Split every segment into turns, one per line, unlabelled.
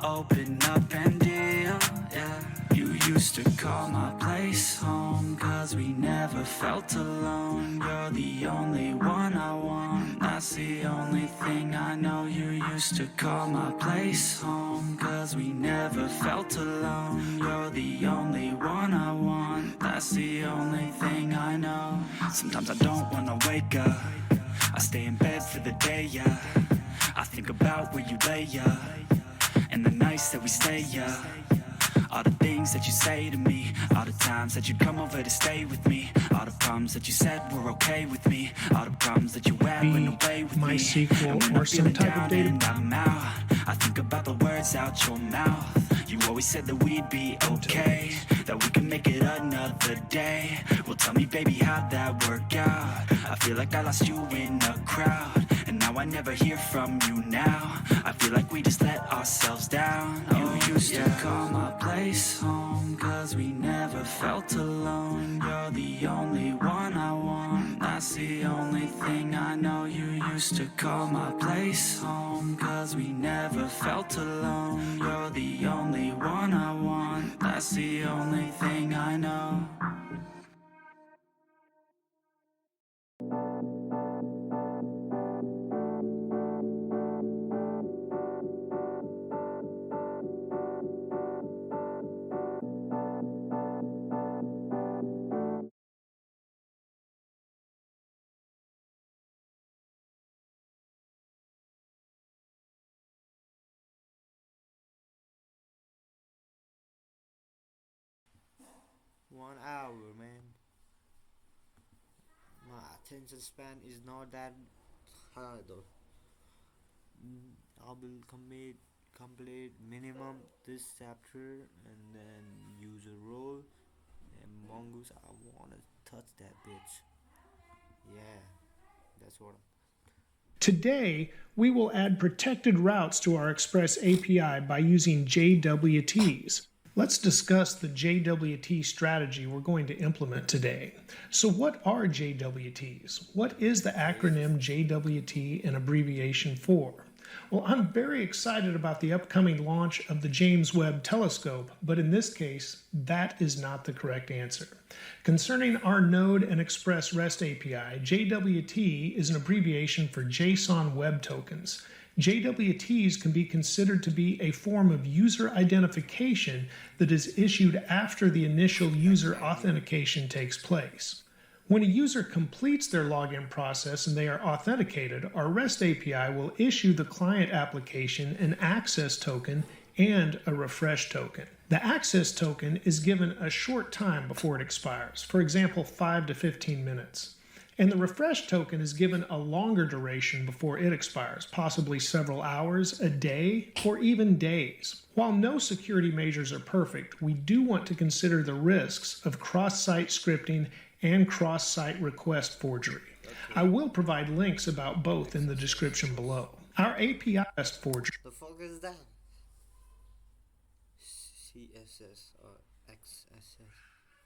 open up and deal, yeah. You used to call my place home, cause we never felt alone. You're the only one I want, that's the only thing I know. You used to call my place home, cause we never felt alone. You're the only one I want, that's the only thing I know. Sometimes I don't wanna wake up, I stay in bed for the day, yeah. I think about where you lay, yeah, and the nights that we stay, yeah. All the things that you say to me, all the times that you'd come over to stay with me, all the problems that you said were okay with me, all the problems that you had went away with me.
MySQL or some type of data.
I'm out, I think about the words out your mouth. You always said that we'd be okay, that we could make it another day. Well, tell me, baby, how'd that work out? I feel like I lost you in a crowd, and now I never hear from you now. I feel like we just let ourselves down. You used to call my place home, cause we never felt alone. You're the only one I want, that's the only thing I know. You used to call my place home, cause we never felt alone. You're the only one I want, that's the only thing I know.
One hour, man. My attention span is not that high though. I will complete minimum this chapter and then use a role and mongoose. I wanna touch that bitch. Yeah, that's what.
Today, we will add protected routes to our Express API by using JWTs. Let's discuss the JWT strategy we're going to implement today. So what are JWTs? What is the acronym JWT an abbreviation for? Well, I'm very excited about the upcoming launch of the James Webb Telescope, but in this case, that is not the correct answer. Concerning our Node and Express REST API, JWT is an abbreviation for JSON Web Tokens. JWTs can be considered to be a form of user identification that is issued after the initial user authentication takes place. When a user completes their login process and they are authenticated, our REST API will issue the client application an access token and a refresh token. The access token is given a short time before it expires, for example 5 to 15 minutes. And the refresh token is given a longer duration before it expires, possibly several hours, a day, or even days. While no security measures are perfect, we do want to consider the risks of cross-site scripting and cross-site request forgery. I will provide links about both in the description below. Our API request forgery.
The fuck is that? CSS or XSS,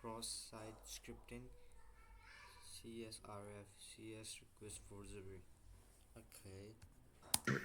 cross-site scripting, CSRF, CS request forgery. Okay.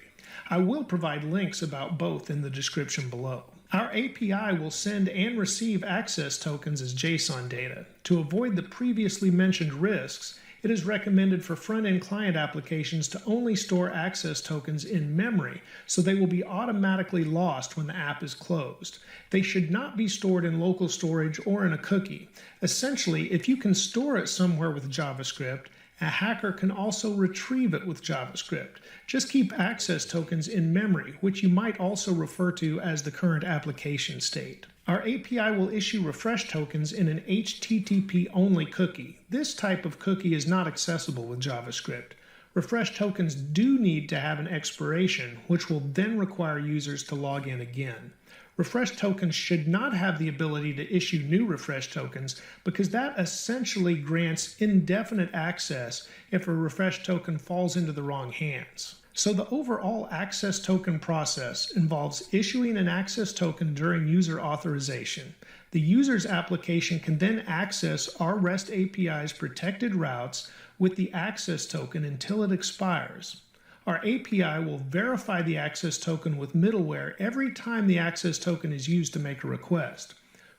I will provide links about both in the description below. Our API will send and receive access tokens as JSON data. To avoid the previously mentioned risks, it is recommended for front-end client applications to only store access tokens in memory, so they will be automatically lost when the app is closed. They should not be stored in local storage or in a cookie. Essentially, if you can store it somewhere with JavaScript, a hacker can also retrieve it with JavaScript. Just keep access tokens in memory, which you might also refer to as the current application state. Our API will issue refresh tokens in an HTTP-only cookie. This type of cookie is not accessible with JavaScript. Refresh tokens do need to have an expiration, which will then require users to log in again. Refresh tokens should not have the ability to issue new refresh tokens because that essentially grants indefinite access if a refresh token falls into the wrong hands. So the overall access token process involves issuing an access token during user authorization. The user's application can then access our REST API's protected routes with the access token until it expires. Our API will verify the access token with middleware every time the access token is used to make a request.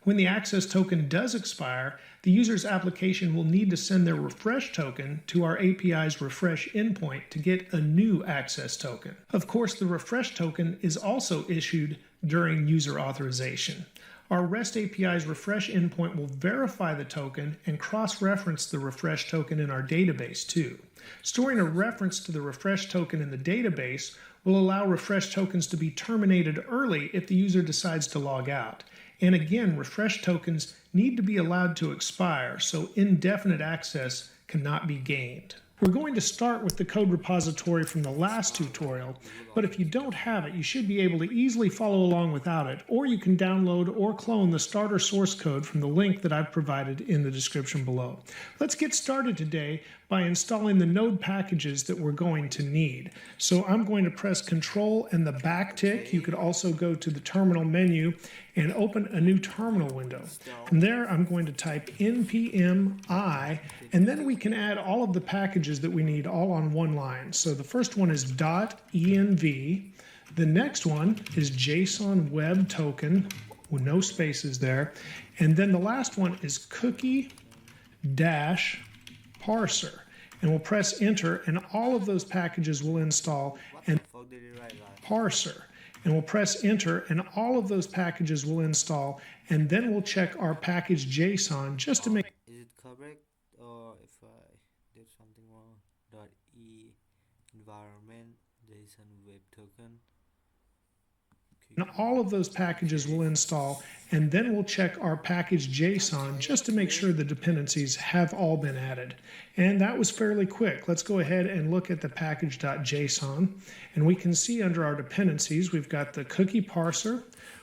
When the access token does expire, the user's application will need to send their refresh token to our API's refresh endpoint to get a new access token. Of course, the refresh token is also issued during user authorization. Our REST API's refresh endpoint will verify the token and cross-reference the refresh token in our database too. Storing a reference to the refresh token in the database will allow refresh tokens to be terminated early if the user decides to log out. And again, refresh tokens need to be allowed to expire, so indefinite access cannot be gained. We're going to start with the code repository from the last tutorial, but if you don't have it, you should be able to easily follow along without it, or you can download or clone the starter source code from the link that I've provided in the description below. Let's get started today by installing the node packages that we're going to need. So I'm going to press Control and the back tick. You could also go to the terminal menu and open a new terminal window. From there, I'm going to type npm I, and then we can add all of the packages that we need all on one line. So the first one is .env. The next one is JSON web token with no spaces there. And then the last one is cookie dash parser, and we'll press enter, and all of those packages will install, and parser, and we'll press enter, and all of those packages will install, and then we'll check our package JSON just to make
Is it correct, or if I did something wrong? .e environment JSON web token.
and all of those packages will install, and then we'll check our package JSON just to make sure the dependencies have all been added. And that was fairly quick. Let's go ahead and look at the package.json, and we can see under our dependencies we've got the cookie parser,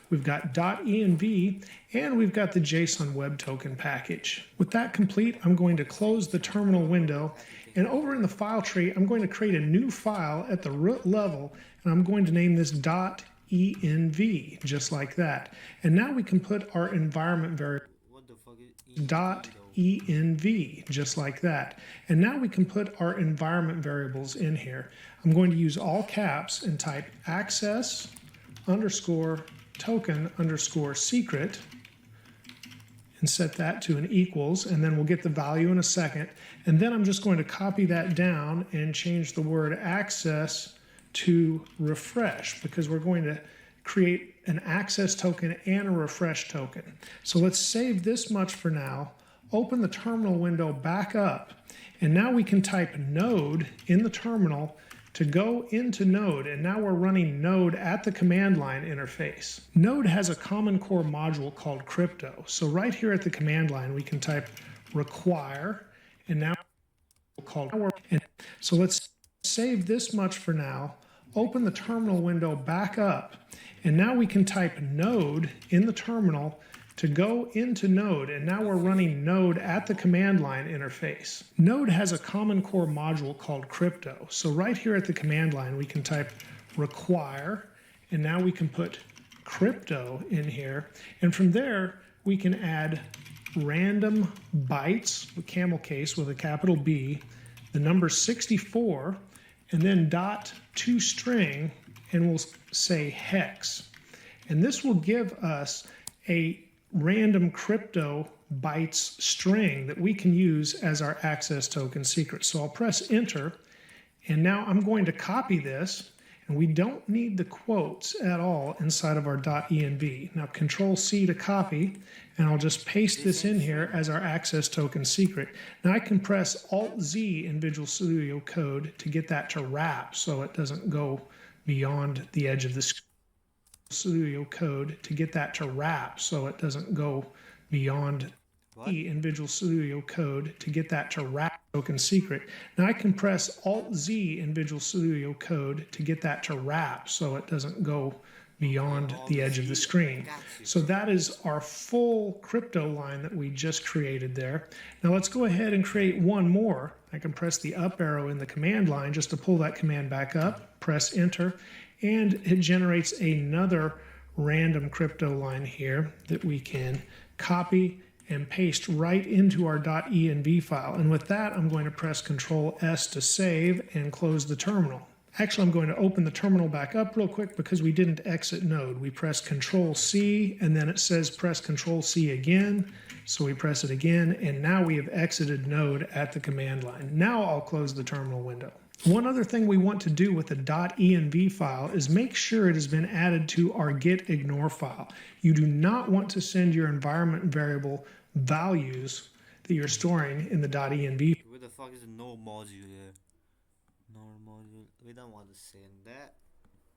we've got .env, and we've got the JSON web token package. With that complete, I'm going to close the terminal window, and over in the file tree I'm going to create a new file at the root level, and I'm going to name this .env, just like that. And now we can put our environment variable
What the fuck is
.env, just like that. And now we can put our environment variables in here. I'm going to use all caps and type access underscore token underscore secret and set that to an equals, and then we'll get the value in a second. And then I'm just going to copy that down and change the word access to refresh, because we're going to create an access token and a refresh token. So let's save this much for now, open the terminal window back up, and now we can type node in the terminal to go into Node, and now we're running Node at the command line interface. Node has a common core module called crypto. So right here at the command line, we can type require, and now we'll call it. So let's save this much for now, open the terminal window back up, and now we can type node in the terminal to go into Node, and now we're running Node at the command line interface. Node has a common core module called crypto. So right here at the command line, we can type require, and now we can put crypto in here. And from there, we can add random bytes with camel case with a capital B, the number 64, and then .toString, and we'll say hex. And this will give us a random crypto bytes string that we can use as our access token secret. So I'll press enter, and now I'm going to copy this, and we don't need the quotes at all inside of our .env. Now Control C to copy, and I'll just paste this in here as our access token secret. Now I can press Alt Z in Visual Studio Code to get that to wrap so it doesn't go beyond the edge of the screen. Studio Code to get that to wrap so it doesn't go beyond in Visual Studio Code to get that to wrap token secret. Now I can press Alt Z in Visual Studio Code to get that to wrap so it doesn't go beyond the edge of the screen. So that is our full crypto line that we just created there. Now let's go ahead and create one more. I can press the up arrow in the command line just to pull that command back up, press enter, and it generates another random crypto line here that we can copy and paste right into our .env file. And with that, I'm going to press Control S to save and close the terminal. Actually, I'm going to open the terminal back up real quick because we didn't exit Node. We press Control C, and then it says press Control C again. So we press it again, and now we have exited Node at the command line. Now I'll close the terminal window. One other thing we want to do with the .env file is make sure it has been added to our get_ignore file. You do not want to send your environment variable values that you're storing in the .env.
Where the fuck is the no module here? No module. We don't want to send that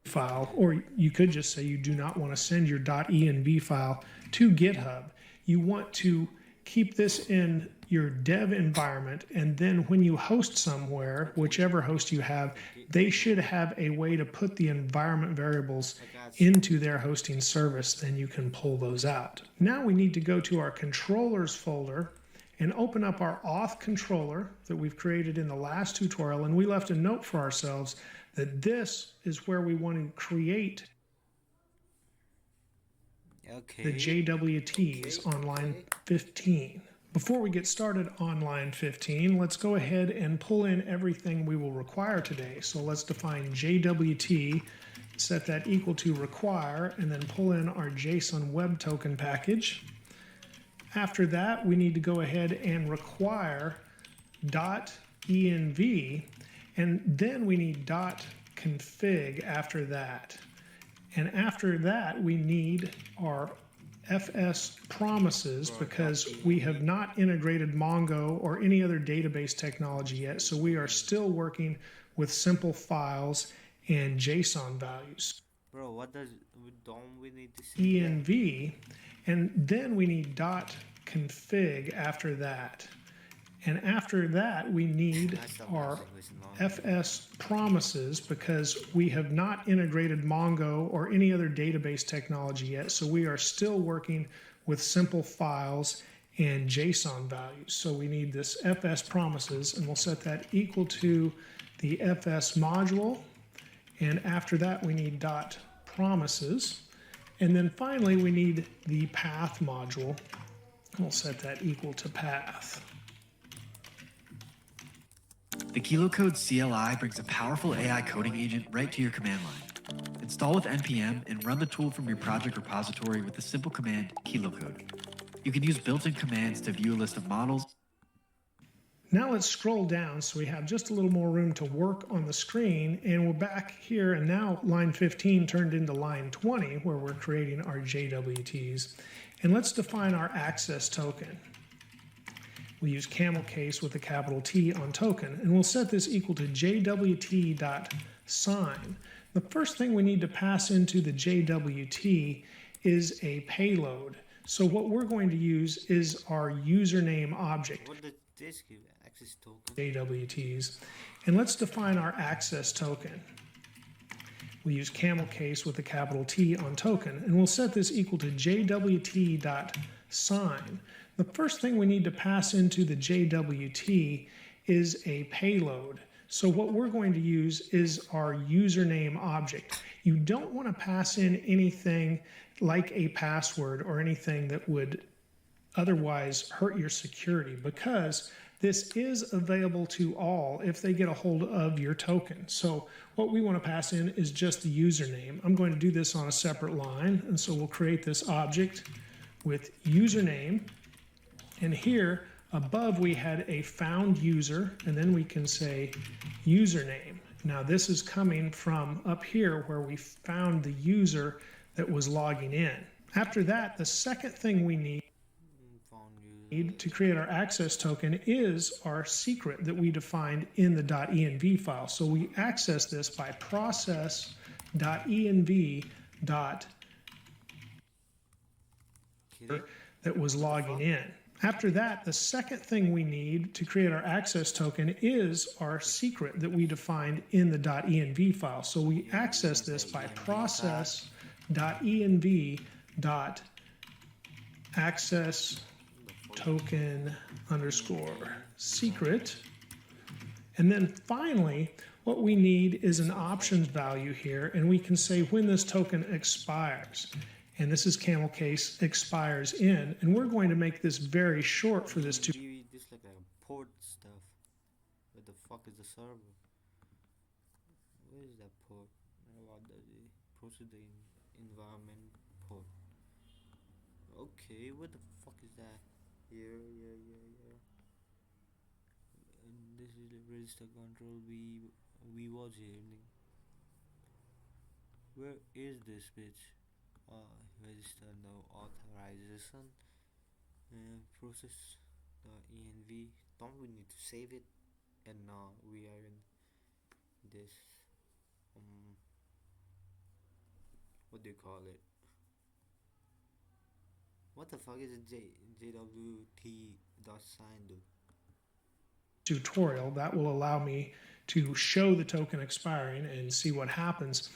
file, or you could just say you do not want to send your .env file to GitHub. You want to keep this in your dev environment, and then when you host somewhere, whichever host you have, they should have a way to put the environment variables into their hosting service. Then you can pull those out. Now we need to go to our controllers folder and open up our auth controller that we've created in the last tutorial, and we left a note for ourselves that this is where we want to create the JWTs on line 15. Before we get started on line 15, let's go ahead and pull in everything we will require today. So let's define JWT, set that equal to require, and then pull in our JSON web token package. After that, we need to go ahead and require .env, and then we need .config after that. And after that, we need our FS promises because we have not integrated Mongo or any other database technology yet. So we are still working with simple files and JSON values.
Bro, what don't we need to
see env, and then we need .config after that. And after that, we need our FS promises because we have not integrated Mongo or any other database technology yet. So we are still working with simple files and JSON values. So we need this FS promises, and we'll set that equal to the FS module. And after that, we need .promises. And then finally, we need the path module. We'll set that equal to path.
The KiloCode CLI brings a powerful AI coding agent right to your command line. Install with npm and run the tool from your project repository with the simple command KiloCode. You can use built-in commands to view a list of models.
Now let's scroll down so we have just a little more room to work on the screen, and we're back here, and now line 15 turned into line 20 where we're creating our JWTs. And let's define our access token. We use camel case with a capital T on token, and we'll set this equal to JWT.sign. The first thing we need to pass into the JWT is a payload. So what we're going to use is our username object.
What did this give? Access token?
JWTs. And let's define our access token. We use camel case with a capital T on token, and we'll set this equal to JWT.sign. The first thing we need to pass into the JWT is a payload. So what we're going to use is our username object. You don't want to pass in anything like a password or anything that would otherwise hurt your security, because this is available to all if they get a hold of your token. So what we want to pass in is just the username. I'm going to do this on a separate line, and so we'll create this object with username. And here above we had a found user, and then we can say username. Now this is coming from up here where we found the user that was logging in. After that, the second thing we need to create our access token is our secret that we defined in the .env file. So we access this by process.env. that was logging in. After that, the second thing we need to create our access token is our secret that we defined in the .env file. So we access this by process.env.access token underscore secret. And then finally, what we need is an options value here, and we can say when this token expires. And this is camel case expires in, and we're going to make this very short for this to.
This like a port stuff. Where the fuck is the server? Where is that port? What does it process the environment port? Okay, what the fuck is that? Here, yeah. And this is the register control we was hearing. Where is this bitch? Register no authorization and process the env. Don't we need to save it? And now we are in this um what do you call it? What the fuck is a JWT dot sign do?
Tutorial that will allow me to show the token expiring and see what happens.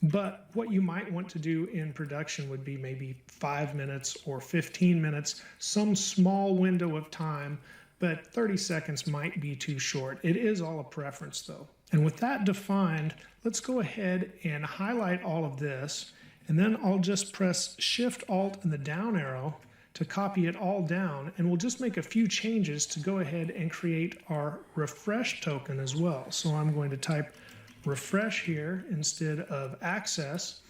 But what you might want to do in production would be maybe 5 minutes or 15 minutes, some small window of time, but 30 seconds might be too short. It is all a preference though. And with that defined, let's go ahead and highlight all of this, and then I'll just press Shift Alt and the down arrow to copy it all down, and we'll just make a few changes to go ahead and create our refresh token as well. So I'm going to type refresh here instead of access.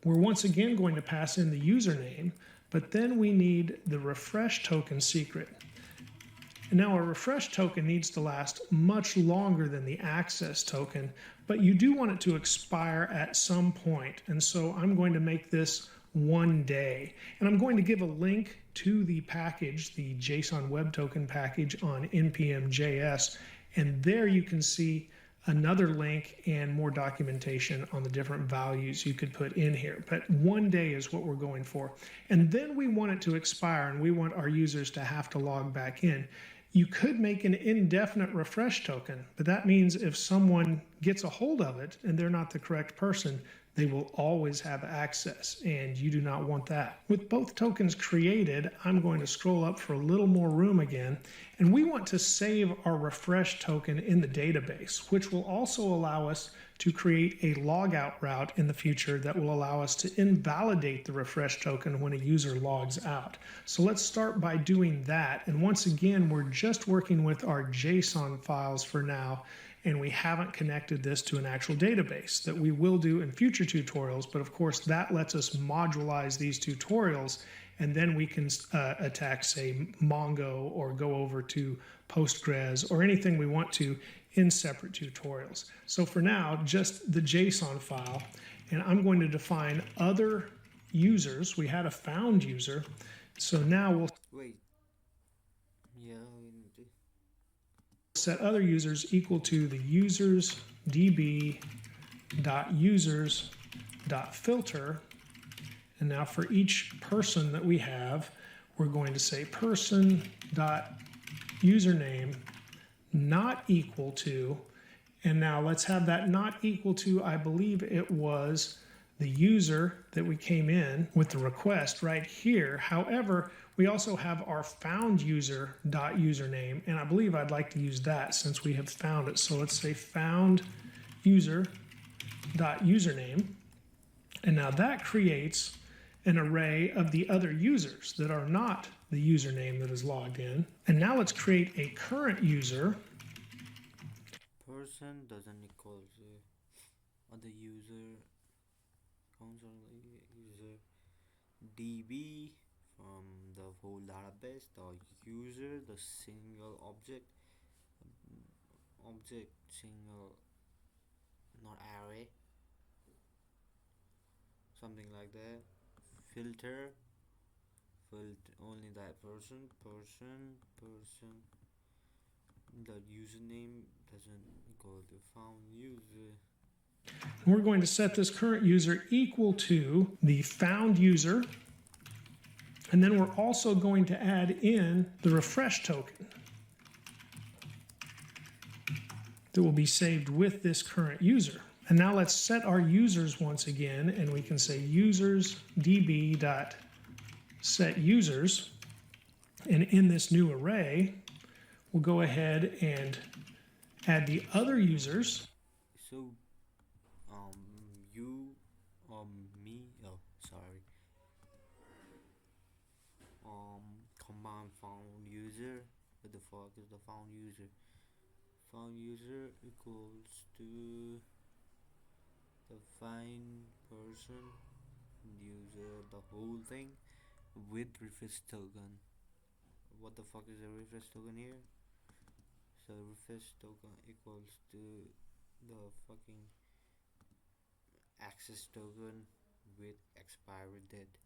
We're once again going to pass in the username, but then we need the refresh token secret. And now a refresh token needs to last much longer than the access token, but you do want it to expire at some point. And so I'm going to make this 1 day. And I'm going to give a link to the package, the JSON Web Token package on npm.js. And there you can see another link and more documentation on the different values you could put in here. But 1 day is what we're going for. And then we want it to expire, and we want our users to have to log back in. You could make an indefinite refresh token, but that means if someone gets a hold of it and they're not the correct person, they will always have access, and you do not want that. With both tokens created, I'm going to scroll up for a little more room again, and we want to save our refresh token in the database, which will also allow us to create a logout route in the future that will allow us to invalidate the refresh token when a user logs out. So let's start by doing that. And once again, we're just working with our JSON files for now, and we haven't connected this to an actual database that we will do in future tutorials. But of course, that lets us modulize these tutorials, and then we can attack, say, Mongo or go over to Postgres or anything we want to in separate tutorials. So for now, just the JSON file, and I'm going to define other users. We had a found user, so now we'll
Wait. Yeah, we need to.
set other users equal to the users db.users.filter. And now for each person that we have, we're going to say person.username not equal to, and now let's have that not equal to, I believe it was the user that we came in with the request right here. However, we also have our found user.username, and I believe I'd like to use that since we have found it. So let's say found user.username, and now that creates an array of the other users that are not the username that is logged in. And now let's create a current user.
Person doesn't equal to other user console user db from the whole database, the user, the single object single, not array, something like that. Filter only that person. The username doesn't equal to found user.
We're going to set this current user equal to the found user, and then we're also going to add in the refresh token that will be saved with this current user. And now let's set our users once again, and we can say users db.setUsers, and in this new array, we'll go ahead and add the other users.
So you me, oh sorry, command found user. What the fuck is the found user? Found user equals to define person user the whole thing with refresh token. What the fuck is a refresh token here? So refresh token equals to the fucking access token with expiry date.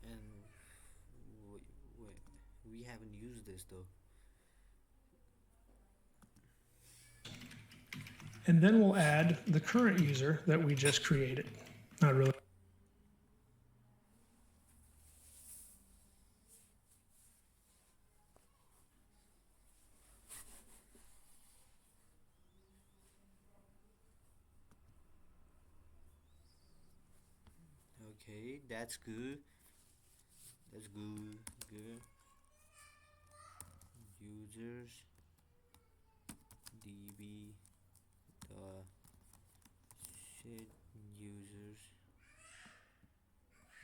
And we haven't used this though.
And then we'll add the current user that we just created. Not really.
Okay, that's good. That's good. Good. Users db the shit users.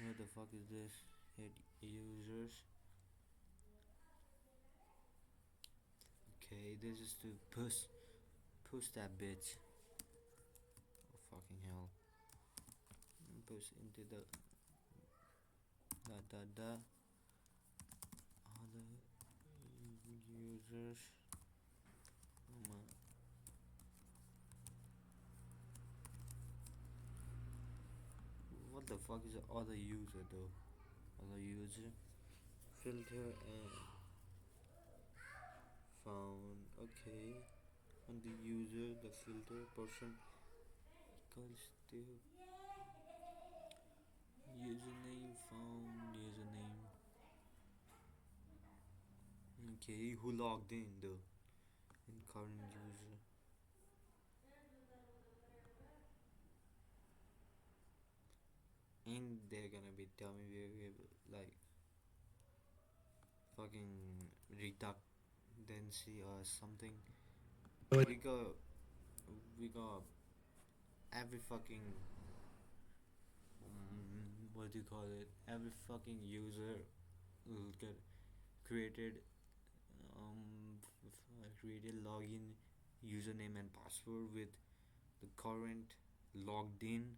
What the fuck is this? Hit users. Okay, this is to push that bitch. Oh fucking hell. Push into the other users. What the fuck is the other user though? Other user filter and found. Okay, on the user the filter person equals to username found username. Okay, who logged in though? In current user. And they're gonna be telling me like fucking redundancy or something. We got every fucking what do you call it? Every fucking user will get created created login username and password with the current logged in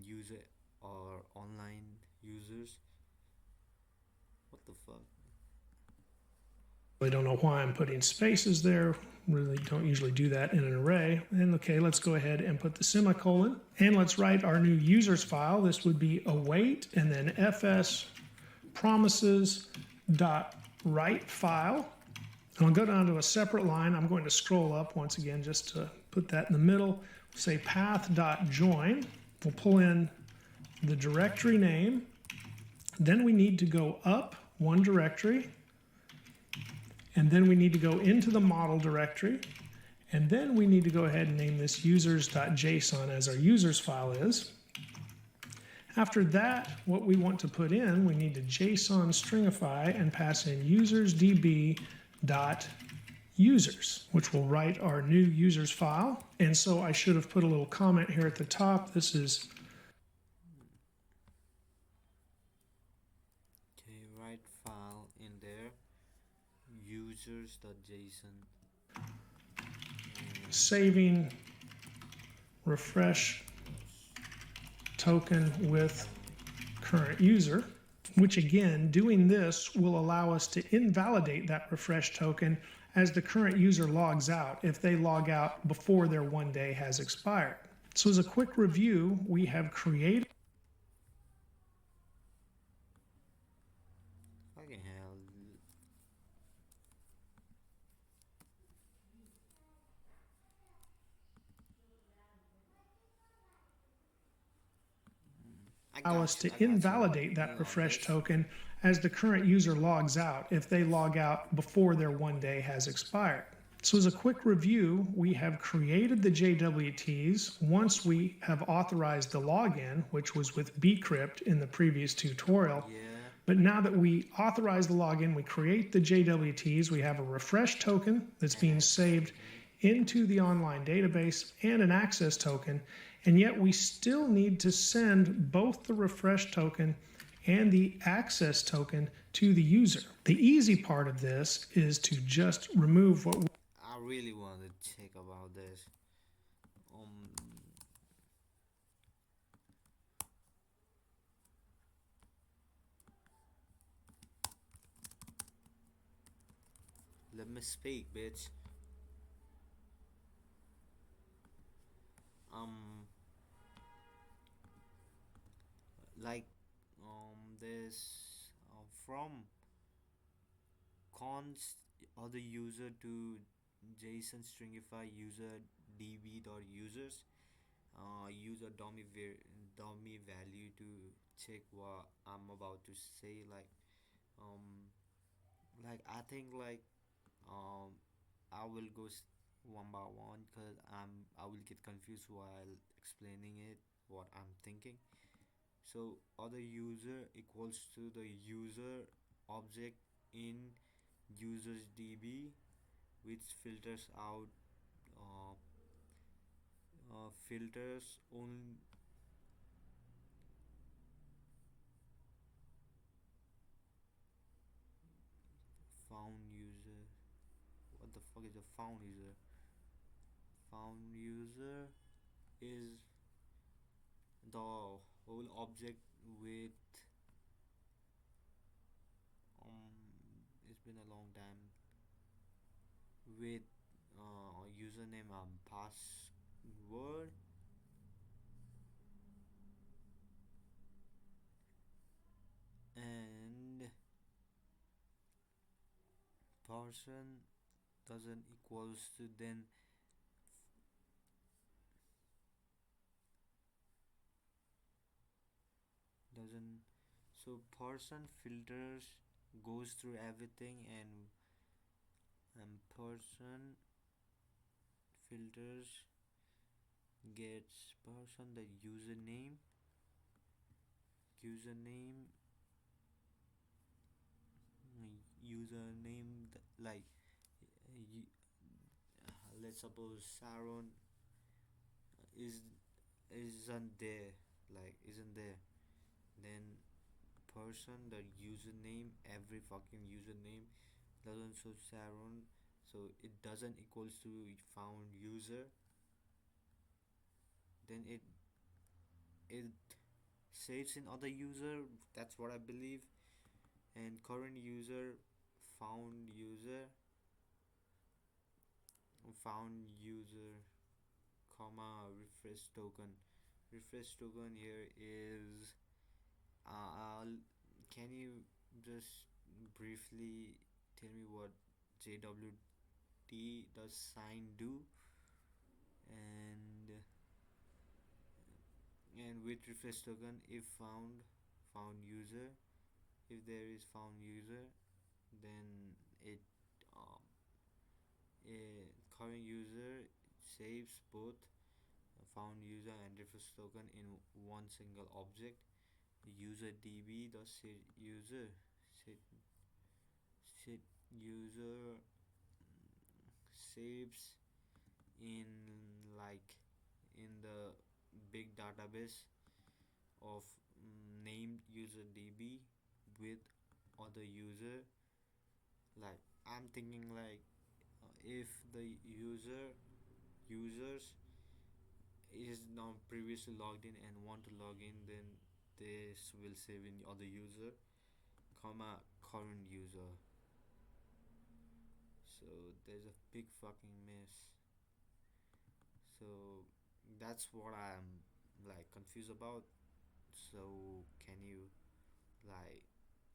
user or online users. What the fuck?
I don't know why I'm putting spaces there. Really don't usually do that in an array. And okay, let's go ahead and put the semicolon. And let's write our new users file. This would be await and then fs promises.write file. And I'll go down to a separate line. I'm going to scroll up once again just to put that in the middle. Say path.join. We'll pull in the directory name. Then we need to go up one directory. And then we need to go into the model directory. And then we need to go ahead and name this users.json as our users file is. After that, what we want to put in, we need to JSON stringify and pass in usersdb.users, which will write our new users file. And so I should have put a little comment here at the top. This is
okay, write file in there. Users.json.
saving refresh token with current user, which again, doing this will allow us to invalidate that refresh token as the current user logs out if they log out before their 1 day has expired. So as a quick review, we have created
Fucking hell.
allow us to invalidate that refresh token as the current user logs out if they log out before their 1 day has expired. So as a quick review, we have created the JWTs once we have authorized the login, which was with bcrypt in the previous tutorial.
Yeah.
But now that we authorize the login, we create the JWTs, we have a refresh token that's being saved into the online database and an access token, and yet we still need to send both the refresh token and the access token to the user. The easy part of this is to just remove what
I really want to check about this. Um, Let me speak, bitch. Um, like, this from const other user to JSON stringify user db.users. Use a dummy value to check what I'm about to say. Um, I think um, I will go one by one because I will get confused while explaining it what I'm thinking. So other user equals to the user object in users db, which filters out uh, filters only found user. What the fuck is a found user? Found user is the whole object with it's been a long time with username and password, and person doesn't equals to then doesn't so person filters goes through everything, and person filters gets person the username username like you, let's suppose Sharon is isn't there, isn't there, then person the username every fucking username doesn't show Sharon, so it doesn't equals to found user, then it saves in other user. That's what I believe. And current user, found user, found user, comma refresh token here is can you just briefly tell me what JWT does sign do, and with refresh token if found user, if there is found user, then it um, current user saves both found user and refresh token in one single object. User db does set set user saves in like in the big database of named user db with other user. Like I'm thinking if the users is now previously logged in and want to log in, then this will save in other user, comma current user. So there's a big fucking mess. So that's what I'm confused about. So can you like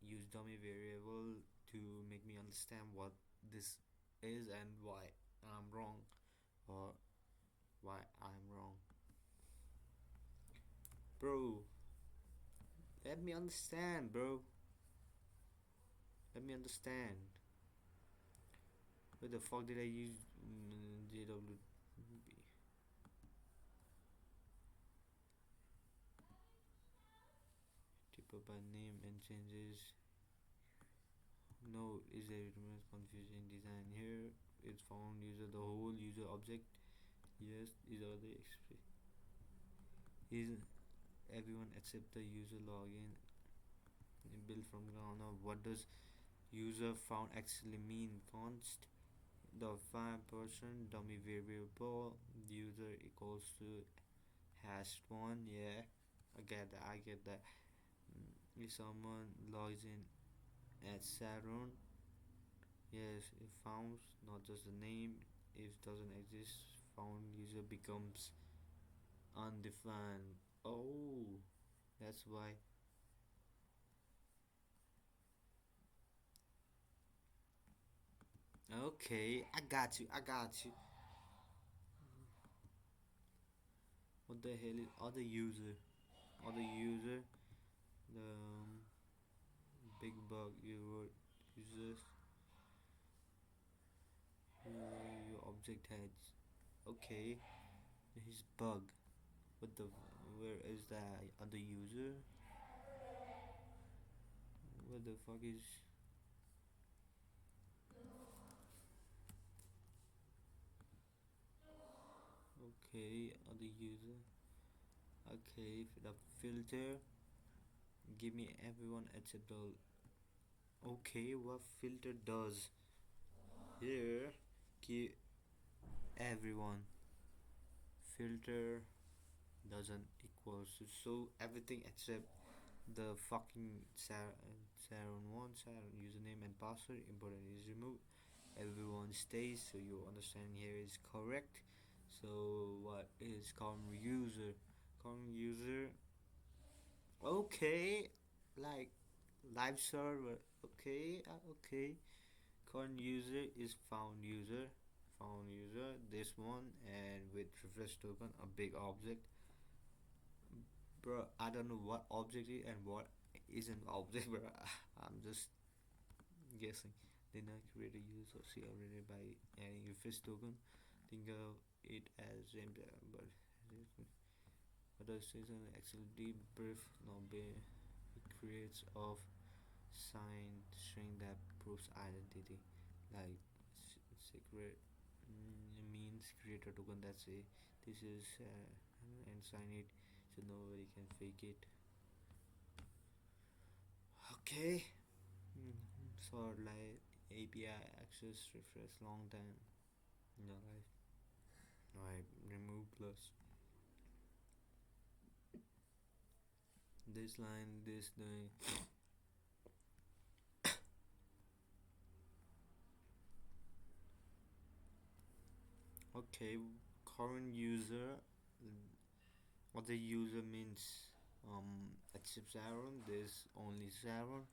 use dummy variable to make me understand what this is and why I'm wrong, or why I'm wrong? Bro, let me understand, bro. Let me understand. Where the fuck did I use JW? Type by name and changes. No, is there remains confusing design here? It's found user the whole user object. Yes, these are the is everyone except the user login. built from ground up. What does user found actually mean? Const the 5% dummy variable user equals to #1. Yeah, I get that. If someone logs in at Saturn, yes, it found not just the name. If doesn't exist, found user becomes undefined. Oh, that's why. Okay, I got you. What the hell is other user? Other user, the big bug users, your object has. Okay, his bug. What the? Where is that other user? What the fuck is? Okay, other user. Okay, the filter. Give me everyone except the. Okay, what filter does? Here, give everyone. Filter doesn't equals to so everything except the fucking Saron username and password important is removed. Everyone stays, so your understanding here is correct. So what is current user? Current user, okay, like live server. Okay, okay. Current user is found user. Found user, this one, and with refresh token, a big object. Bro, I don't know what object is and what isn't object, bro. I'm just guessing. Then I create a user C already by adding refresh token. Think of it as but other season actually debrief no be it creates of signed string that proves identity like secret means create a token that say this is and sign it so nobody can fake it. Okay. So like API access refresh long time. No, like remove plus this line this the okay current user what the user means accept Aaron there's only Aaron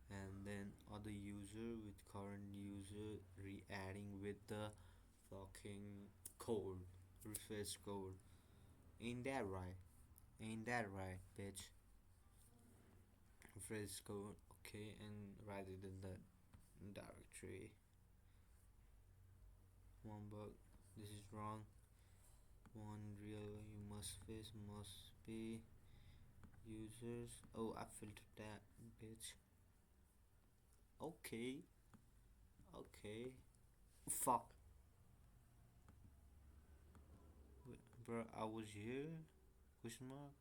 and then other user with current user re-adding with the fucking code refresh code. Ain't that right? Ain't that right, bitch? Refresh code, okay, and write it in the directory. One bug, this is wrong. One real you must face must be users. Oh, I filtered that, bitch. Okay, okay. Fuck, bro, I was here. Question mark.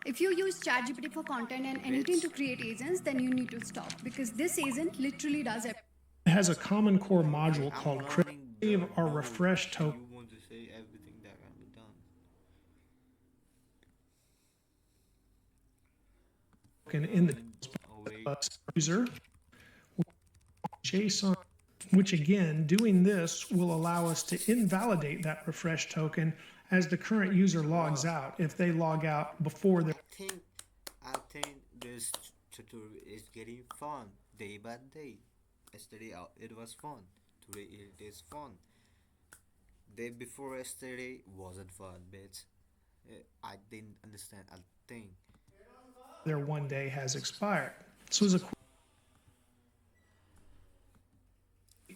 If you use ChatGPT for content and anything to create agents, then you need to stop because this agent literally does everything.
It has a common core module
I'm
called
learning
save
the
or
node,
refresh
and
token
you want to say everything that can be done.
in the
Oh wait.
user JSON, which again, doing this will allow us to invalidate that refresh token as the current user logs out if they log out before their
I think this tutorial is getting fun day by day. Yesterday it was fun. Today it is fun. Day before yesterday wasn't fun, bitch. I didn't understand a thing.
their 1 day has expired. So as a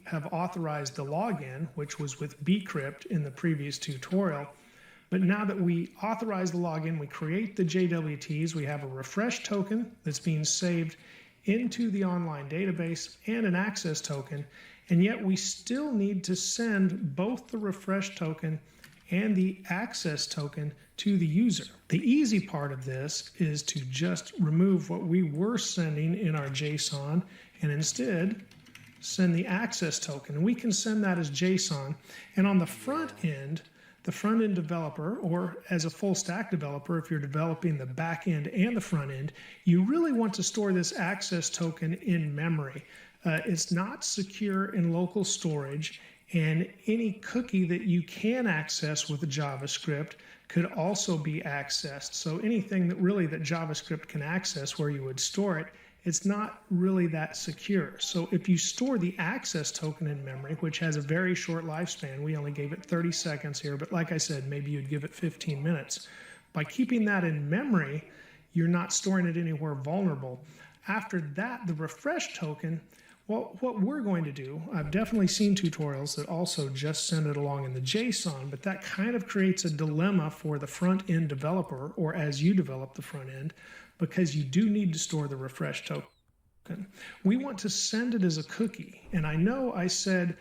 have authorized the login, which was with bcrypt in the previous tutorial. But now that we authorize the login, we create the JWTs, we have a refresh token that's being saved into the online database and an access token, and yet we still need to send both the refresh token and the access token to the user. The easy part of this is to just remove what we were sending in our JSON and instead send the access token. We can send that as JSON. And on the front end developer, or as a full stack developer, if you're developing the back end and the front end, you really want to store this access token in memory. It's not secure in local storage, and any cookie that you can access with JavaScript could also be accessed. So anything that JavaScript can access where you would store it, it's not really that secure. So if you store the access token in memory, which has a very short lifespan, we only gave it 30 seconds here, but like I said, maybe you'd give it 15 minutes. By keeping that in memory, you're not storing it anywhere vulnerable. After that, the refresh token, well, what we're going to do, I've definitely seen tutorials that also just send it along in the JSON, but that kind of creates a dilemma for the front-end developer, or as you develop the front end, because you do need to store the refresh token. We want to send it as a cookie, and I know I said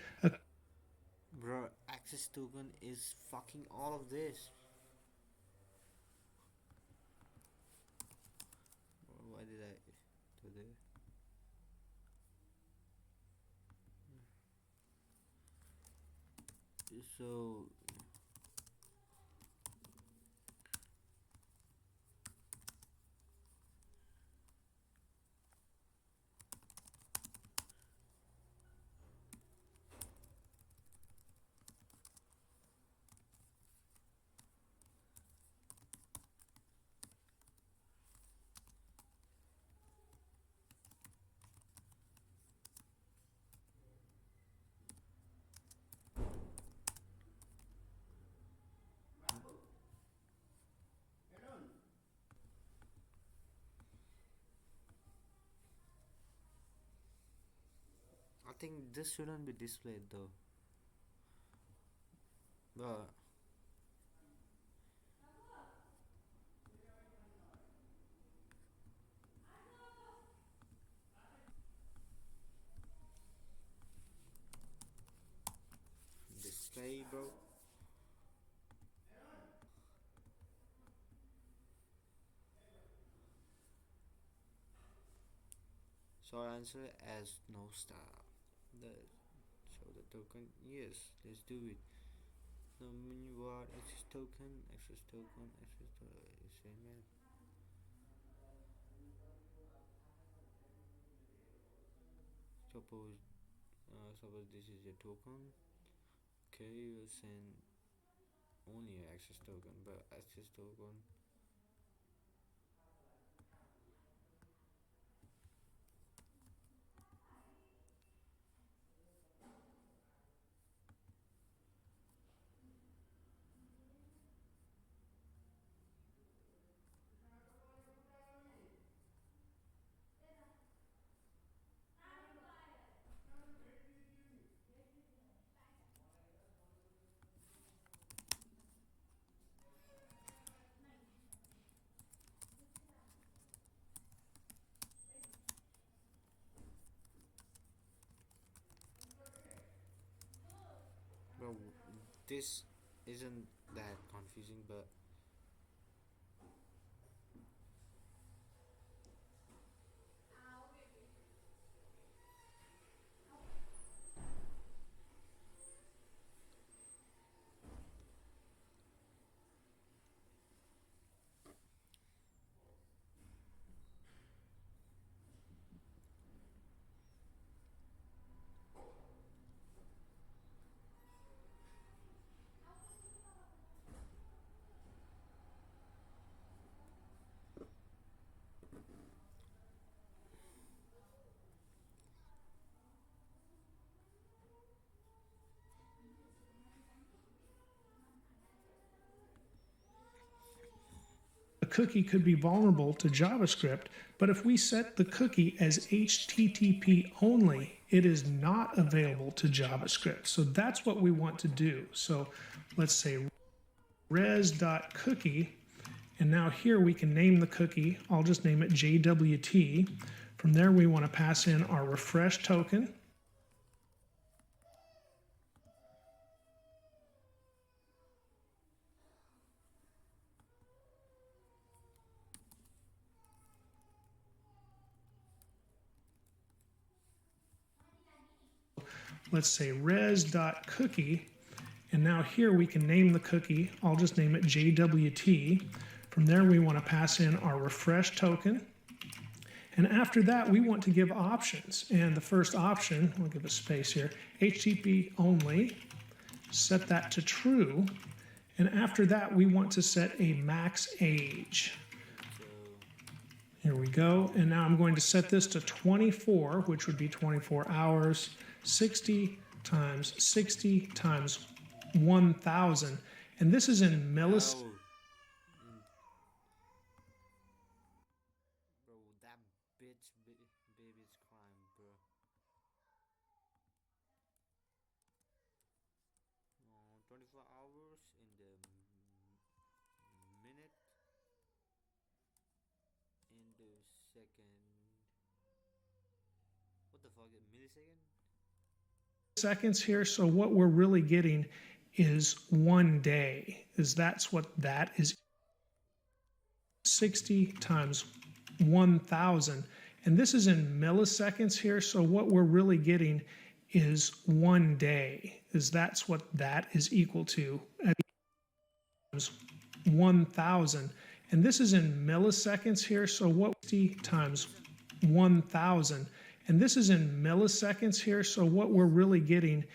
Bro, access token is fucking all of this. Why did I do this? So I think this shouldn't be displayed though. But display, bro. So I answer as no star. The show the token. Yes, let's do it. The menu bar access token, access token, access token. Same man. Suppose, suppose this is a token. Okay, you send only an access token, but access token. Well, this isn't that confusing, but
a cookie could be vulnerable to JavaScript, but if we set the cookie as HTTP only, it is not available to JavaScript. So that's what we want to do. So let's say res.cookie, and now here we can name the cookie. I'll just name it JWT. From there, we want to pass in our refresh token. let's say res.cookie, and now here we can name the cookie. I'll just name it JWT. From there we want to pass in our refresh token. And after that, we want to give options. And the first option, we'll give a space here, HTTP only, set that to true. And after that, we want to set a max age. Here we go. And now I'm going to set this to 24, which would be 24 hours, 60 times 60 times 1,000. And this is in milliseconds.
Bro, that bitch baby's crying, bro. Oh, 24 hours in the minute, in the second. What the fuck is millisecond?
Seconds here, so what we're really getting is 1 day, that's what that is. 60 times 1,000, and this is in milliseconds here, so what we're really getting is 1 day, that's what that is equal to. 1,000, and this is in milliseconds here, so what 60 times 1,000, and this is in milliseconds here, so what we're really getting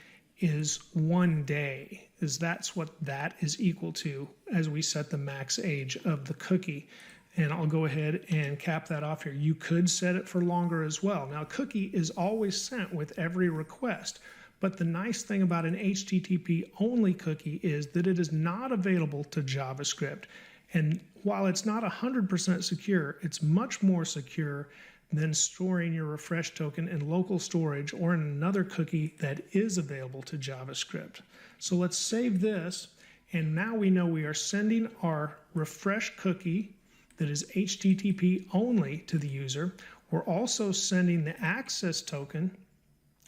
is 1 day, that's what that is equal to as we set the max age of the cookie. And I'll go ahead and cap that off here. You could set it for longer as well. Now, cookie is always sent with every request, but the nice thing about an HTTP only cookie is that it is not available to JavaScript. And while it's not 100% secure, it's much more secure than storing your refresh token in local storage or in another cookie that is available to JavaScript. So let's save this, and now we know we are sending our refresh cookie that is HTTP only to the user. We're also sending the access token.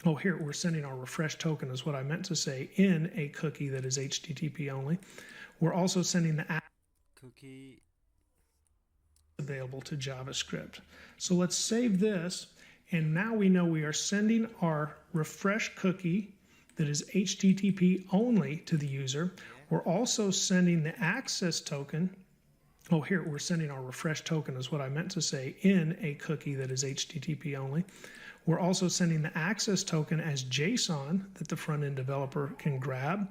Oh, here, we're sending our refresh token is what I meant to say, in a cookie that is HTTP only. We're also sending the
Cookie
available to JavaScript. So let's save this, and now we know we are sending our refresh cookie that is HTTP only to the user. We're also sending the access token. Oh, here, we're sending our refresh token is what I meant to say, in a cookie that is HTTP only. We're also sending the access token as JSON that the front-end developer can grab.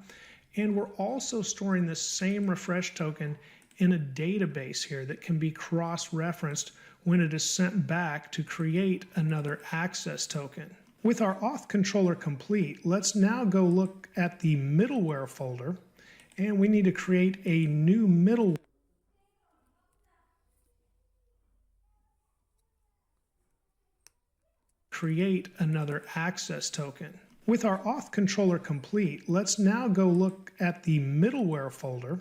And we're also storing this same refresh token in a database here that can be cross-referenced when it is sent back to create another access token. With our auth controller complete, let's now go look at the middleware folder, and we need to create a new middleware. Create another access token. With our auth controller complete, let's now go look at the middleware folder,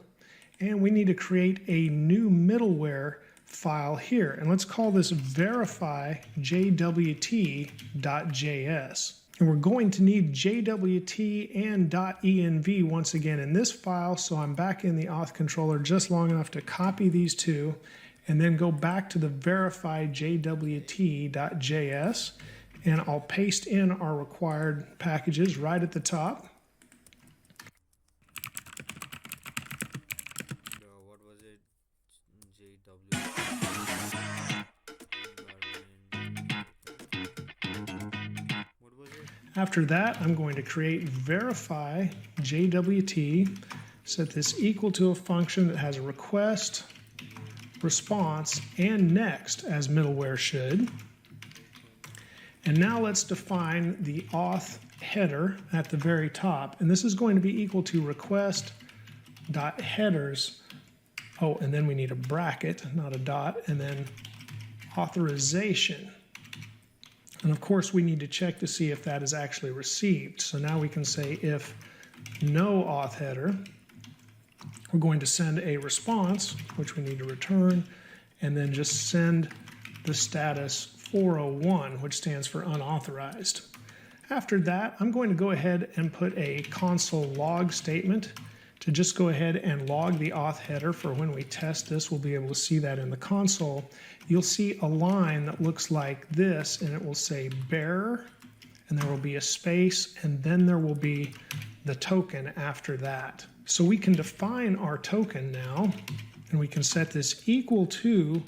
and we need to create a new middleware file here, and let's call this verify.jwt.js. And we're going to need JWT and .env once again in this file, so I'm back in the auth controller just long enough to copy these two and then go back to the verify.jwt.js, and I'll paste in our required packages right at the top.
what was it? What was it?
After that, I'm going to create verify JWT, set this equal to a function that has a request, response, and next, as middleware should. And now let's define the auth header at the very top. And this is going to be equal to request.headers. Oh, and then we need a bracket, not a dot, and then authorization. And of course, we need to check to see if that is actually received. So now we can say if no auth header, we're going to send a response, which we need to return, and then just send the status 401, which stands for unauthorized. After that, I'm going to go ahead and put a console log statement to just go ahead and log the auth header for when we test this. We'll be able to see that in the console. You'll see a line that looks like this, and it will say bearer, and there will be a space, and then there will be the token after that. So we can define our token now, and we can set this equal to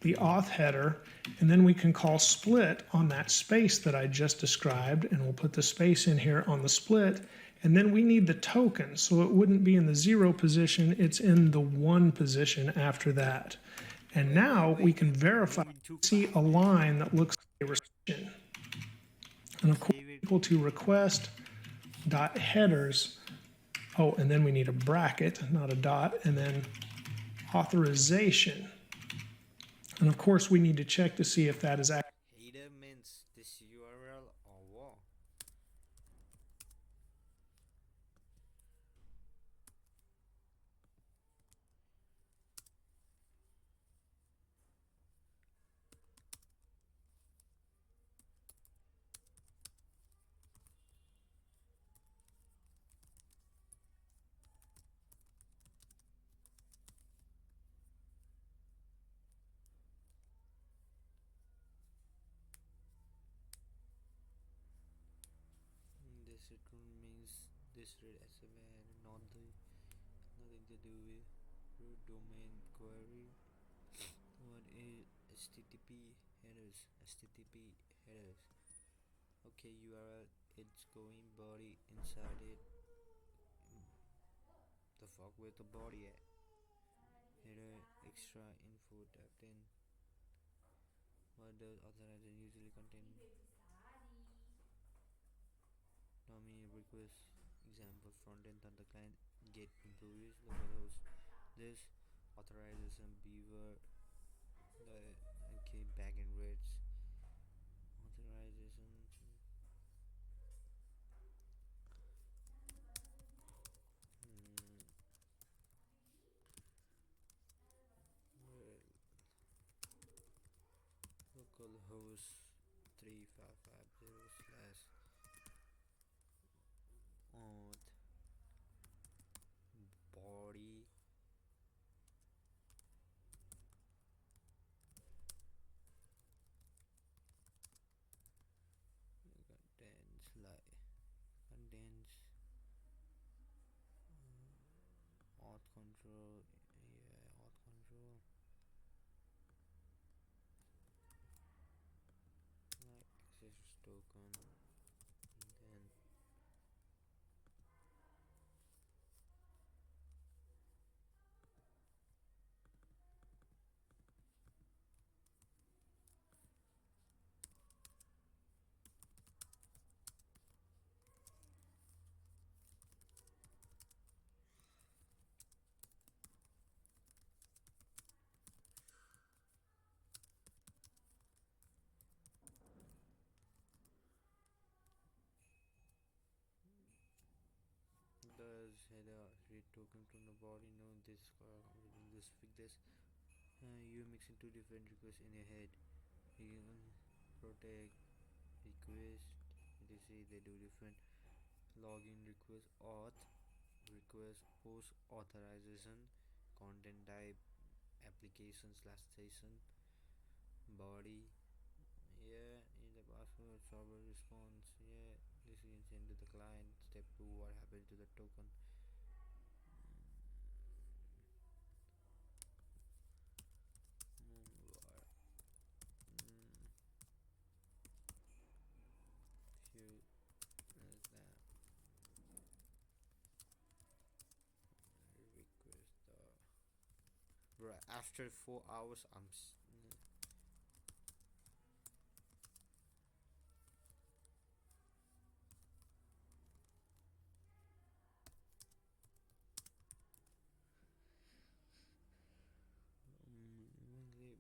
the auth header, and then we can call split on that space that I just described, and we'll put the space in here on the split, and then we need the token, so it wouldn't be in the 0 position, it's in the 1 position after that. And now we can verify, see a line that looks like a restriction. And of course, equal to request dot headers. Oh, and then we need a bracket, not a dot, and then authorization. And of course, we need to check to see if that is actually.
Header means this URL or what? This return means this read as a man, nothing to do with root domain query. What is HTTP headers? HTTP headers. Okay, URL. It's going body inside it. The fuck with the body at? Header extra info tapped in. What does authorization usually contain? Nominee request. Example frontend on the client get employees localhost. This authorization beaver the okay backend rates authorization localhost 3550 / auth body contains like contains auth control, yeah, auth control like access token, then does header read token from the body know this within this fix this you mixing two different requests in your head. You can protect request etc, they do different. Login request auth request post authorization content type application / station body, yeah, in the password server response, yeah, this you can send to the client. Step 2, what happened to the token. Here is that request bro, after 4 hours I'm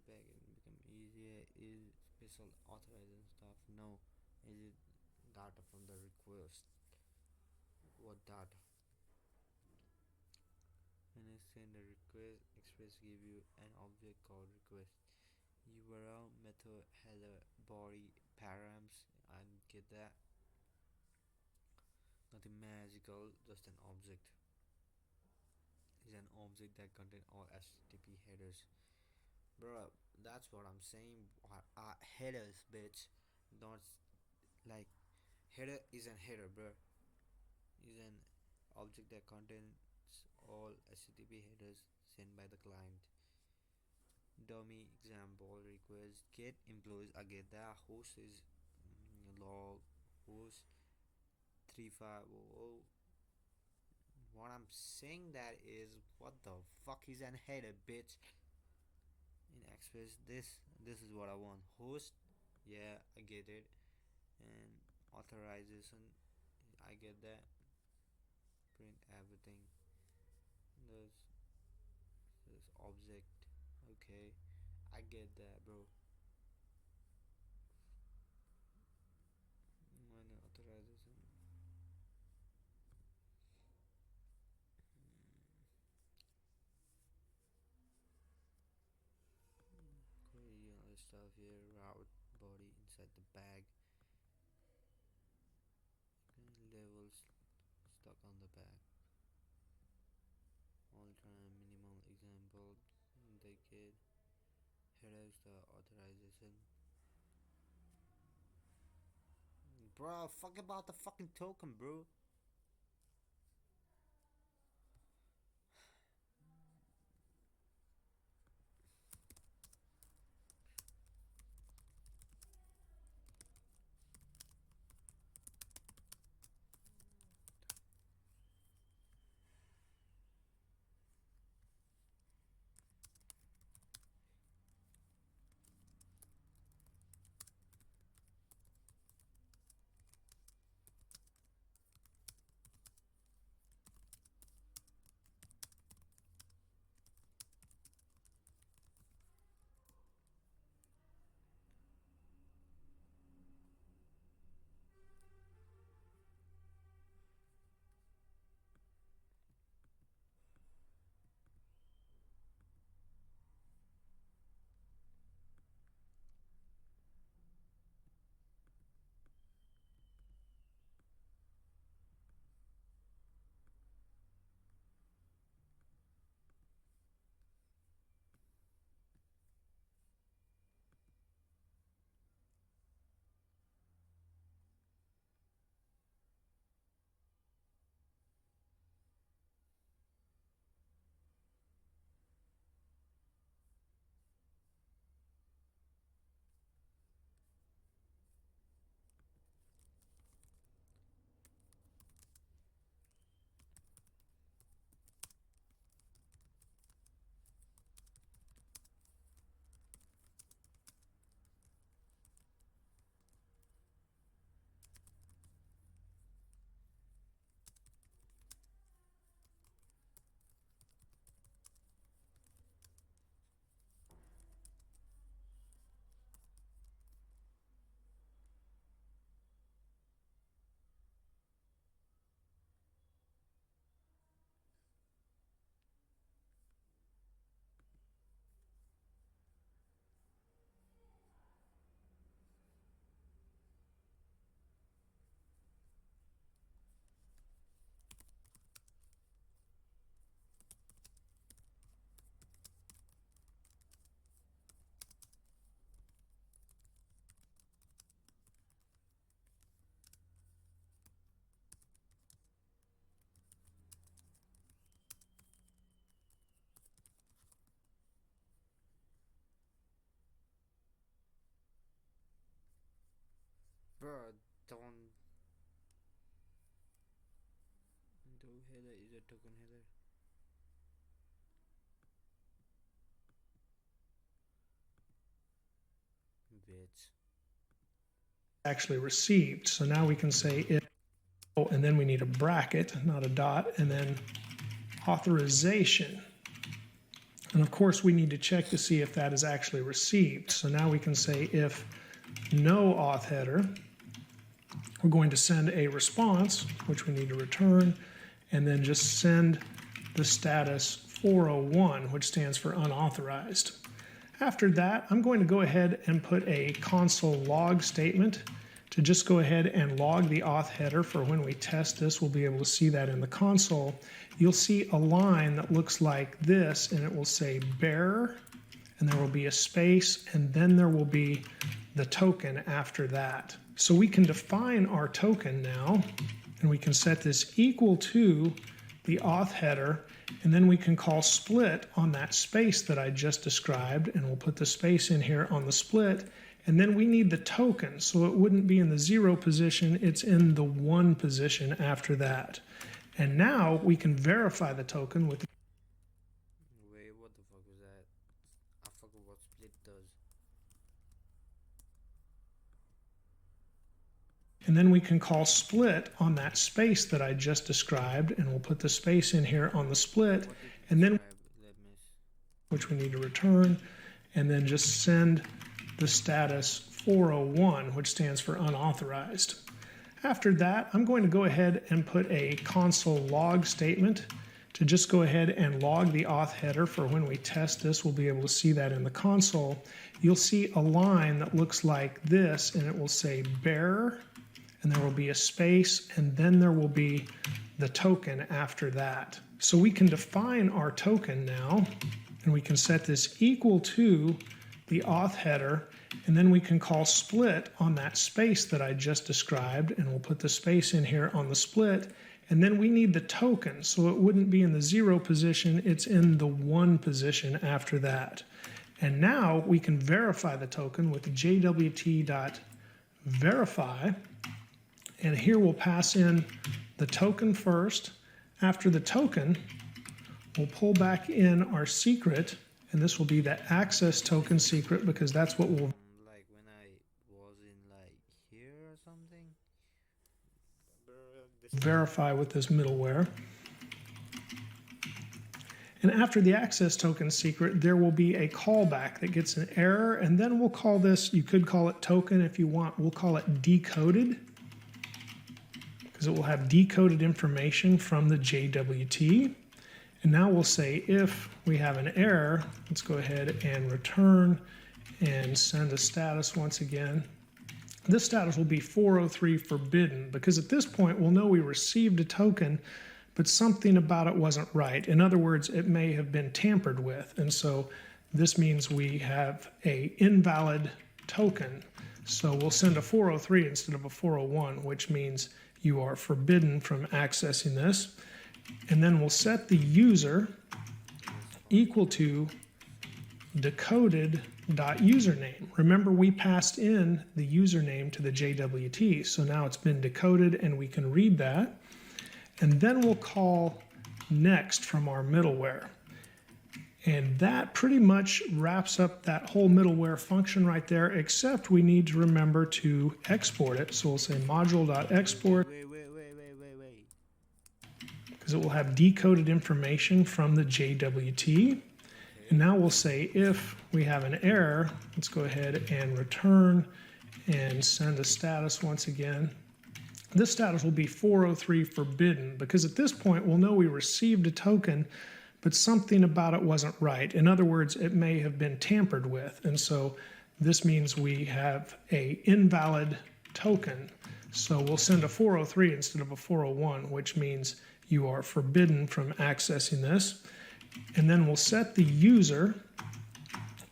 back and become easier. Is special authorization stuff? No. Is it data from the request? What data? When I send a request, Express give you an object called request. URL, method, header, body, params, and get that. Nothing magical, just an object. Is an object that contains all HTTP headers. Bro, that's what I'm saying. Headers, bitch. Not like Header is an header, bro. Is an object that contains all HTTP headers sent by the client. Dummy example request get employees agenda host is log host 3500. What I'm saying that is, what the fuck is an header, bitch? In Express, this is what I want. Host, yeah, I get it. And authorization, I get that. Print everything. This object, okay, I get that, bro. Minor authorization. Query other stuff here. Route body inside the bag. Levels stuck on the bag. All time minimum example. They get. Here is the authorization. Bro, fuck about the fucking token, bro. Bro, don't do header is a token header. Bitch.
Actually received. So now we can say if, oh, and then we need a bracket, not a dot, and then authorization. And of course, we need to check to see if that is actually received. So now we can say if no auth header, we're going to send a response, which we need to return, and then just send the status 401, which stands for unauthorized. After that, I'm going to go ahead and put a console log statement to just go ahead and log the auth header. For when we test this, we'll be able to see that in the console. You'll see a line that looks like this, and it will say bearer, and there will be a space, and then there will be the token after that. So we can define our token now, and we can set this equal to the auth header, and then we can call split on that space that I just described, and we'll put the space in here on the split, and then we need the token, so it wouldn't be in the 0 position, it's in the 1 position after that. And now we can verify the token with.
Wait, what the fuck was that? I forgot what split does.
And then we can call split on that space that I just described, and we'll put the space in here on the split, and then which we need to return, and then just send the status 401, which stands for unauthorized. After that, I'm going to go ahead and put a console log statement to just go ahead and log the auth header for when we test this. We'll be able to see that in the console. You'll see a line that looks like this, and it will say bearer, and there will be a space, and then there will be the token after that. So we can define our token now, and we can set this equal to the auth header, and then we can call split on that space that I just described, and we'll put the space in here on the split, and then we need the token, so it wouldn't be in the 0 position, it's in the 1 position after that. And now we can verify the token with jwt.verify, and here we'll pass in the token first. After the token, we'll pull back in our secret, and this will be the access token secret because that's what we'll
Like when I was in like here or something.
verify with this middleware. And after the access token secret, there will be a callback that gets an error, and then we'll call this, you could call it token if you want, we'll call it decoded, because it will have decoded information from the JWT. And now we'll say if we have an error, let's go ahead and return and send a status once again. This status will be 403 forbidden, because at this point we'll know we received a token, but something about it wasn't right. In other words, it may have been tampered with. And so this means we have an invalid token. So we'll send a 403 instead of a 401, which means you are forbidden from accessing this. And then we'll set the user equal to decoded.username. Remember, we passed in the username to the JWT, so now it's been decoded and we can read that. And then we'll call next from our middleware. And that pretty much wraps up that whole middleware function right there, except we need to remember to export it. So we'll say module.export,
Wait.
because it will have decoded information from the JWT. And now we'll say if we have an error, let's go ahead and return and send a status once again. This status will be 403 forbidden, because at this point we'll know we received a token, but something about it wasn't right. In other words, it may have been tampered with. And so this means we have an invalid token. So we'll send a 403 instead of a 401, which means you are forbidden from accessing this. And then we'll set the user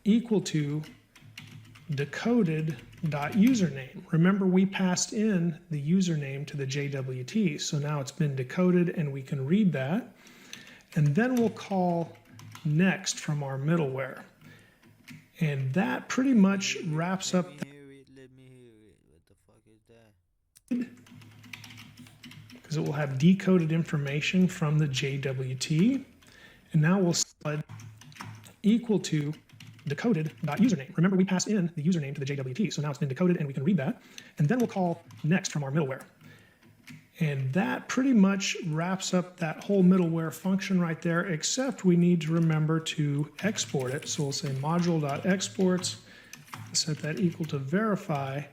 equal to decoded.username. Remember, we passed in the username to the JWT, so now it's been decoded and we can read that. And then we'll call next from our middleware. And that pretty much wraps up.
Let me hear it. What the fuck is that?
Because it will have decoded information from the JWT. And now we'll set equal to decoded.username. Remember, we passed in the username to the JWT, so now it's been decoded and we can read that. And then we'll call next from our middleware. And that pretty much wraps up that whole middleware function right there, except we need to remember to export it. So we'll say module.exports, set that equal to verify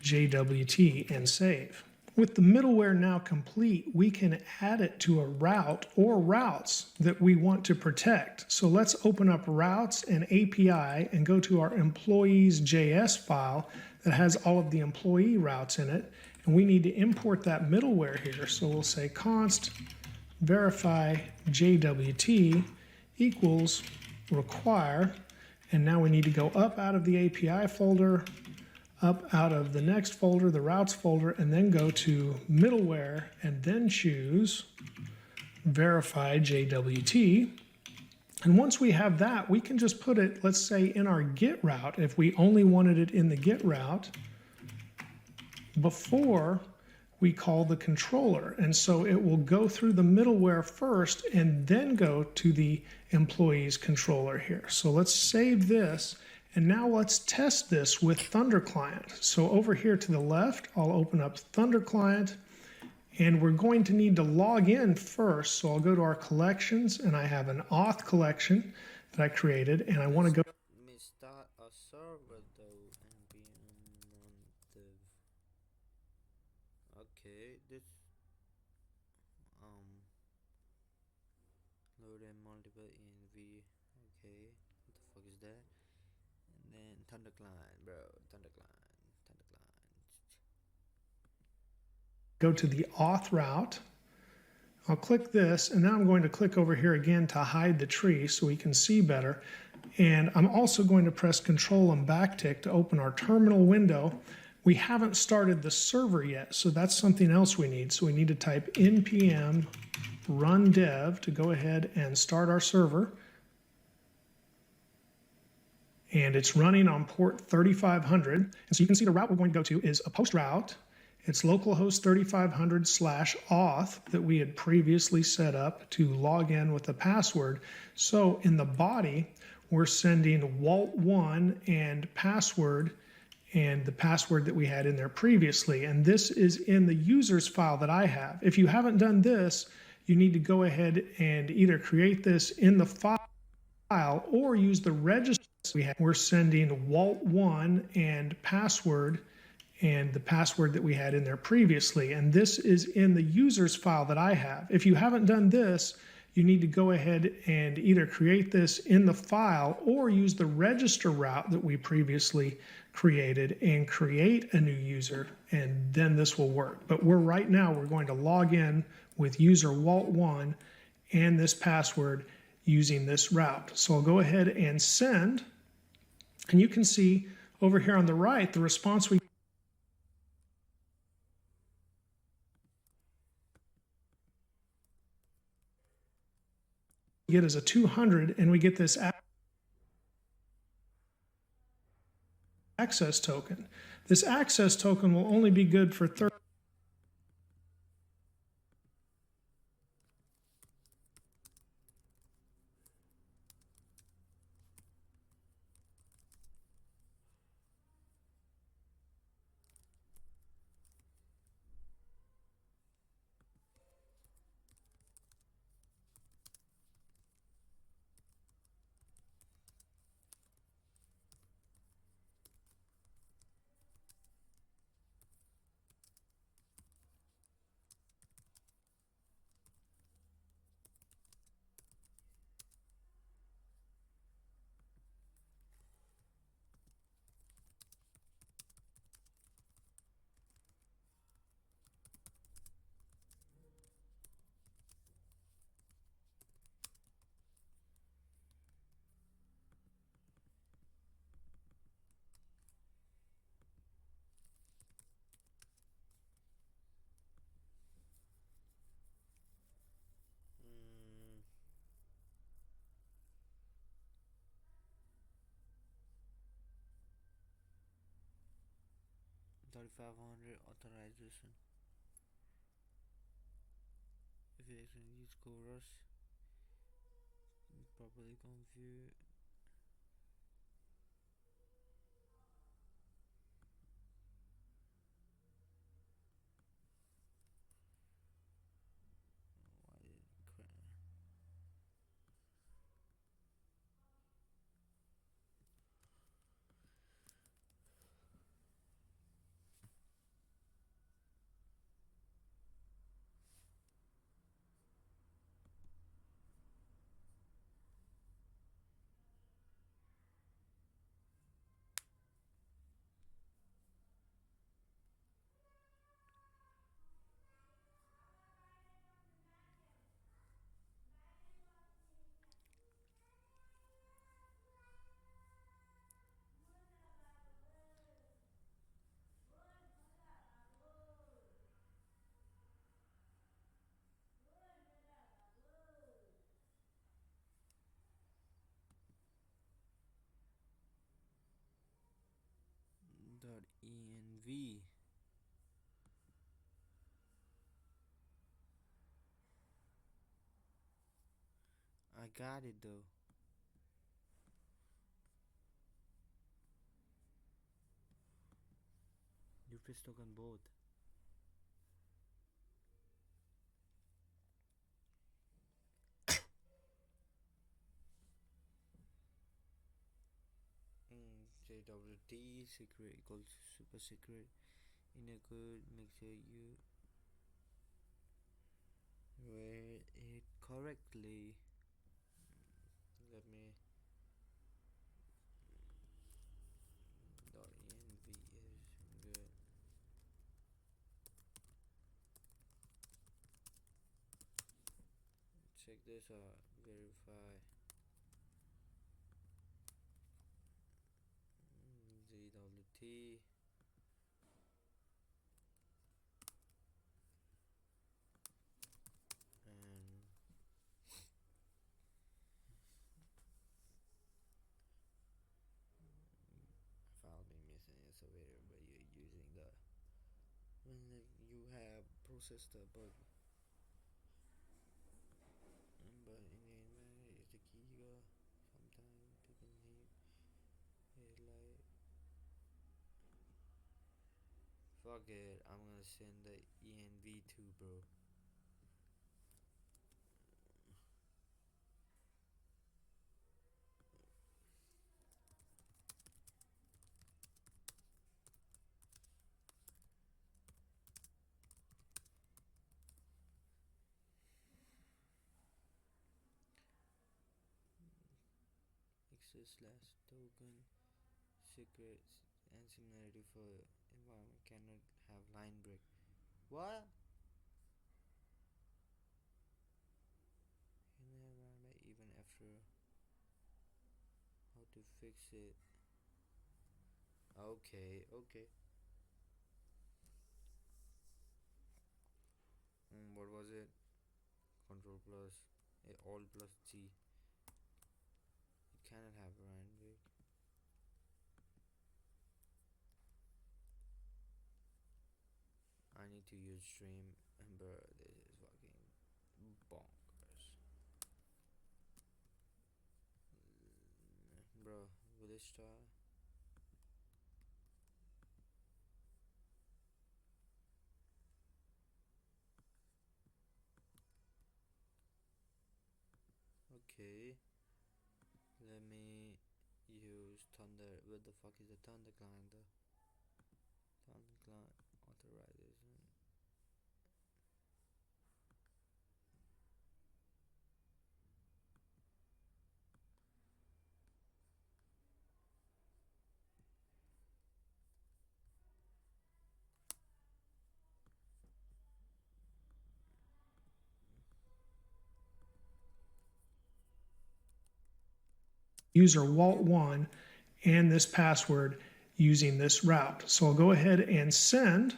JWT, and save. With the middleware now complete, we can add it to a route or routes that we want to protect. So let's open up routes and API and go to our employees.js file that has all of the employee routes in it. And we need to import that middleware here. So we'll say const verify JWT equals require. And now we need to go up out of the API folder, up out of the next folder, the routes folder, and then go to middleware and then choose verify JWT. And once we have that, we can just put it, let's say, in our get route, if we only wanted it in the get route, before we call the controller. And so it will go through the middleware first and then go to the employee's controller here. So let's save this. And now let's test this with Thunder Client. So over here to the left, I'll open up Thunder Client, and we're going to need to log in first. So I'll go to our collections, and I have an auth collection that I created, and I want to go.
Let me start a server though, npm div. Okay, this load and multiple env. Okay, what the fuck is that? And then thunder client, bro. Thunder client.
Go to the auth route. I'll click this, and now I'm going to click over here again to hide the tree so we can see better. And I'm also going to press Control and backtick to open our terminal window. We haven't started the server yet, so that's something else we need. So we need to type npm run dev to go ahead and start our server. And it's running on port 3500. And so you can see the route we're going to go to is a post route. It's localhost 3500/auth that we had previously set up to log in with the password. So in the body, we're sending walt1 and password, and the password that we had in there previously. And this is in the users file that I have. If you haven't done this, you need to go ahead and either create this in the file or use the register we have. We're sending walt1 and password, and the password that we had in there previously. And this is in the users file that I have. If you haven't done this, you need to go ahead and either create this in the file or use the register route that we previously created and create a new user, and then this will work. But right now we're going to log in with user walt1 and this password using this route. So I'll go ahead and send, and you can see over here on the right, the response we get is a 200, and we get this access token. This access token will only be good for 30.
Mm, 3500 authorization. If you actually use chorus, properly configure. Why did it crash? .env. I got it though. You press token both. JWT secret equals super secret. In a code, make sure you write it correctly. Let me .env is good. Check this out. Verify. JWT. And file being missing is a variable you're using the when you have processed the bug. But in the environment is the key go. Sometimes people need it like fuck it, I'm gonna send the env to bro. Access slash token secrets and similarity for environment cannot have line break. What? In the environment even after how to fix it. Okay. What was it? Control plus Alt plus G. It cannot have line break. I need to use stream, bro. This is fucking bonkers, bro. Will it start? Okay, let me use Thunder. What the fuck is the Thunder client? The Thunder client authorization.
User Walt1 and this password using this route. So I'll go ahead and send,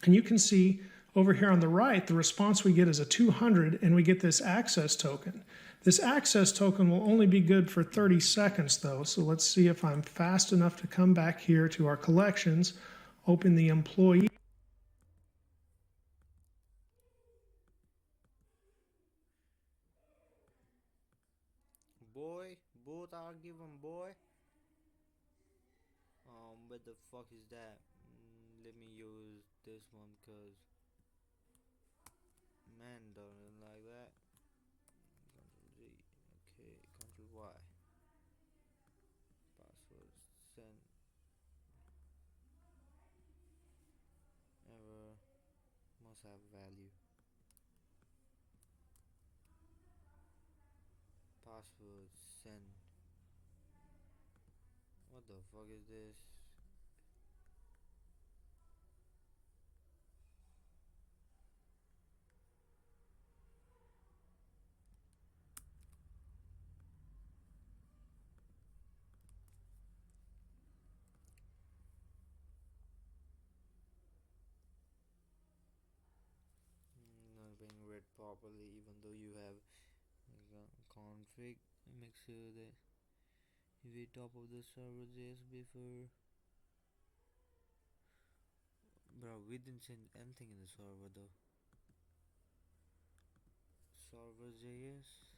and you can see over here on the right, the response we get is a 200, and we get this access token. This access token will only be good for 30 seconds though, so let's see if I'm fast enough to come back here to our collections, open the employee.
Boy, both are given, boy. What the fuck is that? Let me use this one because man doesn't like that. Control Z. Okay, Control Y. Password send. Error must have value. Password send. What the fuck is this? Not being read properly, even though you have config. Make sure that you read top of the server JS before Bro, we didn't change anything in the server though. Server JS.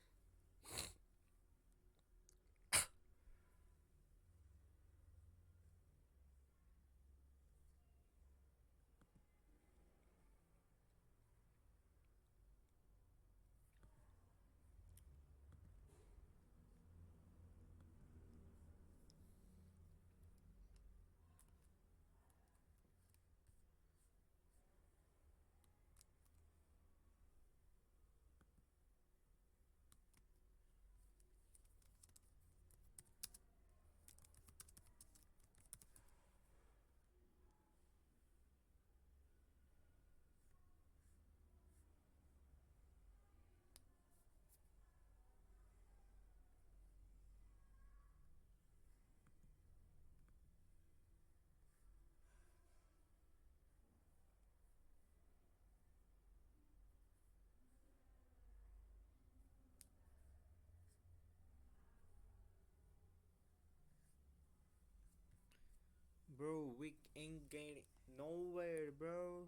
Bro, we ain't getting nowhere, bro.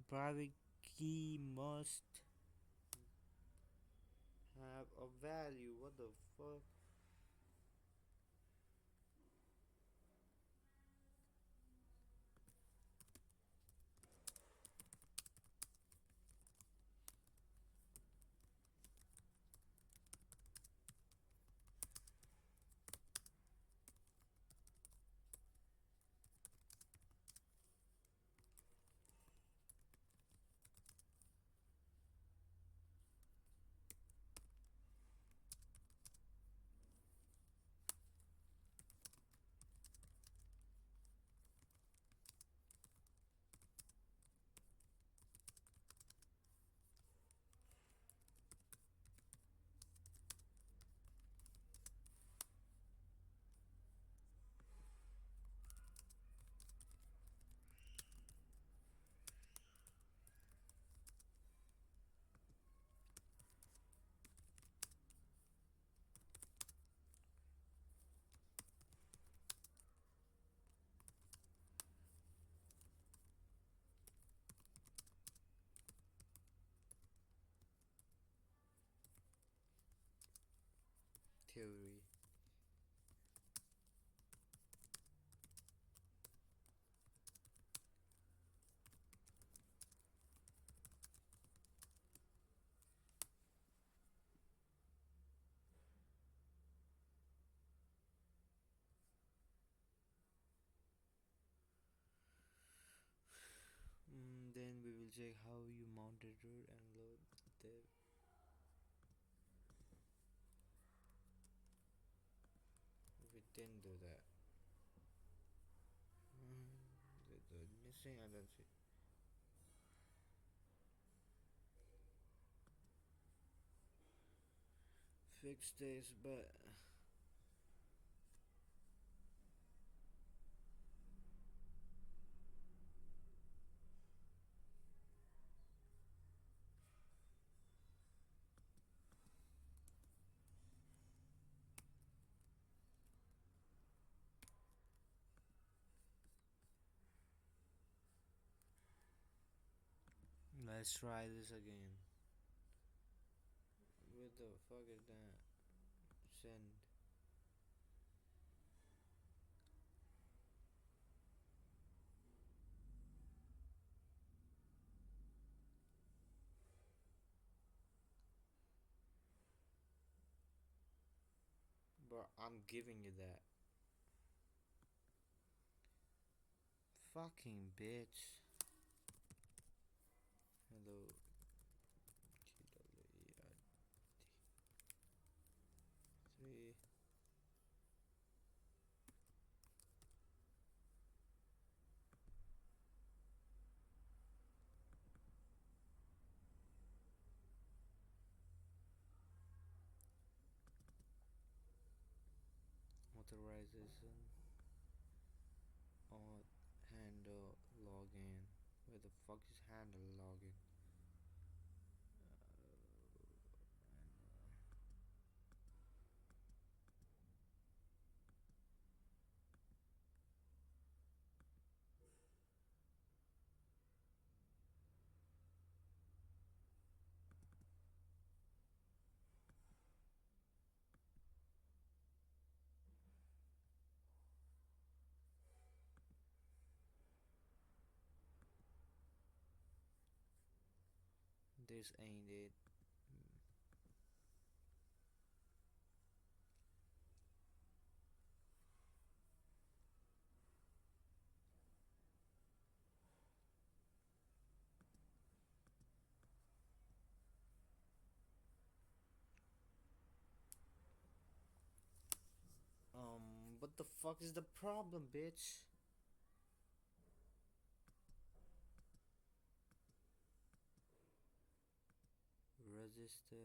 Private key must have a value. What the fuck? Theory. Then we will check how you mounted root and load the. We didn't do that. The missing identity. Fix this, but let's try this again. What the fuck is that? Send. Bro, I'm giving you that. Fucking bitch. Hello. Three. Authorization. Auth handle login. Where the fuck is handle login? This ain't it. What the fuck is the problem, bitch? Register.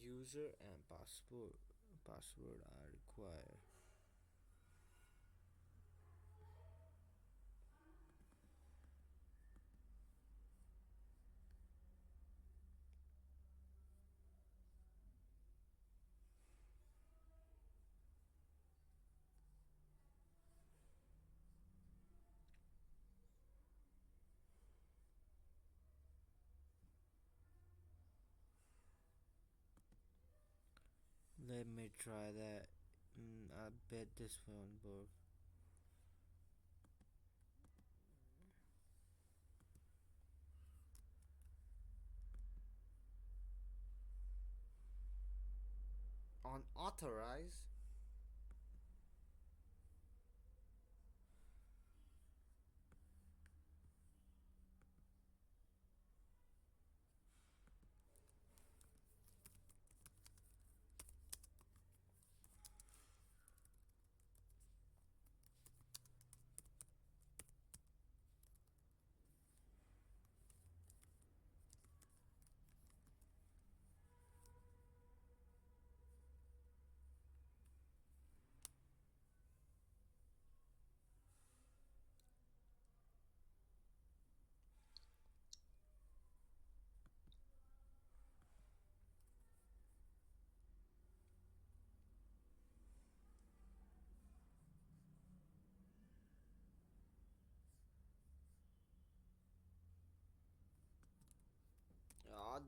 User and password are required. Let me try that. I bet this won't work. Unauthorized?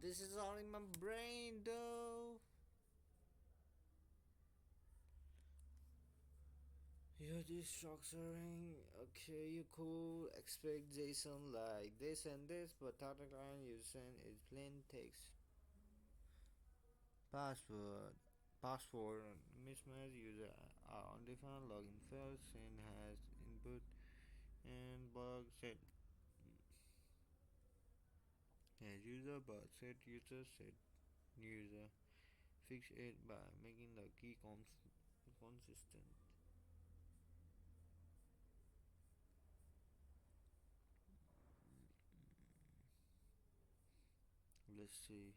this is all in my brain though. You're destructuring. Okay, you could expect JSON like this and this, but dotted line you send is plain text. Password. Password mismatch user are undefined login field and has input and bug set as user but set user set user. Fix it by making the key consistent. Let's see.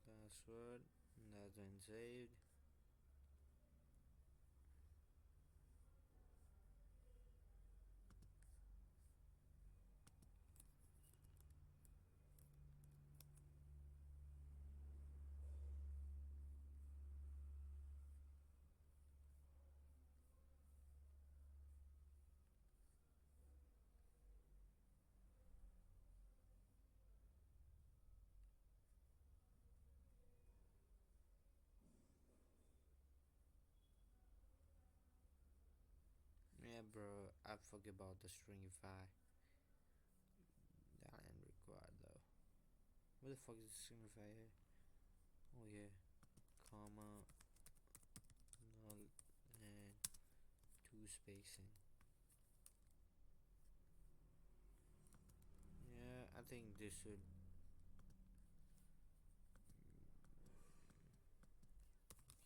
Password that's been saved. Yeah, bro, I forget about the stringify. That ain't required though. Where the fuck is the stringify here? Oh yeah, comma, null, and two spacing. Yeah, I think this should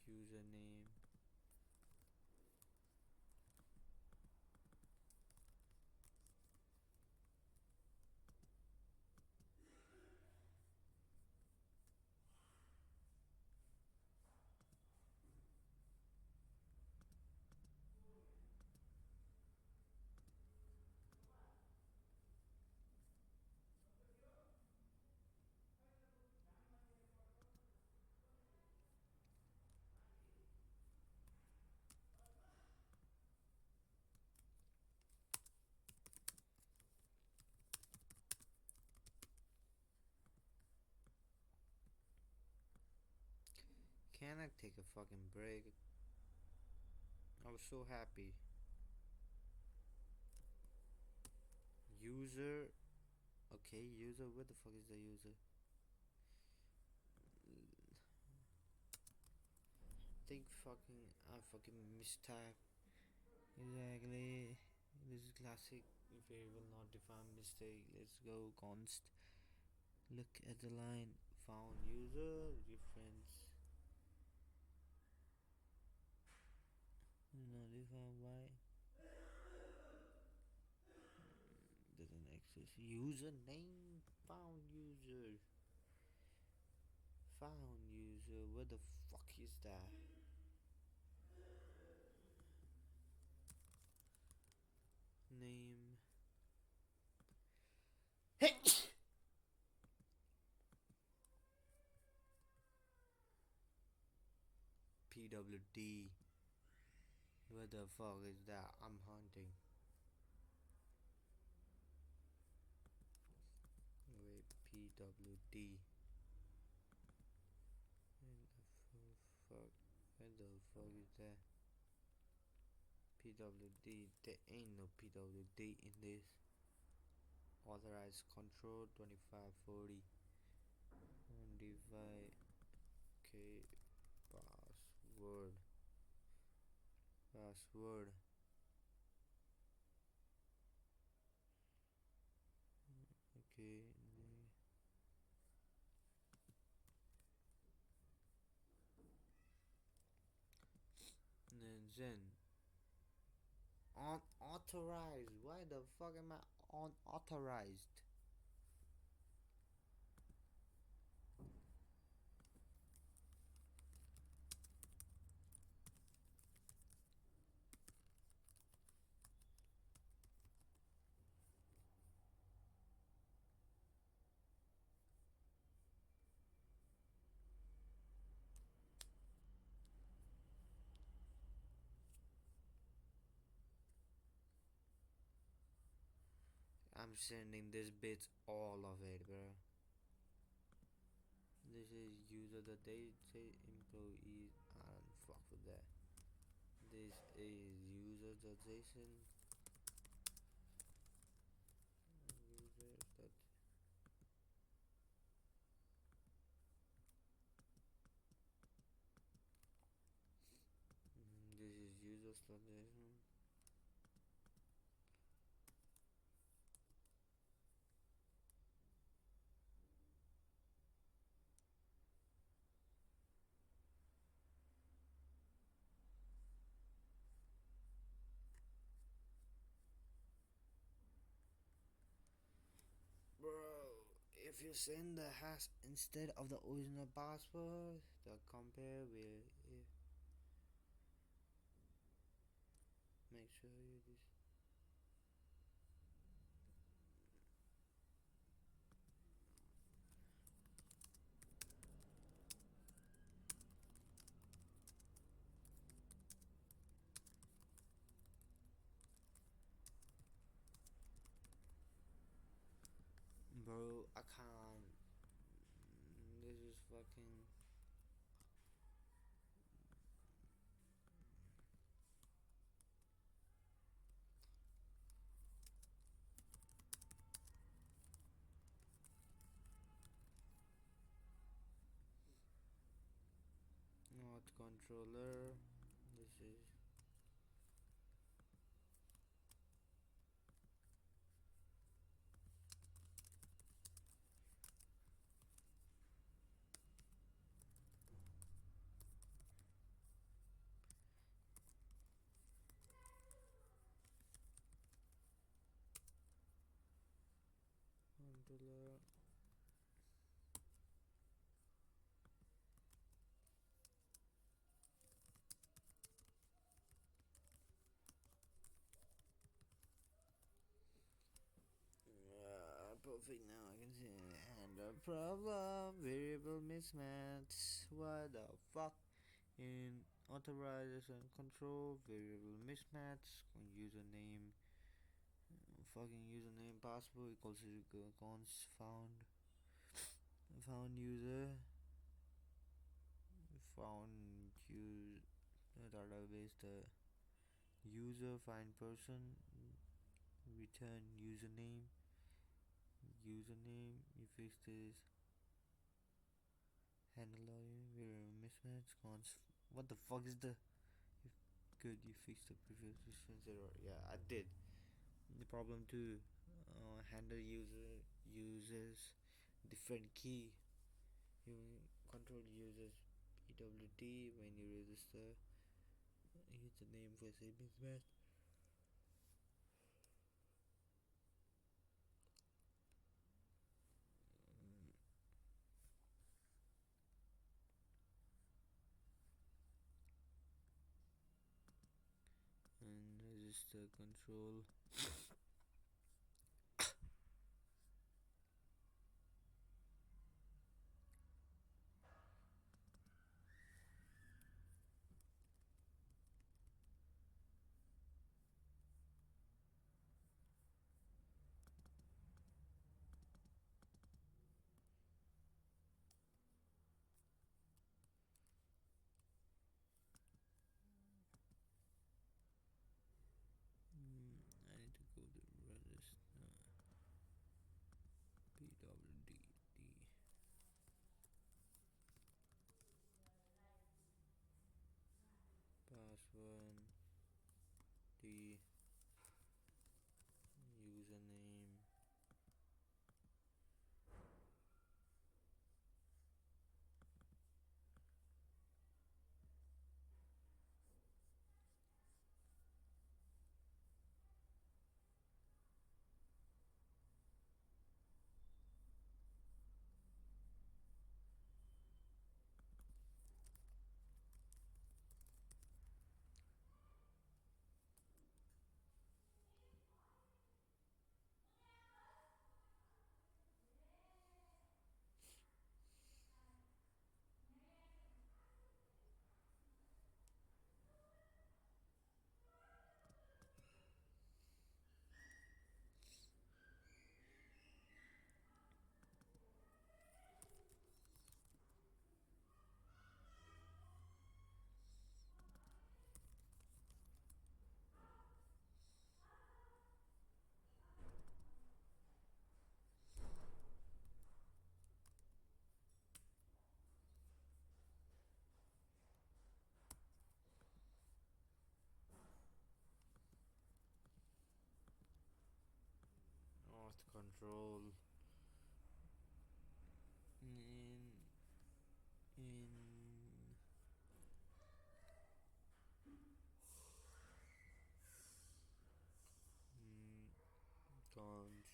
username. Can I take a fucking break? I was so happy. User. Okay, user. Where the fuck is the user? I fucking mistype. Exactly. This is classic variable not defined mistake. Let's go const. Look at the line. Found user reference. Not defined by. Doesn't exist. Username. Found user. Found user. What the fuck is that? Name. PWD. What the fuck is that? I'm hunting. Wait, PWD. What the fuck? What the fuck is that? PWD. There ain't no PWD in this. Authorized control 2540. Undefined. Okay. Password. Password. Okay. And then unauthorized. Why the fuck am I unauthorized? I'm sending this bits all of it, bro. This is user the data employees. I don't fuck with that. This is user the JSON users that this is users dot JSON. Bro, if you send the hash instead of the original password, the compare will make sure you just bro, I can't. This is fucking not controller. This is controller. Perfect. Now I can see and the problem variable mismatch. What the fuck? In authorization control variable mismatch username fucking username password equals cons found user found use database the user find person return username you fix this handle variable mismatch cons what the fuck is the good you fixed the previous error. Yeah, I did. The problem too, handle uses different key. You control users PWT when you register. Use the name for savings match. And register control. I need to control in in mm, cons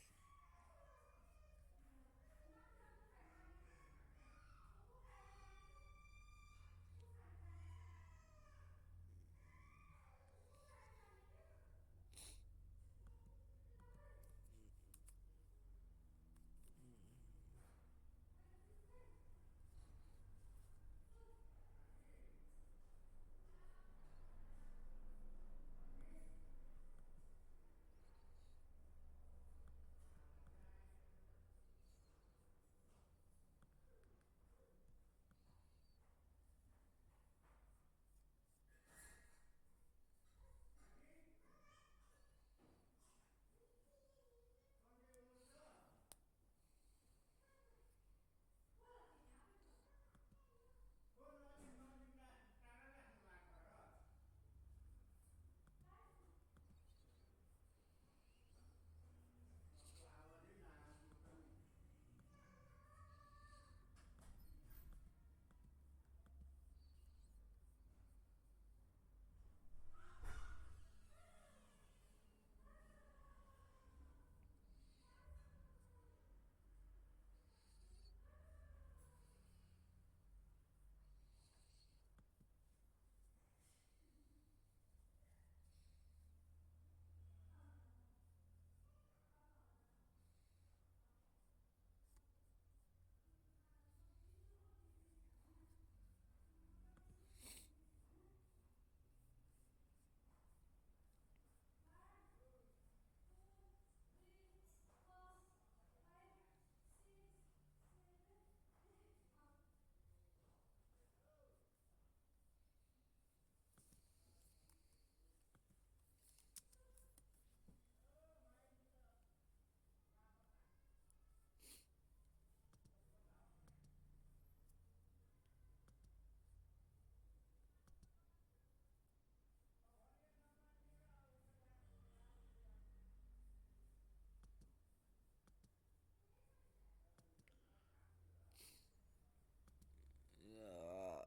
yeah.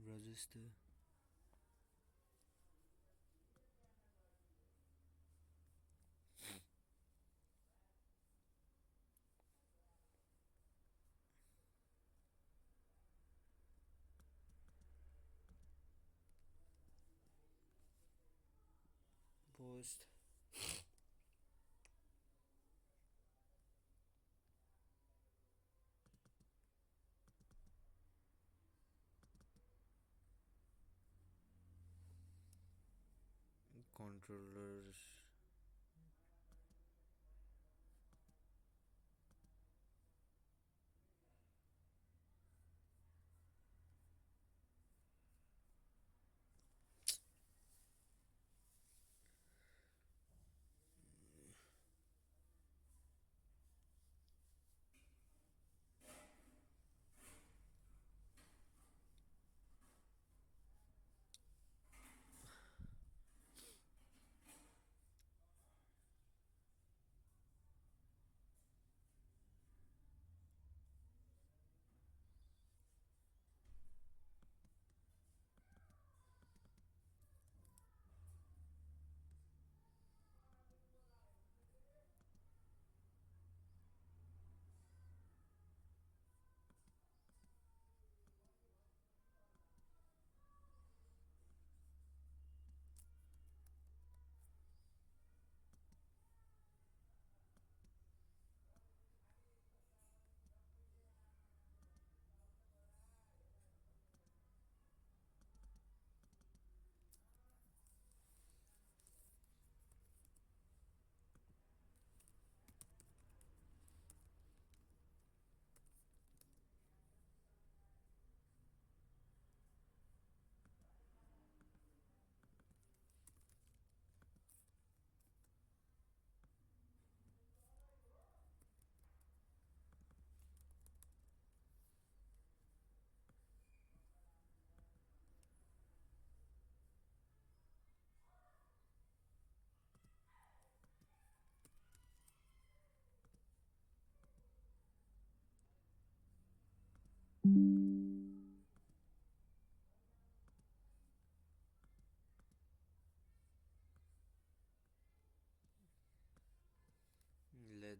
Register post controllers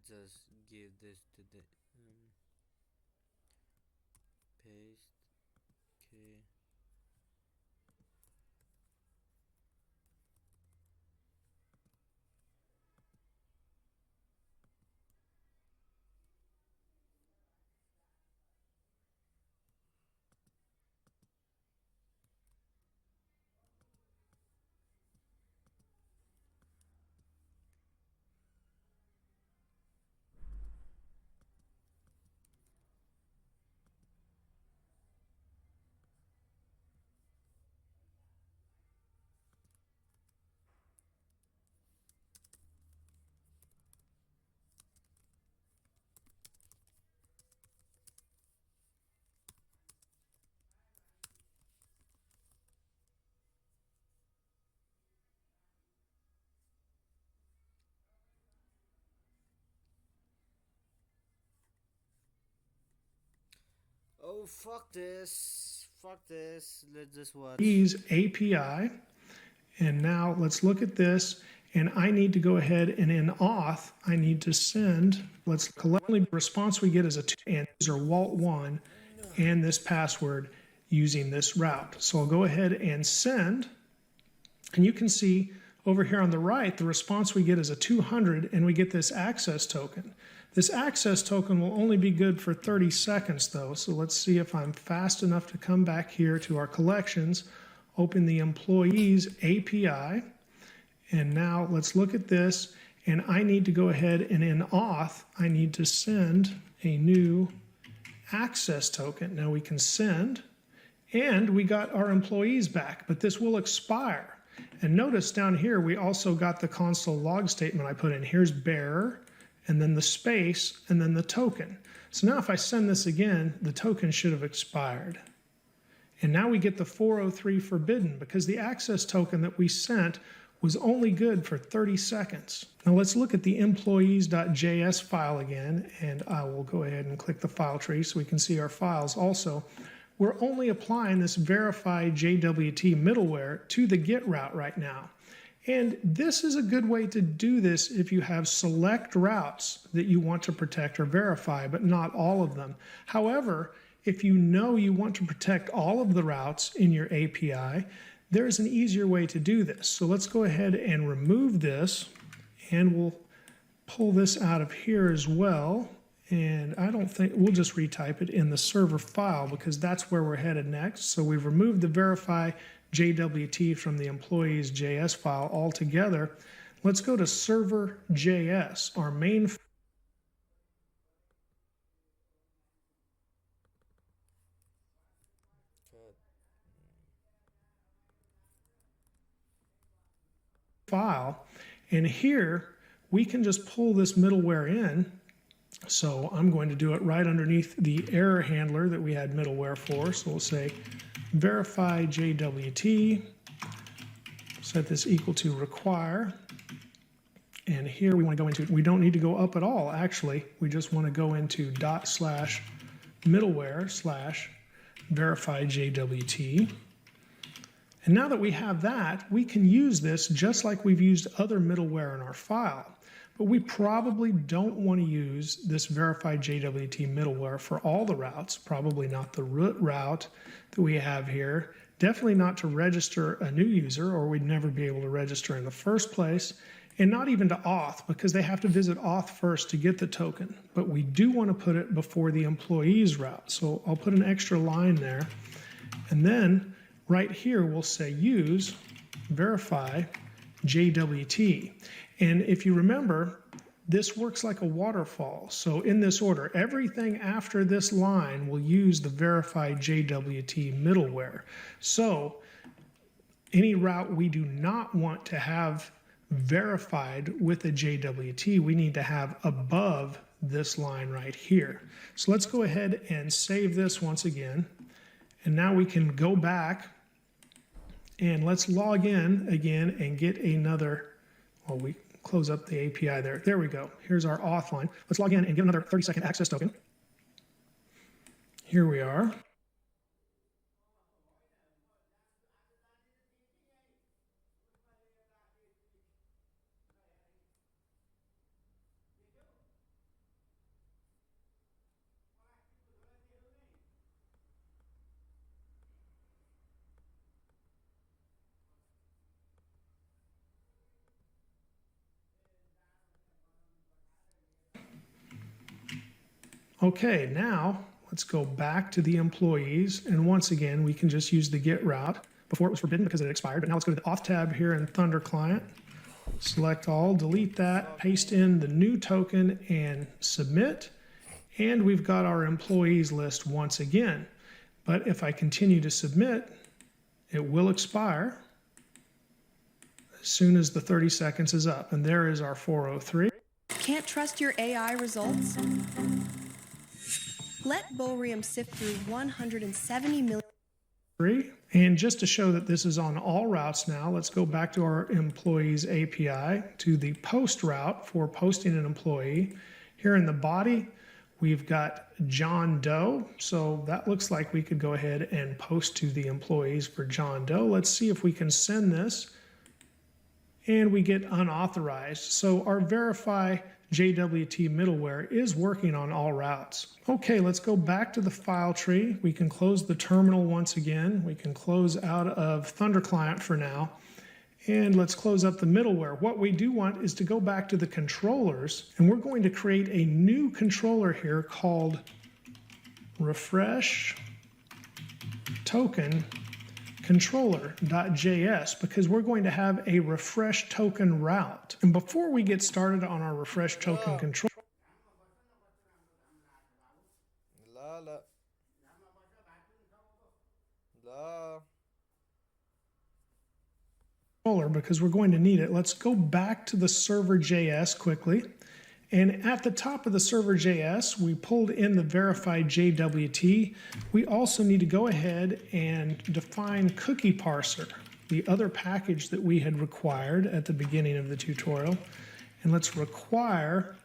let's just give this to the paste. Okay. Oh, fuck this. Fuck this. Let's just watch.
API. And now let's look at this. And I need to go ahead and in auth, I need to send, let's collectively the response we get is a 2 and user Walt1 and this password using this route. So I'll go ahead and send. And you can see over here on the right, the response we get is a 200 and we get this access token. This access token will only be good for 30 seconds though. So let's see if I'm fast enough to come back here to our collections, open the employees API. And now let's look at this. And I need to go ahead and in auth, I need to send a new access token. Now we can send, and we got our employees back, but this will expire. And notice down here, we also got the console log statement I put in. Here's bearer, and then the space, and then the token. So now if I send this again, the token should have expired. And now we get the 403 forbidden because the access token that we sent was only good for 30 seconds. Now let's look at the employees.js file again, and I will go ahead and click the file tree so we can see our files also. We're only applying this verify JWT middleware to the get route right now. And this is a good way to do this if you have select routes that you want to protect or verify, but not all of them. However, if you know you want to protect all of the routes in your API, there's an easier way to do this. So let's go ahead and remove this, and we'll pull this out of here as well. And I don't think, we'll just retype it in the server file because that's where we're headed next. So we've removed the verify JWT from the employees.js file altogether. Let's go to server.js, our main file. And here we can just pull this middleware in. So I'm going to do it right underneath the error handler that we had middleware for. So we'll say verify JWT, set this equal to require. And here we want to go into, we don't need to go up at all actually. We just want to go into ./middleware/verify JWT. And now that we have that, we can use this just like we've used other middleware in our file. But we probably don't want to use this verify JWT middleware for all the routes, probably not the root route that we have here, definitely not to register a new user, or we'd never be able to register in the first place, and not even to auth, because they have to visit auth first to get the token. But we do want to put it before the employees route. So I'll put an extra line there. And then right here, we'll say use verify JWT. And if you remember, this works like a waterfall. So in this order, everything after this line will use the verify JWT middleware. So any route we do not want to have verified with a JWT, we need to have above this line right here. So let's go ahead and save this once again. And now we can go back and let's log in again and get another, well, we close up the API there. There we go. Here's our auth line. Let's log in and get another 30-second access token. Here we are. Okay, now let's go back to the employees. And once again, we can just use the get route. Before it was forbidden because it expired, but now let's go to the auth tab here in Thunder Client. Select all, delete that, paste in the new token and submit. And we've got our employees list once again. But if I continue to submit, it will expire as soon as the 30 seconds is up. And there is our 403.
Can't trust your AI results? Let Borium sift through 170 million.
And just to show that this is on all routes now, let's go back to our employees API to the post route for posting an employee. Here in the body, we've got John Doe. So that looks like we could go ahead and post to the employees for John Doe. Let's see if we can send this. And we get unauthorized. So our verify JWT middleware is working on all routes. Okay, let's go back to the file tree. We can close the terminal once again. We can close out of Thunder Client for now. And let's close up the middleware. What we do want is to go back to the controllers, and we're going to create a new controller here called refresh token controller.js because we're going to have a refresh token route. And before we get started on our refresh token controller, because we're going to need it, let's go back to the server.js quickly. And at the top of the server.js, we pulled in the verified JWT. We also need to go ahead and define cookie parser, the other package that we had required at the beginning of the tutorial. And let's require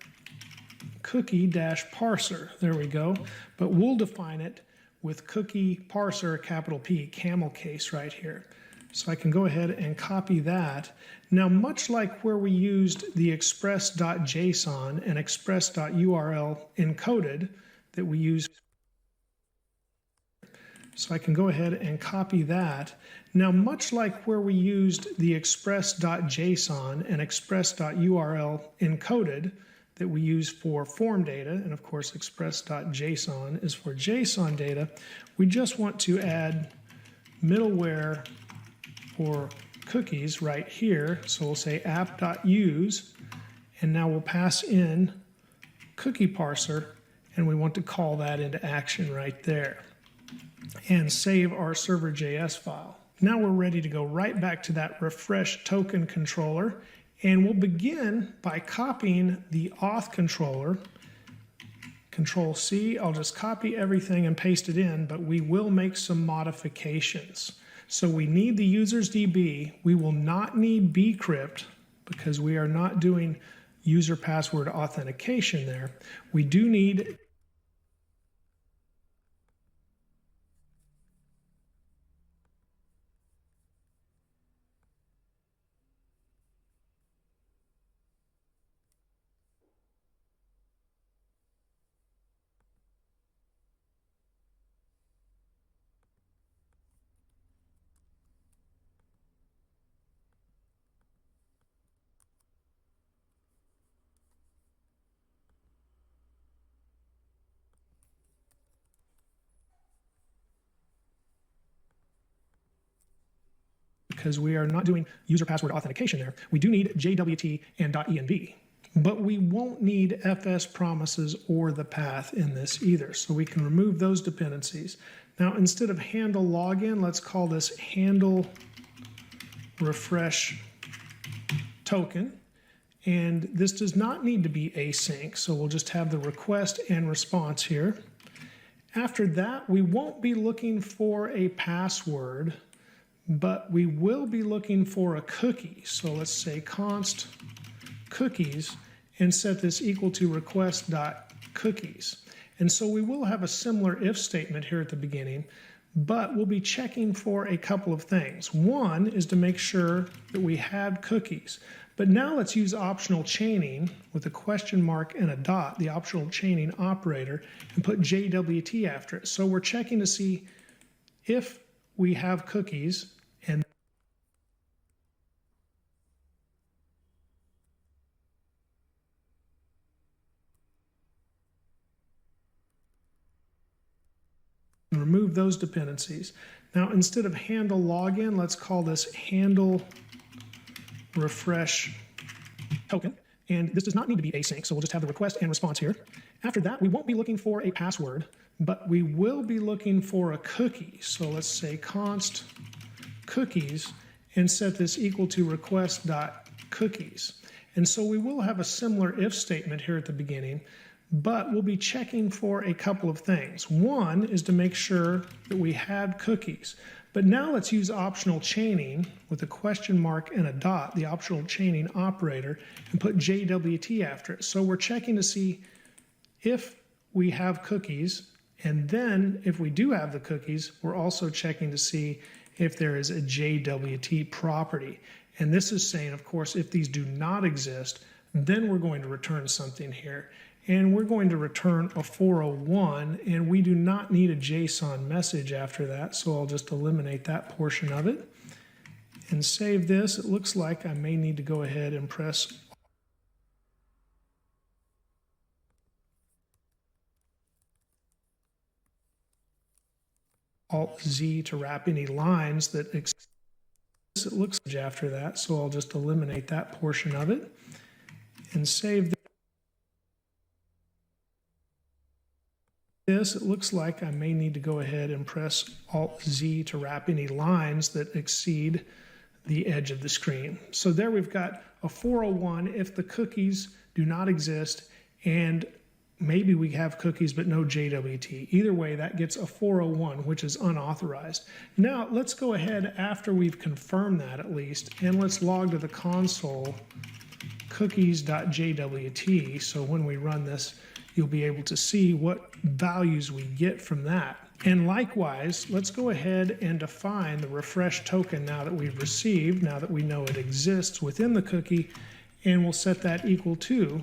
cookie-parser. There we go. But we'll define it with cookie parser, capital P, camel case right here. So I can go ahead and copy that. Now, much like where we used the express.json and express.url encoded that we use, so I can go ahead and copy that. Now, much like where we used the express.json and express.url encoded that we use for form data, and of course express.json is for JSON data, we just want to add middleware for cookies right here. So we'll say app.use, and now we'll pass in cookie parser, and we want to call that into action right there and save our server.js file. Now we're ready to go right back to that refresh token controller, and we'll begin by copying the auth controller. Control C, I'll just copy everything and paste it in, but we will make some modifications. So we need the users DB. We will not need bcrypt because we are not doing user password authentication there. We do need because we are not doing user password authentication there. We do need JWT and .env, but we won't need FS promises or the path in this either. So we can remove those dependencies. Now, instead of handle login, let's call this handle refresh token. And this does not need to be async, so we'll just have the request and response here. After that, we won't be looking for a password, but we will be looking for a cookie. So let's say const cookies and set this equal to request.cookies. And so we will have a similar if statement here at the beginning, but we'll be checking for a couple of things. One is to make sure that we have cookies. But now let's use optional chaining with a question mark and a dot, the optional chaining operator, and put JWT after it. So we're checking to see if we have cookies, and and remove those dependencies. Now, instead of handle login, let's call this handle refresh token. And this does not need to be async, so we'll just have the request and response here. After that, we won't be looking for a password, but we will be looking for a cookie. So let's say const cookies and set this equal to request.cookies. And so we will have a similar if statement here at the beginning, but we'll be checking for a couple of things. One is to make sure that we had cookies. But now let's use optional chaining with a question mark and a dot, the optional chaining operator, and put JWT after it. So we're checking to see if we have cookies, and then if we do have the cookies, we're also checking to see if there is a JWT property. And this is saying, of course, if these do not exist, then we're going to return something here. And we're going to return a 401, and we do not need a JSON message after that, so I'll just eliminate that portion of it and save this. It looks like I may need to go ahead and press Alt-Z to wrap any lines that exist. It looks like after that, so I'll just eliminate that portion of it and save this. It looks like I may need to go ahead and press Alt-Z to wrap any lines that exceed the edge of the screen. So there we've got a 401 if the cookies do not exist, and maybe we have cookies but no JWT. Either way, that gets a 401, which is unauthorized. Now let's go ahead after we've confirmed that at least, and let's log to the console cookies.jwt. So when we run this, you'll be able to see what values we get from that. And likewise, let's go ahead and define the refresh token now that we've received, now that we know it exists within the cookie, and we'll set that equal to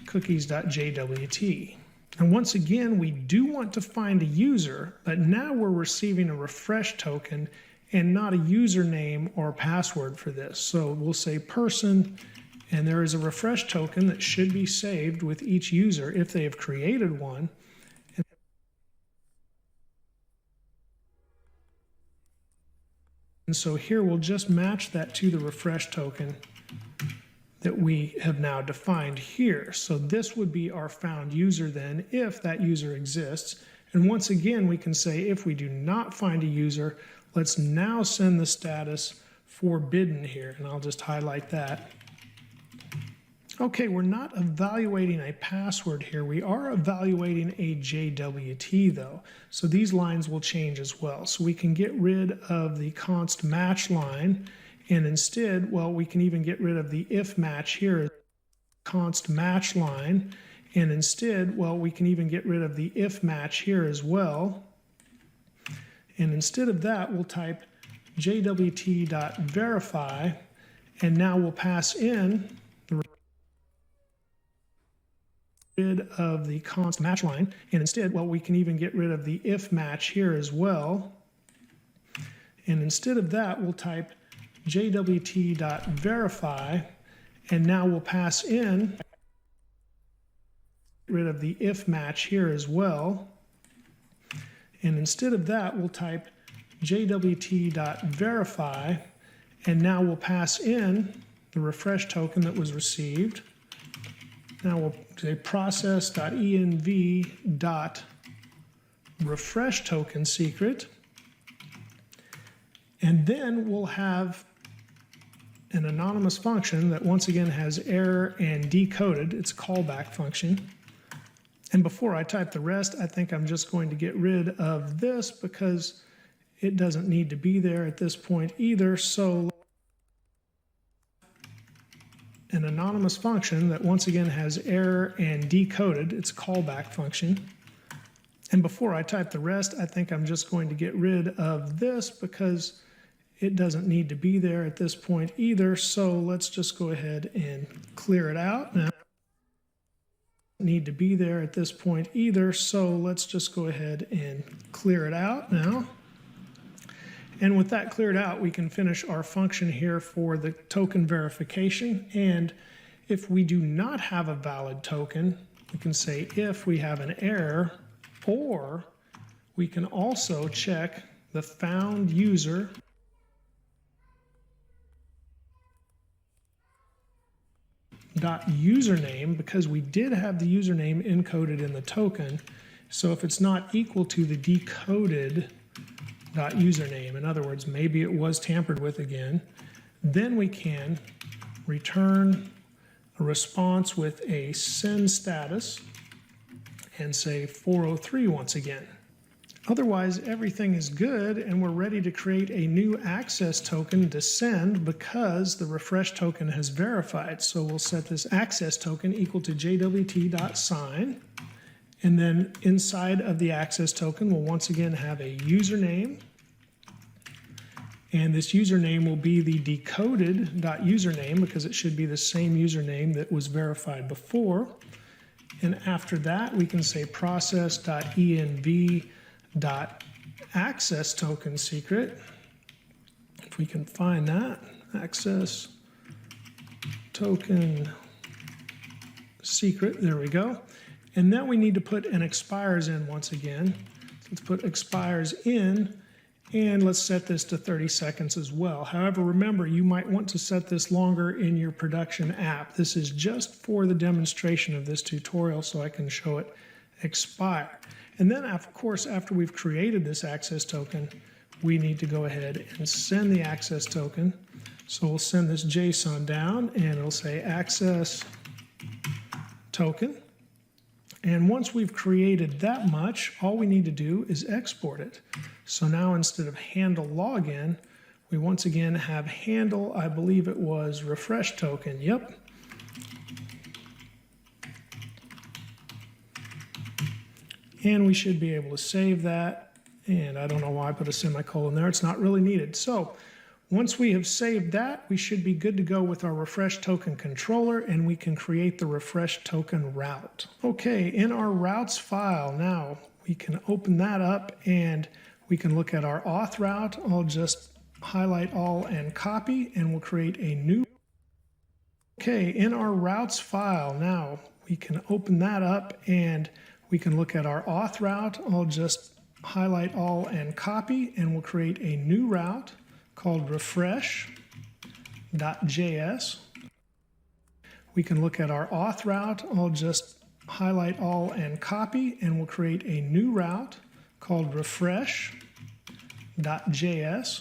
cookies.jwt. And once again, we do want to find a user, but now we're receiving a refresh token and not a username or password for this. So we'll say person, and there is a refresh token that should be saved with each user if they have created one. And so here we'll just match that to the refresh token that we have now defined here. So this would be our found user then, if that user exists. And once again, we can say if we do not find a user, let's now send the status forbidden here. And I'll just highlight that. Okay, we're not evaluating a password here. We are evaluating a JWT though. So these lines will change as well. So we can get rid of the const match line, and instead, well, we can even get rid of the if match here, const match line, and instead, well, we can even get rid of the if match here as well. And instead of that, we'll type jwt.verify, and now we'll pass in the rid of the const match line, and instead, well, we can even get rid of the if match here as well. And instead of that, we'll type jwt.verify, and now we'll pass in rid of the if match here as well. And instead of that, we'll type jwt.verify, and now we'll pass in the refresh token that was received. Now we'll say process.env.refresh token secret. And then we'll have an anonymous function that once again has error and decoded. It's a callback function. And before I type the rest, I think I'm just going to get rid of this because it doesn't need to be there at this point either. So an anonymous function that once again has error and decoded. It's a callback function. And before I type the rest, I think I'm just going to get rid of this because it doesn't need to be there at this point either. So let's just go ahead and clear it out now. Need to be there at this point either. So let's just go ahead and clear it out now. And with that cleared out, we can finish our function here for the token verification. And if we do not have a valid token, we can say if we have an error, or We can also check the found user .username because we did have the username encoded in the token. So if it's not equal to the decoded .username, in other words, maybe it was tampered with again, then we can return a response with a send status and say 403 once again. Otherwise, everything is good and we're ready to create a new access token to send because the refresh token has verified. So we'll set this access token equal to jwt.sign. And then inside of the access token, we'll once again have a username. And this username will be the decoded .username because it should be the same username that was verified before. And after that, we can say process.env.access token secret. If we can find that, access token secret, there we go. And then we need to put an expires in once again. So let's put expires in, and let's set this to 30 seconds as well. However, remember, you might want to set this longer in your production app. This is just for the demonstration of this tutorial so I can show it expire. And then, of course, after we've created this access token, we need to go ahead and send the access token. So we'll send this JSON down, and it'll say access token. And once we've created that much, all we need to do is export it. So now instead of handle login, we once again have handle, I believe it was refresh token, yep. And we should be able to save that. And I don't know why I put a semicolon there, it's not really needed. So once we have saved that, we should be good to go with our refresh token controller, and we can create the refresh token route. Okay, in our routes file now, we can open that up and we can look at our auth route. I'll just highlight all and copy, and we'll create a new. Okay, in our routes file now, we can open that up and we can look at our auth route. I'll just highlight all and copy, and we'll create a new route called refresh.js. We can look at our auth route. I'll just highlight all and copy, and we'll create a new route called refresh.js.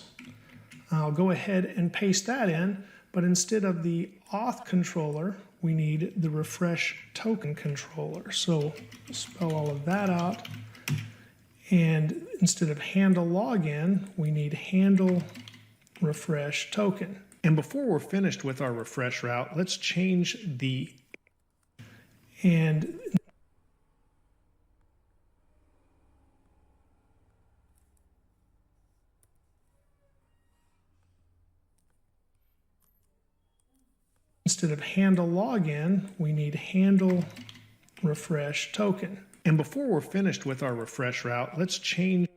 I'll go ahead and paste that in, but instead of the auth controller, we need the refresh token controller. So spell all of that out. And instead of handle login, we need handle refresh token. And before we're finished with our refresh route, let's change the and instead of handle login, we need handle refresh token. And before we're finished with our refresh route, let's change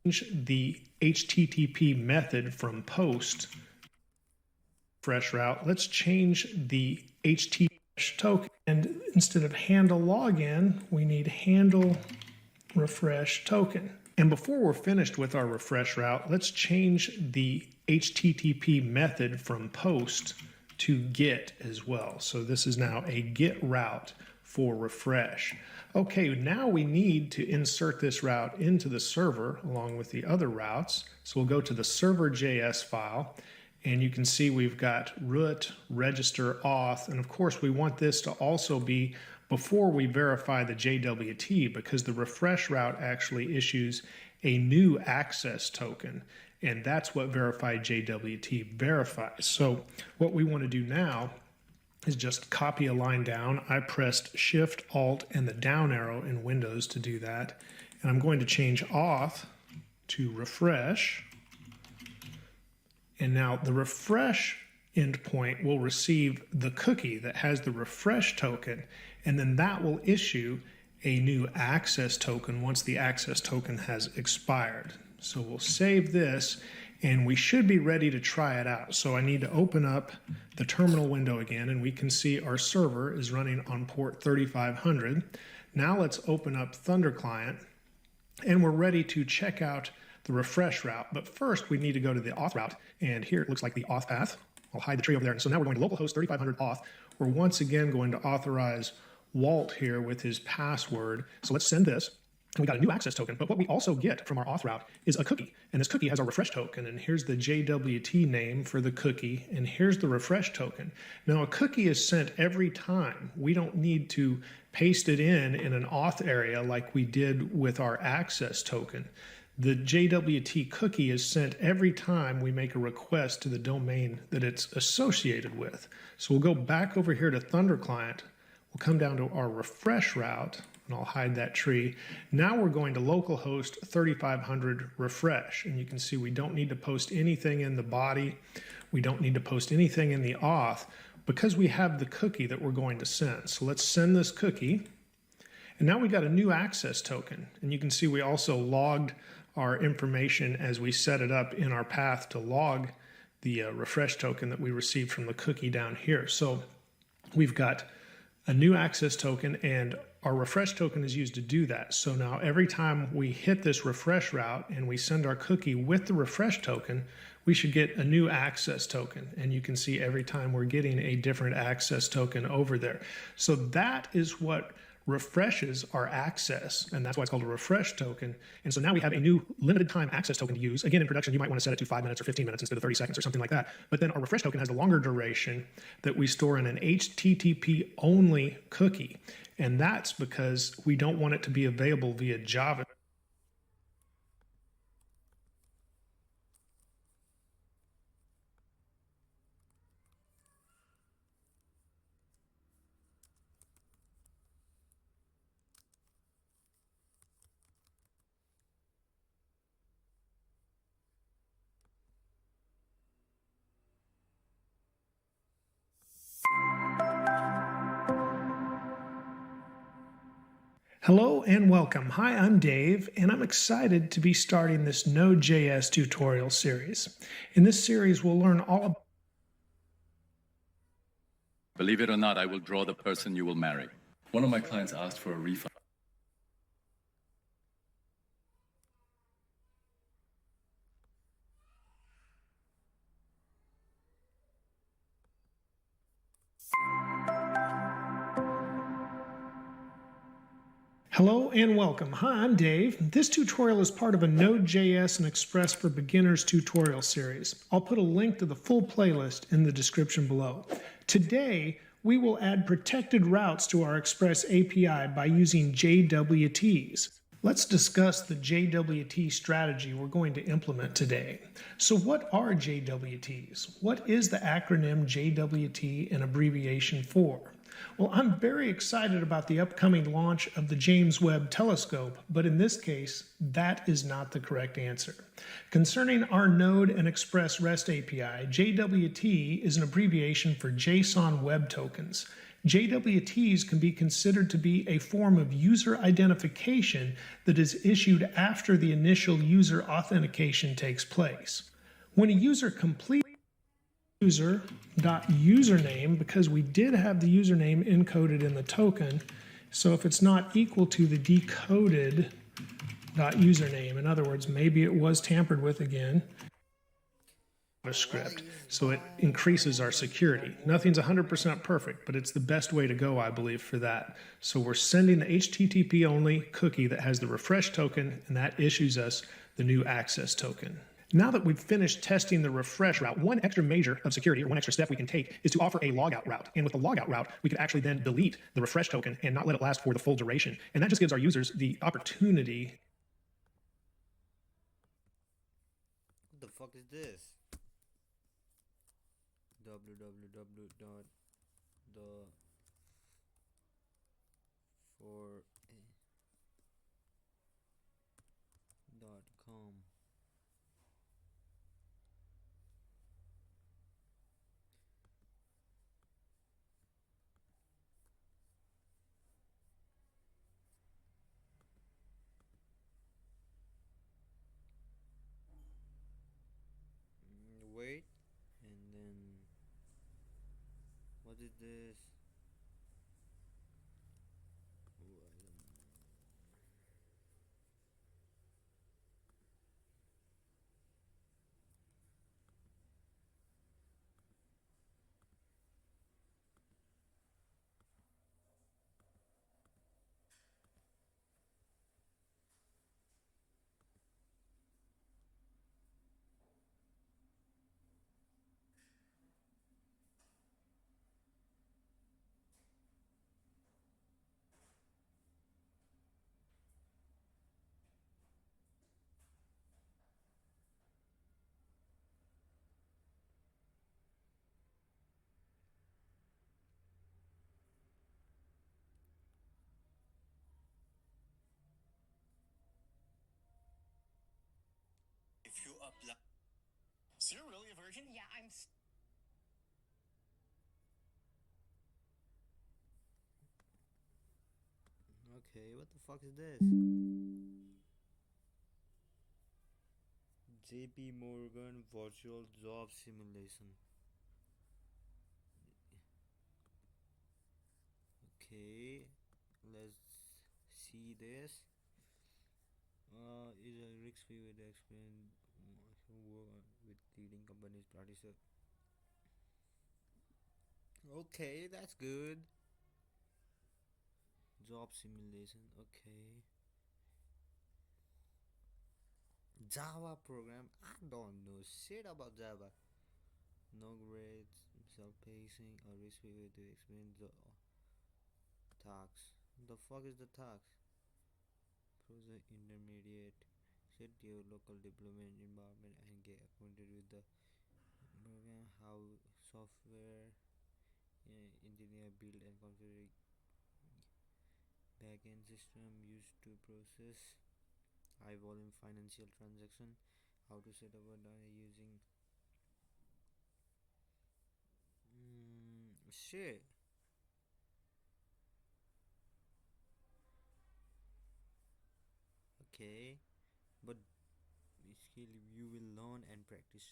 the HTTP method from post refresh route. Let's change the HTTP token. And instead of handle login, we need handle refresh token. And before we're finished with our refresh route, let's change the HTTP method from post to get as well. So this is now a get route for refresh. Okay, now we need to insert this route into the server along with the other routes. So we'll go to the server.js file, and you can see we've got root, register, auth, and of course we want this to also be before we verify the JWT, because the refresh route actually issues a new access token, and that's what verified JWT verifies. So what we want to do now is just copy a line down. I pressed Shift, Alt, and the down arrow in Windows to do that. And I'm going to change auth to refresh. And now the refresh endpoint will receive the cookie that has the refresh token, and then that will issue a new access token once the access token has expired. So we'll save this, and we should be ready to try it out. So I need to open up the terminal window again, and we can see our server is running on port 3500. Now let's open up Thunder Client, and we're ready to check out the refresh route. But first, we need to go to the auth route, and here it looks like the auth path. I'll hide the tree over there. And so now we're going to localhost 3500 auth. We're once again going to authorize Walt here with his password. So let's send this. And we got a new access token, but what we also get from our auth route is a cookie. And this cookie has our refresh token, and here's the JWT name for the cookie, and here's the refresh token. Now a cookie is sent every time. We don't need to paste it in an auth area like we did with our access token. The JWT cookie is sent every time we make a request to the domain that it's associated with. So we'll go back over here to Thunder Client. We'll come down to our refresh route, and I'll hide that tree. Now we're going to localhost 3500 refresh, and you can see we don't need to post anything in the body. We don't need to post anything in the auth because we have the cookie that we're going to send. So let's send this cookie. And now we got a new access token, and you can see we also logged our information as we set it up in our path to log the refresh token that we received from the cookie down here. So we've got a new access token, and our refresh token is used to do that. So now every time we hit this refresh route and we send our cookie with the refresh token, we should get a new access token. And you can see every time we're getting a different access token over there. So that is what refreshes our access, and that's why it's called a refresh token. And so now we have a new limited time access token to use. Again, in production, you might want to set it to 5 minutes or 15 minutes instead of 30 seconds or something like that. But then our refresh token has the longer duration that we store in an HTTP only cookie. And that's because we don't want it to be available via Java. Hello and welcome. Hi, I'm Dave, and I'm excited to be starting this Node.js tutorial series. In this series, we'll learn all about.
Believe it or not, I will draw the person you will marry. One of my clients asked for a refund.
Hello and welcome. Hi, I'm Dave. This tutorial is part of a Node.js and Express for Beginners tutorial series. I'll put a link to the full playlist in the description below. Today, we will add protected routes to our Express API by using JWTs. Let's discuss the JWT strategy we're going to implement today. So what are JWTs? What is the acronym JWT an abbreviation for? Well, I'm very excited about the upcoming launch of the James Webb Telescope, but in this case, that is not the correct answer. Concerning our Node and Express REST API, JWT is an abbreviation for JSON Web Tokens. JWTs can be considered to be a form of user identification that is issued after the initial user authentication takes place. When a user completes user.username, because we did have the username encoded in the token, so if it's not equal to the decoded .username, in other words, maybe it was tampered with again, script, so it increases our security. Nothing's 100% perfect, but it's the best way to go, I believe, for that. So we're sending the HTTP only cookie that has the refresh token, and that issues us the new access token. Now that we've finished testing the refresh route, one extra measure of security, or one extra step we can take, is to offer a logout route. And with the logout route, we could actually then delete the refresh token and not let it last for the full duration. And that just gives our users the opportunity.
What the fuck is this? www.the4a.com this? Oh, I don't know.
If you apply. So you're really a virgin?
Yeah, I'm.
Okay, what the fuck is this? JP Morgan Virtual Job Simulation. Okay, let's see this. Is a risk-free way to explain work with leading companies practice. Okay, that's good. Job simulation. Okay. Java program. I don't know shit about Java. No grades, self-pacing, or risk-free way to explain the tax. The fuck is the tax? Project intermediate. Set your local deployment environment and get acquainted with the program. How software engineer build and configure backend system used to process high volume financial transaction. How to set up a data using shit. Okay, but skill you will learn and practice.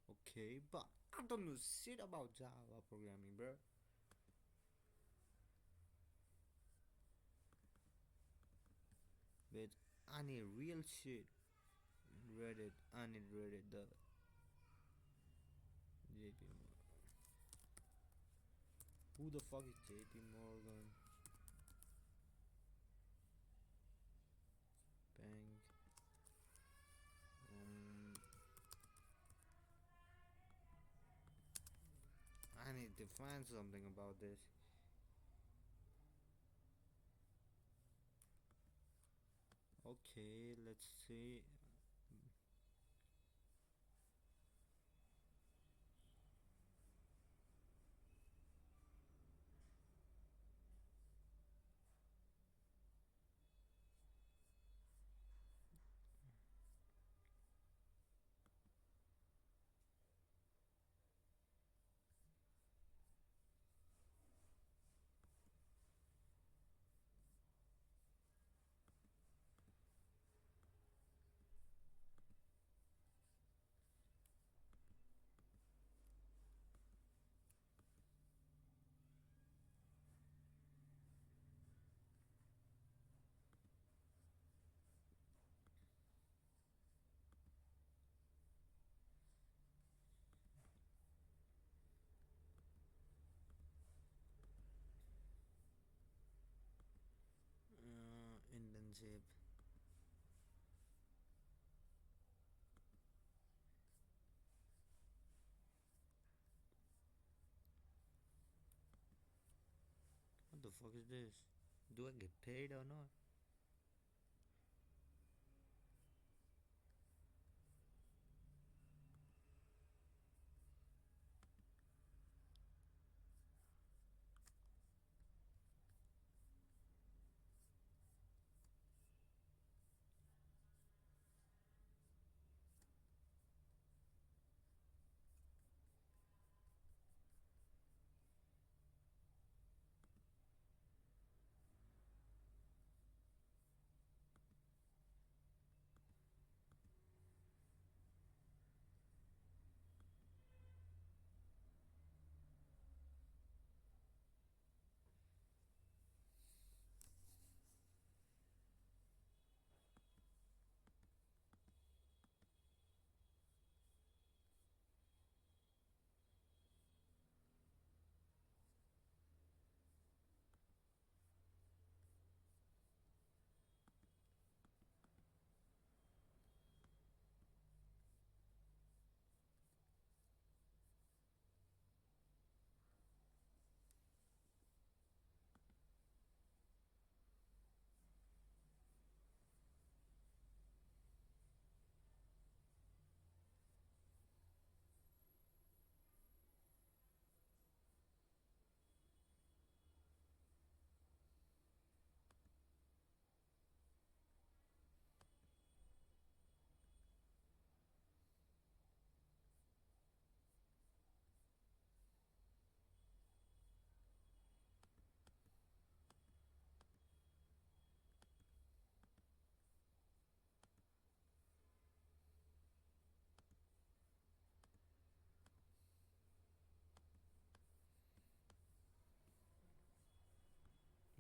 Okay, but I don't know shit about Java programming, bro. Wait, I need real shit. Reddit, I need Reddit. The JP Morgan. Who the fuck is JP Morgan? Bank. Um, I need to find something about this. Okay, let's see. Internship. What the fuck is this? Do I get paid or not?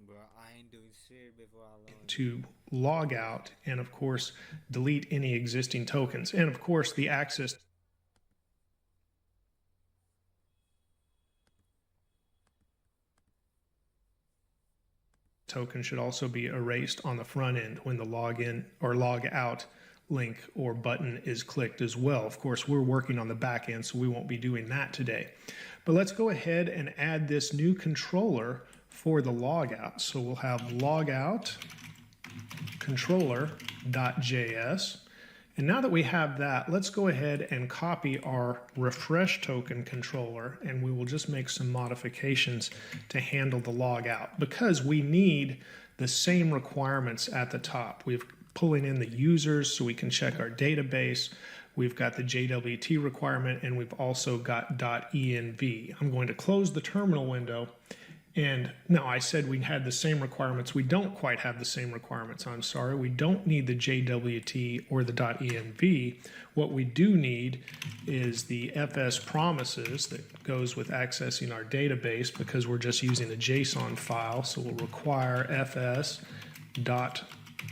Bro, I ain't doing shit before I learn.
To log out and of course delete any existing tokens, and of course the access token should also be erased on the front end when the login or log out link or button is clicked as well. Of course, we're working on the back end, so we won't be doing that today. But let's go ahead and add this new controller for the logout. So we'll have logout controller.js. And now that we have that, let's go ahead and copy our refresh token controller, and we will just make some modifications to handle the logout because we need the same requirements at the top. We're pulling in the users so we can check our database. We've got the JWT requirement, and we've also got .env. I'm going to close the terminal window. And no, I said we had the same requirements. We don't quite have the same requirements. I'm sorry. We don't need the JWT or the .env. What we do need is the FS promises that goes with accessing our database because we're just using a JSON file. So we'll require FS dot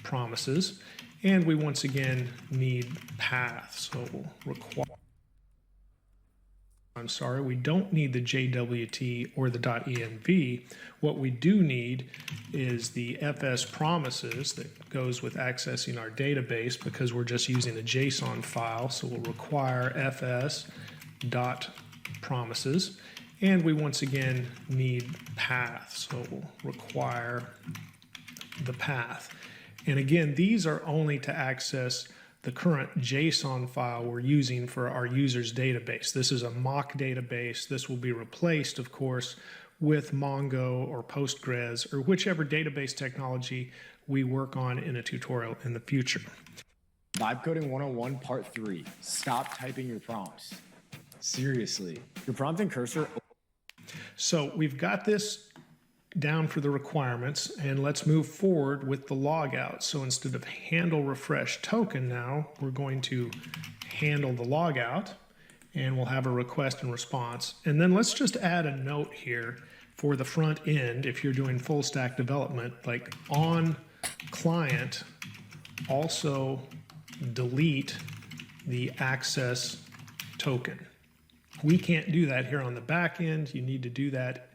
promises. And we once again need path. So we'll require. I'm sorry, we don't need the JWT or the .env. What we do need is the FS promises that goes with accessing our database because we're just using a JSON file. So we'll require FS dot promises. And we once again need path. So we'll require the path. And again, these are only to access the current JSON file we're using for our users database. This is a mock database. This will be replaced, of course, with Mongo or Postgres or whichever database technology we work on in a tutorial in the future.
Vibe Coding 101 Part 3. Stop typing your prompts. Seriously. Your prompt and cursor.
So we've got this down for the requirements, and let's move forward with the logout. So instead of handle refresh token now, we're going to handle the logout, and we'll have a request and response. And then let's just add a note here for the front end if you're doing full stack development, like on client, also delete the access token. We can't do that here on the back end. You need to do that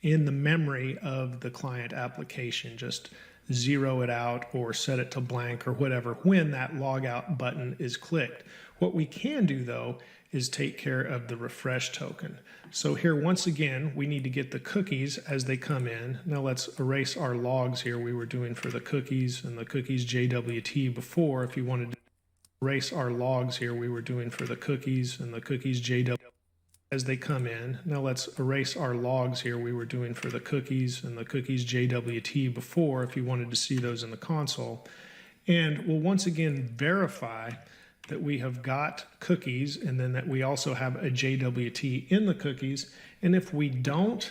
in the memory of the client application. Just zero it out or set it to blank or whatever when that logout button is clicked. What we can do though is take care of the refresh token. So here once again we need to get the cookies as they come in. Now let's erase our logs here we were doing for the cookies and the cookies JWT before. If you wanted to erase our logs here we were doing for the cookies and the cookies JWT as they come in. Now let's erase our logs here we were doing for the cookies and the cookies JWT before if you wanted to see those in the console. And we'll once again verify that we have got cookies and then that we also have a JWT in the cookies. And if we don't,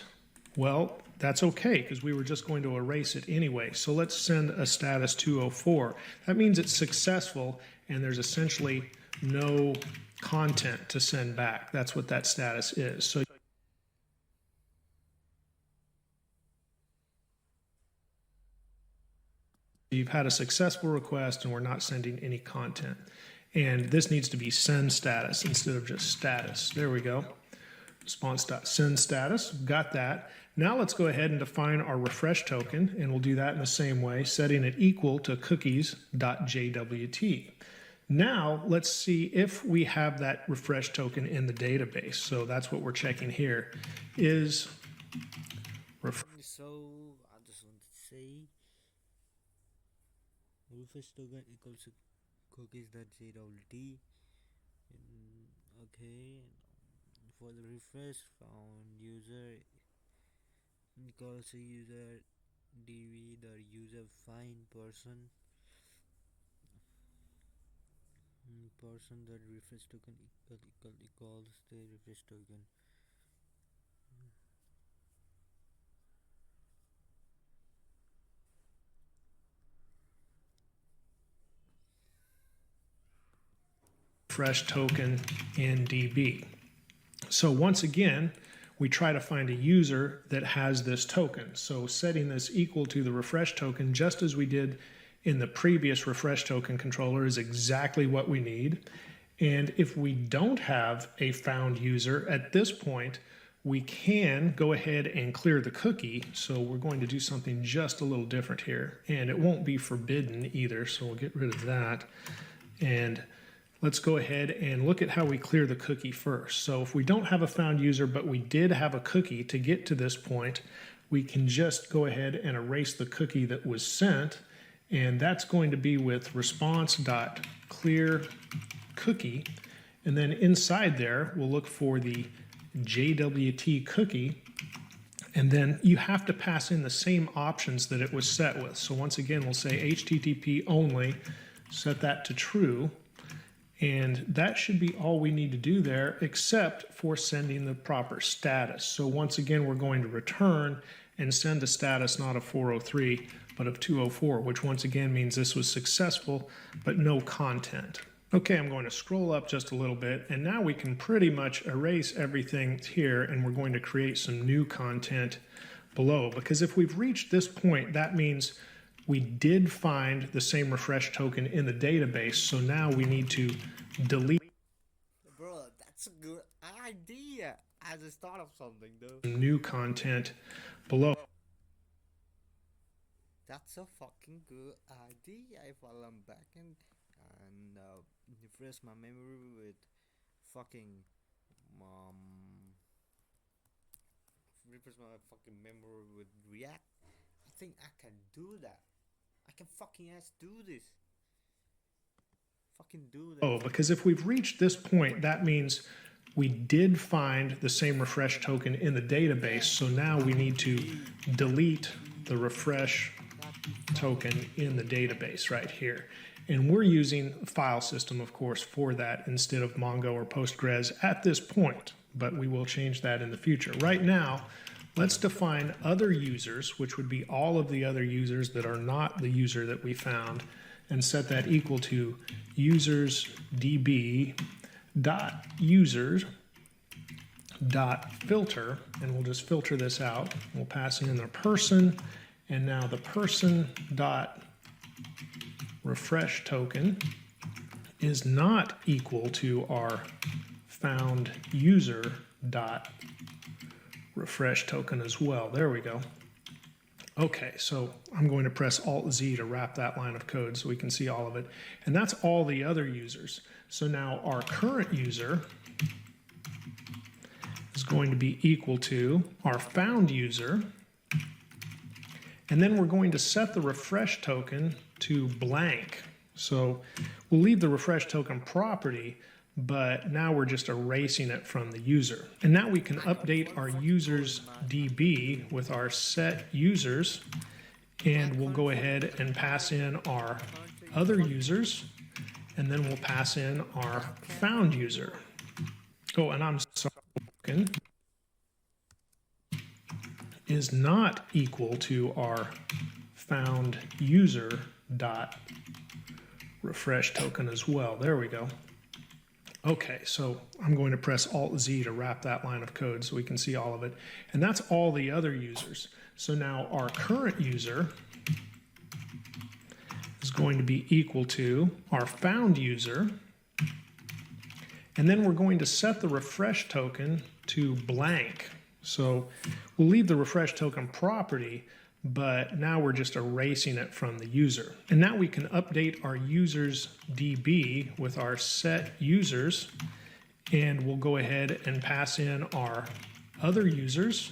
well, that's okay because we were just going to erase it anyway. So let's send a status 204. That means it's successful and there's essentially no content to send back. That's what that status is. So you've had a successful request and we're not sending any content. And this needs to be send status instead of just status. There we go. Response.send status. Got that. Now let's go ahead and define our refresh token, and we'll do that in the same way, setting it equal to cookies.jwt. Now let's see if we have that refresh token in the database. So that's what we're checking here. Is
So I just want to say refresh token equals to cookies.jwt. Okay, for the refresh found user equals to user dv the user find person that refresh token equals the refresh token.
refresh token in DB. So once again, we try to find a user that has this token. So setting this equal to the refresh token, just as we did in the previous refresh token controller, is exactly what we need. And if we don't have a found user at this point, we can go ahead and clear the cookie. So we're going to do something just a little different here, and it won't be forbidden either. So we'll get rid of that. And let's go ahead and look at how we clear the cookie first. So if we don't have a found user, but we did have a cookie to get to this point, we can just go ahead and erase the cookie that was sent. And that's going to be with response.clear cookie. And then inside there, we'll look for the JWT cookie. And then you have to pass in the same options that it was set with. So once again, we'll say HTTP only, set that to true. And that should be all we need to do there, except for sending the proper status. So once again, we're going to return and send a status not of 403, but of 204, which once again means this was successful, but no content. Okay, I'm going to scroll up just a little bit, and now we can pretty much erase everything here, and we're going to create some new content below. Because if we've reached this point, that means we did find the same refresh token in the database, so now we need to delete.
Bro, that's a good idea. I just thought of something though.
New content below.
That's a fucking good idea. If I'm back and refresh my memory with fucking refresh my fucking memory with React, I think I can do that. I can fucking ass do this. Fucking do that.
Oh, because if we've reached this point, that means we did find the same refresh token in the database, so now we need to delete the refresh token in the database right here. And we're using file system, of course, for that instead of Mongo or Postgres at this point, but we will change that in the future. Right now, let's define other users, which would be all of the other users that are not the user that we found, and set that equal to users.users.filter, and we'll just filter this out. We'll pass in the person, and now the person.refresh token is not equal to our found user dot refresh token as well. There we go. Okay, so I'm going to press Alt-Z to wrap that line of code so we can see all of it. And that's all the other users. So now our current user is going to be equal to our found user. And then we're going to set the refresh token to blank. So we'll leave the refresh token property, but now we're just erasing it from the user. And now we can update our users DB with our set users, and we'll go ahead and pass in our other users, and then we'll pass in our found user. Oh, and I'm sorry, is not equal to our found user dot refresh token as well. There we go. Okay, so I'm going to press Alt-Z to wrap that line of code so we can see all of it. And that's all the other users. So now our current user is going to be equal to our found user. And then we're going to set the refresh token to blank. So we'll leave the refresh token property, but now we're just erasing it from the user. And now we can update our users DB with our set users, and we'll go ahead and pass in our other users,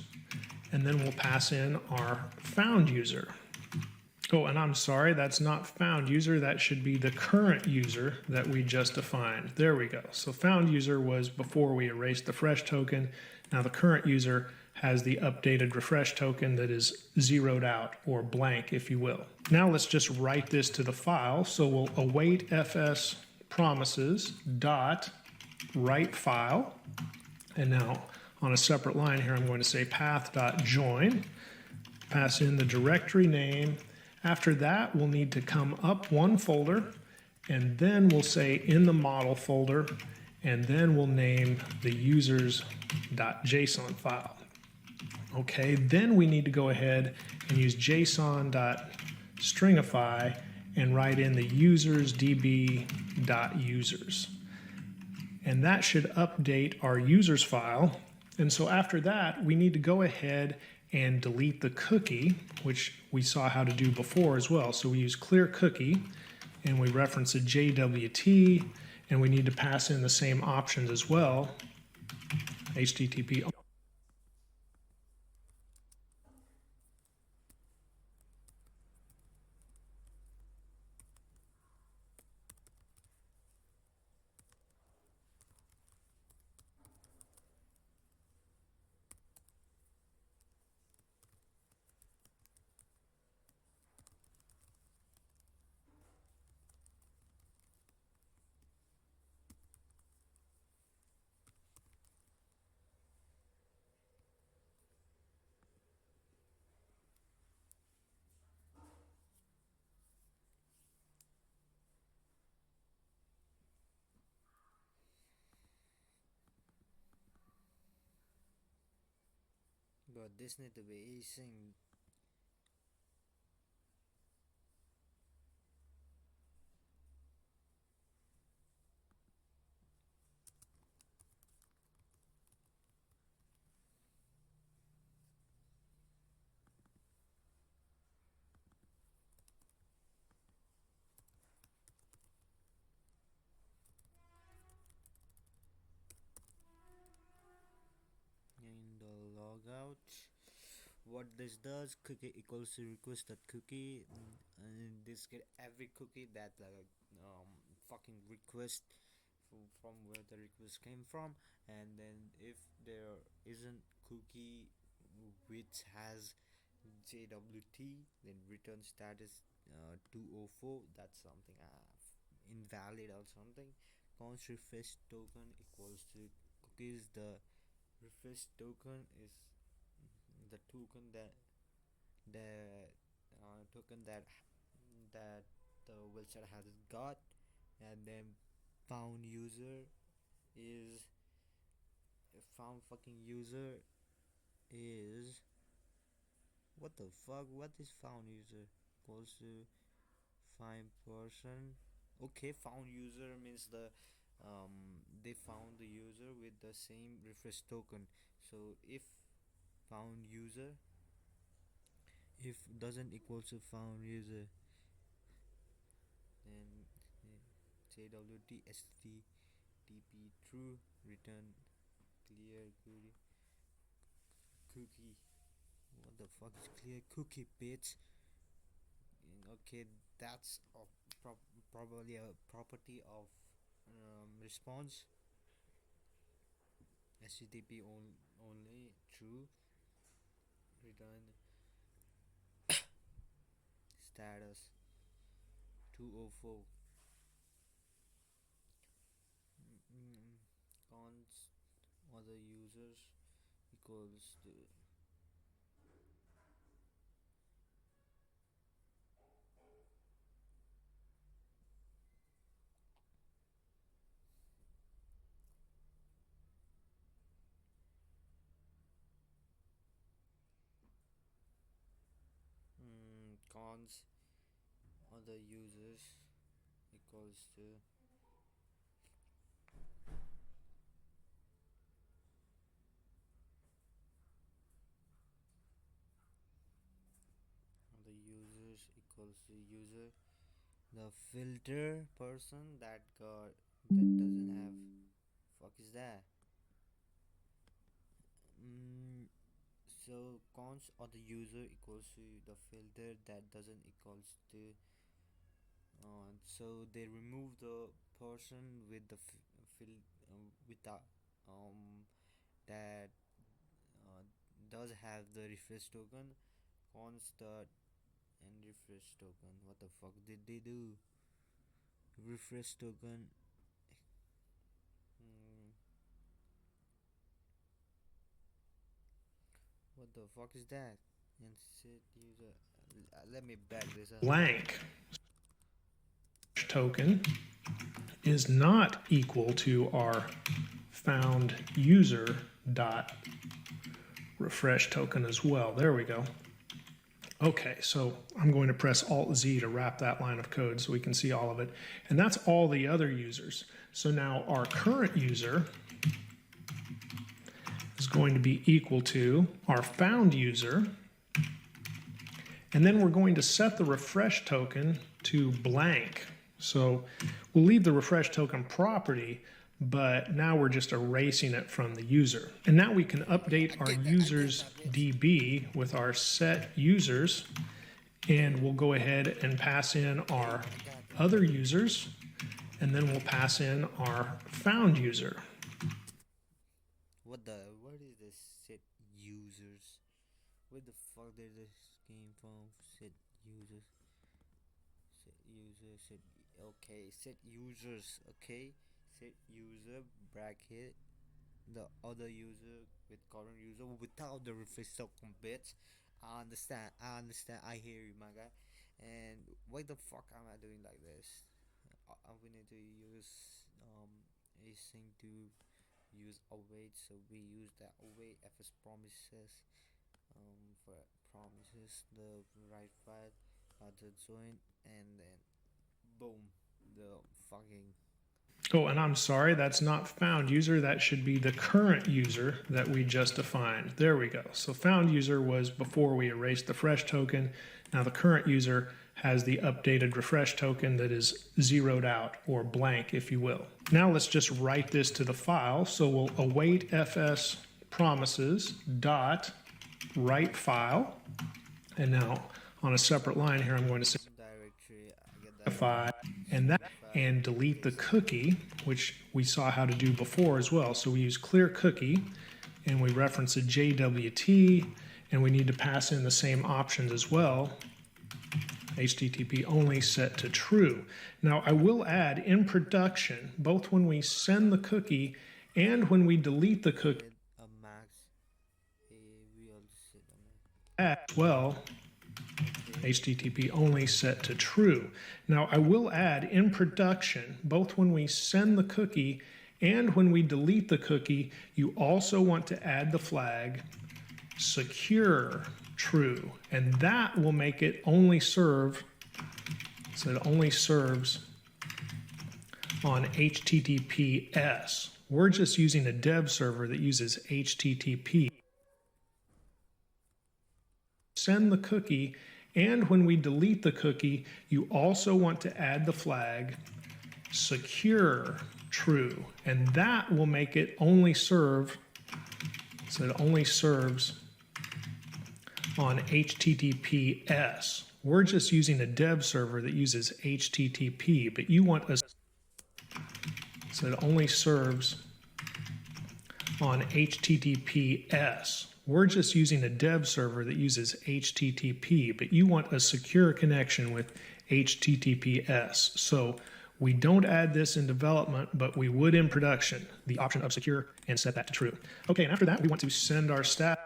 and then we'll pass in our found user. Oh, and I'm sorry, that's not found user, that should be the current user that we just defined. There we go. So found user was before we erased the fresh token. Now the current user has the updated refresh token that is zeroed out, or blank, if you will. Now let's just write this to the file. So we'll await fs promises dot write file. And now on a separate line here, I'm going to say path dot join, pass in the directory name. After that, we'll need to come up one folder, and then we'll say in the model folder, and then we'll name the users.json file. Okay, then we need to go ahead and use json.stringify and write in the users db.users. And that should update our users file. And so after that, we need to go ahead and delete the cookie, which we saw how to do before as well. So we use clear cookie, and we reference a JWT, and we need to pass in the same options as well. HTTP.
But this need to be async. In the logout, what this does, cookie equals to request that cookie, and this get every cookie that fucking request from where the request came from. And then if there isn't cookie which has JWT, then return status 204, that's something invalid or something. Const refresh token equals to cookies. The refresh token is the token that the website has got. And then found user is found fucking user is what the fuck. What is found user equals to find person. Okay, found user means they found the user with the same refresh token. So if found user if doesn't equal to found user, then JWT STTP true, return clear cookie. What the fuck is clear cookie, bitch? Okay, that's probably a property of response. HTTP only true, return status 204. Const other users equals to cons other users equals to other users equals to user. The filter person that doesn't have fuck is that. So cons or the user equals to the filter that doesn't equals to so they remove the person with the with the that uh, does have the refresh token. Cons the and refresh token. What the fuck did they do? Refresh token. What the fuck is that? And set user. Let me back this up.
Blank token is not equal to our found user dot refresh token as well. There we go. Okay, so I'm going to press Alt-Z to wrap that line of code so we can see all of it. And that's all the other users. So now our current user is going to be equal to our found user. And then we're going to set the refresh token to blank. So we'll leave the refresh token property, but now we're just erasing it from the user. And now we can update our users DB with our set users, and we'll go ahead and pass in our other users, and then we'll pass in our found user.
What is this set users? Where the fuck did this came from? Set users. Okay, set users, okay. Set user bracket the other user with current user without the refresh token bits. I understand, I hear you, my guy. And why the fuck am I doing like this? We need to use async to use await, so we use that await fs promises for promises the right file the join, and then boom, the fucking.
Oh, and I'm sorry, that's not found user. That should be the current user that we just defined. There we go. So found user was before we erased the fresh token. Now the current user has the updated refresh token that is zeroed out, or blank, if you will. Now let's just write this to the file. So we'll await fs promises dot write file. And now on a separate line here, I'm going to say and delete the cookie, which we saw how to do before as well. So we use clear cookie, and we reference a JWT, and we need to pass in the same options as well. HTTP only set to true. Now I will add in production, both when we send the cookie and when we delete the cookie as well, HTTP only set to true. Now I will add in production, both when we send the cookie and when we delete the cookie, you also want to add the flag secure true, and that will make it only serve, so it only serves on HTTPS. We're just using a dev server that uses HTTP. Send the cookie, and when we delete the cookie, you also want to add the flag secure true, and that will make it only serve, so it only serves on HTTPS. We're just using a dev server that uses HTTP, but you want a, so it only serves on HTTPS. We're just using a dev server that uses HTTP, but you want a secure connection with HTTPS. So we don't add this in development, but we would in production, the option of secure, and set that to true. Okay, and after that, we want to send our status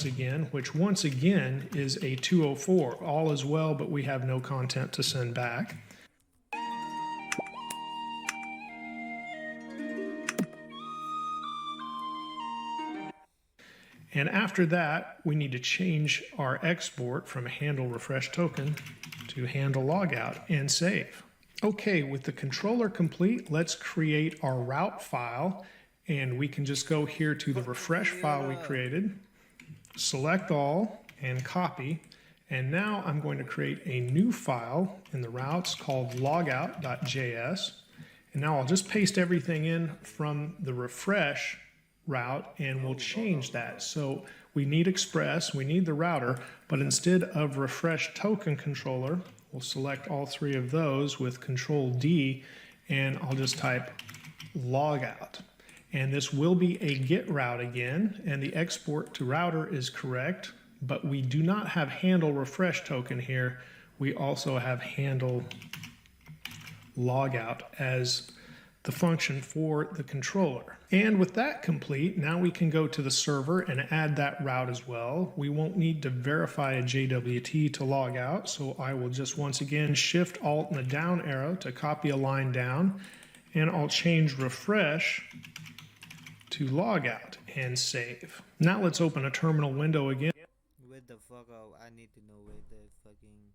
again, which once again is a 204. All is well, but we have no content to send back. And after that, we need to change our export from handle refresh token to handle logout and save. Okay, with the controller complete, let's create our route file, and we can just go here to the refresh file we created, select all, and copy. And now I'm going to create a new file in the routes called logout.js. And now I'll just paste everything in from the refresh route, and we'll change that. So we need express, we need the router, but instead of refresh token controller, we'll select all three of those with Control D, and I'll just type logout. And this will be a get route again, and the export to router is correct, but we do not have handle refresh token here. We also have handle logout as the function for the controller. And with that complete, now we can go to the server and add that route as well. We won't need to verify a JWT to log out, so I will just once again Shift Alt and the down arrow to copy a line down, and I'll change refresh to log out and save. Now let's open a terminal window again.
Wait the fuck out. I need to know where the fucking.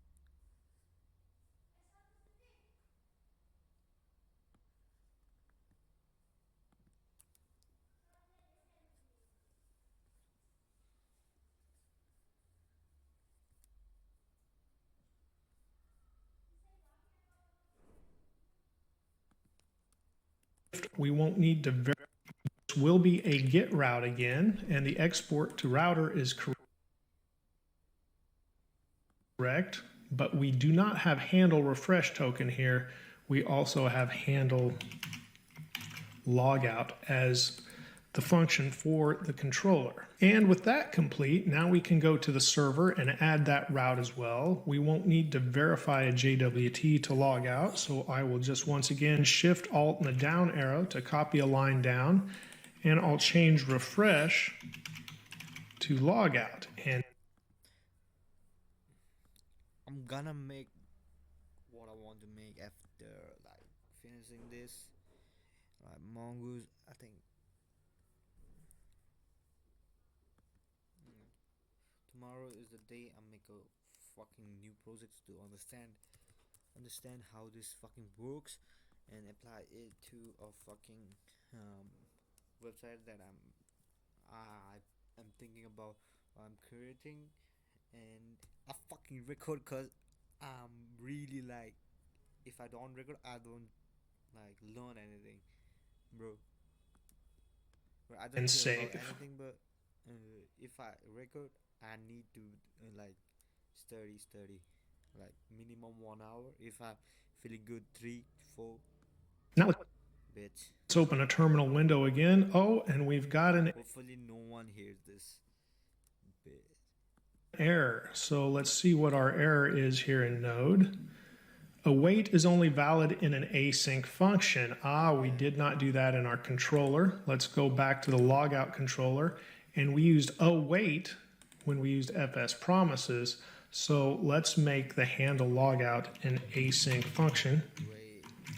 We won't need to verify. This will be a get route again, and the export to router is correct, but we do not have handle refresh token here. We also have handle logout as the function for the controller. And with that complete, now we can go to the server and add that route as well. We won't need to verify a JWT to log out, so I will just once again Shift Alt and the down arrow to copy a line down, and I'll change refresh to logout. And
I'm gonna make what I want to make after like finishing this. Like mongoose, I think. Tomorrow is the day I make a fucking new project to understand how this fucking works and apply it to a fucking website that I'm thinking about I'm creating, and I fucking record cause I'm really like, if I don't record I don't like learn anything, bro. I don't
And
care about
save.
anything, but if I record I need to like study like minimum 1 hour. If I'm feeling good, 3-4.
now
Bitch.
let's open a terminal window again. Oh, and we've got an
Hopefully no one hears this. Bitch.
error. So let's see what our error is here in Node. Await is only valid in an async function. We did not do that in our controller. Let's go back to the logout controller, and we used await when we used fs promises. So let's make the handle logout an async function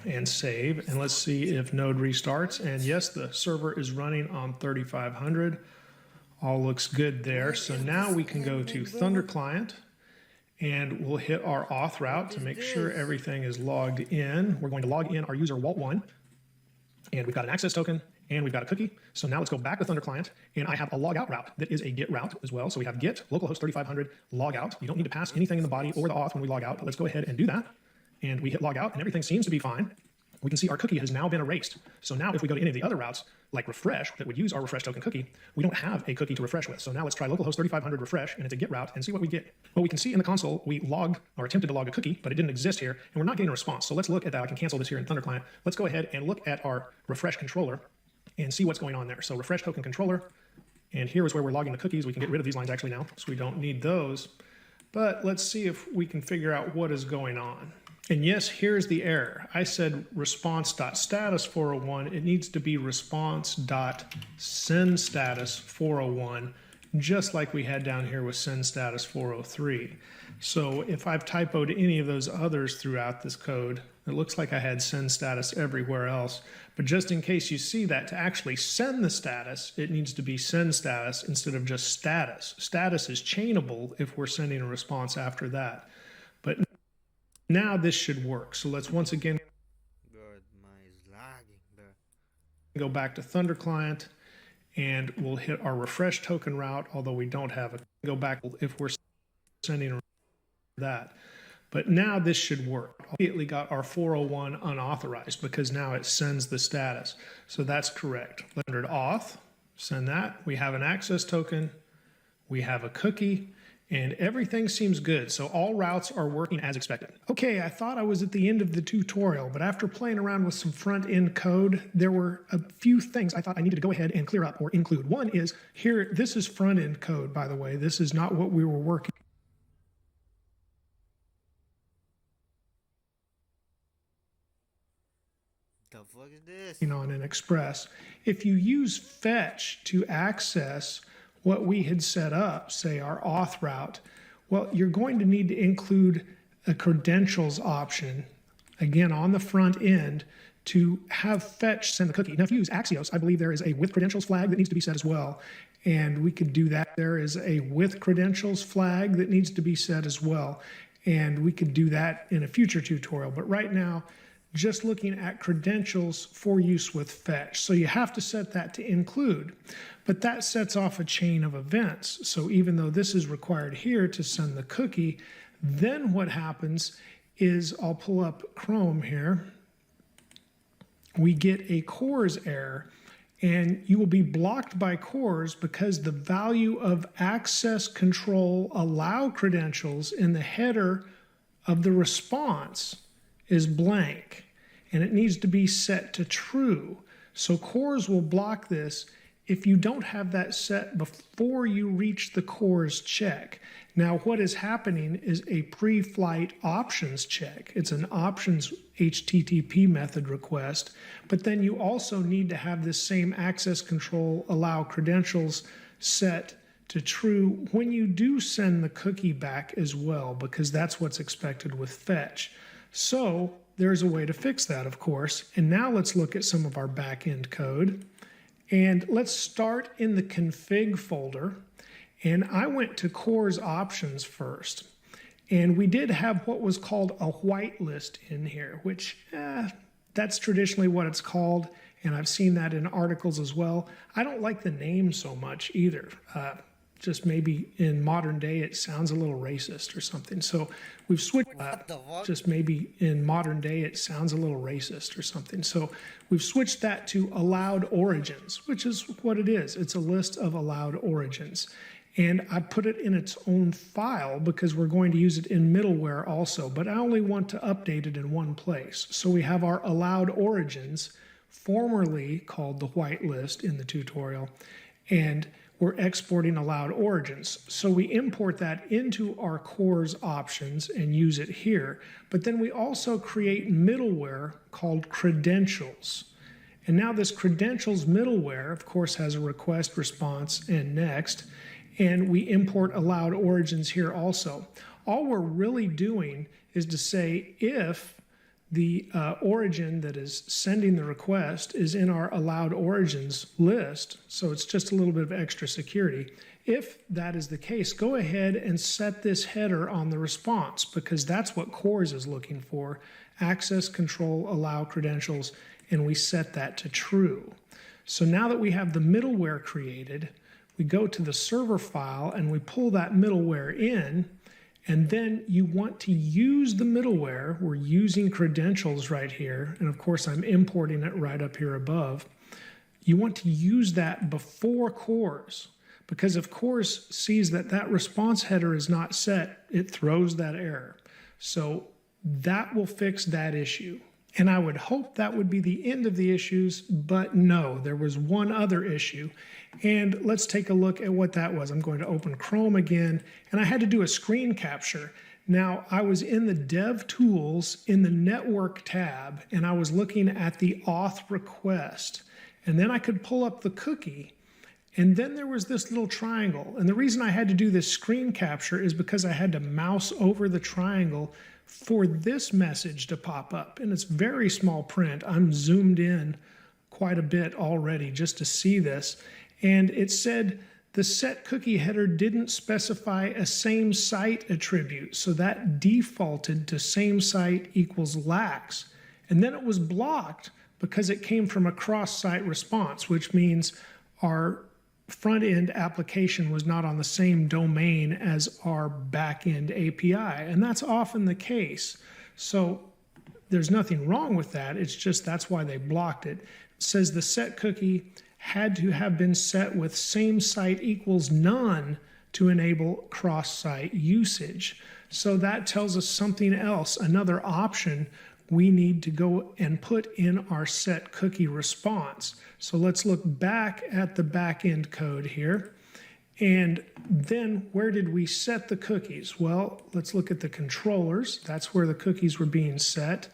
and save, and let's see if Node restarts. And yes, the server is running on 3500. All looks good there. So now we can go to Thunder Client, and we'll hit our auth route to make sure everything is logged in. We're going to log in our user Walt1, and we've got an access token, and we've got a cookie. So now let's go back to Thunder Client, and I have a logout route that is a get route as well. So we have get localhost 3500 logout. You don't need to pass anything in the body or the auth when we log out, but let's go ahead and do that. And we hit log out, and everything seems to be fine. We can see our cookie has now been erased. So now if we go to any of the other routes, like refresh, that would use our refresh token cookie, we don't have a cookie to refresh with. So now let's try localhost 3500 refresh, and it's a get route, and see what we get. Well, we can see in the console, we logged or attempted to log a cookie, but it didn't exist here, and we're not getting a response. So let's look at that. I can cancel this here in Thunder Client. Let's go ahead and look at our refresh controller and see what's going on there. So refresh token controller, and here is where we're logging the cookies. We can get rid of these lines actually now, so we don't need those. But let's see if we can figure out what is going on. And yes, here's the error. I said response.status 401. It needs to be response.send status 401, just like we had down here with send status 403. So if I've typoed any of those others throughout this code, it looks like I had send status everywhere else. But just in case you see that, to actually send the status, it needs to be send status instead of just status. Status is chainable if we're sending a response after that. But now this should work. So let's once again go back to Thunder Client, and we'll hit our refresh token route, although we don't have it. Go back if we're sending that. But now this should work. Immediately got our 401 unauthorized because now it sends the status. So that's correct. Let's auth, send that. We have an access token. We have a cookie. And everything seems good, so all routes are working as expected. Okay, I thought I was at the end of the tutorial, but after playing around with some front-end code, there were a few things I thought I needed to go ahead and clear up or include. One is, here, this is front-end code, by the way. This is not what we were working
The fuck is this?
on in Express. If you use fetch to access what we had set up, say our auth route, well, you're going to need to include a credentials option, again, on the front end to have fetch send the cookie. Now, if you use Axios, I believe there is a with credentials flag that needs to be set as well. And we could do that. There is a with credentials flag that needs to be set as well. And we could do that in a future tutorial. But right now, just looking at credentials for use with fetch. So you have to set that to include. But that sets off a chain of events. So even though this is required here to send the cookie, then what happens is I'll pull up Chrome here. We get a CORS error, and you will be blocked by CORS because the value of access control allow credentials in the header of the response is blank, and it needs to be set to true. So CORS will block this if you don't have that set before you reach the CORS check. Now, what is happening is a pre-flight options check. It's an options HTTP method request, but then you also need to have this same access control allow credentials set to true when you do send the cookie back as well, because that's what's expected with fetch. So there's a way to fix that, of course. And now let's look at some of our back-end code. And let's start in the config folder. And I went to CORS options first. And we did have what was called a whitelist in here, which that's traditionally what it's called. And I've seen that in articles as well. I don't like the name so much either. Just maybe in modern day it sounds a little racist or something. So we've switched. Just maybe in modern day it sounds a little racist or something. So we've switched that to allowed origins, which is what it is. It's a list of allowed origins. And I put it in its own file because we're going to use it in middleware also, but I only want to update it in one place. So we have our allowed origins, formerly called the whitelist in the tutorial, and we're exporting allowed origins. So we import that into our CORS options and use it here. But then we also create middleware called credentials. And now this credentials middleware, of course, has a request, response, and next. And we import allowed origins here also. All we're really doing is to say if the origin that is sending the request is in our allowed origins list, so it's just a little bit of extra security. If that is the case, go ahead and set this header on the response, because that's what CORS is looking for, access control allow credentials, and we set that to true. So now that we have the middleware created, we go to the server file and we pull that middleware in. And then you want to use the middleware. We're using credentials right here. And of course, I'm importing it right up here above. You want to use that before CORS, because if CORS sees that that response header is not set, it throws that error. So that will fix that issue. And I would hope that would be the end of the issues, but no, there was one other issue. And let's take a look at what that was. I'm going to open Chrome again, and I had to do a screen capture. Now, I was in the Dev Tools in the Network tab, and I was looking at the auth request. And then I could pull up the cookie, and then there was this little triangle. And the reason I had to do this screen capture is because I had to mouse over the triangle for this message to pop up. And it's very small print. I'm zoomed in quite a bit already just to see this. And it said the set cookie header didn't specify a same site attribute. So that defaulted to same site equals lax. And then it was blocked because it came from a cross-site response, which means our front-end application was not on the same domain as our back-end API. And that's often the case. So there's nothing wrong with that. It's just that's why they blocked it. It says the set cookie had to have been set with same site equals none to enable cross-site usage. So that tells us something else, another option we need to go and put in our set cookie response. So let's look back at the back-end code here. And then where did we set the cookies? Well, let's look at the controllers. That's where the cookies were being set.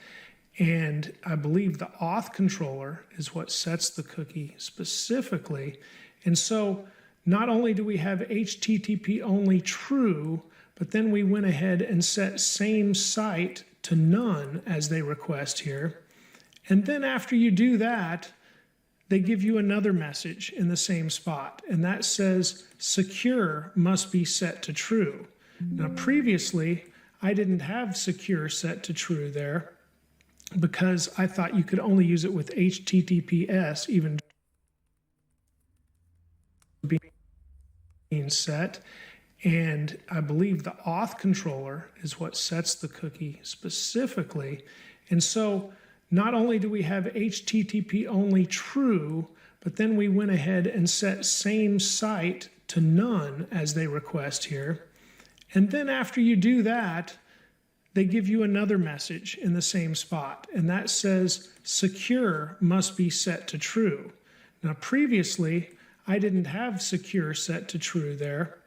And I believe the auth controller is what sets the cookie specifically. And so not only do we have HTTP only true, but then we went ahead and set same site to none as they request here. And then after you do that, they give you another message in the same spot, and that says secure must be set to true. Now, previously, I didn't have secure set to true there because I thought you could only use it with HTTPS, even being set. And I believe the auth controller is what sets the cookie specifically. And so not only do we have HTTP only true, but then we went ahead and set same site to none as they request here. And then after you do that, they give you another message in the same spot, and that says secure must be set to true. Now, previously, I didn't have secure set to true there.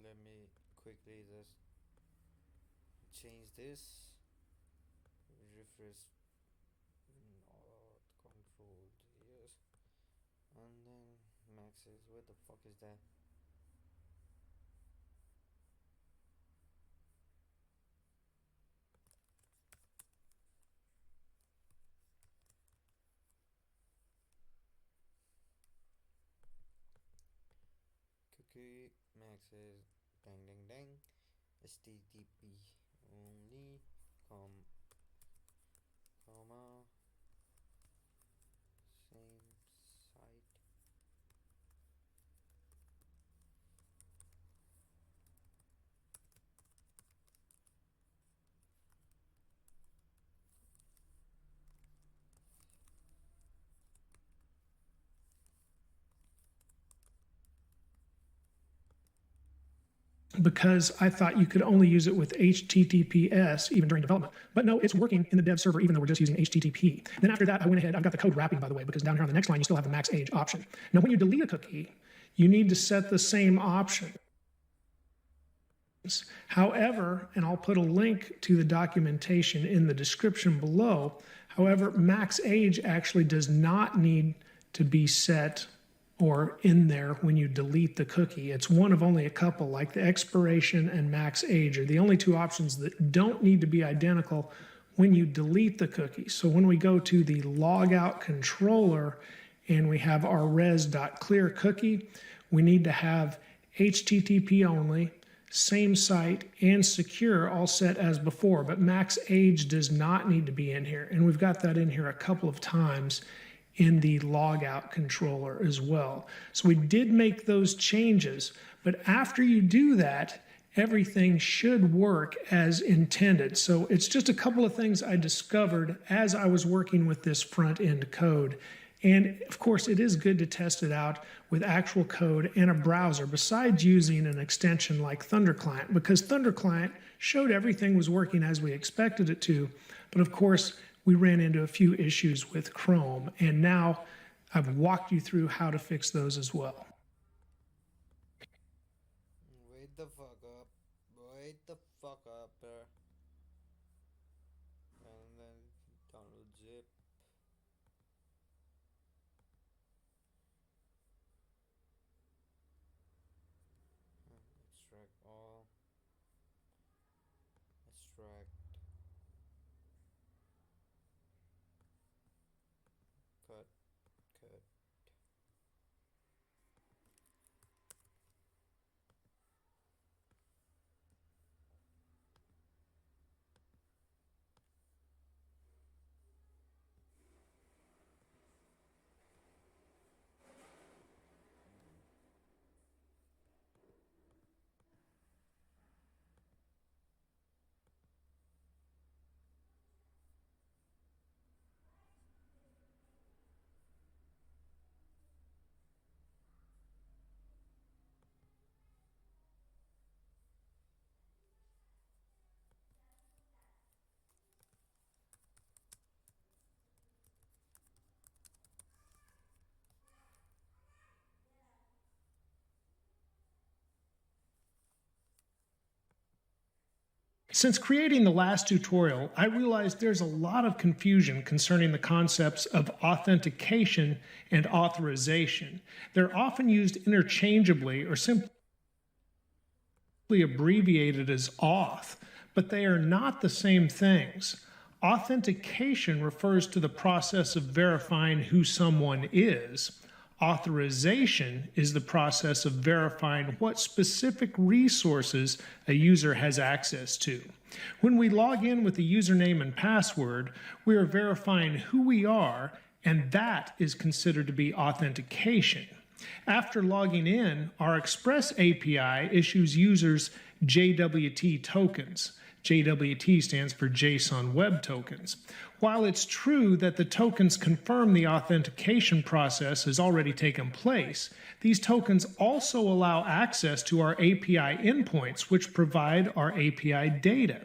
Let me quickly just change this. Refresh. Not control yes. And then max is where the fuck is that? Cookie max is dang dang dang. HTTP only comma same site.
Because I thought you could only use it with HTTPS even during development. But no, it's working in the dev server even though we're just using HTTP. Then after that, I went ahead, I've got the code wrapping, by the way, because down here on the next line, you still have the max age option. Now, when you delete a cookie, you need to set the same option. However, and I'll put a link to the documentation in the description below, however, max age actually does not need to be set or in there when you delete the cookie. It's one of only a couple, like the expiration and max age are the only two options that don't need to be identical when you delete the cookie. So when we go to the logout controller and we have our res.clear cookie, we need to have HTTP only, same site, and secure all set as before, but max age does not need to be in here. And we've got that in here a couple of times in the logout controller as well. So we did make those changes, but after you do that, everything should work as intended. So it's just a couple of things I discovered as I was working with this front end code. And of course, it is good to test it out with actual code and a browser besides using an extension like Thunder Client, because Thunder Client showed everything was working as we expected it to. But of course, we ran into a few issues with Chrome, and now I've walked you through how to fix those as well.
Wait the fuck up. Wait the fuck up there. And then download zip. Extract all. Extract. Cut. Cut.
Since creating the last tutorial, I realized there's a lot of confusion concerning the concepts of authentication and authorization. They're often used interchangeably or simply abbreviated as auth, but they are not the same things. Authentication refers to the process of verifying who someone is. Authorization is the process of verifying what specific resources a user has access to. When we log in with a username and password, we are verifying who we are, and that is considered to be authentication. After logging in, our Express API issues users JWT tokens. JWT stands for JSON Web Tokens. While it's true that the tokens confirm the authentication process has already taken place, these tokens also allow access to our API endpoints, which provide our API data.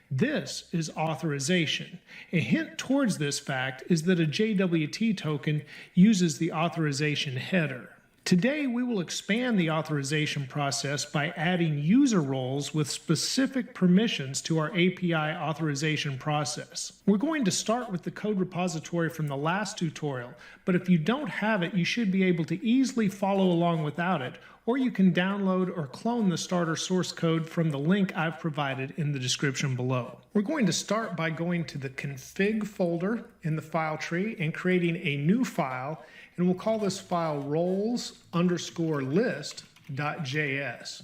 This is authorization. A hint towards this fact is that a JWT token uses the authorization header. Today, we will expand the authorization process by adding user roles with specific permissions to our API authorization process. We're going to start with the code repository from the last tutorial, but if you don't have it, you should be able to easily follow along without it, or you can download or clone the starter source code from the link I've provided in the description below. We're going to start by going to the config folder in the file tree and creating a new file, and we'll call this file roles_list.js.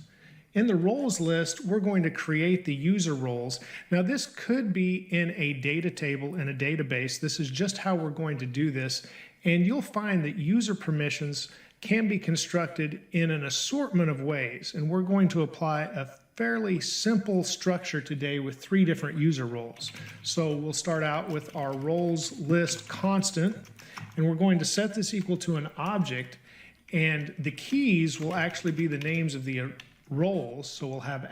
In the roles list, we're going to create the user roles. Now, this could be in a data table in a database. This is just how we're going to do this, and you'll find that user permissions can be constructed in an assortment of ways, and we're going to apply a fairly simple structure today with 3 different user roles. So we'll start out with our roles list constant, and we're going to set this equal to an object, and the keys will actually be the names of the roles. So we'll have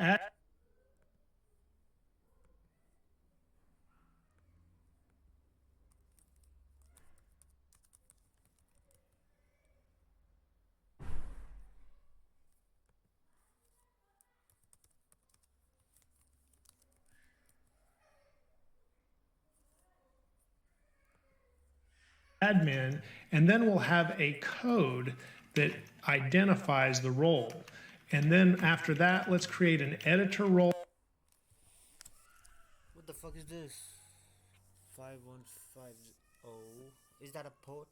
admin, and then we'll have a code that identifies the role. And then after that, let's create an editor role.
What the fuck is this? 5150. Is that a port?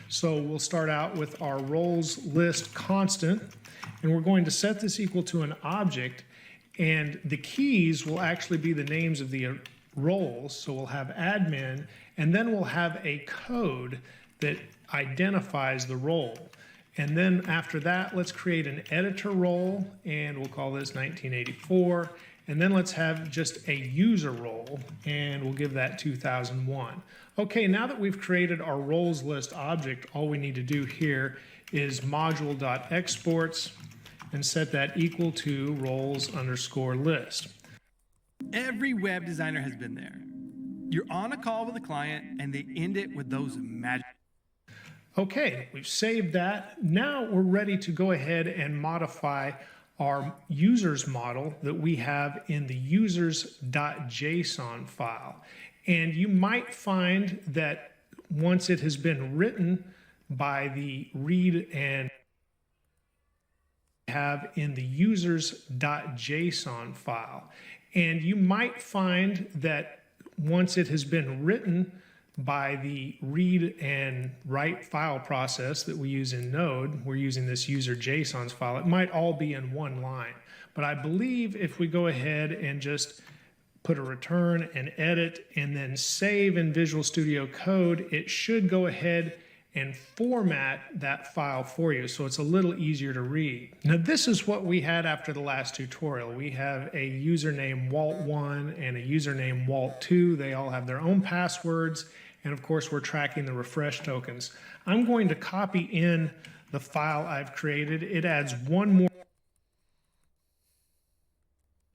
So we'll start out with our roles list constant, and we're going to set this equal to an object, and the keys will actually be the names of the roles. So we'll have admin, and then we'll have a code that identifies the role. And then after that, let's create an editor role, and we'll call this 1984. And then let's have just a user role, and we'll give that 2001. Okay, now that we've created our roles list object, all we need to do here is module.exports and set that equal to roles_list.
Every web designer has been there. You're on a call with a client and they end it with those magic.
Okay, we've saved that. Now we're ready to go ahead and modify our users model that we have in the users.json file. And you might find that once it has been written by the read and have in the users.json file. And you might find that once it has been written by the read and write file process that we use in Node, we're using this user JSONs file, it might all be in one line. But I believe if we go ahead and just put a return and edit and then save in Visual Studio Code, it should go ahead and format that file for you, so it's a little easier to read. Now this is what we had after the last tutorial. We have a username Walt1 and a username Walt2. They all have their own passwords, and of course we're tracking the refresh tokens. I'm going to copy in the file I've created. It adds one more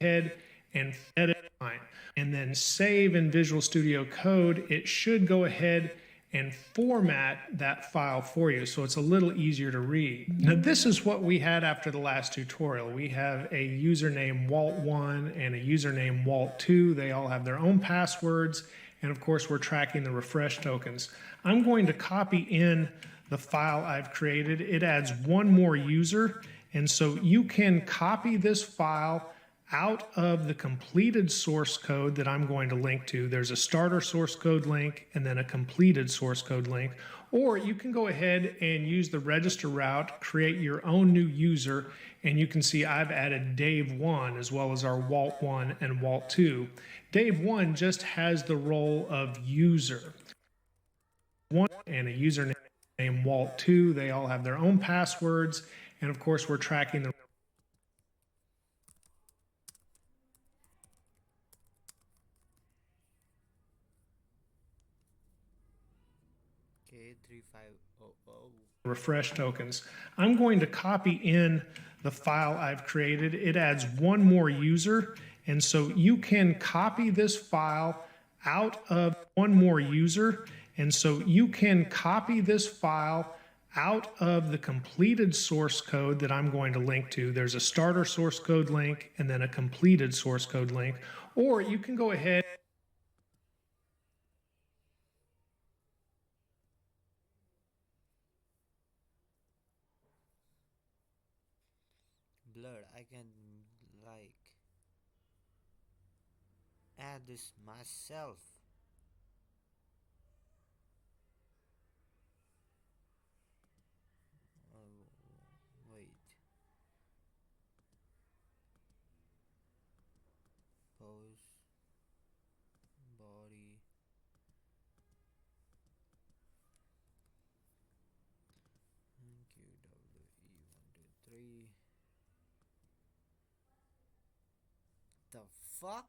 head and edit line, and then save in Visual Studio Code. It should go ahead and format that file for you so it's a little easier to read. Now this is what we had after the last tutorial. We have a username Walt1 and a username Walt2. They all have their own passwords, and of course we're tracking the refresh tokens. I'm going to copy in the file I've created. It adds one more user, and so you can copy this file out of the completed source code that I'm going to link to. There's a starter source code link and then a completed source code link. Or you can go ahead and use the register route, create your own new user, and you can see I've added Dave1 as well as our Walt1 and Walt2. Dave1 just has the role of user. One and a username Walt2. They all have their own passwords, and of course we're tracking the
K3500.
refresh tokens. I'm going to copy in the file I've created. It adds one more user, and so you can copy this file out of one more user, and so you can copy this file out of the completed source code that I'm going to link to. There's a starter source code link and then a completed source code link, or you can go ahead.
Blur, I can like add this myself. Wait. Pose. Body. QWE123. The fuck?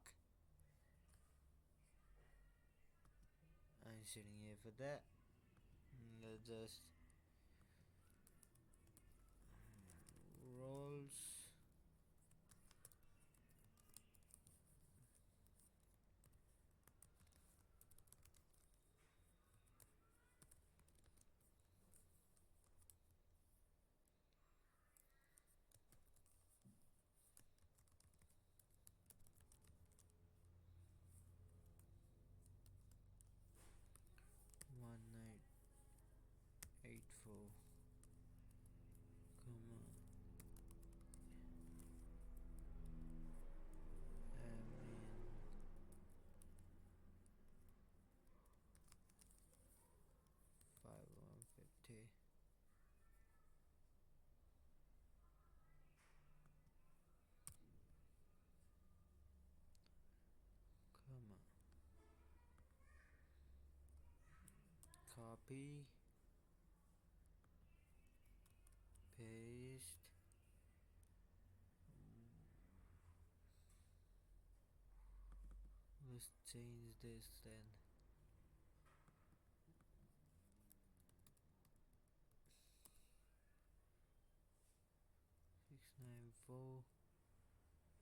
I'm sitting here for that. Let's just roles. One night 84. Come on. Admin 5150. Come on. Copy. Paste. Let's change this then.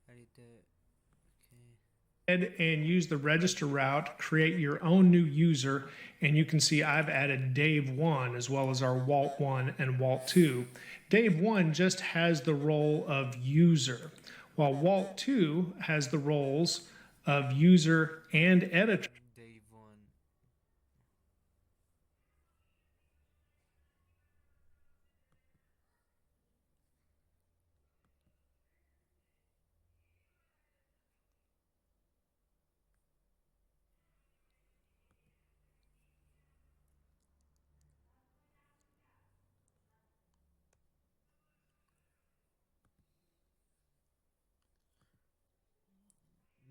Editor. Okay.
And use the register route, create your own new user, and you can see I've added Dave1 as well as our Walt1 and Walt2. Dave1 just has the role of user, while Walt2 has the roles of user and editor.
Day one.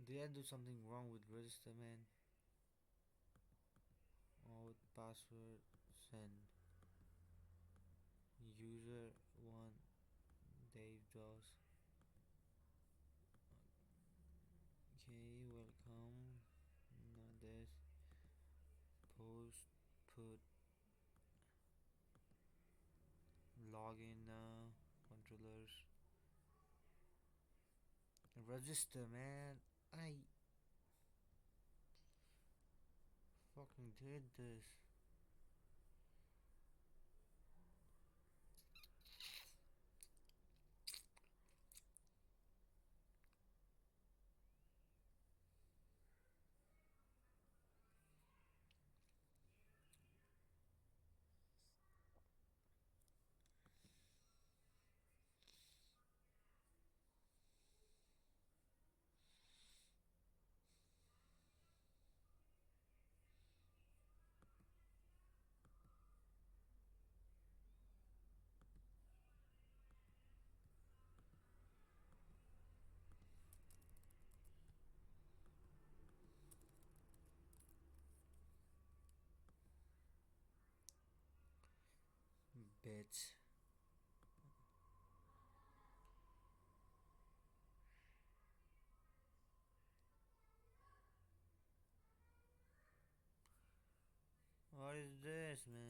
Did I do something wrong with register, man? Or with password? Send. User 1 Dave Jaws. Okay, welcome. Not this. Post put login now. Controllers. Register, man. I fucking did this. bitch. What is this, man?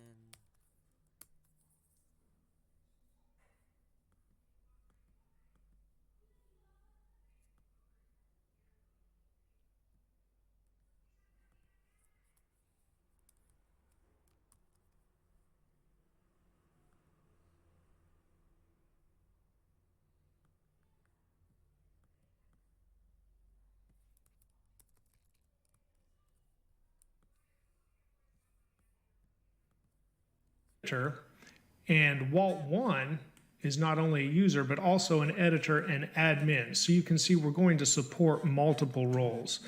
And Walt 1 is not only a user, but also an editor and admin. So you can see we're going to support multiple roles.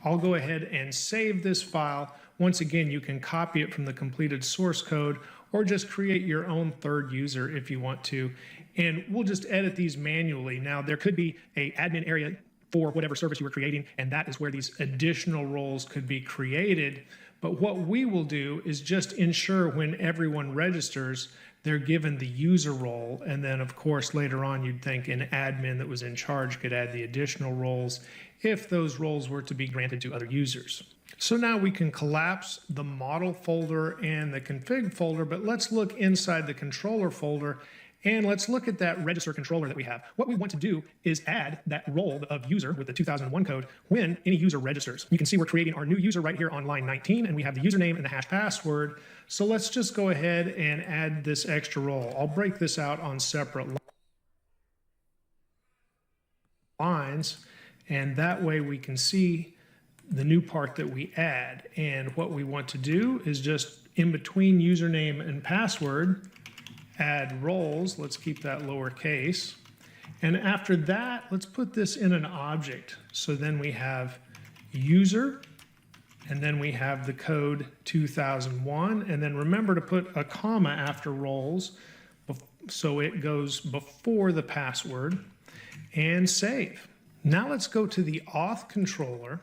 I'll go ahead and save this file. Once again, you can copy it from the completed source code or just create your own third user if you want to. And we'll just edit these manually. Now, there could be an admin area for whatever service you were creating, and that is where these additional roles could be created. But what we will do is just ensure when everyone registers, they're given the user role. And then, of course, later on, you'd think an admin that was in charge could add the additional roles if those roles were to be granted to other users. So now we can collapse the model folder and the config folder, but let's look inside the controller folder and let's look at that register controller that we have. What we want to do is add that role of user with the 2001 code when any user registers. You can see we're creating our new user right here on line 19, and we have the username and the hash password. So let's just go ahead and add this extra role. I'll break this out on separate lines, and that way we can see the new part that we add. And what we want to do is just in between username and password, add roles. Let's keep that lowercase. And after that, let's put this in an object. So then we have user, and then we have the code 2001. And then remember to put a comma after roles so it goes before the password, and save. Now let's go to the auth controller.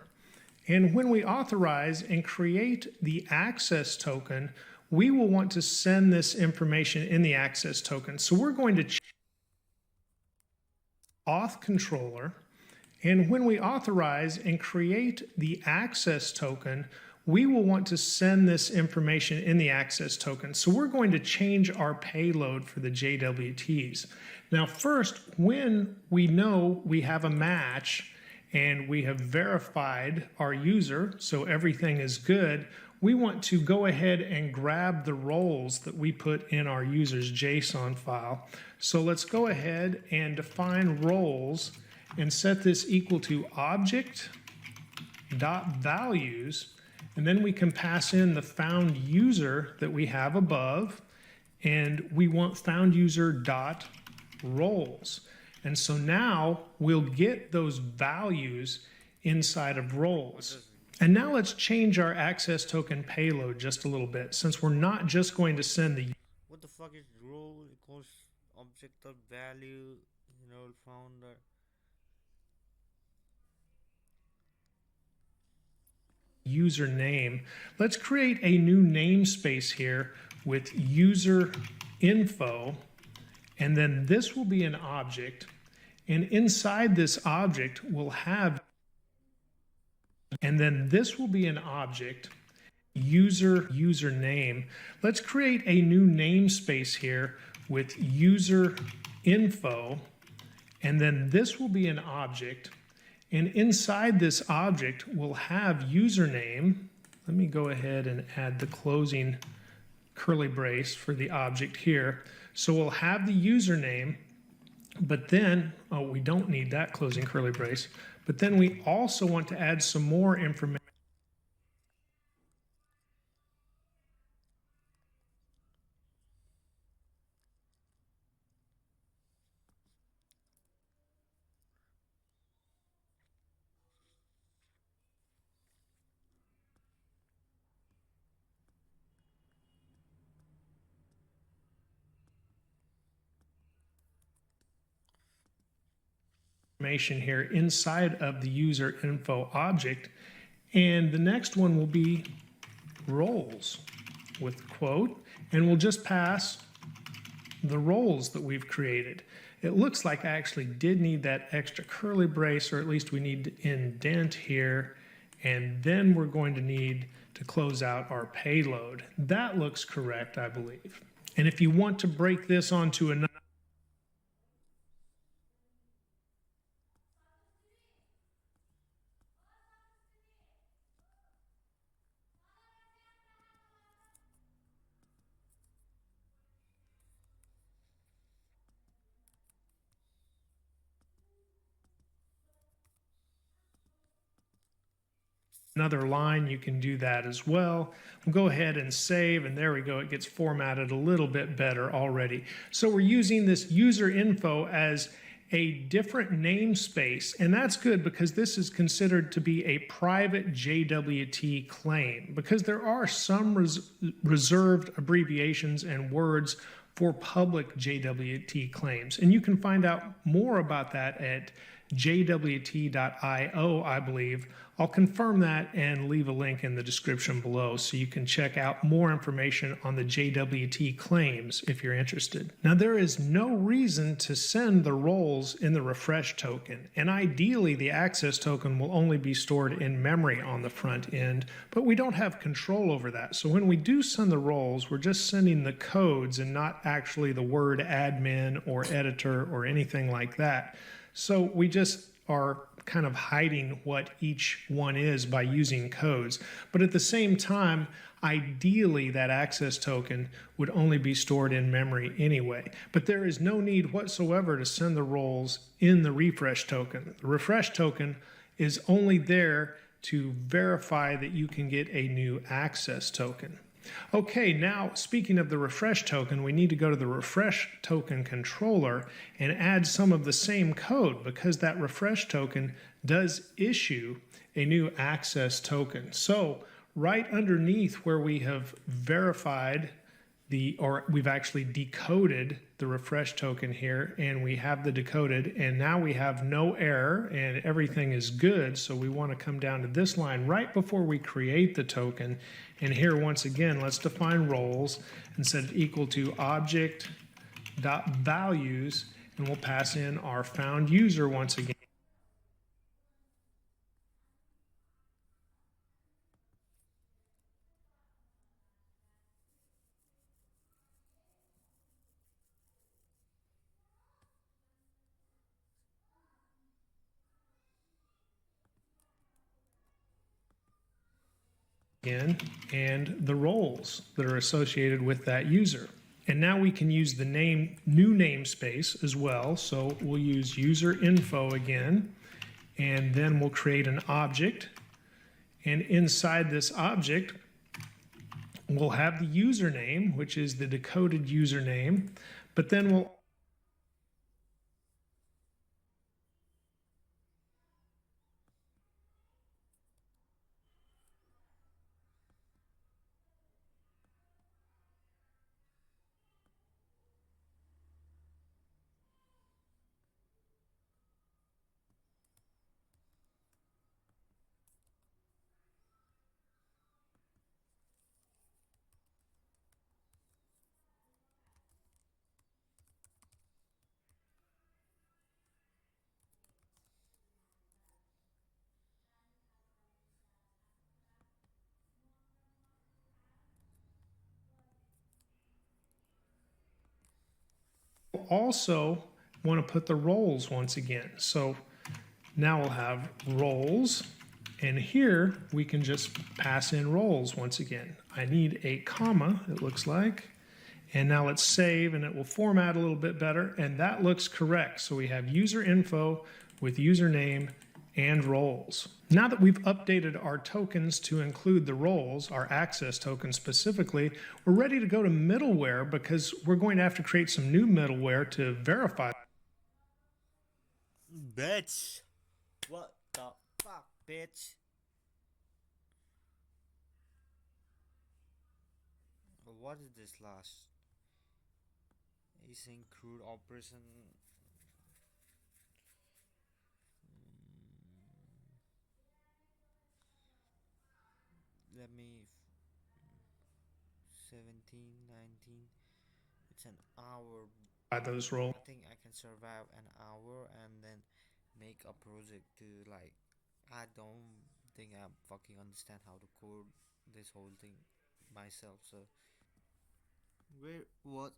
And when we authorize and create the access token, we will want to send this information in the access token. So we're going to auth controller, and when we authorize and create the access token, we will want to send this information in the access token. So we're going to change our payload for the JWTs. Now first, when we know we have a match and we have verified our user, so everything is good, we want to go ahead and grab the roles that we put in our user's JSON file. So let's go ahead and define roles and set this equal to object.values, and then we can pass in the found user that we have above, and we want found user dot roles. And so now we'll get those values inside of roles. And now let's change our access token payload just a little bit, since we're not just going to send the
What the fuck is role equals object of value, founder?
username. Let's create a new namespace here with user info, and then this will be an object, and inside this object we'll have, and then this will be an object, username. Let's create a new namespace here with user info, and then this will be an object, and inside this object we'll have username. Let me go ahead and add the closing curly brace for the object here. So we'll have the username, but then, oh, we don't need that closing curly brace, but then we also want to add some more information. Here inside of the user info object, and the next one will be roles with quote, and we'll just pass the roles that we've created. It looks like I actually did need that extra curly brace, or at least we need to indent here, and then we're going to need to close out our payload. That looks correct, I believe. And if you want to break this onto another line, you can do that as well. We'll go ahead and save, and there we go. It gets formatted a little bit better already. So we're using this user info as a different namespace, and that's good because this is considered to be a private JWT claim, because there are some reserved abbreviations and words for public JWT claims, and you can find out more about that at jwt.io, I believe. I'll confirm that and leave a link in the description below so you can check out more information on the JWT claims if you're interested. Now, there is no reason to send the roles in the refresh token, and ideally the access token will only be stored in memory on the front end, but we don't have control over that. So when we do send the roles, we're just sending the codes and not actually the word admin or editor or anything like that. So we just are kind of hiding what each one is by using codes. But at the same time, ideally that access token would only be stored in memory anyway. But there is no need whatsoever to send the roles in the refresh token. The refresh token is only there to verify that you can get a new access token. Okay, now speaking of the refresh token, we need to go to the refresh token controller and add some of the same code, because that refresh token does issue a new access token. So right underneath where we have verified we've actually decoded the refresh token here, and we have the decoded, and now we have no error and everything is good. So we want to come down to this line right before we create the token, and here once again let's define roles and set it equal to object.values, and we'll pass in our found user once again. And the roles that are associated with that user. And now we can use the new namespace as well. So we'll use user info again, and then we'll create an object. And inside this object, we'll have the username, which is the decoded username, but then we'll also want to put the roles once again. So now we'll have roles, and here we can just pass in roles once again. I need a comma, it looks like, and now let's save, and it will format a little bit better, and that looks correct. So we have user info with username and roles. Now that we've updated our tokens to include the roles, our access token specifically, we're ready to go to middleware, because we're going to have to create some new middleware to verify.
Bitch! What the fuck, bitch? What is this last? Async crude operation. Let me 17, 19. It's an hour.
by those roles.
I think I can survive an hour and then make a project to like. I don't think I fucking understand how to code this whole thing myself. So where was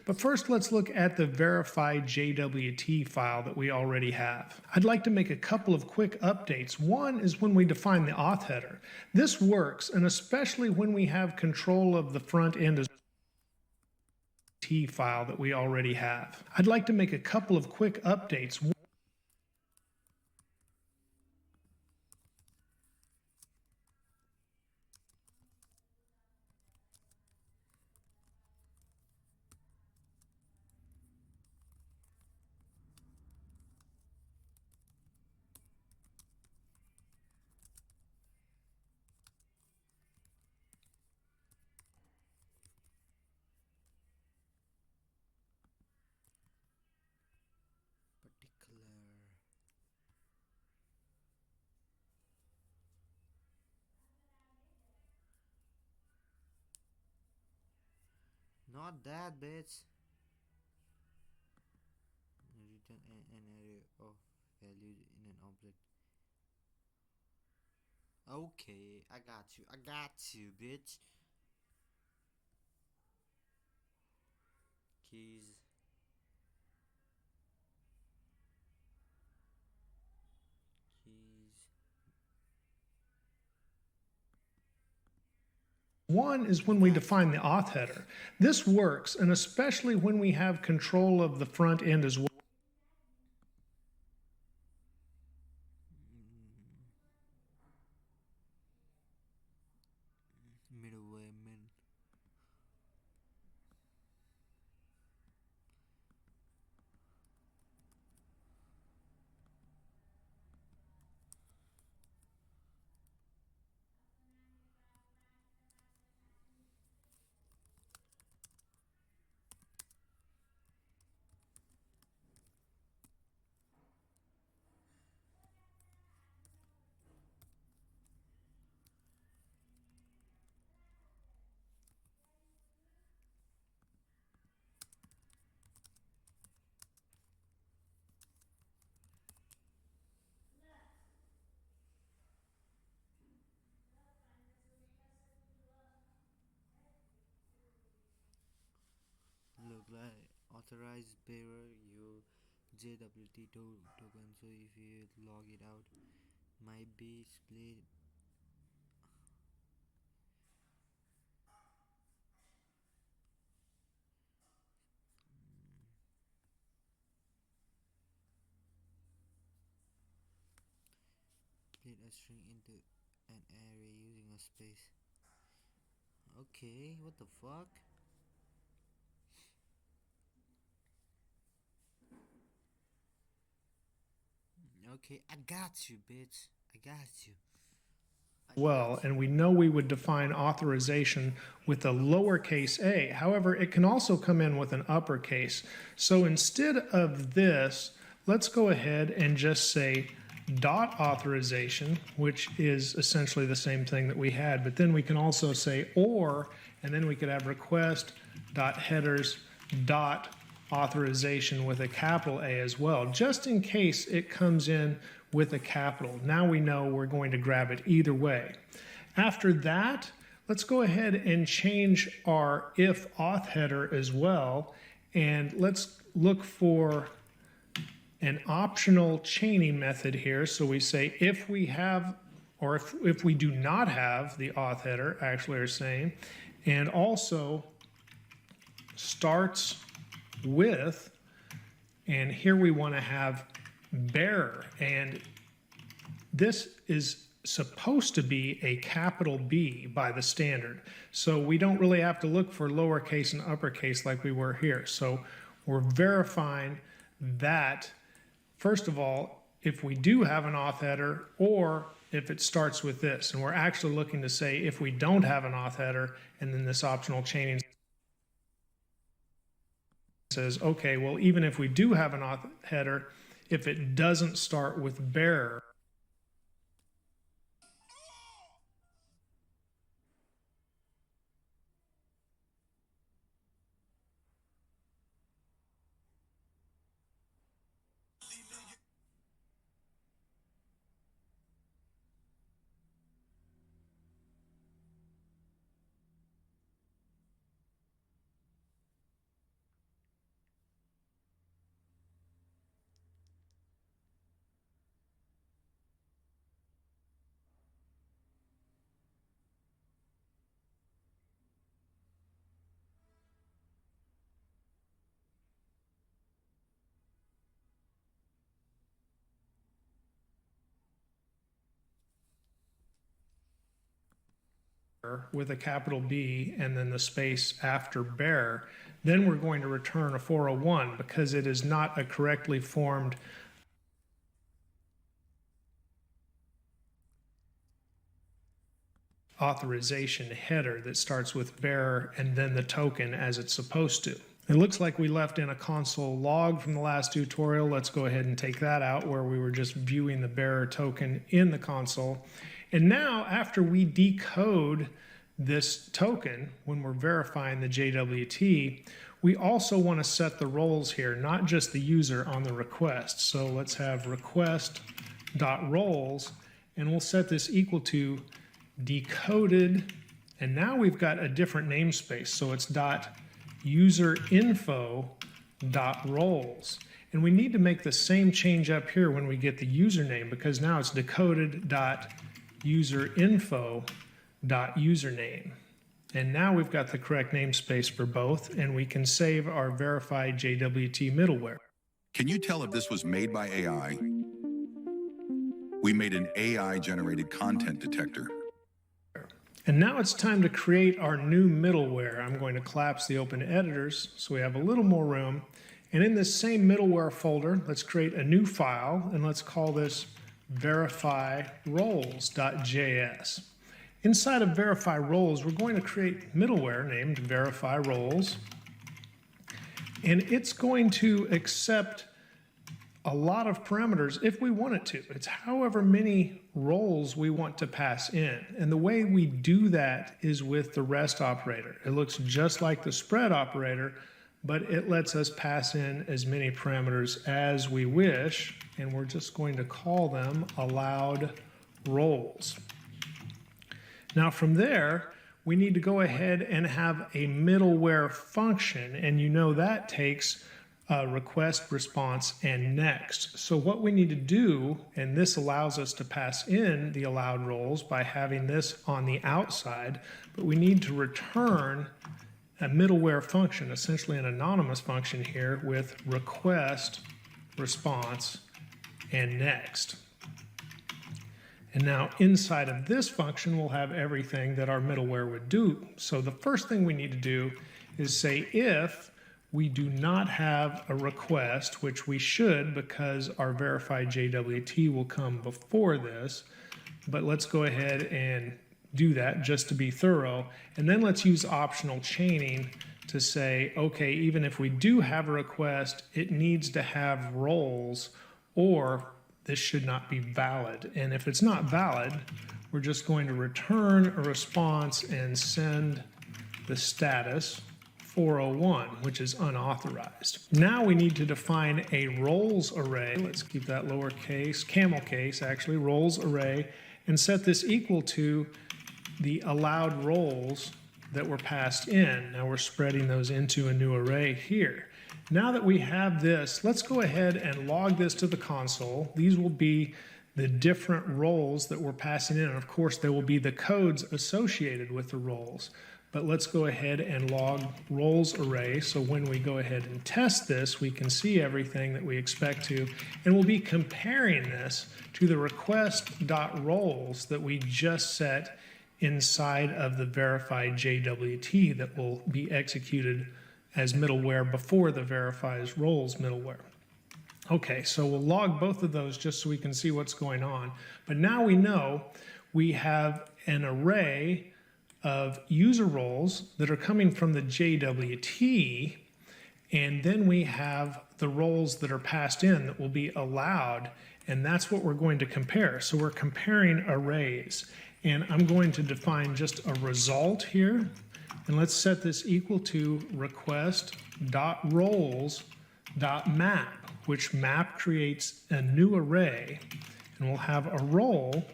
But first, let's look at the verified JWT file that we already have. I'd like to make a couple of quick updates. One is when we define the auth header. This works, and especially when we have control of the front end as T file that we already have. I'd like to make a couple of quick updates.
particular? Not that, bitch. Return an array of values in an object. Okay, I got you. I got you, bitch. Keys. Keys.
One is when we define the auth header. This works, and especially when we have control of the front end as well.
Middleware min. Look like authorized bearer your JWT token. So if you log it out, might be split. Split a string into an array using a space. Okay, what the fuck? Okay, I got you, bitch. I got you.
Well, and we know we would define authorization with a lowercase a. However, it can also come in with an uppercase. So instead of this, let's go ahead and just say dot authorization, which is essentially the same thing that we had, but then we can also say or, and then we could have request dot headers dot authorization with a capital A as well, just in case it comes in with a capital. Now we know we're going to grab it either way. After that, let's go ahead and change our if auth header as well, and let's look for an optional chaining method here. So we say if we have, or if we do not have the auth header, actually are saying, and also starts with, and here we want to have bearer, and this is supposed to be a capital B by the standard. So we don't really have to look for lowercase and uppercase like we were here. So we're verifying that, first of all, if we do have an auth header or if it starts with this. And we're actually looking to say if we don't have an auth header and then this optional chaining says, okay, well, even if we do have an auth header, if it doesn't start with bearer, with a capital B and then the space after bear, then we're going to return a 401 because it is not a correctly formed authorization header that starts with bearer and then the token as it's supposed to. It looks like we left in a console log from the last tutorial. Let's go ahead and take that out where we were just viewing the bearer token in the console. And now after we decode this token, when we're verifying the JWT, we also want to set the roles here, not just the user on the request. So let's have request.roles, and we'll set this equal to decoded, and now we've got a different namespace. So it's .userinfo.roles. And we need to make the same change up here when we get the username, because now it's decoded.userinfo.username. And now we've got the correct namespace for both, and we can save our verified JWT middleware.
Can you tell if this was made by AI? We made an AI-generated content detector.
And now it's time to create our new middleware. I'm going to collapse the open editors so we have a little more room. And in this same middleware folder, let's create a new file, and let's call this verifyroles.js. Inside of verify roles, we're going to create middleware named verify roles, and it's going to accept a lot of parameters if we want it to. It's however many roles we want to pass in. And the way we do that is with the REST operator. It looks just like the spread operator, but it lets us pass in as many parameters as we wish, and we're just going to call them allowed roles. Now from there, we need to go ahead and have a middleware function, and you know that takes request, response, and next. So what we need to do, and this allows us to pass in the allowed roles by having this on the outside, but we need to return a middleware function, essentially an anonymous function here with request, response, and next. And now inside of this function, we'll have everything that our middleware would do. So the first thing we need to do is say if we do not have a request, which we should because our verified JWT will come before this, but let's go ahead and do that just to be thorough. And then let's use optional chaining to say, okay, even if we do have a request, it needs to have roles, or this should not be valid. And if it's not valid, we're just going to return a response and send the status 401, which is unauthorized. Now we need to define a roles array. Let's keep that lowercase, camel case actually, roles array, and set this equal to the allowed roles that were passed in. Now we're spreading those into a new array here. Now that we have this, let's go ahead and log this to the console. These will be the different roles that we're passing in. And of course, there will be the codes associated with the roles. But let's go ahead and log roles array. So when we go ahead and test this, we can see everything that we expect to. And we'll be comparing this to the request.roles that we just set inside of the verified JWT that will be executed as middleware before the verifies roles middleware. Okay, so we'll log both of those just so we can see what's going on. But now we know we have an array of user roles that are coming from the JWT, and then we have the roles that are passed in that will be allowed, and that's what we're going to compare. So we're comparing arrays, and I'm going to define just a result here. And let's set this equal to request.roles.map, which map creates a new array, and we'll have a role,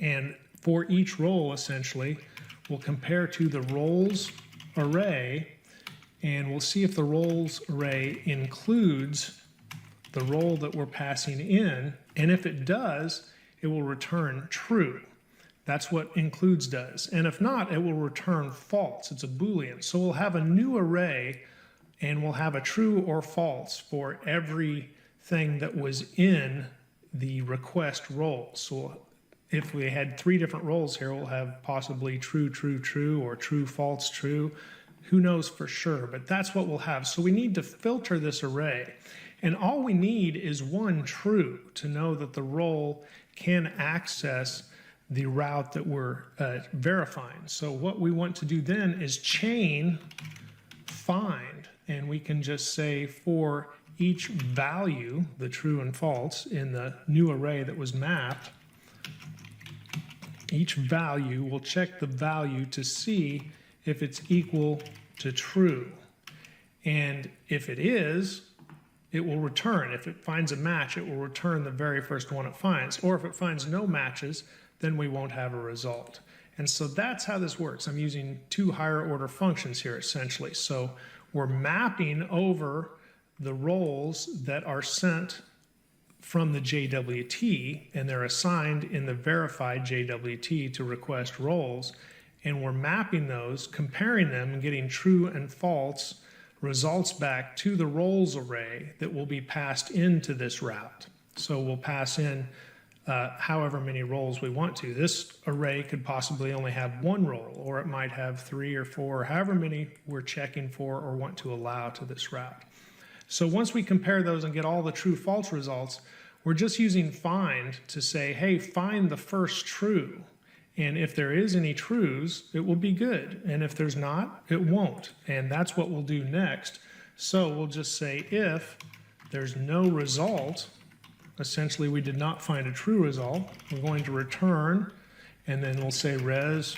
and for each role essentially, we'll compare to the roles array, and we'll see if the roles array includes the role that we're passing in, and if it does, it will return true. That's what includes does. And if not, it will return false. It's a Boolean. So we'll have a new array, and we'll have a true or false for everything that was in the request role. So if we had 3 different roles here, we'll have possibly true, true, true, or true, false, true. Who knows for sure, but that's what we'll have. So we need to filter this array. And all we need is one true to know that the role can access the route that we're verifying. So what we want to do then is chain find, and we can just say for each value, the true and false, in the new array that was mapped, each value, we'll check the value to see if it's equal to true. And if it is, it will return. If it finds a match, it will return the very first one it finds. Or if it finds no matches, then we won't have a result. And so that's how this works. I'm using 2 higher order functions here essentially. So we're mapping over the roles that are sent from the JWT, and they're assigned in the verified JWT to request roles, and we're mapping those, comparing them, and getting true and false results back to the roles array that will be passed into this route. So we'll pass in however many roles we want to. This array could possibly only have 1 role, or it might have 3 or 4, however many we're checking for or want to allow to this route. So once we compare those and get all the true false results, we're just using find to say, hey, find the first true. And if there is any trues, it will be good. And if there's not, it won't. And that's what we'll do next. So we'll just say if there's no result, essentially we did not find a true result, we're going to return, and then we'll say res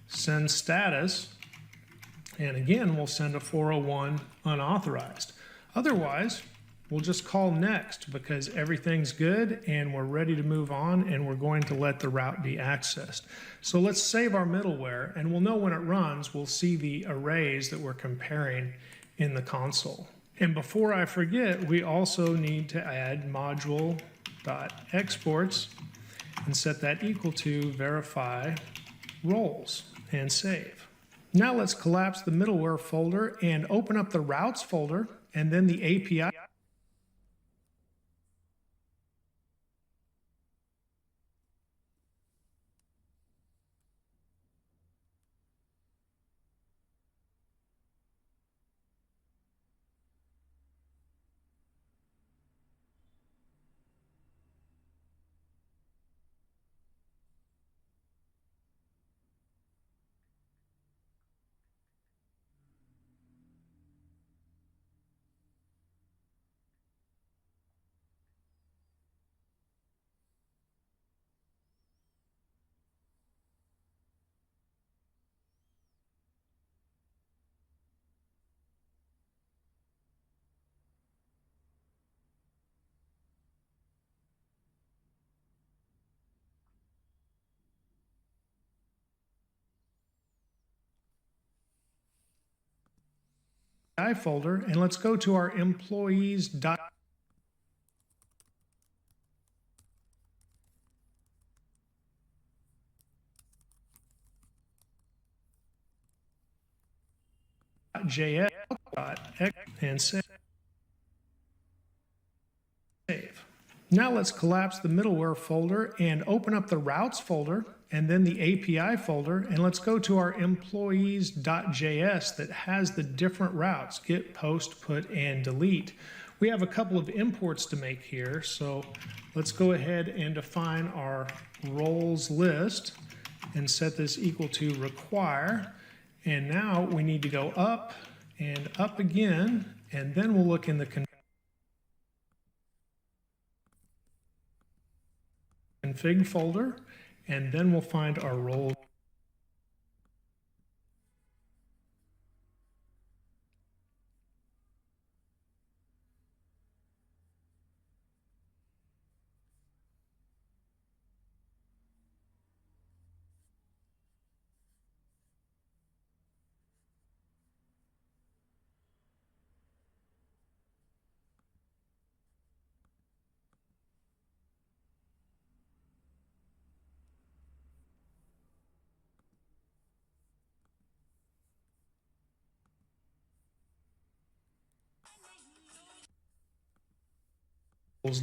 send status. And again, we'll send a 401 unauthorized. Otherwise, we'll just call next because everything's good and we're ready to move on, and we're going to let the route be accessed. So let's save our middleware, and we'll know when it runs, we'll see the arrays that we're comparing in the console. And before I forget, we also need to add module.exports and set that equal to verify roles and save. Now let's collapse the middleware folder and open up the routes folder, and then the API folder, and let's go to our employees.js and save. Now let's collapse the middleware folder and open up the routes folder and then the API folder, and let's go to our employees.js that has the different routes: get, post, put, and delete. We have a couple of imports to make here, so let's go ahead and define our roles list and set this equal to require. And now we need to go up and up again, and then we'll look in the config folder, and then we'll find our role.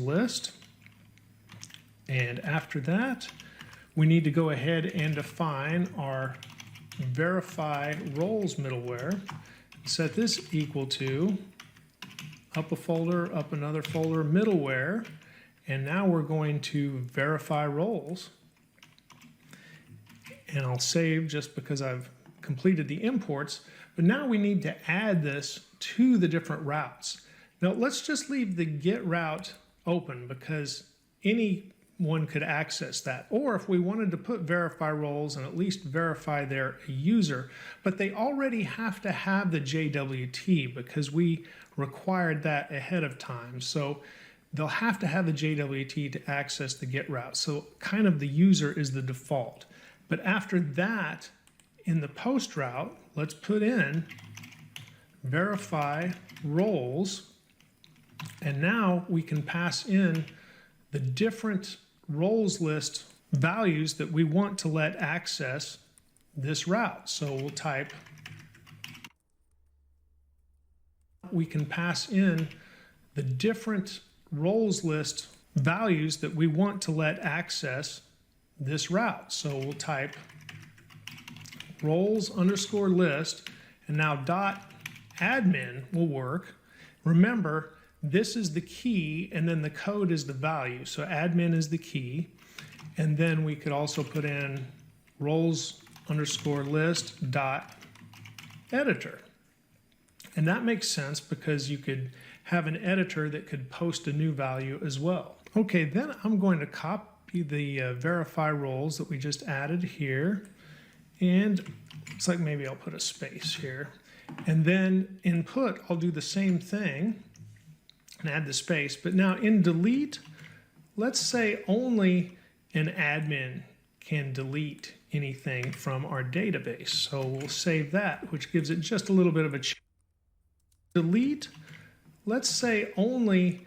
List, and after that we need to go ahead and define our verify roles middleware. Set this equal to up a folder, up another folder, middleware, and now we're going to verify roles. And I'll save just because I've completed the imports, but now we need to add this to the different routes. Now let's just leave the get route open because anyone could access that. Or if we wanted to put verify roles and at least verify their user, but they already have to have the JWT because we required that ahead of time. So they'll have to have the JWT to access the get route. So kind of the user is the default. But after that, in the post route, let's put in verify roles. And now we can pass in the different roles list values that we want to let access this route. So we'll type, we can pass in the different roles list values that we want to let access this route. So we'll type roles underscore list, and now dot admin will work. Remember, this is the key and then the code is the value. So admin is the key. And then we could also put in roles underscore list dot editor. And that makes sense because you could have an editor that could post a new value as well. Okay, then I'm going to copy the verify roles that we just added here. And it's like maybe I'll put a space here. And then input, I'll do the same thing and add the space. But now in delete, let's say only an admin can delete anything from our database. So we'll save that, which gives it just a little bit of a change. Delete, let's say only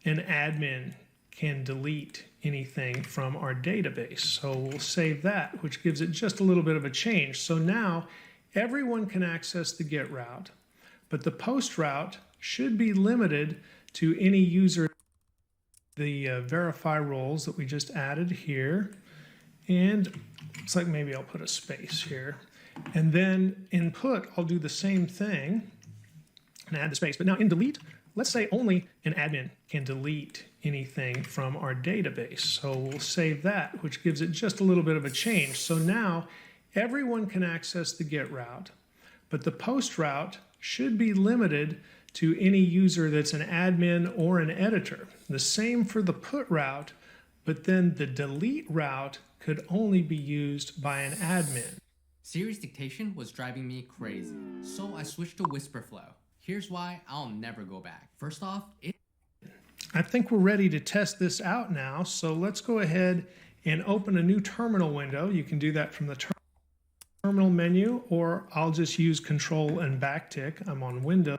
an admin can delete anything from our database. So we'll save that, which gives it just a little bit of a change. So now everyone can access the get route, but the post route should be limited to any user. The verify roles that we just added here. And it's like maybe I'll put a space here. And then input, I'll do the same thing and add the space. But now in delete, let's say only an admin can delete anything from our database. So we'll save that, which gives it just a little bit of a change. So now everyone can access the get route, but the post route should be limited to any user that's an admin or an editor. The same for the put route, but then the delete route could only be used by an admin.
Siri's dictation was driving me crazy, so I switched to Whisperflow. Here's why I'll never go back. First off,
I think we're ready to test this out now, so let's go ahead and open a new terminal window. You can do that from the terminal menu, or I'll just use Control and backtick. I'm on Windows.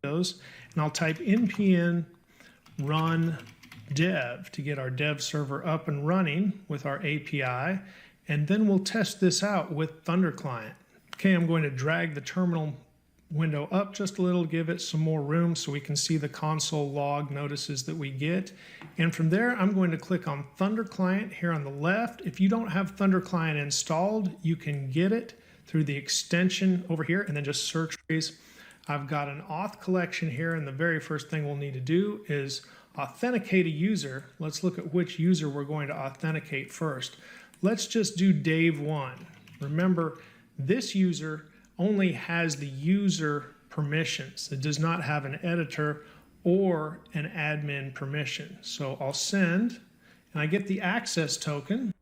those, and I'll type npm run dev to get our dev server up and running with our API, and then we'll test this out with Thunder Client. Okay, I'm going to drag the terminal window up just a little, give it some more room so we can see the console log notices that we get. And from there, I'm going to click on Thunder Client here on the left. If you don't have Thunder Client installed, you can get it through the extension over here and then just search. I've got an auth collection here, and the very first thing we'll need to do is authenticate a user. Let's look at which user we're going to authenticate first. Let's just do Dave1. Remember, this user only has the user permissions. It does not have an editor or an admin permission. So I'll send, and I get the access token.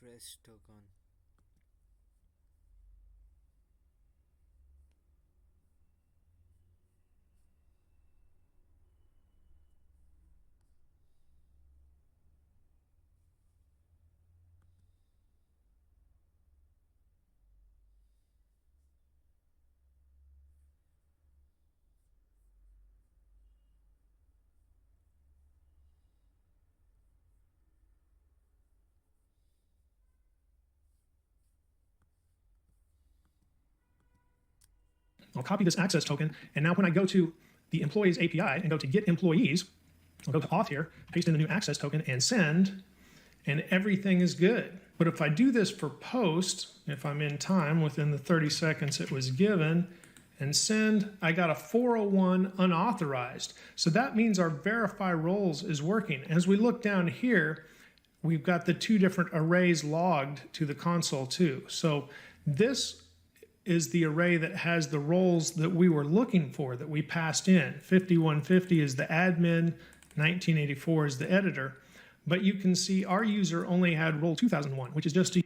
Refresh token.
I'll copy this access token, and now when I go to the employees API and go to get employees, I'll go to auth here, paste in the new access token, and send, and everything is good. But if I do this for post, if I'm in time within the 30 seconds it was given, and send, I got a 401 unauthorized. So that means our verify roles is working. As we look down here, we've got the two different arrays logged to the console too. So this is the array that has the roles that we were looking for, that we passed in. 5150 is the admin, 1984 is the editor. But you can see our user only had role 2001, which is just a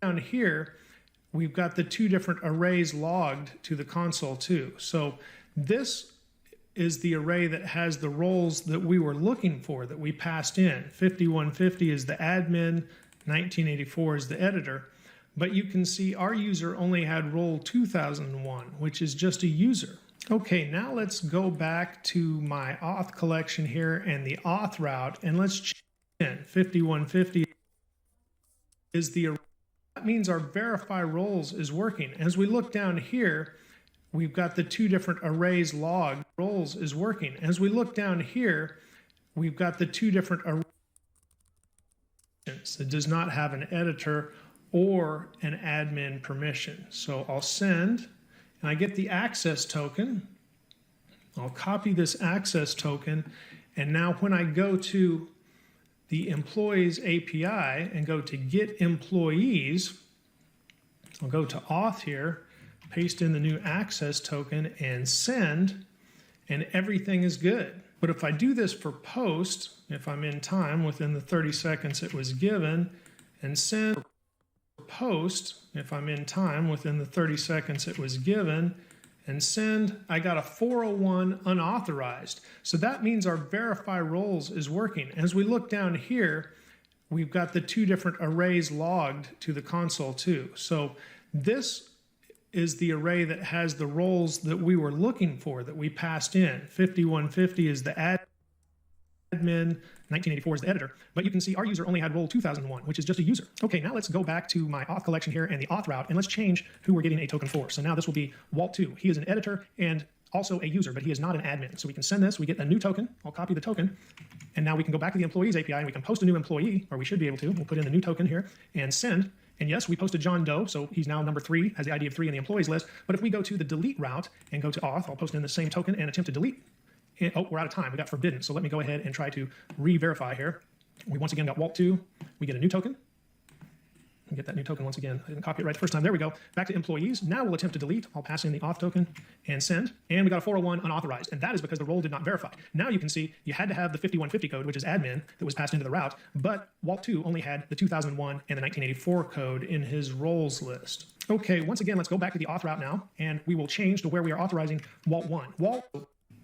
down here, we've got the two different arrays logged to the console too. So this is the array that has the roles that we were looking for, that we passed in. 5150 is the admin, 1984 is the editor. But you can see our user only had role 2001, which is just a user. Okay, now let's go back to my auth collection here and the auth route, and let's check in. 5150 is the array. That means our verify roles is working. As we look down here, we've got the two different arrays logged. Roles is working. As we look down here, we've got the two different arrays. It does not have an editor or an admin permission. So I'll send, and I get the access token. I'll copy this access token, and now when I go to the employees API and go to get employees, I'll go to auth here, paste in the new access token and send, and everything is good. But if I do this for post, if I'm in time within the 30 seconds it was given, and send post, if I'm in time within the 30 seconds it was given, and send, I got a 401 unauthorized. So that means our verify roles is working. As we look down here, we've got the two different arrays logged to the console too. So this is the array that has the roles that we were looking for, that we passed in. 5150 is the admin, 1984 is the editor. But you can see our user only had role 2001, which is just a user. Okay, now let's go back to my auth collection here and the auth route, and let's change who we're getting a token for. So now this will be Walt2. He is an editor and also a user, but he is not an admin. So we can send this, we get a new token. I'll copy the token. And now we can go back to the employees API and we can post a new employee, or we should be able to. We'll put in the new token here and send. And yes, we posted John Doe, so he's now number 3, has the ID of 3 in the employees list. But if we go to the delete route and go to auth, I'll post in the same token and attempt to delete. And, oh, we're out of time. We got forbidden. So let me go ahead and try to re-verify here. We once again got Walt2. We get a new token. We get that new token once again. I didn't copy it right the first time. There we go. Back to employees. Now we'll attempt to delete. I'll pass in the auth token and send. And we got a 401 unauthorized. And that is because the role did not verify. Now you can see you had to have the 5150 code, which is admin, that was passed into the route. But Walt2 only had the 2001 and the 1984 code in his roles list. Okay, once again, let's go back to the auth route now. And we will change to where we are authorizing Walt1. Walt,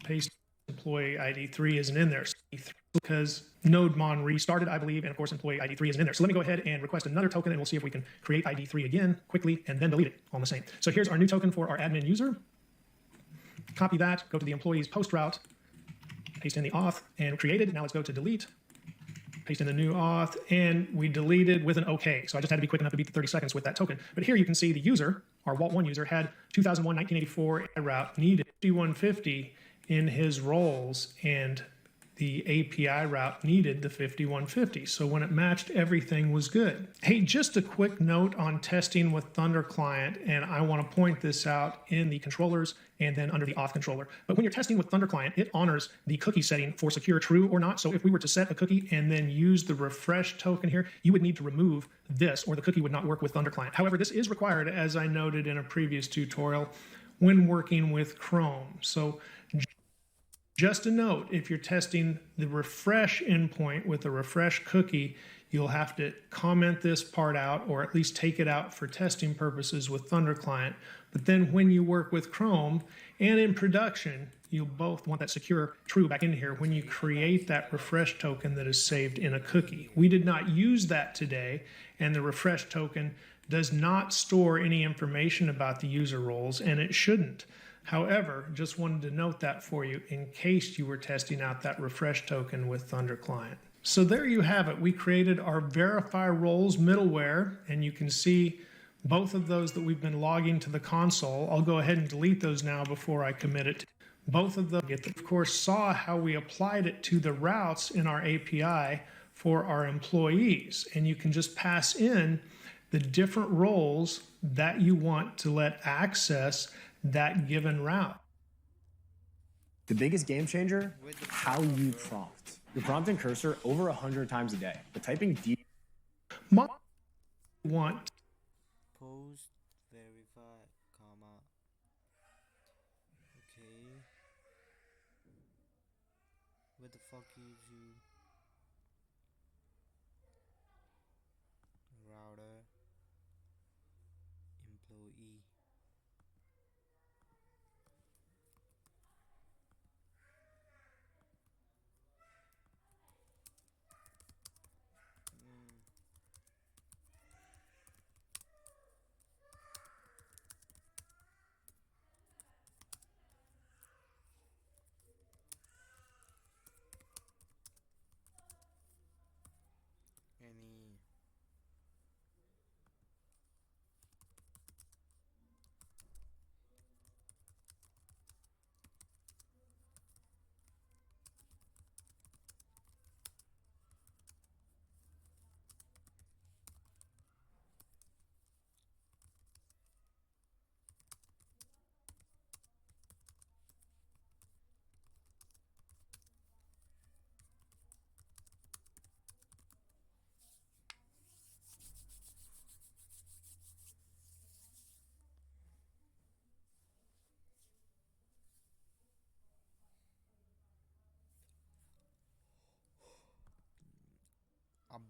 paste employee ID 3 isn't in there because NodeMon restarted, I believe, and of course employee ID 3 isn't in there. So let me go ahead and request another token, and we'll see if we can create ID 3 again quickly and then delete it on the same. So here's our new token for our admin user. Copy that, go to the employees post route, paste in the auth, and create it. Now let's go to delete, paste in the new auth, and we deleted with an OK. So I just had to be quick enough to beat the 30 seconds with that token. But here you can see the user, our Walt1 user, had 2001, 1984 route, needed 5150 in his roles, and the API route needed the 5150. So when it matched, everything was good. Hey, just a quick note on testing with Thunder Client, and I want to point this out in the controllers and then under the auth controller. But when you're testing with Thunder Client, it honors the cookie setting for secure true or not. So if we were to set a cookie and then use the refresh token here, you would need to remove this or the cookie would not work with Thunder Client. However, this is required, as I noted in a previous tutorial, when working with Chrome. So just a note, if you're testing the refresh endpoint with a refresh cookie, you'll have to comment this part out or at least take it out for testing purposes with Thunder Client. But then when you work with Chrome and in production, you'll both want that secure true back in here when you create that refresh token that is saved in a cookie. We did not use that today, and the refresh token does not store any information about the user roles, and it shouldn't. However, just wanted to note that for you in case you were testing out that refresh token with Thunder Client. So there you have it. We created our verify roles middleware, and you can see both of those that we've been logging to the console. I'll go ahead and delete those now before I commit it. Both of them, of course, saw how we applied it to the routes in our API for our employees. And you can just pass in the different roles that you want to let access that given route.
The biggest game changer, how you prompt. You're prompting cursor over 100 times a day, but typing deep.
Want
Post, verify, comma. Okay. What the fuck is you? Router.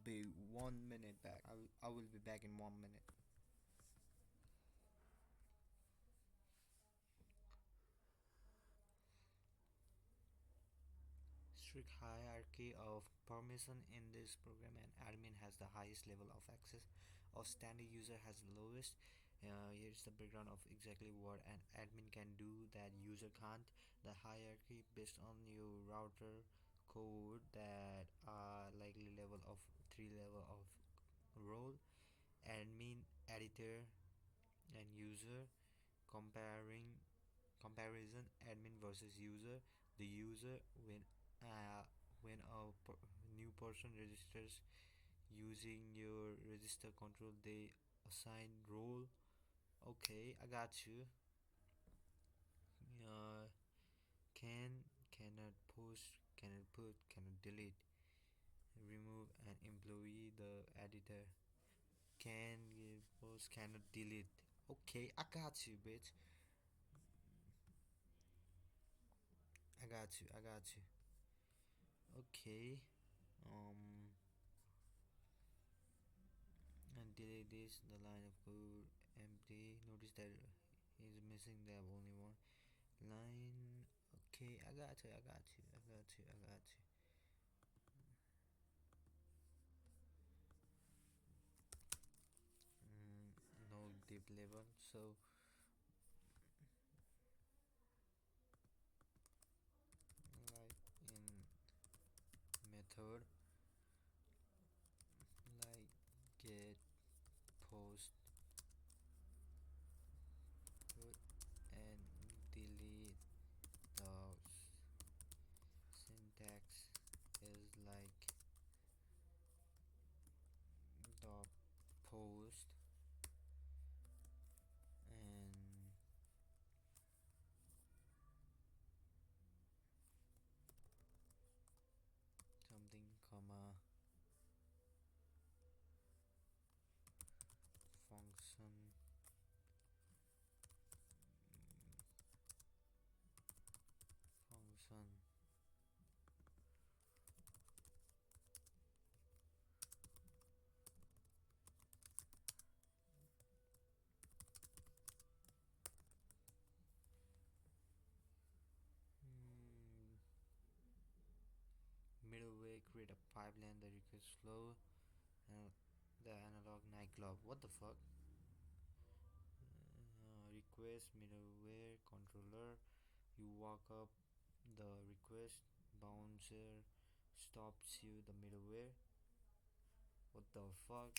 be 1 minute back. I will be back in 1 minute. Strict hierarchy of permission in this program, and admin has the highest level of access. Outstanding user has the lowest. Here's the background of exactly what an admin can do that user can't. The hierarchy based on your router code that are likely level of 3 level of role: admin, editor, and user. Comparing comparison: admin versus user. The user, uh, when a new person registers using your register control, they assign role. Okay, I got you. uh, cannot post, cannot put, cannot delete, remove an employee. The editor can give post, cannot delete. Okay, I got you, bitch. I got you. Okay. um and delete this, the line of code empty. Notice that he's missing the only one line. Okay, I got you. No deep level. So like in method, like get post put and delete. The syntax is like the post and something comma function function. Middleware create a pipeline that request flow and the analog nightclub. What the fuck? Request middleware controller. You walk up the request, bouncer stops you the middleware. What the fuck?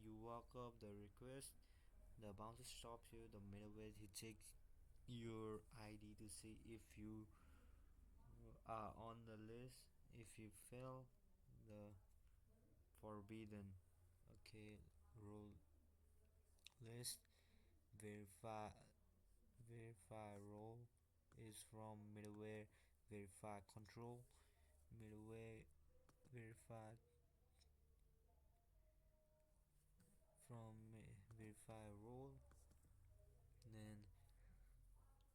You walk up the request, the bouncer stops you the middleware. He checks your ID to see if you are on the list. If you fail, the forbidden. Okay, role list. Verify role is from middleware verify control. Middleware verify from verify role. Then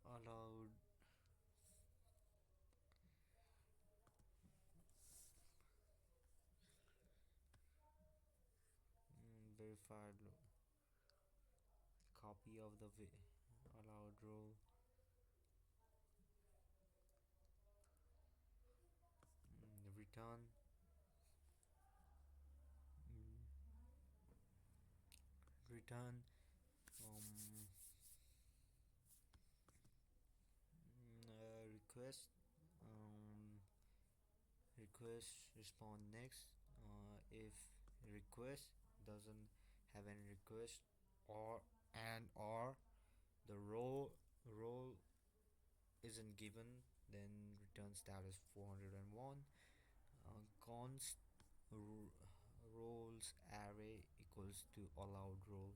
allowed verified copy of the allowed role. Return return request request respond next. If request doesn't have any request, or the role isn't given, then return status 401. Const roles array equals to allowed role.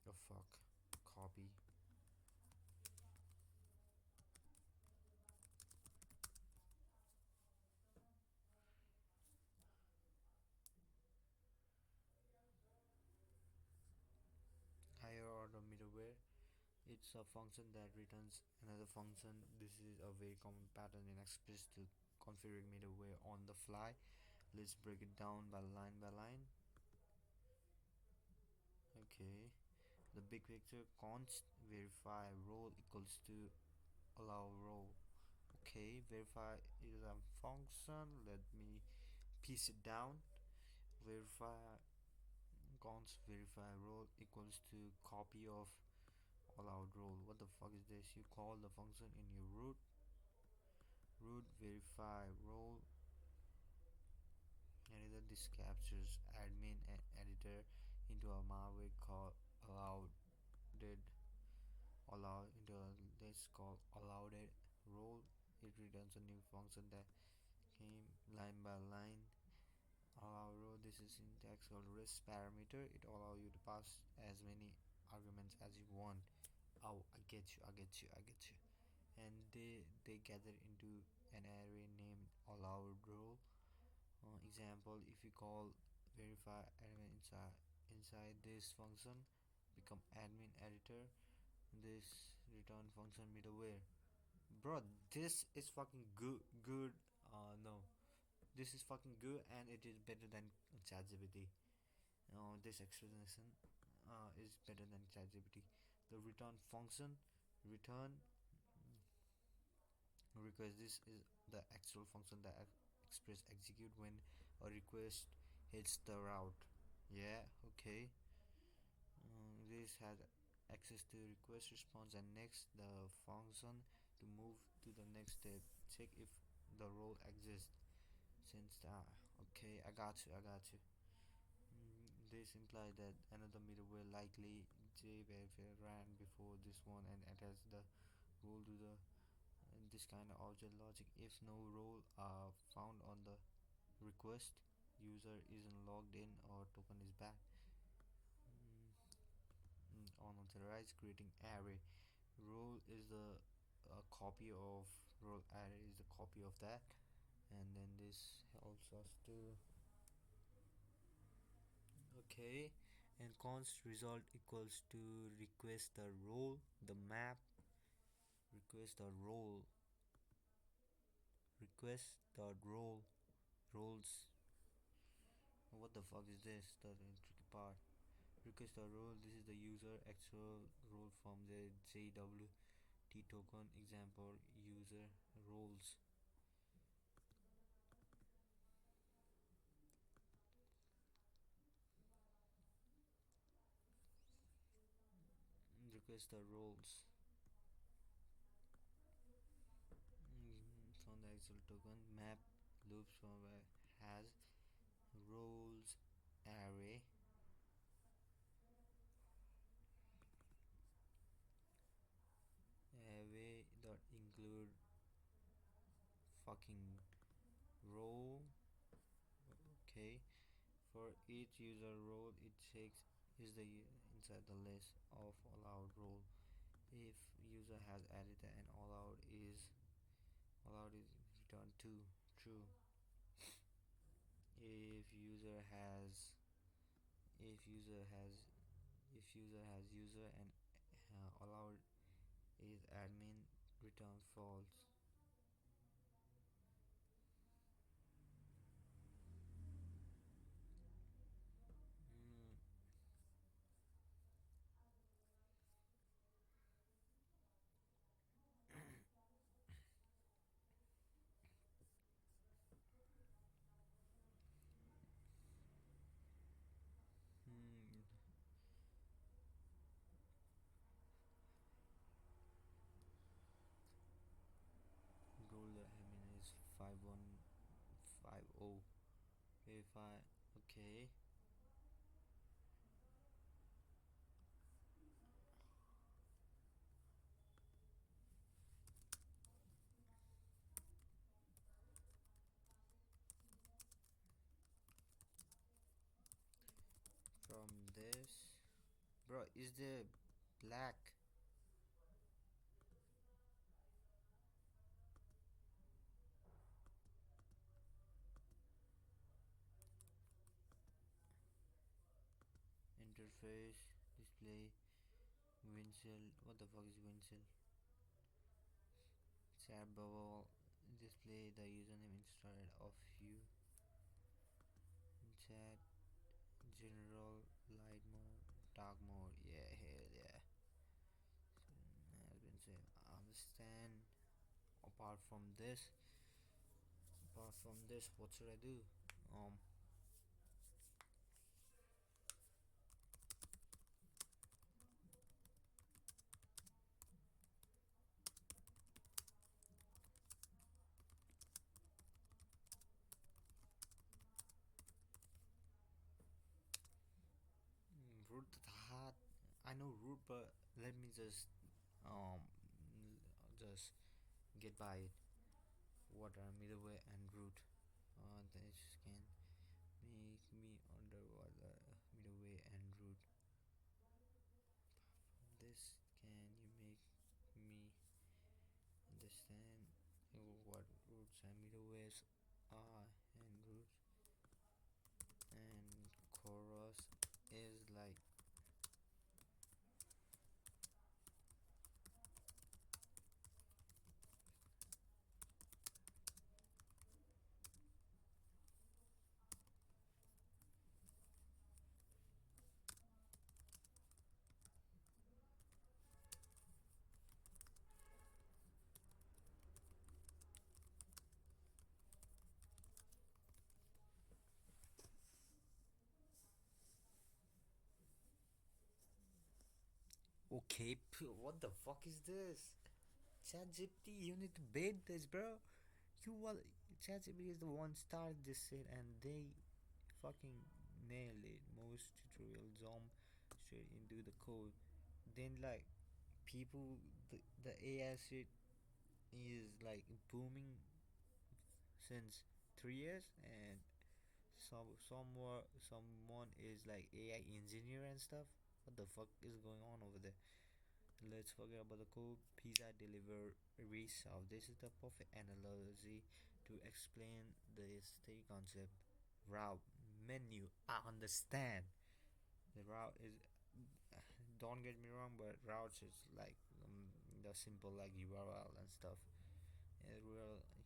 Oh fuck, copy. Higher order middleware, it it's a function that returns another function. This is a very common pattern in Express to configure middleware on the fly. Let's break it down by line. Okay, the big picture: const verify role equals to allow role. Okay, verify is a function. Let me piece it down. Verify const verify role equals to copy of allowed role. What the fuck is this? You call the function in your root verify role editor. This captures admin and editor into a malware called allowed into a list called allowed role. It returns a new function that came line by line. Allow row, this is syntax called risk parameter. It allows you to pass as many arguments as you want. Oh, I get you. And they gather into an array named allowed row. Example: if you call verify admin inside this function, become admin editor, this return function middleware. Bro, this is fucking good. No, this is fucking good, and it is better than ChatGPT. This explanation is better than ChatGPT. The return function return request. This is the actual function that Express execute when a request hits the route. Yeah, okay. This has access to request response and next the function to move to the next step. Check if the role exists. Since okay, I got you. This implies that another middleware, likely JVerify, ran before this one and attached the role to the this kind of object logic. If no role are found on the request, user isn't logged in or token is back. Unauthorized creating array. Role is the copy of role, array is the copy of that, and then this helps us to okay. And const result equals to request the role, the map request the role roles. What the fuck is this? The tricky part. Request a role. This is the user actual role from the JWT token. Example: user roles. Request the roles from the actual token. Map loops from where has roles array dot include fucking row. Okay, for each user role it checks is the inside the list of allowed role. If user has editor and allowed is return to true. If user has user and allowed is admin, return false. Mm, hmm, Goal admin is 5150. Verify. Okay. From this, bro, is the black? Interface display Windshield. What the fuck is windshield? Chat bubble. Display the username instead of you. Chat. General. Light mode. Dark mode. Yeah, hell yeah. Has been said. I understand. Apart from this, what should I do? Root that. I know root, but let me um just get by it. What are middleware and root? This can make me underwater. Middleware and root. This can you make me understand what roots and middlewares are, and root and chorus is like. Okay, what the fuck is this? ChatGPT, you need to bait this, bro. ChatGPT is the one started this shit, and they fucking nailed it. Most tutorial jump straight into the code. Then like people, the AI shit is like booming since 3 years, and someone is like AI engineer and stuff. What the fuck is going on over there? Let's forget about the code. Pizza delivery south. This is the perfect analogy to explain the state concept. Route menu. I understand. The route is. Don't get me wrong, but routes is like the simple like URL and stuff.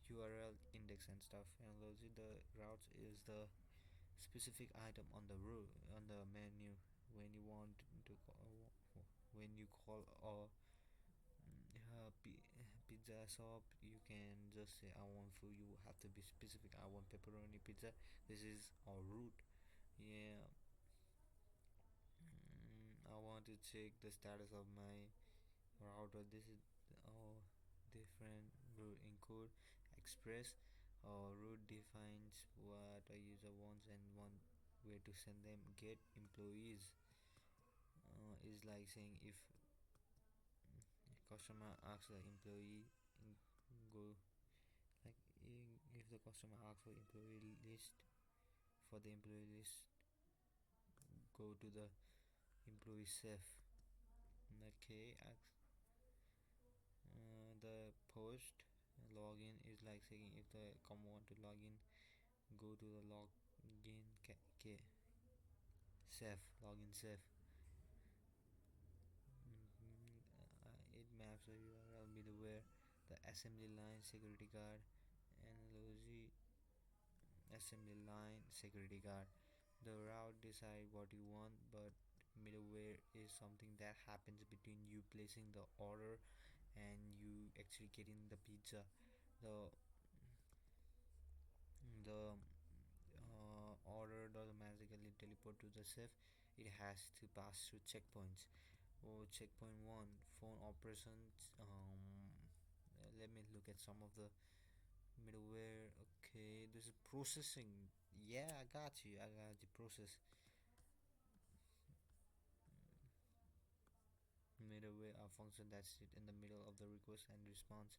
URL index and stuff. Analogy. The routes is the specific item on the route on the menu when you want to call, when you call a pizza shop. You can just say I want food. You have to be specific. I want pepperoni pizza. This is our route. Yeah. I want to check the status of my router. This is oh different route encode express. Route defines what a user wants and one way to send them. Get employees is like saying if customer asks the employee go like if the customer asks for employee list, for the employee list go to the employee chef. Okay, the post login is like saying if the come want to login, go to the login chef login chef. It maps the URL middleware, the assembly line security guard, analogy assembly line security guard. The route decide what you want, but middleware is something that happens between you placing the order and you actually getting the pizza. The order doesn't magically teleport to the chef. It has to pass through checkpoints. Checkpoint 1, phone operations. Let me look at some of the middleware. Okay, this is processing. Yeah, I got you. I got the process. Middleware are functions that sit in the middle of the request and response.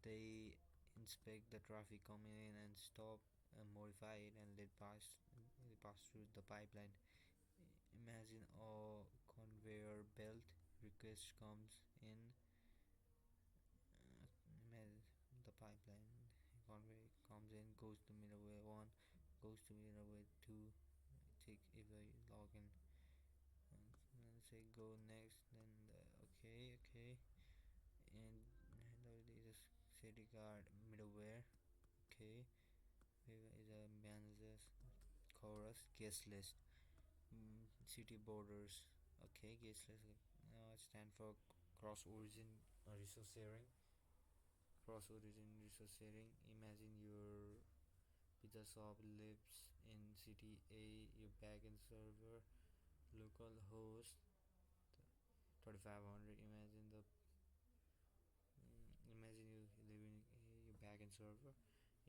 They inspect the traffic coming in and stop and modify it and let pass through the pipeline. Imagine a conveyor belt. Request comes in. Imagine the pipeline. Conveyor comes in, goes to middleware 1, goes to middleware 2. Check if the login. Say go next. Then Okay. And this city guard middleware. Okay. Here is a manager's chorus guest list. City borders. Okay, guest list. Stand for cross origin resource sharing. Cross origin resource sharing. Imagine your pizza shop lives in city A, your backend server, local host 3500. Imagine you live in your backend server.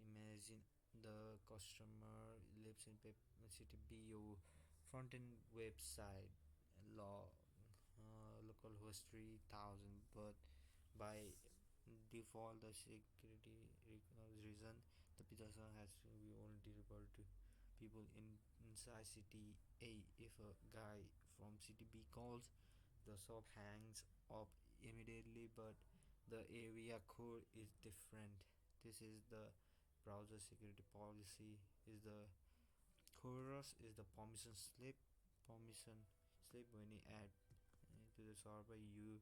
Imagine the customer lives in city B, your front end website law localhost 3000, but by default the security reason the pizza shop has to be only delivered to people inside city A. If a guy from city B calls, the shop hangs up immediately, but the area code is different. This is the browser security policy. Is the chorus is the permission slip when you add to the server. You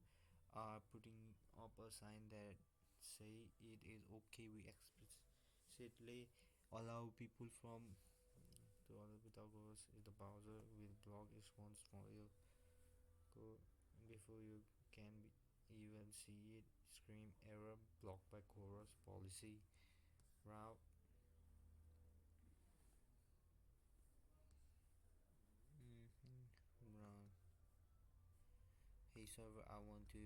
are putting up a sign that say it is okay. We explicitly allow people from to other without chorus is the browser will block response for your code before you can even see it. Scream error blocked by chorus policy route. Run. Hey server, I want to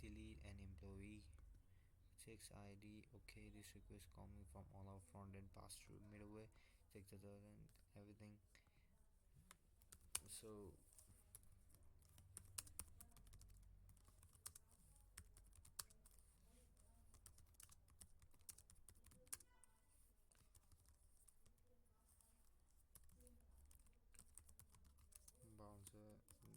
delete an employee. Checks ID. Okay, this request coming from all our front end pass through middleware. Check the other and everything. So browser the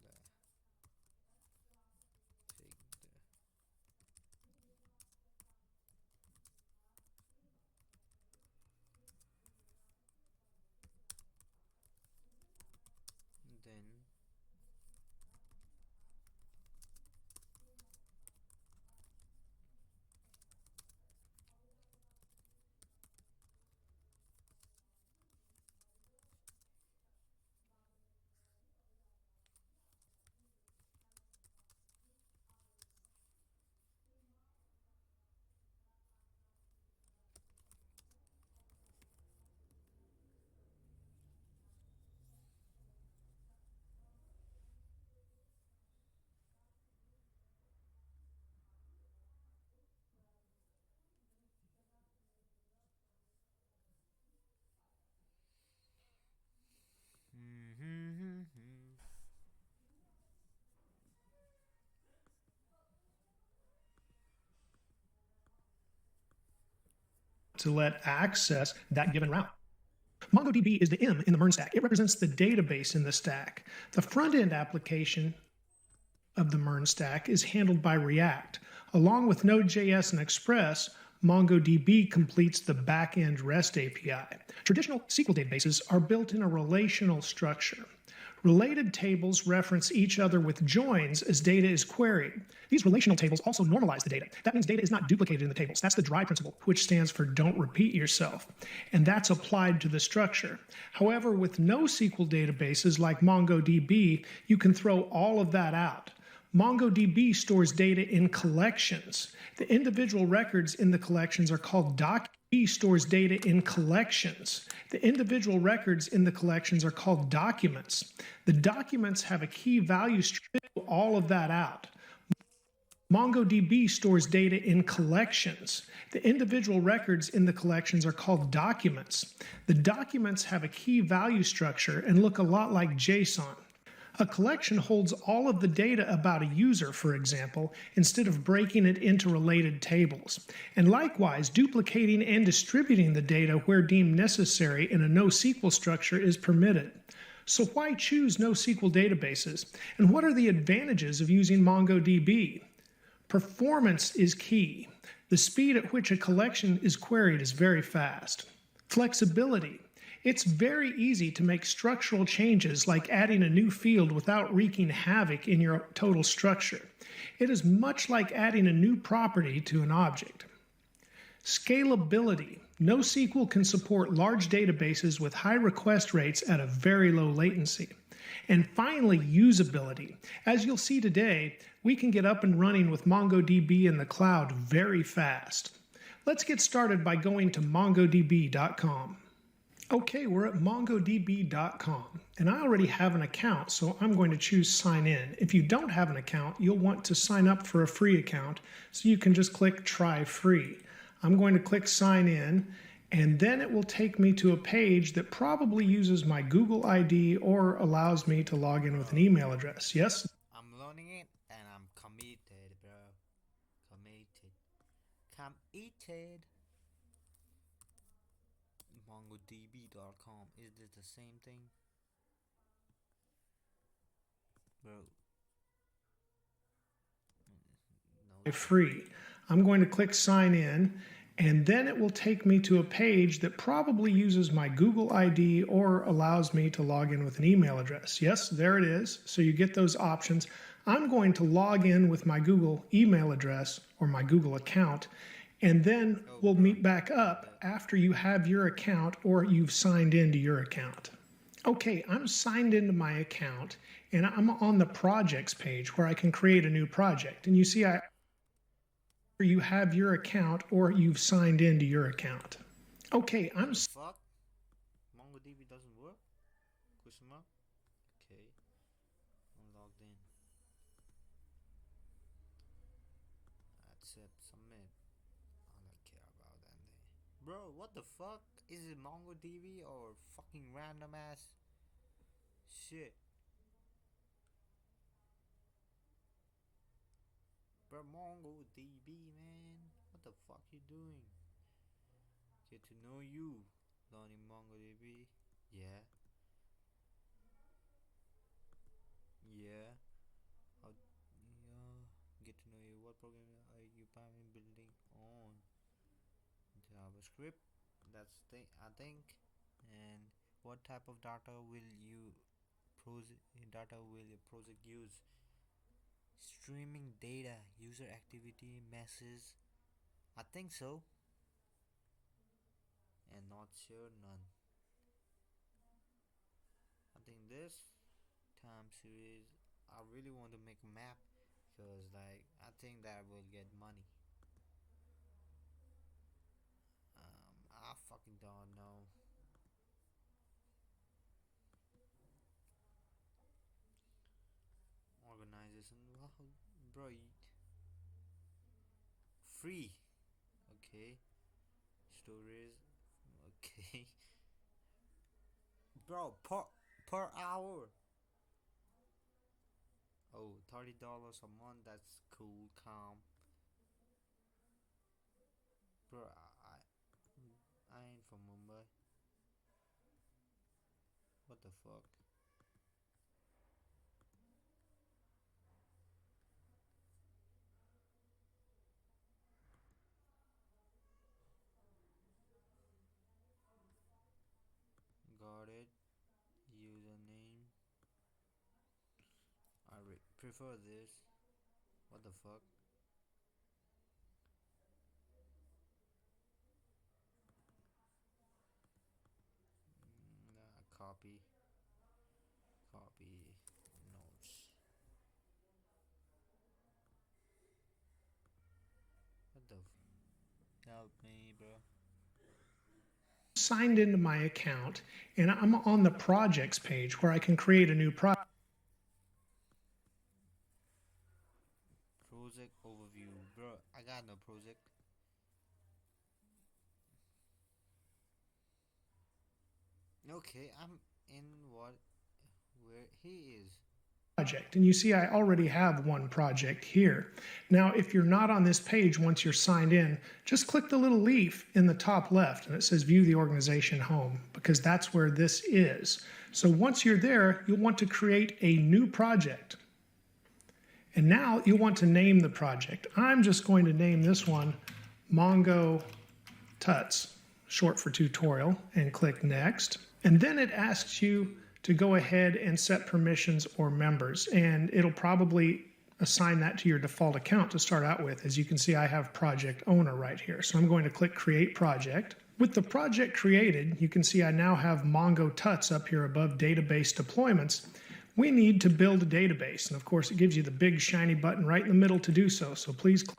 check then
to let access that given route. MongoDB is the M in the MERN stack. It represents the database in the stack. The front-end application of the MERN stack is handled by React. Along with Node.js and Express, MongoDB completes the back-end REST API. Traditional SQL databases are built in a relational structure. Related tables reference each other with joins as data is queried. These relational tables also normalize the data. That means data is not duplicated in the tables. That's the DRY principle, which stands for don't repeat yourself. And that's applied to the structure. However, with NoSQL databases like MongoDB, you can throw all of that out. MongoDB stores data in collections. The individual records in the collections are called documents. Stores data in collections. The individual records in the collections are called documents. The documents have a key value string. All of that out. MongoDB stores data in collections. The individual records in the collections are called documents. The documents have a key value structure and look a lot like JSON. A collection holds all of the data about a user, for example, instead of breaking it into related tables. And likewise, duplicating and distributing the data where deemed necessary in a NoSQL structure is permitted. So why choose NoSQL databases? And what are the advantages of using MongoDB? Performance is key. The speed at which a collection is queried is very fast. Flexibility. It's very easy to make structural changes like adding a new field without wreaking havoc in your total structure. It is much like adding a new property to an object. Scalability. NoSQL can support large databases with high request rates at a very low latency. And finally, usability. As you'll see today, we can get up and running with MongoDB in the cloud very fast. Let's get started by going to mongodb.com. Okay, we're at mongodb.com, and I already have an account, so I'm going to choose sign in. If you don't have an account, you'll want to sign up for a free account, so you can just click try free. I'm going to click sign in, and then it will take me to a page that probably uses my Google ID or allows me to log in with an email address. Yes?
I'm learning it and I'm committed, bro. Committed. MongoDB.com. Is this the same thing? Bro. No.
Free. I'm going to click sign in, and then it will take me to a page that probably uses my Google ID or allows me to log in with an email address. Yes, there it is. So you get those options. I'm going to log in with my Google email address or my Google account, and then we'll meet back up after you have your account or you've signed into your account. Okay, I'm signed into my account, and I'm on the projects page where I can create a new project. And you see, you have your account or you've signed into your account. Okay,
Fuck? MongoDB doesn't work? Question mark? Okay. I'm logged in. Accept, submit. I don't care about that day. Bro, what the fuck? Is it MongoDB or fucking random ass shit? Bro, MongoDB, man. What the fuck you doing? Get to know you. Learning MongoDB. Yeah. Yeah. How? Yeah. Get to know you. What program are you planning building on? JavaScript. That's the I think. And what type of data will your project use? Streaming data, user activity, messages. I think so. And not sure, none. I think this time series, I really want to make a map because like I think that will get money. I fucking don't know. Organization, wow, bro. Free. Okay. Stories. Okay. Bro, per hour. Oh, $30 a month. That's cool, calm. Bro, I ain't from Mumbai. What the fuck? Got it. Username. I prefer this. What the fuck? Copy notes. What the help me, bro.
Signed into my account, and I'm on the projects page where I can create a new project.
Project overview, bro. I got no project. Okay, I'm in where he is.
Project, and you see I already have one project here. Now if you're not on this page once you're signed in, just click the little leaf in the top left and it says view the organization home, because that's where this is. So once you're there, you'll want to create a new project, and now you'll want to name the project. I'm just going to name this one Mongo Tuts, short for tutorial, and click next. And then it asks you to go ahead and set permissions or members, and it'll probably assign that to your default account to start out with. As you can see, I have project owner right here. So I'm going to click create project. With the project created, you can see I now have Mongo Tuts up here above database deployments. We need to build a database, and of course it gives you the big shiny button right in the middle to do so. So please click.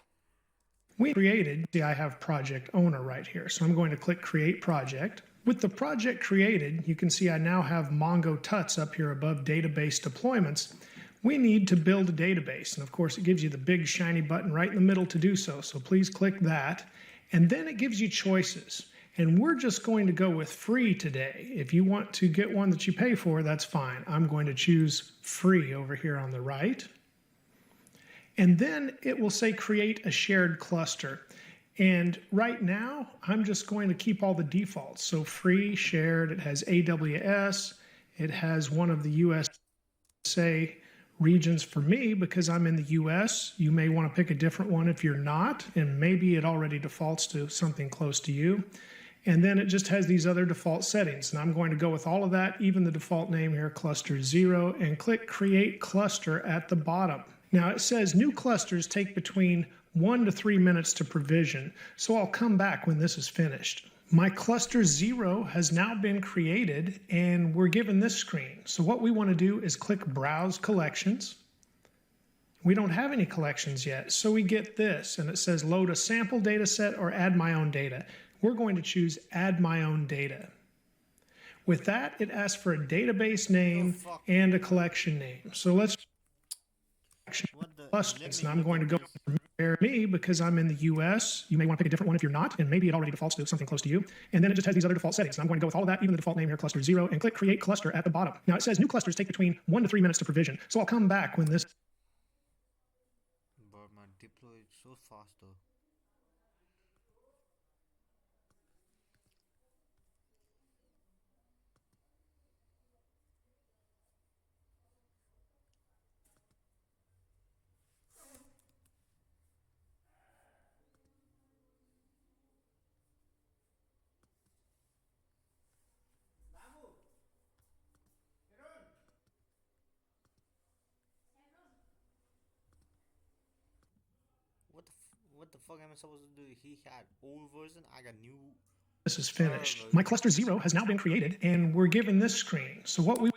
We created, see I have project owner right here. So I'm going to click create project. With the project created, you can see I now have Mongo Tuts up here above database deployments. We need to build a database, and of course it gives you the big shiny button right in the middle to do so. So please click that, and then it gives you choices. And we're just going to go with free today. If you want to get one that you pay for, that's fine. I'm going to choose free over here on the right. And then it will say create a shared cluster. And right now, I'm just going to keep all the defaults. So free, shared, it has AWS, it has one of the USA regions for me because I'm in the US. You may want to pick a different one if you're not, and maybe it already defaults to something close to you. And then it just has these other default settings. And I'm going to go with all of that, even the default name here, cluster 0, and click create cluster at the bottom. Now it says new clusters take between 1 to 3 minutes to provision, so I'll come back when this is finished. My cluster 0 has now been created and we're given this screen. So what we want to do is click browse collections. We don't have any collections yet, so we get this and it says load a sample data set or add my own data. We're going to choose add my own data. With that, it asks for a database name and a collection name. So let's clusters, and I'm going to go for me because I'm in the US. You may want to pick a different one if you're not, and maybe it already defaults to something close to you. And then it just has these other default settings. And I'm going to go with all of that, even the default name here, cluster 0, and click create cluster at the bottom. Now it says new clusters take between 1 to 3 minutes to provision. So I'll come back when this.
But my deploy is so fast though. What the fuck am I supposed to do? He had old version, I got new.
This is finished. My cluster 0 has now been created, and we're given this screen. So what we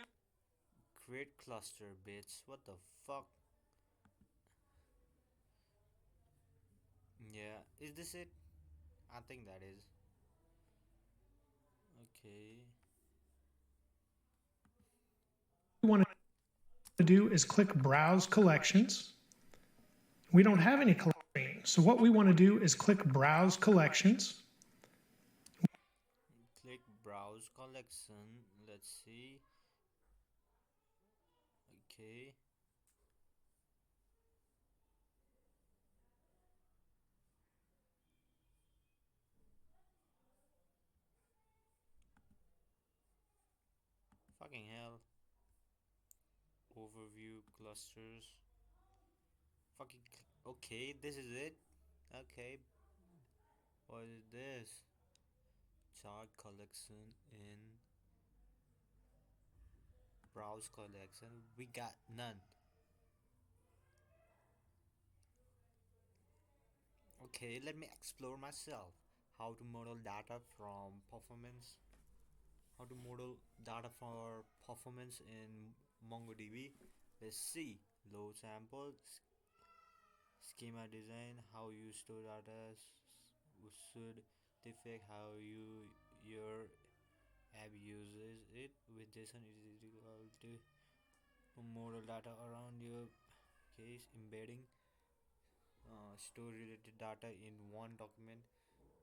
Create cluster, bitch. What the fuck? Yeah, is this it? I think that is. Okay.
want to do is click browse collections. We don't have any collections. So what we want to do is click browse collections.
Click browse collection. Let's see. Okay. Fucking hell. Overview clusters. Fucking okay, this is it. Okay. What is this? Chart collection in browse collection. We got none. Okay, let me explore myself. How to model data from performance. How to model data for performance in MongoDB. Let's see. Load sample, schema design, how you store data should defect how your app uses it. With JSON it is equal to model data around your case. Embedding, store related data in one document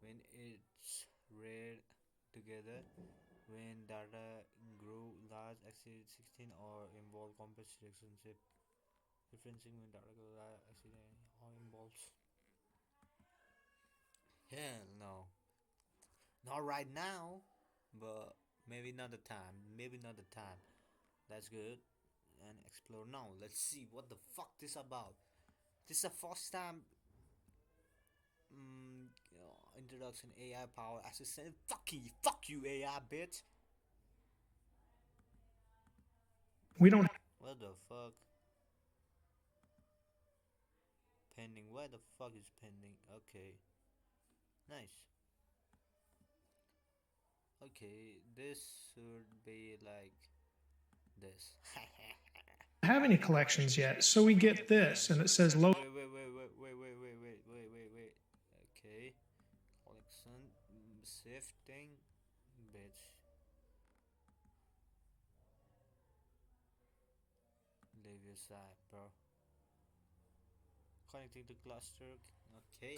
when it's read together. When data grow large, exceed 16, or involve complex relationship. Referencing when data grow large, exceed or involves. Hell no. Not right now, but maybe another time. Maybe another time. That's good. And explore now. Let's see what the fuck this about. This is the first time introduction AI power assistant. Fuck you AI bitch.
We don't
What the fuck? Pending. Where the fuck is pending? Okay. Nice. Okay, this should be like this.
have any collections yet, so we get this, and it says low.
Wait. Okay. Collection. Shifting. Bitch. Leave your side, bro. Connecting to cluster. Okay.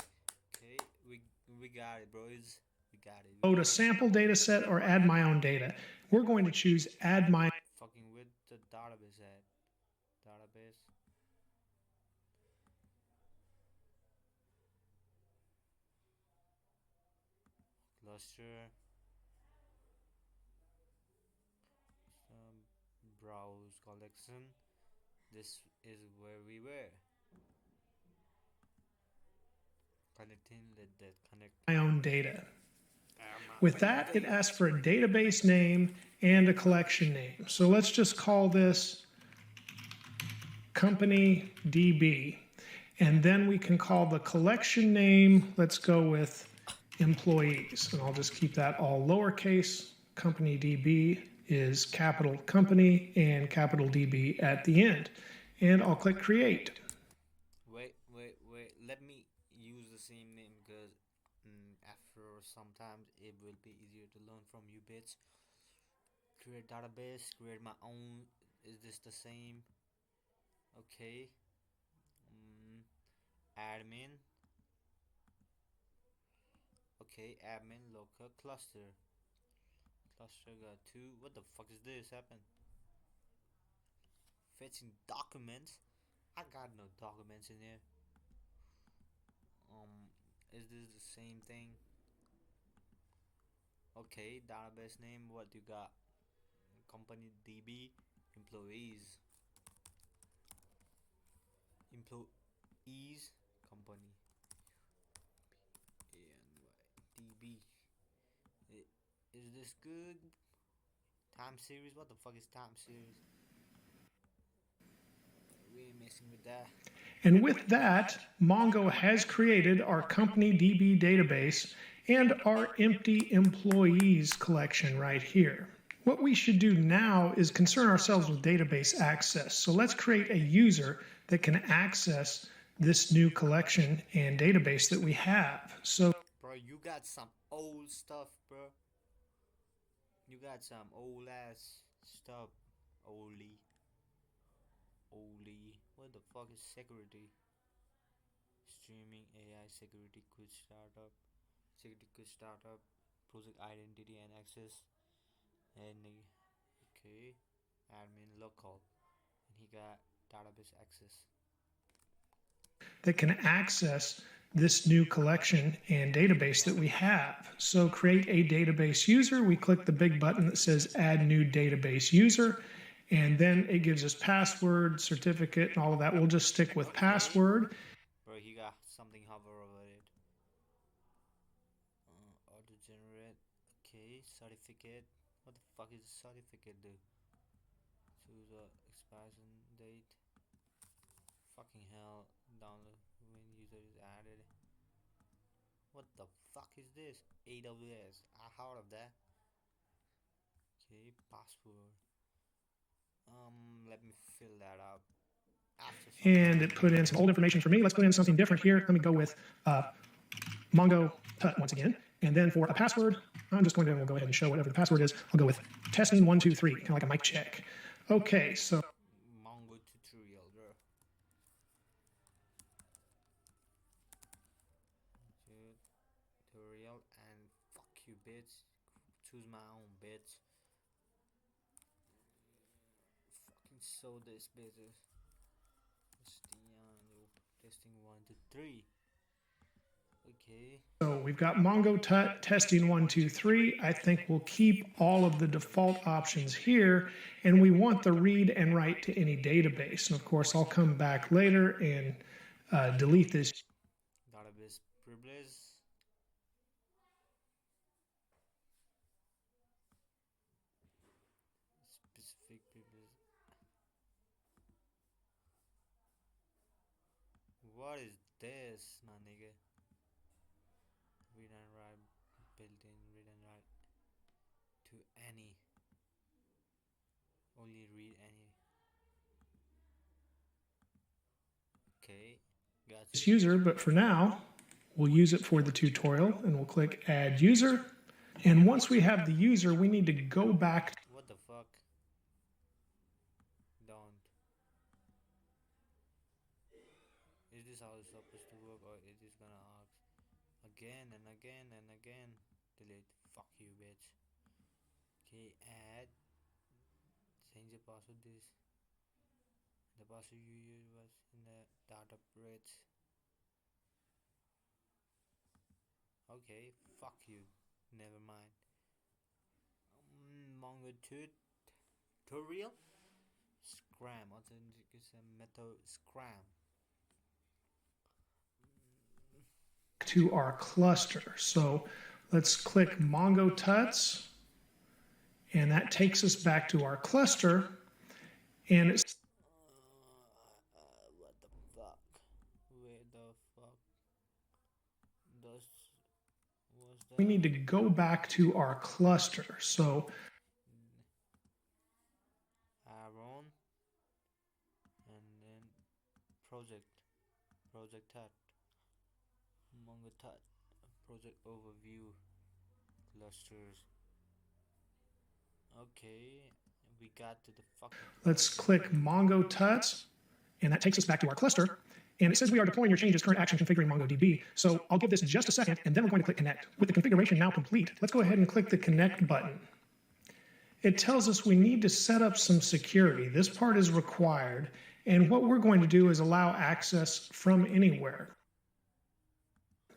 We got it, bros. We got it.
Load a sample data set or add my own data. We're going to choose add my.
Fucking with the database at database. Cluster. Browse collection. This is where we were. Connecting, let that connect.
My own data. With that, it asks for a database name and a collection name. So let's just call this company DB. And then we can call the collection name, let's go with employees. And I'll just keep that all lowercase. Company DB is capital company and capital DB at the end. And I'll click create.
Wait. Let me use the same name because after sometimes it will be easier to learn from you bits. Create database, create my own. Is this the same? Okay. Admin. Okay, admin local cluster. Cluster got 2. What the fuck is this happen? Fetching documents. I got no documents in here. Is this the same thing? Okay, database name. What you got? Company DB. Employees. Employees. Company. DB. Is this good? Time series? What the fuck is time series? We ain't messing with that.
And with that, Mongo has created our company DB database and our empty employees collection right here. What we should do now is concern ourselves with database access. So let's create a user that can access this new collection and database that we have. So,
bro, you got some old stuff, bro. You got some old ass stuff. Oldie. What the fuck is security? Streaming AI security quick startup. Project identity and access. And okay. Admin local. And he got database access.
That can access this new collection and database that we have. So create a database user. We click the big button that says add new database user. And then it gives us password, certificate, and all of that. We'll just stick with password.
Bro, he got something hover over it. Auto generate. Okay, certificate. What the fuck is a certificate do? Choose the expiration date. Fucking hell. Download when user is added. What the fuck is this? AWS. I heard of that. Okay, password. Let me fill that up.
And it put in some old information for me. Let's put in something different here. Let me go with Mongo Tut once again. And then for a password, I'm just going to go ahead and show whatever the password is. I'll go with testing 1 2 3, kind of like a mic check. Okay, so
Mongo tutorial, bro. Tutorial and fuck you, bitch. Choose my own, bitch. Fucking show this, bitches. Testing 1 2 3. Okay.
So we've got Mongo Tut testing 1 2 3. I think we'll keep all of the default options here, and we want the read and write to any database. And of course, I'll come back later and delete this.
Database privilege. Specific privilege. What is this, my nigga? Read and write built-in, read and write to any. Only read any. Okay, got
this user, but for now, we'll use it for the tutorial and we'll click Add User. And once we have the user, we need to go back.
What the fuck? Don't. Is this how it's supposed to work, or is this gonna ask again and again and again? Delete. Fuck you, bitch. Okay, add. Change the password. This. The password you used was in the data bridge. Okay, fuck you. Never mind. Mongo tutorial. Scram. Authentication method scram.
To our cluster. So let's click Mongo Tuts, and that takes us back to our cluster. And it's
What the fuck? Where the fuck?
we need to go back to our cluster. So
Aaron, and then project tab, Mongo tab, project overview, clusters. Okay, we got to the fucking.
let's click Mongo Tuts, and that takes us back to our cluster. And it says we are deploying your changes, current action configuring MongoDB. So I'll give this just a second, and then we're going to click Connect. With the configuration now complete, let's go ahead and click the Connect button. It tells us we need to set up some security. This part is required, and what we're going to do is allow access from anywhere.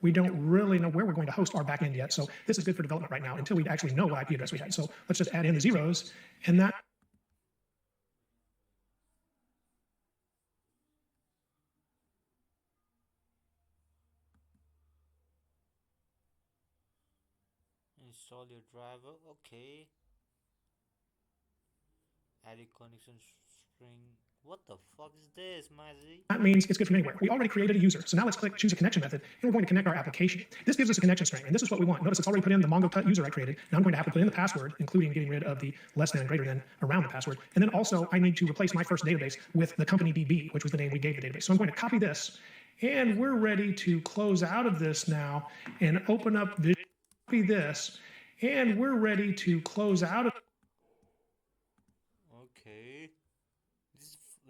We don't really know where we're going to host our backend yet, so this is good for development right now until we actually know what IP address we had. So let's just add in the zeros, and that
Install your driver. Okay. Add a connection string. What the fuck is this, Mazzy?
That means it's good from anywhere. We already created a user, so now let's click Choose a Connection Method, and we're going to connect our application. This gives us a connection string, and this is what we want. Notice it's already put in the Mongo Tut user I created. Now I'm going to have to put in the password, including getting rid of the less than and greater than around the password. And then also, I need to replace my first database with the company DB, which was the name we gave the database. So I'm going to copy this, and we're ready to close out of this now and open up copy this, and we're ready to close out of.
Okay.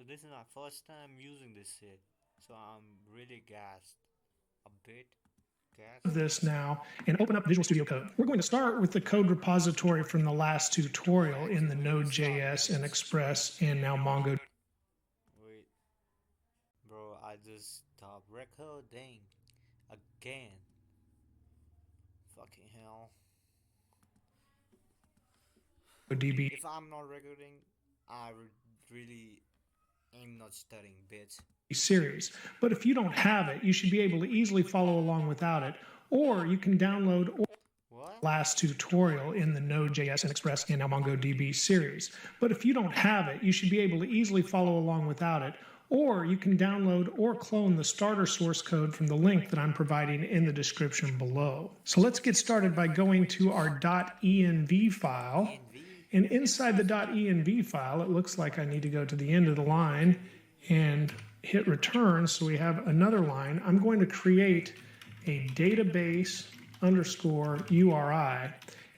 This is my first time using this shit, so I'm really gassed. A bit gassed.
This now and open up Visual Studio Code. We're going to start with the code repository from the last tutorial in the Node.js and Express and now Mongo.
Wait, bro, I just stopped recording again. Fucking hell.
DB.
If I'm not recording, I would really am not studying, bitch.
Series. But if you don't have it, you should be able to easily follow along without it, or you can download last tutorial in the Node.js and Express and now MongoDB series. But if you don't have it, you should be able to easily follow along without it, or you can download or clone the starter source code from the link that I'm providing in the description below. So let's get started by going to our .env file. And inside the .env file, it looks like I need to go to the end of the line and hit return. So we have another line. I'm going to create a database underscore URI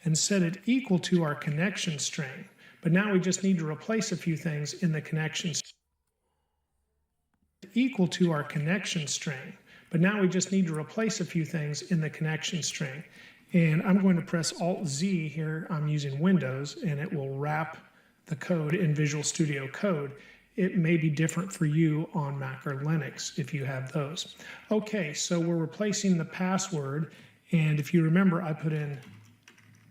and set it equal to our connection string. But now we just need to replace a few things in the connection string. Equal to our connection string. But now we just need to replace a few things in the connection string. And I'm going to press Alt-Z here. I'm using Windows, and it will wrap the code in Visual Studio Code. It may be different for you on Mac or Linux if you have those. Okay, so we're replacing the password. And if you remember, I put in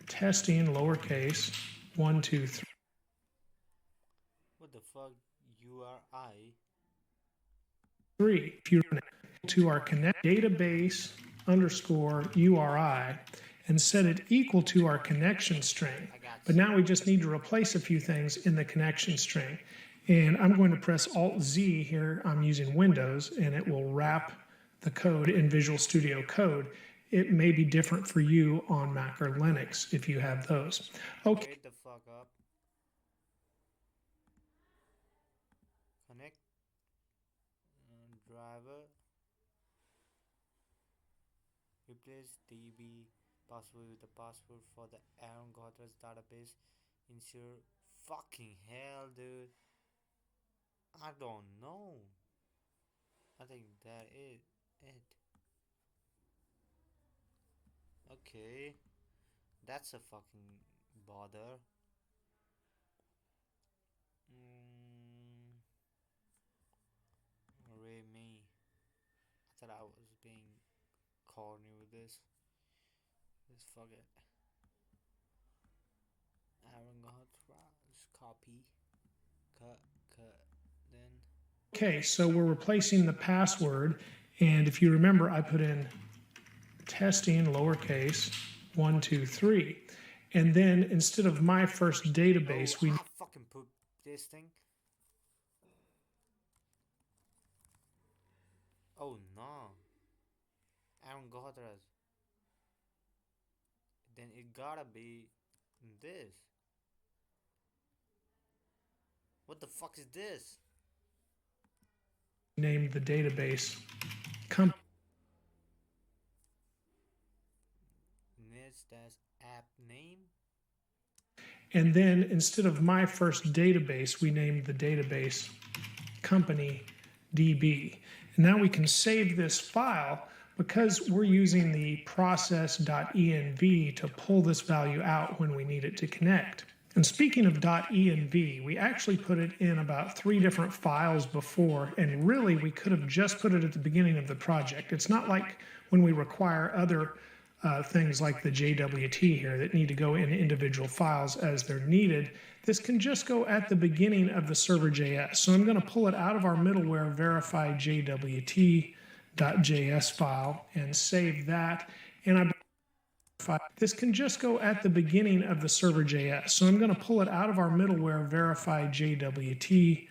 testing, lowercase, 1, 2, 3.
What the fuck? URI?
3. If you to our connect database underscore URI and set it equal to our connection string. But now we just need to replace a few things in the connection string. And I'm going to press Alt-Z here. I'm using Windows, and it will wrap the code in Visual Studio Code. It may be different for you on Mac or Linux if you have those. Okay.
Wait the fuck up. Connect driver. Replace DB password with the password for the Aaron Gotthard's database. Ensure fucking hell, dude. I don't know. I think that is it. Okay, that's a fucking bother. Array me. I thought I was being corny with this. Just fuck it. Aaron Gotthard's copy. Cut. Then.
Okay, so we're replacing the password, and if you remember, I put in testing lowercase 1 2 3, and then instead of my first database,
I fucking put this thing. Oh no, Aaron Gothard. Then it gotta be this. What the fuck is this?
Named the database
app name.
And then instead of my first database, we named the database company DB. And now we can save this file because we're using the process.env to pull this value out when we need it to connect. And speaking of .env, we actually put it in about 3 different files before, and really we could have just put it at the beginning of the project. It's not like when we require other things like the JWT here that need to go in individual files as they're needed. This can just go at the beginning of the server.js. So I'm going to pull it out of our middleware verify JWT.js file and save that. And this can just go at the beginning of the server.js. So I'm going to pull it out of our middleware verify JWT.js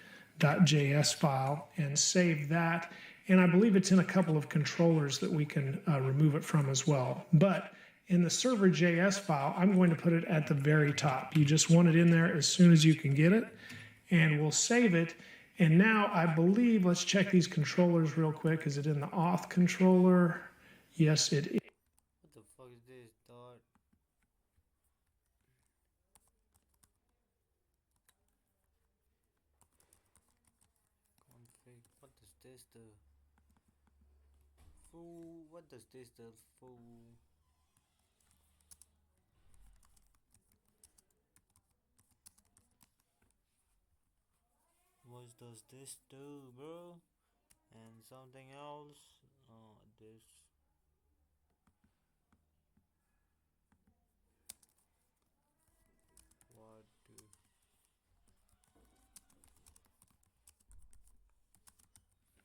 file and save that. And I believe it's in a couple of controllers that we can remove it from as well. But in the server.js file, I'm going to put it at the very top. You just want it in there as soon as you can get it. And we'll save it. And now I believe, let's check these controllers real quick. Is it in the auth controller? Yes, it is.
What the fuck is this, dog? Config. What does this do? Fool. What does this do? Fool. What does this do, bro? And something else. Oh, this. What do?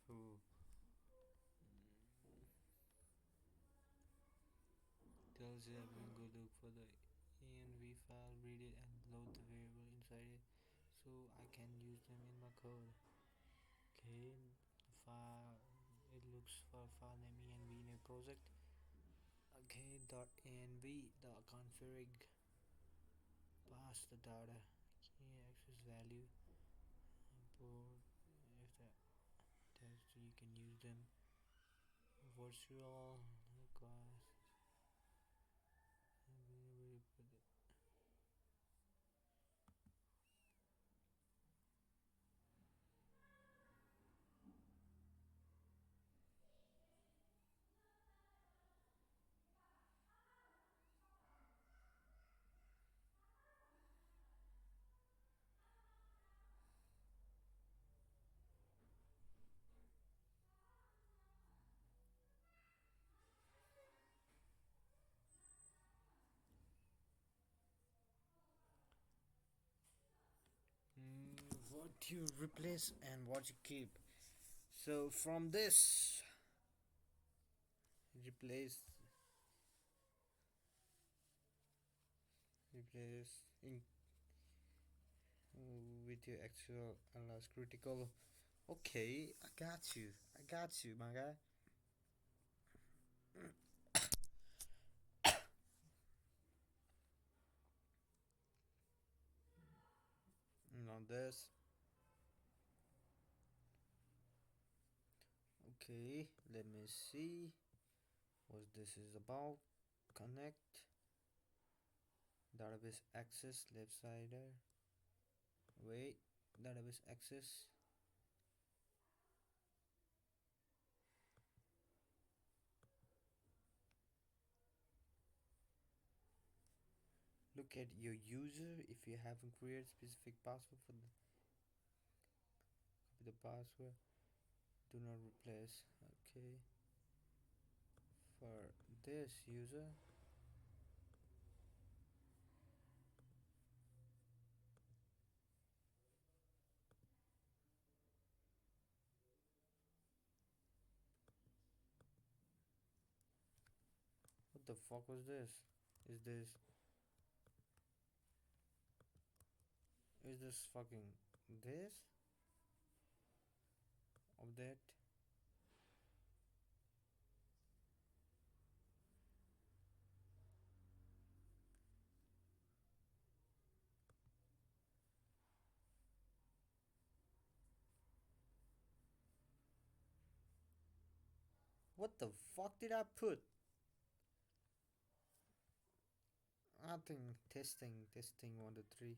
Who? Tells you I'm going to go look for the env file, read it, and load the variable inside it, so I can use them in my code. Okay, file. It looks for file name env in a project. Okay, .env .config. Pass the data. Key access value. Import. If that so you can use them. Virtual requires. What you replace and what you keep. So from this, replace in with your actual alias critical. Okay, I got you, my guy. on this. Okay, let me see what this is about. Connect database access left side. Wait, database access. Look at your user. If you haven't created specific password for the copy the password. Do not replace. Okay. For this user, what the fuck was this? Is this fucking this? Update. What the fuck did I put? I think testing 1 to 3.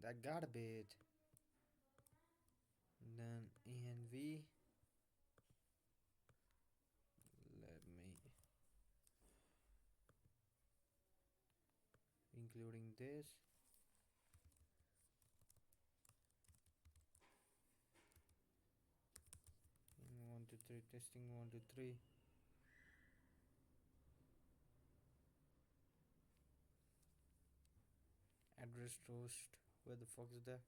That gotta be it. Then env. Let me including this. And 1 to 3 testing 1 to 3. Address host. Where the fuck is that?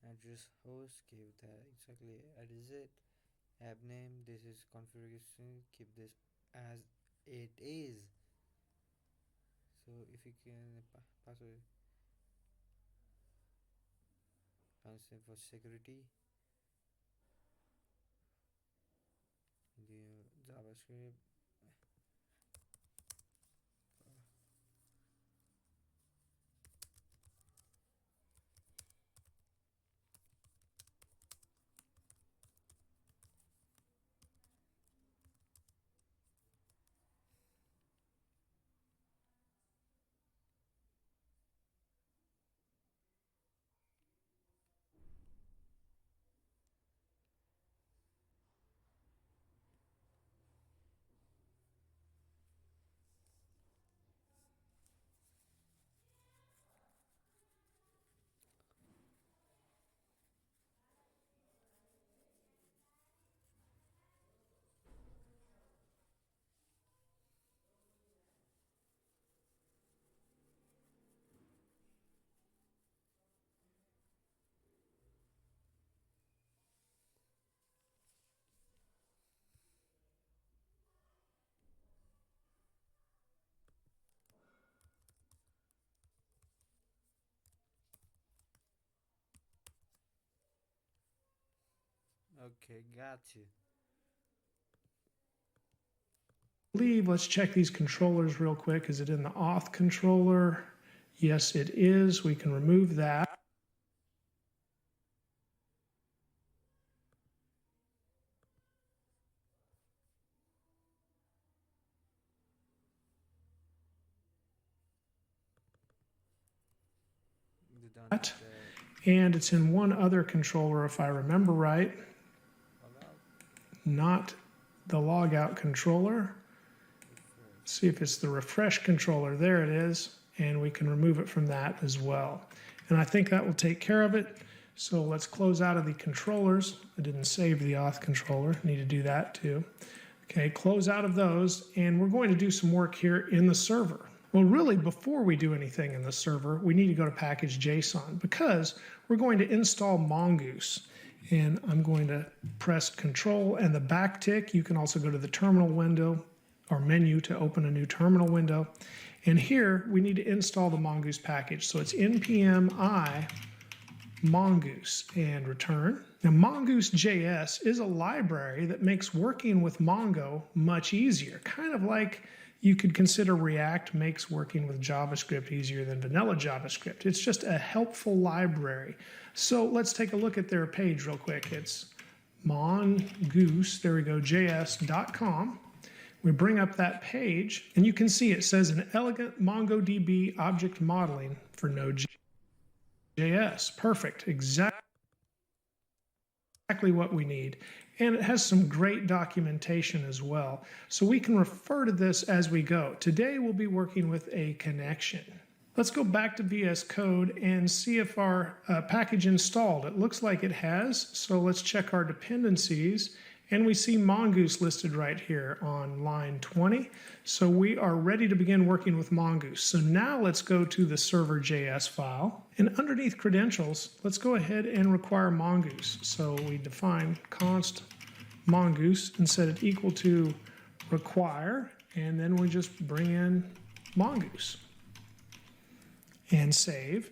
Address host. Give that exactly as it. App name. This is configuration. Keep this as it is. So if you can password consent for security. The JavaScript. Okay, got you.
Let's check these controllers real quick. Is it in the auth controller? Yes, it is. We can remove that. And it's in one other controller, if I remember right. Not the logout controller. See if it's the refresh controller. There it is. And we can remove it from that as well. And I think that will take care of it. So let's close out of the controllers. I didn't save the auth controller. Need to do that too. Okay, close out of those. And we're going to do some work here in the server. Well, really, before we do anything in the server, we need to go to package.json because we're going to install Mongoose. And I'm going to press Control and the back tick. You can also go to the terminal window or menu to open a new terminal window. And here we need to install the Mongoose package. So it's npm I Mongoose and return. Now Mongoose.js is a library that makes working with Mongo much easier. Kind of like You could consider React makes working with JavaScript easier than vanilla JavaScript. It's just a helpful library. So let's take a look at their page real quick. It's mongoose, there we go, js.com. We bring up that page, and you can see it says an elegant MongoDB object modeling for Node.js. Perfect, exactly what we need. And it has some great documentation as well. So we can refer to this as we go. Today we'll be working with a connection. Let's go back to VS Code and see if our package installed. It looks like it has, so let's check our dependencies. And we see Mongoose listed right here on line 20. So we are ready to begin working with Mongoose. So now let's go to the server.js file. And underneath credentials, let's go ahead and require Mongoose. So we define const Mongoose and set it equal to require. And then we just bring in Mongoose and save.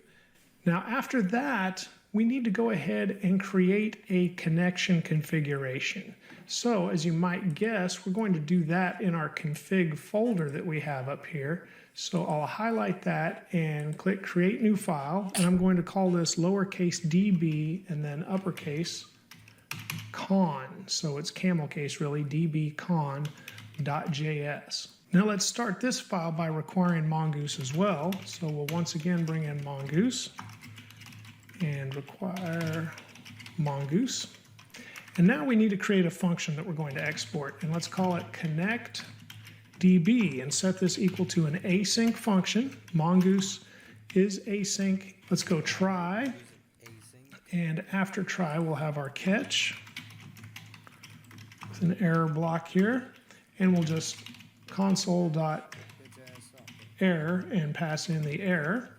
Now after that, we need to go ahead and create a connection configuration. So as you might guess, we're going to do that in our config folder that we have up here. So I'll highlight that and click create new file, and I'm going to call this lowercase db and then uppercase con. So it's camel case really, dbcon.js. Now let's start this file by requiring Mongoose as well. So we'll once again bring in Mongoose and require Mongoose. And now we need to create a function that we're going to export, and let's call it connectDB and set this equal to an async function. Mongoose is async. Let's go try, and after try we'll have our catch with an error block here, and we'll just console.error and pass in the error.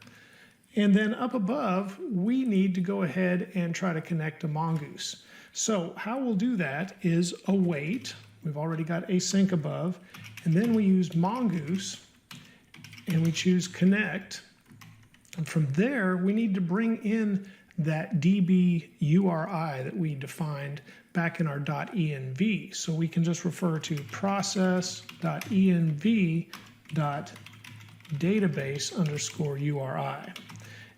And then up above, we need to go ahead and try to connect to Mongoose. So how we'll do that is await. We've already got async above. And then we use Mongoose, and we choose connect. And from there, we need to bring in that DB URI that we defined back in our .env. So we can just refer to process.env.database_URI.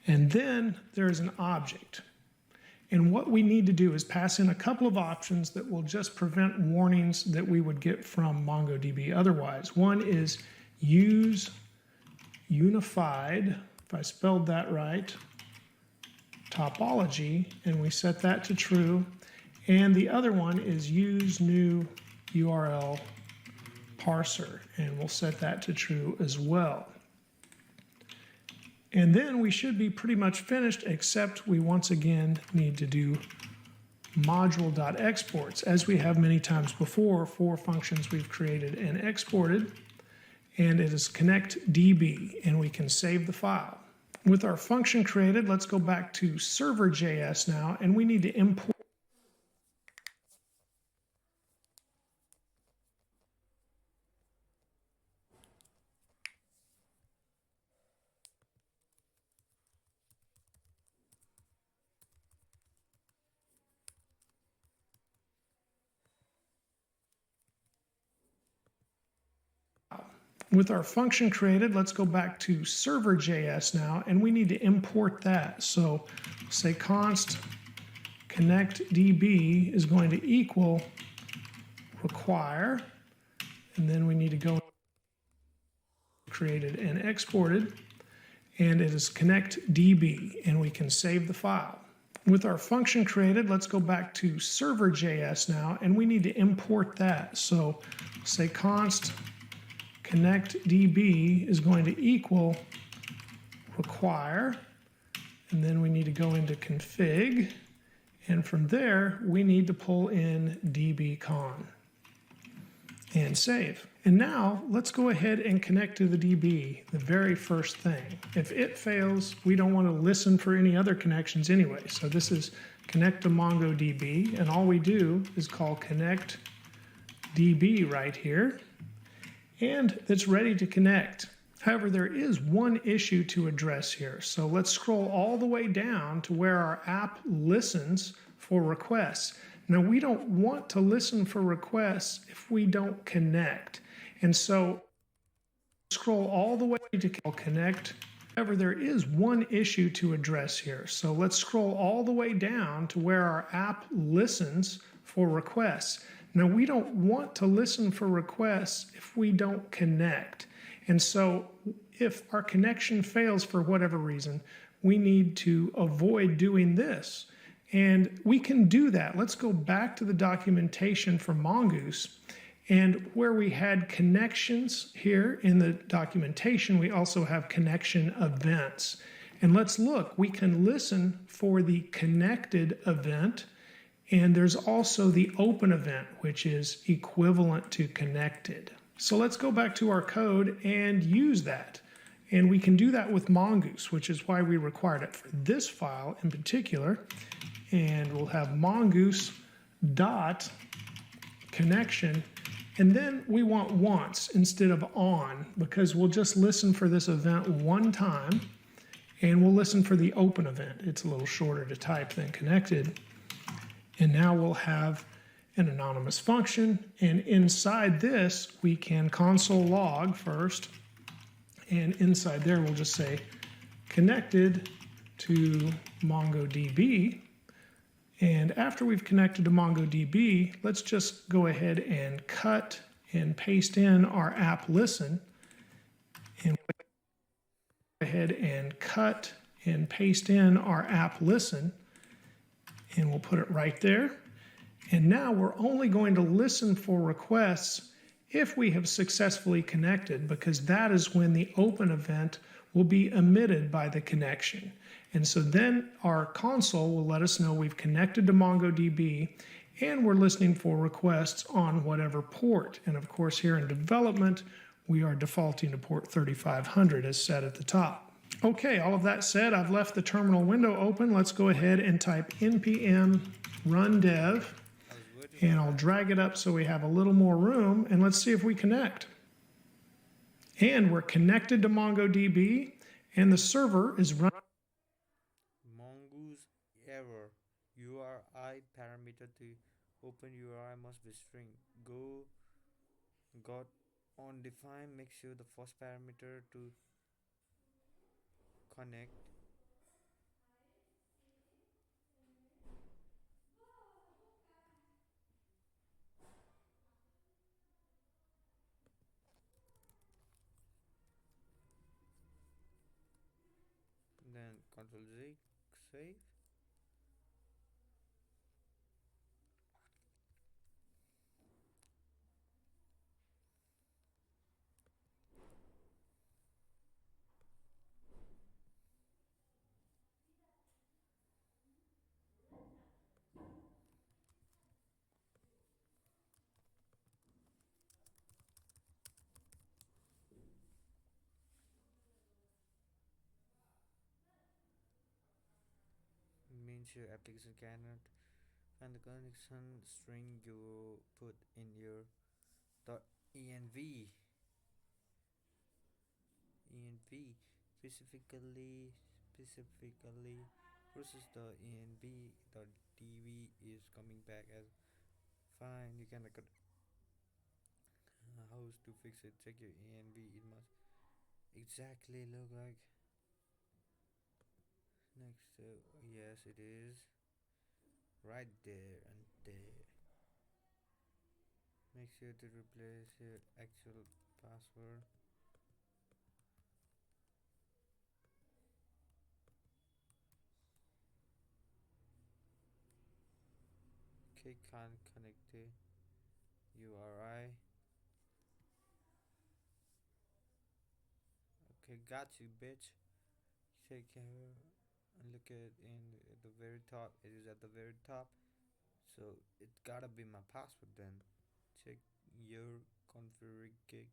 And then there's an object. And what we need to do is pass in a couple of options that will just prevent warnings that we would get from MongoDB otherwise. One is use unified, if I spelled that right, topology, and we set that to true. And the other one is use new URL parser, and we'll set that to true as well. And then we should be pretty much finished, except we once again need to do module.exports, as we have many times before for functions we've created and exported. And it is connectDB, and we can save the file. With our function created, let's go back to server.js now, and we need to import With our function created, let's go back to server.js now, and we need to import that. So say const connectDB is going to equal require, and then we need to go created and exported, and it is connectDB, and we can save the file. With our function created, let's go back to server.js now, and we need to import that. So say const connectDB is going to equal require, and then we need to go into config, and from there we need to pull in dbcon and save. And now let's go ahead and connect to the DB, the very first thing. If it fails, we don't want to listen for any other connections anyway. So this is connect to MongoDB, and all we do is call connectDB right here, and it's ready to connect. However, there is one issue to address here. So let's scroll all the way down to where our app listens for requests. Now, we don't want to listen for requests if we don't connect. And so scroll all the way to connect. However, there is one issue to address here. So let's scroll all the way down to where our app listens for requests. Now, we don't want to listen for requests if we don't connect. And so if our connection fails for whatever reason, we need to avoid doing this. And we can do that. Let's go back to the documentation for Mongoose. And where we had connections here in the documentation, we also have connection events. And let's look, we can listen for the connected event, and there's also the open event, which is equivalent to connected. So let's go back to our code and use that. And we can do that with Mongoose, which is why we required it for this file in particular. And we'll have mongoose dot connection. And then we want once instead of on, because we'll just listen for this event one time, and we'll listen for the open event. It's a little shorter to type than connected. And now we'll have an anonymous function, and inside this, we can console log first, and inside there, we'll just say connected to MongoDB. And after we've connected to MongoDB, let's just go ahead and cut and paste in our app listen. And go ahead and cut and paste in our app listen. And we'll put it right there. And now we're only going to listen for requests if we have successfully connected, because that is when the open event will be emitted by the connection. And so then our console will let us know we've connected to MongoDB and we're listening for requests on whatever port. And of course, here in development, we are defaulting to port 3500 as set at the top. Okay, all of that said, I've left the terminal window open. Let's go ahead and type npm run dev, and I'll drag it up so we have a little more room, and let's see if we connect. And we're connected to MongoDB, and the server is running.
Mongoose error. URI parameter to open URI must be string. Got undefined. Make sure the first parameter to connect. Then Control Z, save. Means your application cannot find the connection string you put in your .env specifically versus the env.db is coming back as fine. You can record how to fix it. Check your env. It must exactly look like next. Yes, it is right there and there. Make sure to replace your actual password. Okay, can't connect the URI. Okay, got you, bitch. Check and look at the very top. It is at the very top, so it gotta be my password then. Check your config gig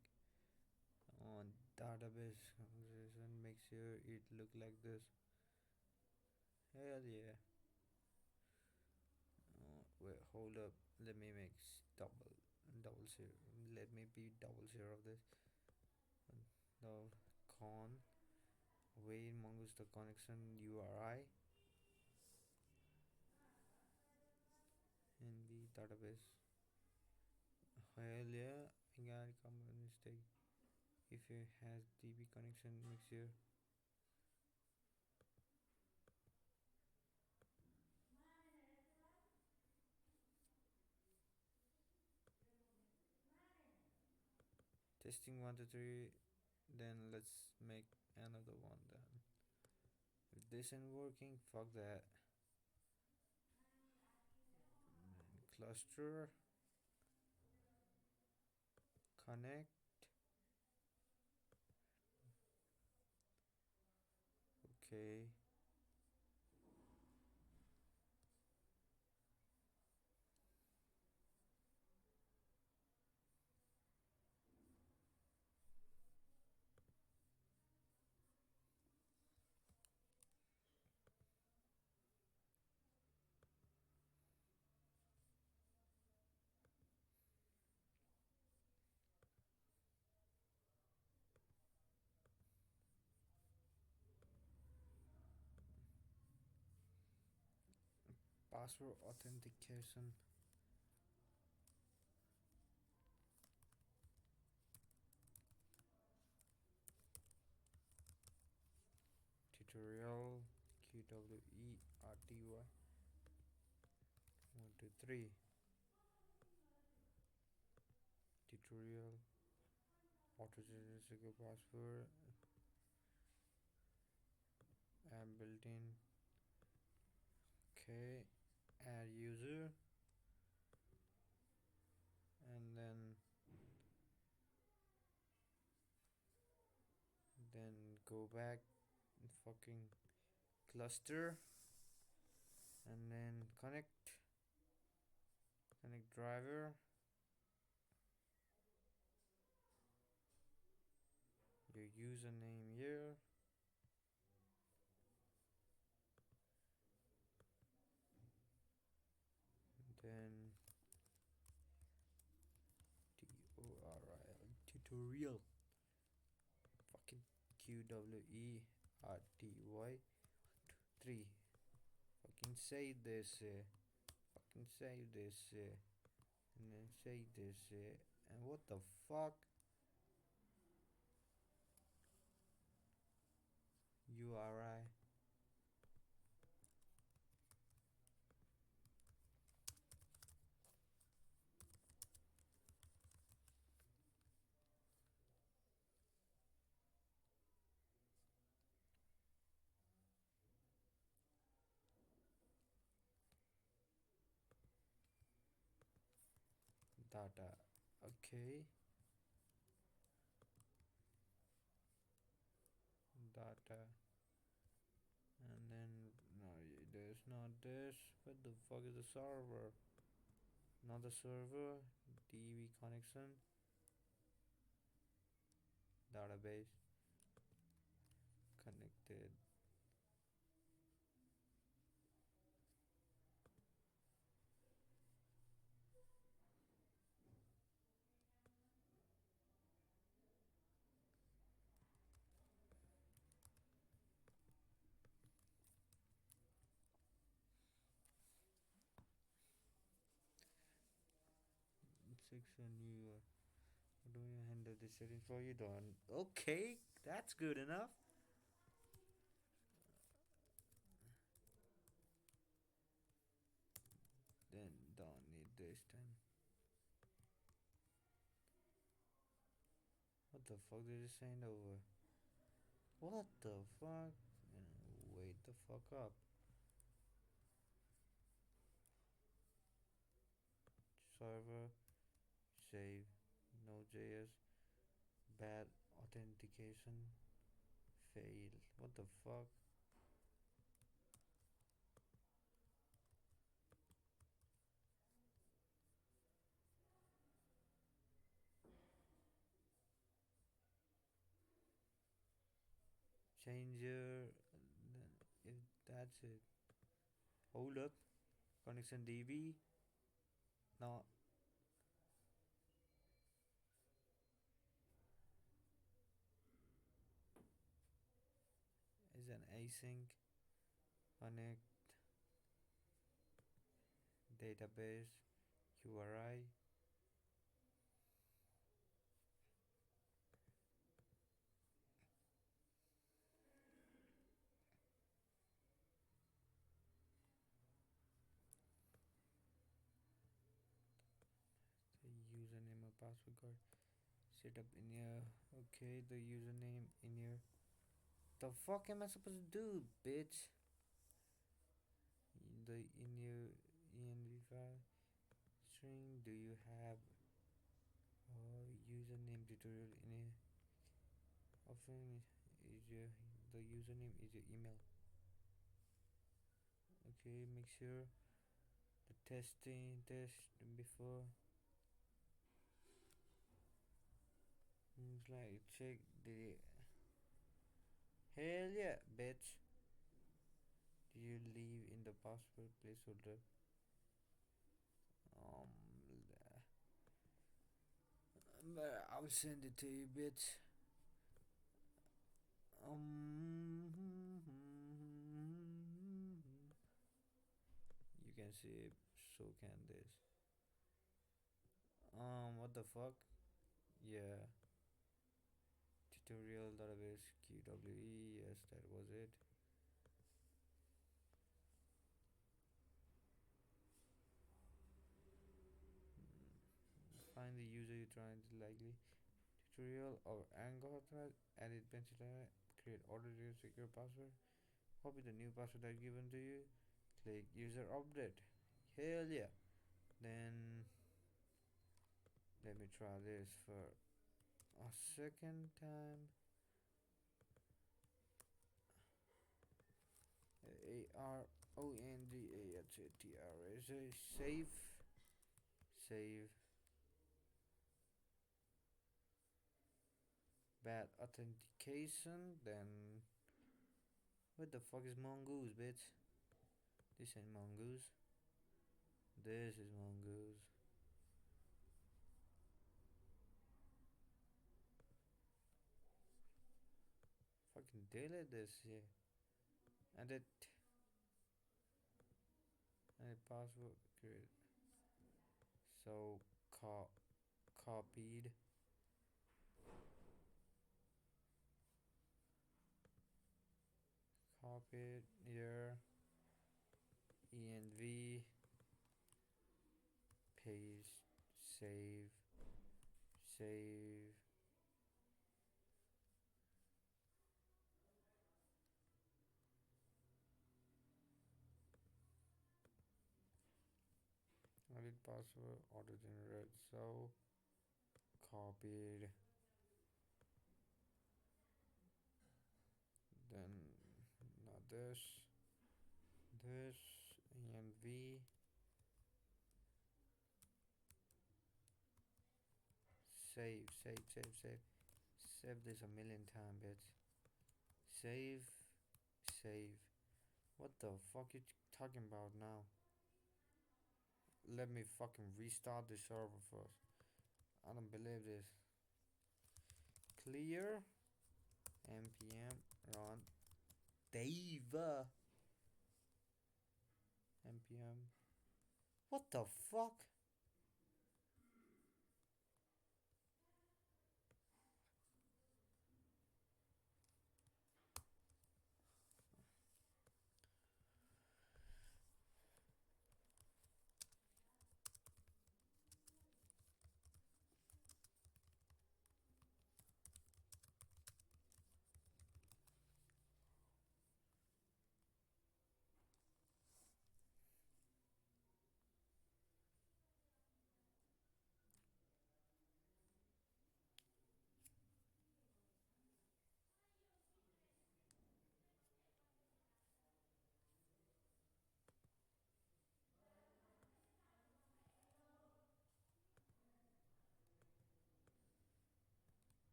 on database configuration. Make sure it look like this. Hell yeah. Wait, hold up. Let me make double zero. Let me be double zero of this. The con way in mongoose the connection URI in the database. Hell yeah, I got a common mistake. if it has DB connection mixture. Testing 1 2 3. Then let's make another one then. If this ain't working, fuck that. Cluster connect. Okay. Password authentication. Tutorial QWERTY 1 2 3. Tutorial auto generate secure password and built-in. Okay, add user and then go back and fucking cluster and then connect driver, your username here, then tutorial fucking QWERTY 3. Fucking save this and then save this and what the fuck URI. Data. Okay, data, and then no, there's not this. What the fuck is the server? Not the server. DB connection, database connected. Section you do you handle the settings for you? Don't. Okay, that's good enough. Then don't need this time. What the fuck did it send over? What the fuck? Wait the fuck up. Server save Node.js bad authentication fail. What the fuck? Changer. If that's it. Hold up. Connection DB. No. Is an async. Connect. Database. URI. password got set up in here. Okay, the username in here. The fuck am I supposed to do, bitch? The in your env file string, do you have username tutorial in here? Often is your the username is your email. Okay, make sure the test before. It's like check the hell yeah, bitch. Do you leave in the password placeholder? Um, but I'll send it to you, bitch. You can see, so can this. What the fuck? Yeah. Tutorial database QWE. Yes, that was it. Find the user you're trying to likely. Tutorial or Anchor thread. Edit pencil. Create order to secure password. Copy the new password that's given to you. Click user update. Hell yeah. Then let me try this for a second time. ARONGAHTRA. Save. Bad authentication. Then what the fuck is mongoose, bitch? This ain't mongoose. This is mongoose. Fucking delete this here. And it. And password create. So copied. Copied here. env. Paste. Save. Edit password auto generate. So copied. Then now this env. Save this a million times, bitch. Save. What the fuck you talking about now? Let me fucking restart the server first. I don't believe this. Clear npm run Deva npm. What the fuck?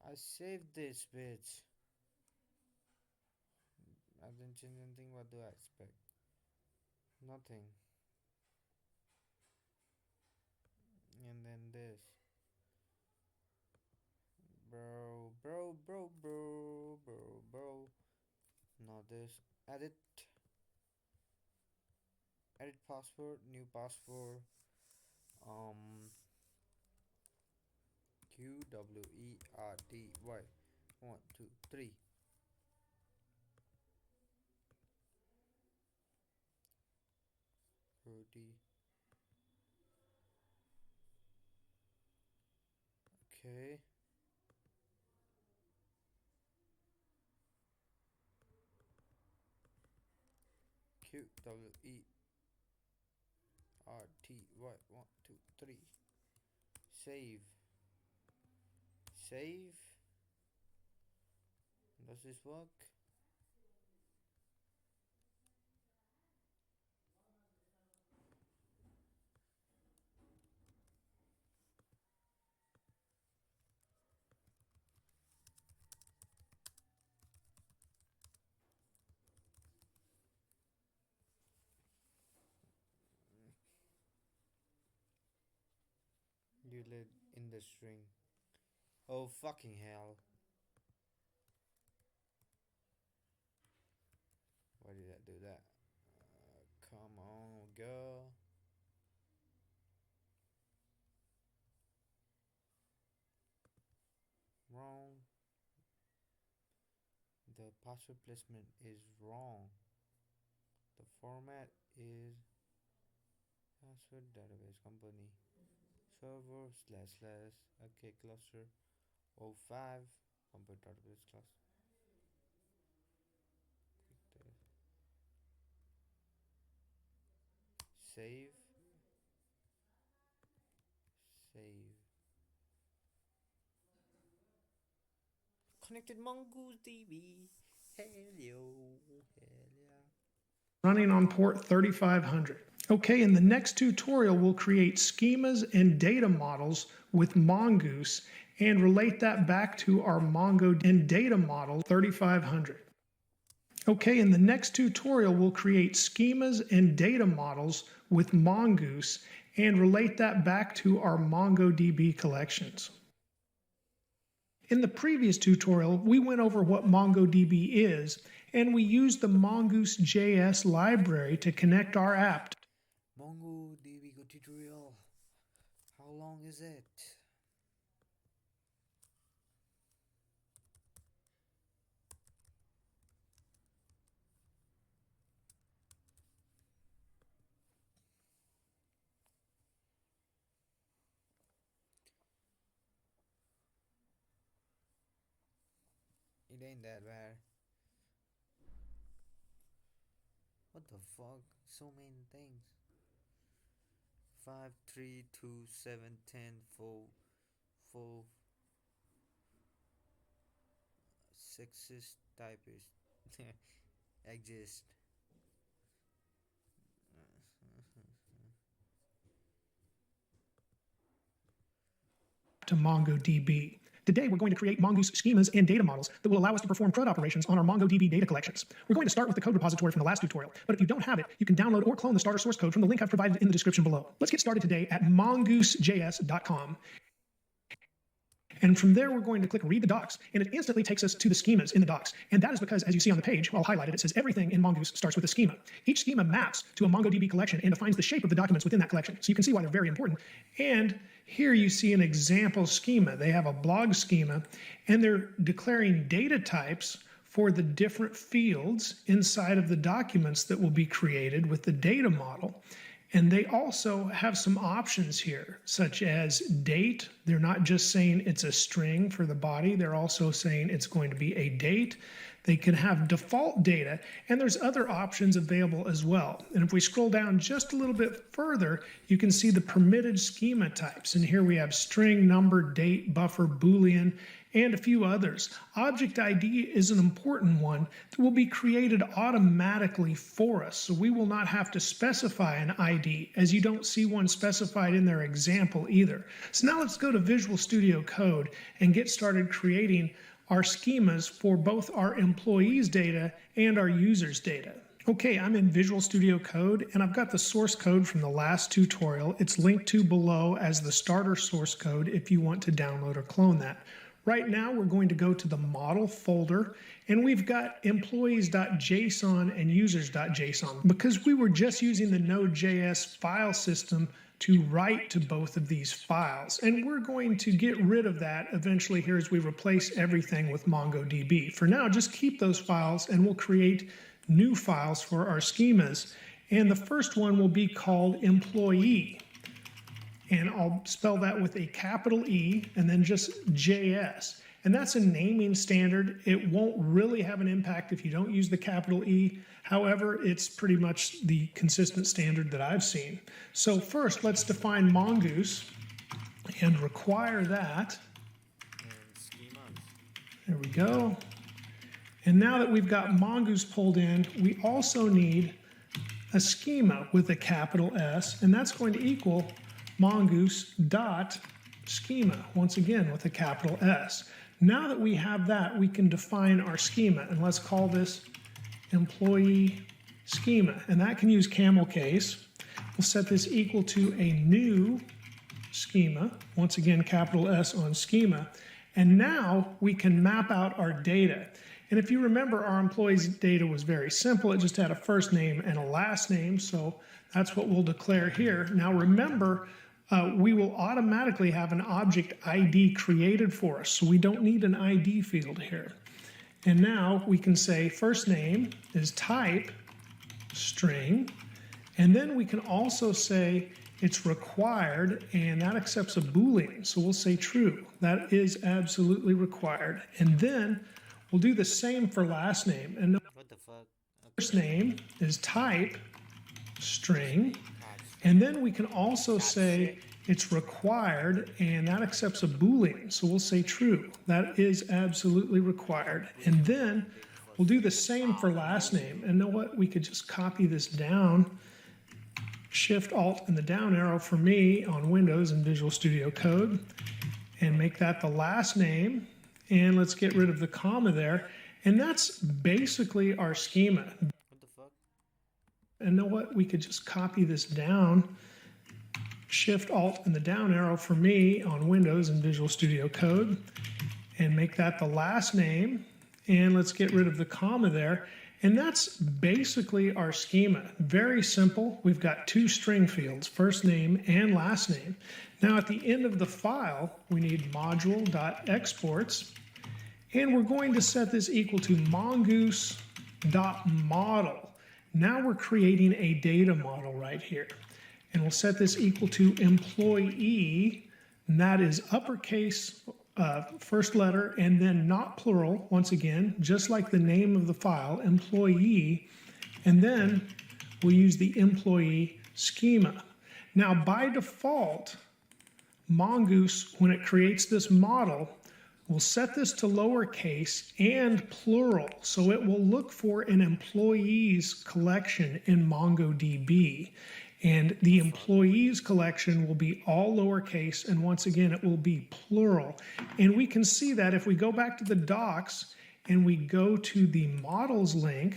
I saved this, bitch. I didn't change anything. What do I expect? Nothing. And then this. Bro. Not this. Edit password. New password. QWERTY 1 2 3. Okay. QWERTY 1 2 3. Save. Does this work? You live in the string. Oh fucking hell. Why did I do that? Come on, girl. Wrong. The password placement is wrong. The format is password database company server / okay cluster 05 company database class. Save. Connected MongoDB. Hell yeah.
Running on port 3500. Okay, in the next tutorial, we'll create schemas and data models with Mongoose and relate that back to our Mongo and data model 3500. Okay, in the next tutorial, we'll create schemas and data models with Mongoose and relate that back to our MongoDB collections. In the previous tutorial, we went over what MongoDB is, and we used the Mongoose JS library to connect our app.
MongoDB Go tutorial. How long is it? It ain't that bad. What the fuck? So many things. 5 3 2 7 10 4 4 sexist typist exist.
To MongoDB. Today, we're going to create Mongoose schemas and data models that will allow us to perform CRUD operations on our MongoDB data collections. We're going to start with the code repository from the last tutorial, but if you don't have it, you can download or clone the starter source code from the link I've provided in the description below. Let's get started today at mongoosejs.com. And from there, we're going to click Read the Docs, and it instantly takes us to the schemas in the docs. And that is because, as you see on the page, I'll highlight it, it says everything in Mongoose starts with a schema. Each schema maps to a MongoDB collection and defines the shape of the documents within that collection. So you can see why they're very important. And here you see an example schema. They have a blog schema, and they're declaring data types for the different fields inside of the documents that will be created with the data model. And they also have some options here, such as date. They're not just saying it's a string for the body. They're also saying it's going to be a date. They can have default data, and there's other options available as well. And if we scroll down just a little bit further, you can see the permitted schema types. And here we have string, number, date, buffer, Boolean, and a few others. Object ID is an important one that will be created automatically for us, so we will not have to specify an ID, as you don't see one specified in their example either. So now let's go to Visual Studio Code and get started creating our schemas for both our employees' data and our users' data. Okay, I'm in Visual Studio Code and I've got the source code from the last tutorial. It's linked to below as the starter source code if you want to download or clone that. Right now we're going to go to the model folder and we've got employees.json and users.json because we were just using the Node.js file system to write to both of these files. And we're going to get rid of that eventually here as we replace everything with MongoDB. For now, just keep those files and we'll create new files for our schemas. And the first one will be called employee. And I'll spell that with a capital E and then just JS. And that's a naming standard. It won't really have an impact if you don't use the capital E. However, it's pretty much the consistent standard that I've seen. So first, let's define Mongoose and require that. There we go. And now that we've got Mongoose pulled in, we also need a schema with a capital S, and that's going to equal mongoose.schema, once again with a capital S. Now that we have that, we can define our schema, and let's call this employee schema, and that can use camel case. We'll set this equal to a new schema, once again capital S on schema, and now we can map out our data. And if you remember, our employees' data was very simple. It just had a first name and a last name, so that's what we'll declare here. Now remember, we will automatically have an object ID created for us, so we don't need an ID field here. And now we can say first name is type string, and then we can also say it's required, and that accepts a Boolean, so we'll say true. That is absolutely required. And then we'll do the same for last name. And
What the fuck? Okay.
First name is type string, and then we can also say it's required, and that accepts a Boolean, so we'll say true. That is absolutely required. And then we'll do the same for last name. And know what? We could just copy this down, Shift Alt and the down arrow for me on Windows and Visual Studio Code, and make that the last name. And let's get rid of the comma there. And that's basically our schema.
What the fuck?
And know what? We could just copy this down, Shift Alt and the down arrow for me on Windows and Visual Studio Code, and make that the last name. And let's get rid of the comma there. And that's basically our schema. Very simple. We've got two string fields, first name and last name. Now at the end of the file, we need module.exports, and we're going to set this equal to mongoose.model. Now we're creating a data model right here. And we'll set this equal to employee, and that is uppercase first letter and then not plural, once again, just like the name of the file, employee, and then we'll use the employee schema. Now by default, Mongoose, when it creates this model, will set this to lowercase and plural, so it will look for an employees collection in MongoDB. And the employees collection will be all lowercase, and once again, it will be plural. And we can see that if we go back to the docs and we go to the models link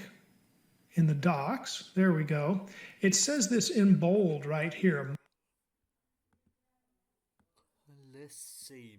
in the docs, there we go. It says this in bold right here.
Let's see.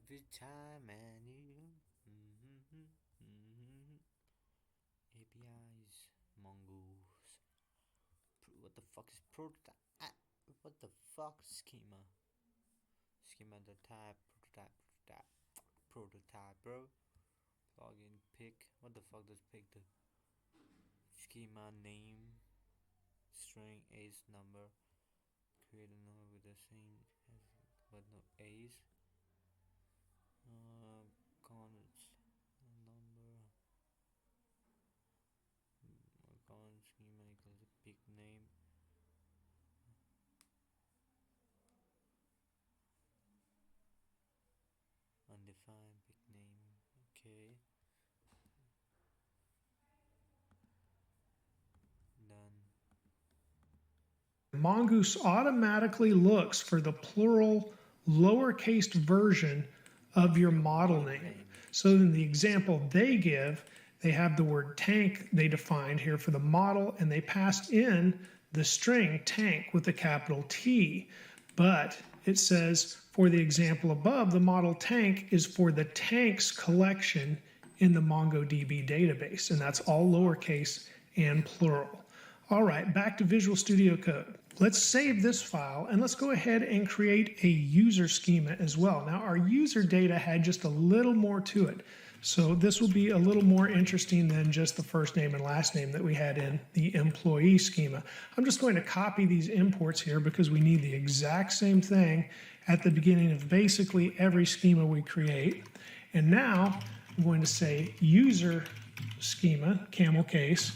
Every time I need APIs, Mongoose. What the fuck is prototype? What the fuck schema? Schema the type, prototype, bro. Login pick. What the fuck does pick the schema name? string ace number. Create a number with the same but no ace. Cons number. Con schema equals a big name. Undefined big name. Okay. Done.
Mongoose automatically looks for the plural lowercase version of your model name. So in the example they give, they have the word tank they defined here for the model, and they passed in the string tank with a capital T. But it says for the example above, the model tank is for the tanks collection in the MongoDB database, and that's all lowercase and plural. All right, back to Visual Studio Code. Let's save this file and let's go ahead and create a user schema as well. Now our user data had just a little more to it. So this will be a little more interesting than just the first name and last name that we had in the employee schema. I'm just going to copy these imports here because we need the exact same thing at the beginning of basically every schema we create. And now I'm going to say user schema, camel case.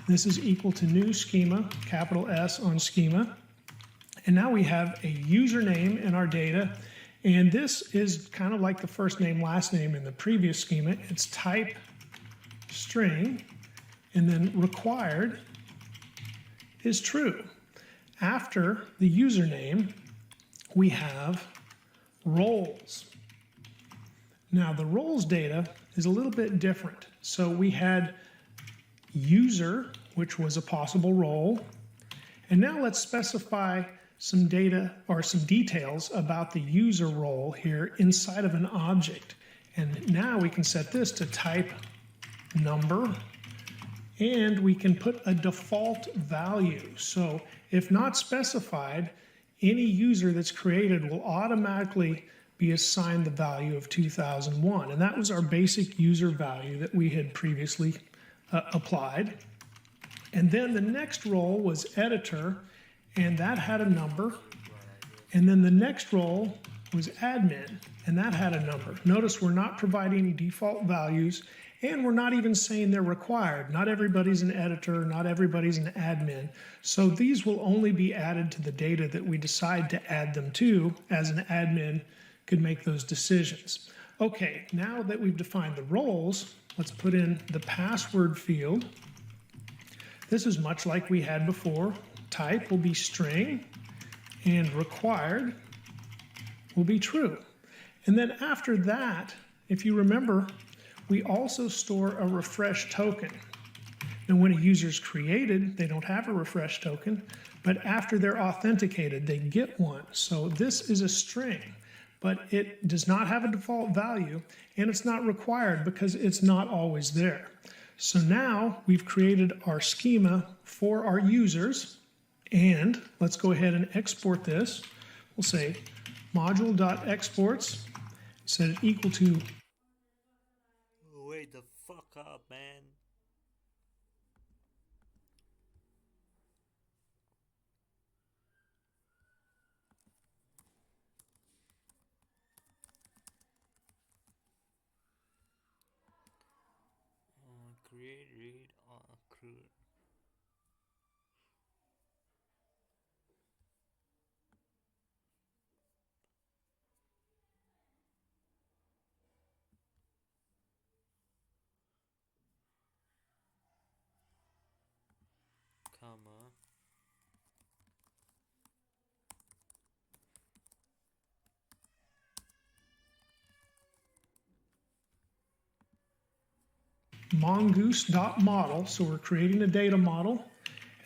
This is equal to new schema, capital S on schema. And now we have a username in our data. And this is kind of like the first name, last name in the previous schema. It's type string, and then required is true. After the username, we have roles. Now the roles data is a little bit different. So we had user, which was a possible role. And now let's specify some data or some details about the user role here inside of an object. And now we can set this to type number, and we can put a default value. So if not specified, any user that's created will automatically be assigned the value of 2001. And that was our basic user value that we had previously applied. And then the next role was editor, and that had a number. And then the next role was admin, and that had a number. Notice we're not providing default values, and we're not even saying they're required. Not everybody's an editor, not everybody's an admin. So these will only be added to the data that we decide to add them to, as an admin could make those decisions. Okay, now that we've defined the roles, let's put in the password field. This is much like we had before. Type will be string, and required will be true. And then after that, if you remember, we also store a refresh token. Now when a user is created, they don't have a refresh token, but after they're authenticated, they get one. So this is a string, but it does not have a default value, and it's not required because it's not always there. So now we've created our schema for our users, and let's go ahead and export this. We'll say module.exports, set it equal to.
Wait the fuck up, man. Create, read, accrue. Comma.
Mongoose.model, so we're creating a data model,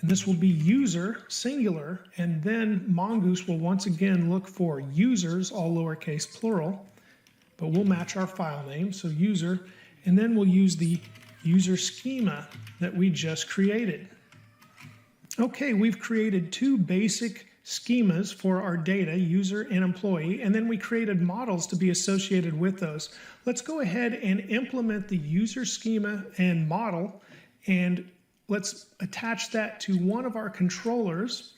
and this will be user, singular, and then Mongoose will once again look for users, all lowercase plural, but we'll match our file name, so user, and then we'll use the user schema that we just created. Okay, we've created two basic schemas for our data, user and employee, and then we created models to be associated with those. Let's go ahead and implement the user schema and model and let's attach that to one of our controllers.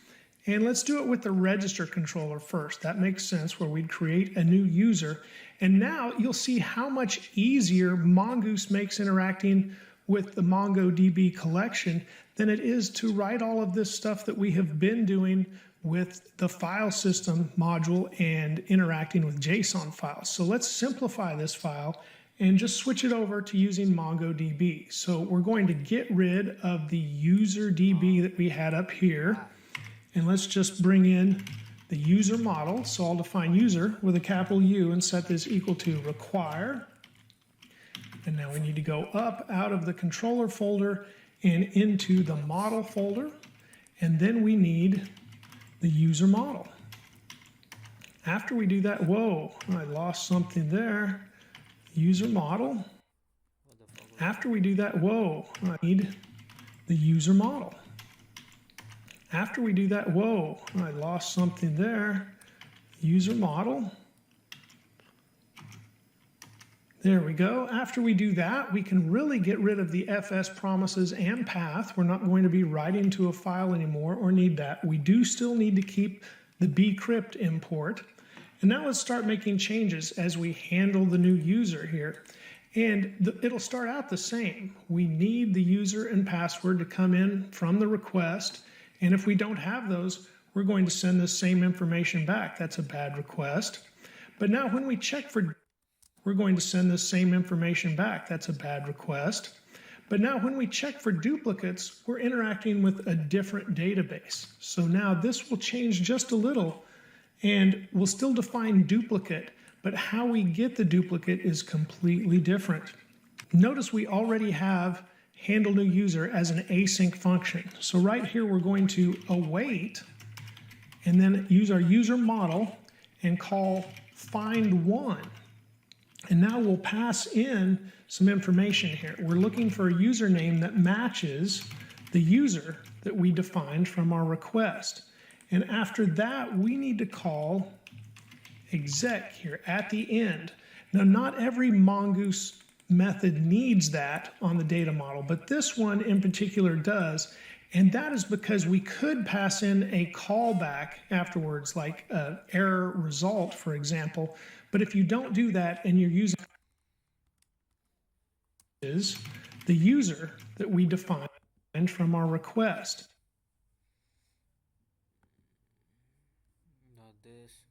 And let's do it with the register controller first. That makes sense, where we'd create a new user. And now you'll see how much easier Mongoose makes interacting with the MongoDB collection than it is to write all of this stuff that we have been doing with the file system module and interacting with JSON files. So let's simplify this file and just switch it over to using MongoDB. So we're going to get rid of the user DB that we had up here. And let's just bring in the user model. So I'll define user with a capital U and set this equal to require. And now we need to go up out of the controller folder and into the model folder. And then we need the user model. After we do that, whoa, I lost something there. User model. After we do that, whoa, I need the user model. After we do that, whoa, I lost something there. User model. There we go. After we do that, we can really get rid of the FS promises and path. We're not going to be writing to a file anymore or need that. We do still need to keep the bcrypt import. And now let's start making changes as we handle the new user here. And it'll start out the same. We need the user and password to come in from the request. And if we don't have those, we're going to send the same information back. That's a bad request. But now when we check for, we're going to send the same information back. That's a bad request. But now when we check for duplicates, we're interacting with a different database. So now this will change just a little, and we'll still define duplicate, but how we get the duplicate is completely different. Notice we already have handle new user as an async function. So right here, we're going to await and then use our user model and call find one. And now we'll pass in some information here. We're looking for a username that matches the user that we defined from our request. And after that, we need to call exec here at the end. Now, not every Mongoose method needs that on the data model, but this one in particular does. And that is because we could pass in a callback afterwards, like an error result, for example. But if you don't do that and you're using is the user that we defined from our request.
Not this.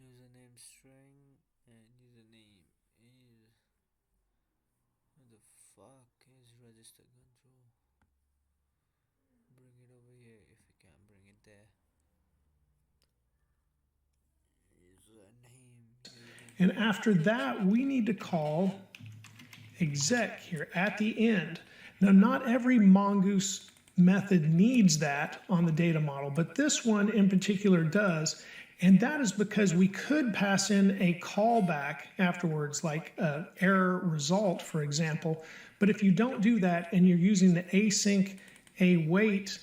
Username string and username is what the fuck is register control. Bring it over here if you can bring it there. Username.
And after that, we need to call exec here at the end. Now, not every Mongoose method needs that on the data model, but this one in particular does. And that is because we could pass in a callback afterwards, like an error result, for example. But if you don't do that and you're using the async await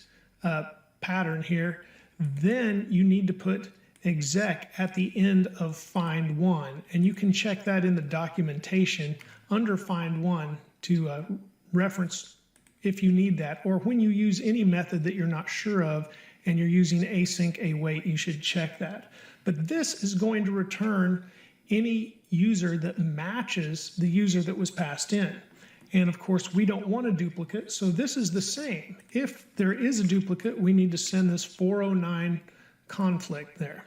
pattern here, then you need to put exec at the end of find one. And you can check that in the documentation under find one to reference if you need that, or when you use any method that you're not sure of and you're using async await, you should check that. But this is going to return any user that matches the user that was passed in. And of course, we don't want a duplicate, so this is the same. If there is a duplicate, we need to send this 409 conflict there.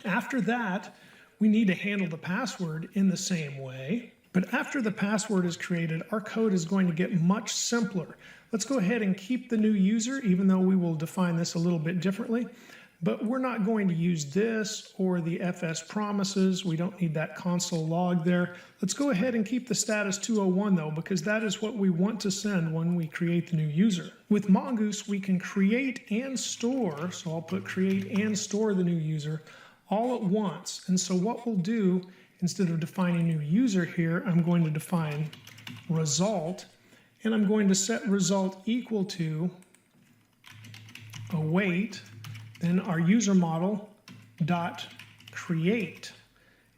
After that, we need to handle the password in the same way. But after the password is created, our code is going to get much simpler. Let's go ahead and keep the new user, even though we will define this a little bit differently. But we're not going to use this or the FS promises. We don't need that console log there. Let's go ahead and keep the status 201 though, because that is what we want to send when we create the new user. With Mongoose, we can create and store, so I'll put create and store the new user all at once. And so what we'll do, instead of defining new user here, I'm going to define result, and I'm going to set result equal to await, then our user model dot create.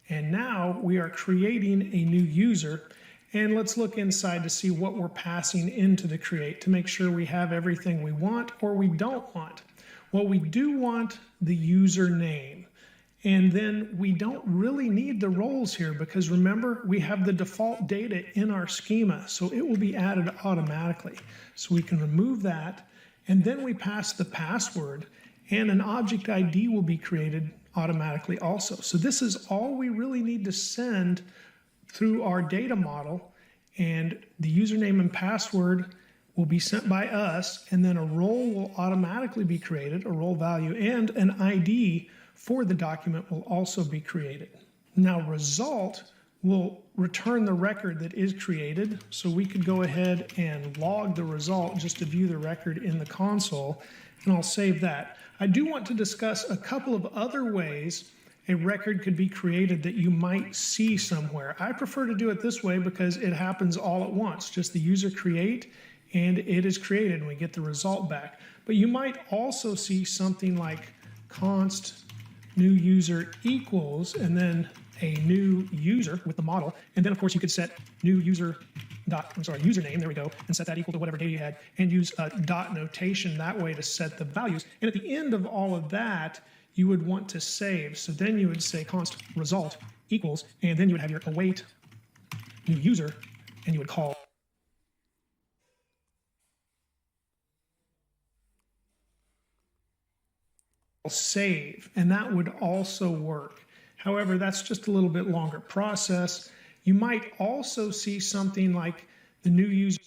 And now we are creating a new user. And let's look inside to see what we're passing into the create to make sure we have everything we want or we don't want. Well, we do want the username. And then we don't really need the roles here because remember, we have the default data in our schema, so it will be added automatically. So we can remove that, and then we pass the password, and an object ID will be created automatically also. So this is all we really need to send through our data model, and the username and password will be sent by us, and then a role will automatically be created, a role value, and an ID for the document will also be created. Now result will return the record that is created, so we could go ahead and log the result just to view the record in the console, and I'll save that. I do want to discuss a couple of other ways a record could be created that you might see somewhere. I prefer to do it this way because it happens all at once, just the user create, and it is created and we get the result back. But you might also see something like const new user equals and then a new user with the model, and then of course you could set new user username, there we go, and set that equal to whatever data you had, and use a dot notation that way to set the values. And at the end of all of that, you would want to save. So then you would say const result equals, and then you would have your await new user, and you would call save, and that would also work. However, that's just a little bit longer process. You might also see something like the new user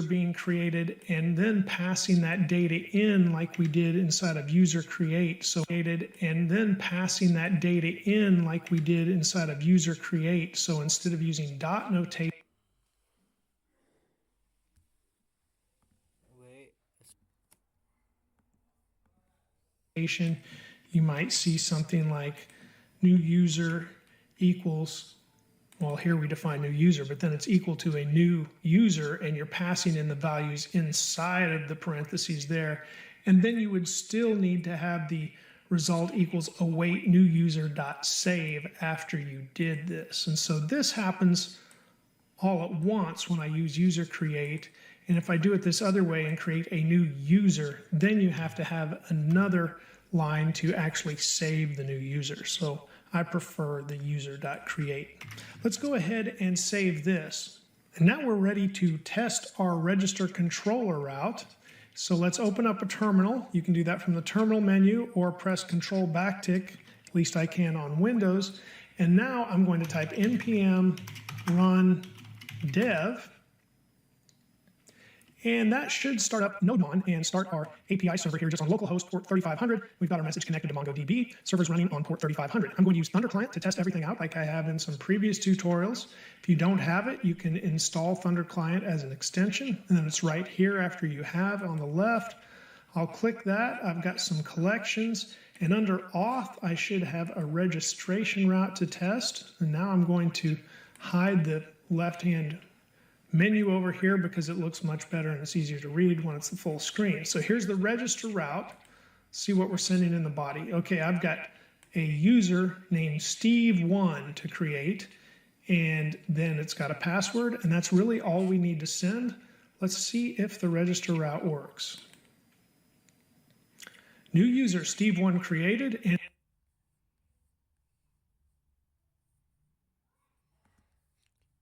being created and then passing that data in like we did inside of user create. So and then passing that data in like we did inside of user create. So instead of using dot notation, you might see something like new user equals, well, here we define new user, but then it's equal to a new user, and you're passing in the values inside of the parentheses there. And then you would still need to have the result equals await new user dot save after you did this. And so this happens all at once when I use user create. And if I do it this other way and create a new user, then you have to have another line to actually save the new user. So I prefer the user.create. Let's go ahead and save this. And now we're ready to test our register controller route. So let's open up a terminal. You can do that from the terminal menu or press Control backtick, at least I can on Windows. And now I'm going to type npm run dev. And that should start up NodeMon and start our API server here just on localhost port 3500. We've got our message connected to MongoDB. Server's running on port 3500. I'm going to use Thunder Client to test everything out like I have in some previous tutorials. If you don't have it, you can install Thunder Client as an extension, and then it's right here after you have on the left. I'll click that. I've got some collections, and under auth, I should have a registration route to test. And now I'm going to hide the left-hand menu over here because it looks much better and it's easier to read when it's the full screen. So here's the register route. See what we're sending in the body. Okay, I've got a user named Steve1 to create, and then it's got a password, and that's really all we need to send. Let's see if the register route works. New user Steve1 created, and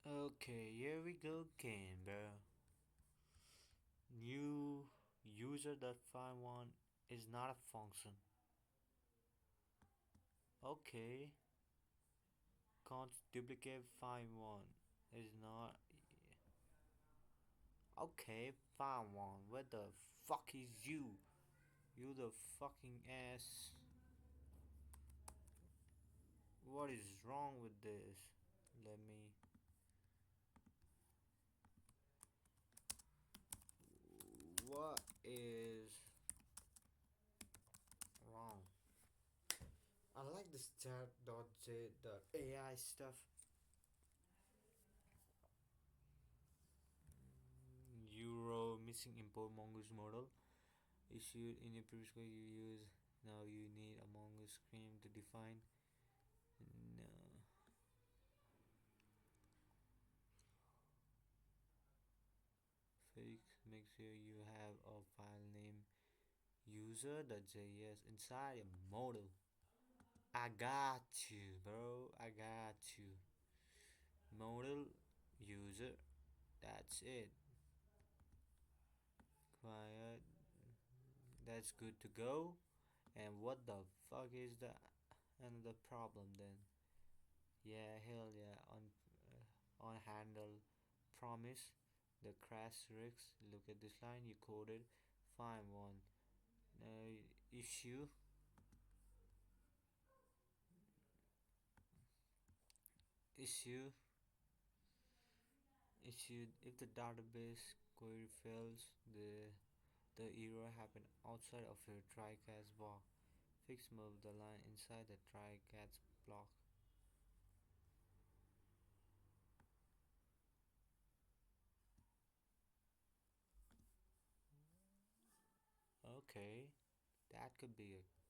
Okay, here we go again, bro. New user.find1 is not a function. Okay. Can't duplicate find one is not. Okay, find one. Where the fuck is you? You the fucking ass. What is wrong with this? Let me. What is wrong? I like this chat.j.ai stuff. Euro missing import mongoose model issued in a previous code you use. Now you need a mongoose scream to define. No. Fix. Make sure you have a file name user.js inside your model. I got you, bro. I got you. Model user. That's it. Quiet. That's good to go. And what the fuck is that? Another problem then. Yeah, hell yeah. On handle promise the crash risks. Look at this line you coded. Find one. Issue issue issued if the database query fails, the error happened outside of your try catch block. Fix move the line inside the try catch block. Okay, that could be a uh,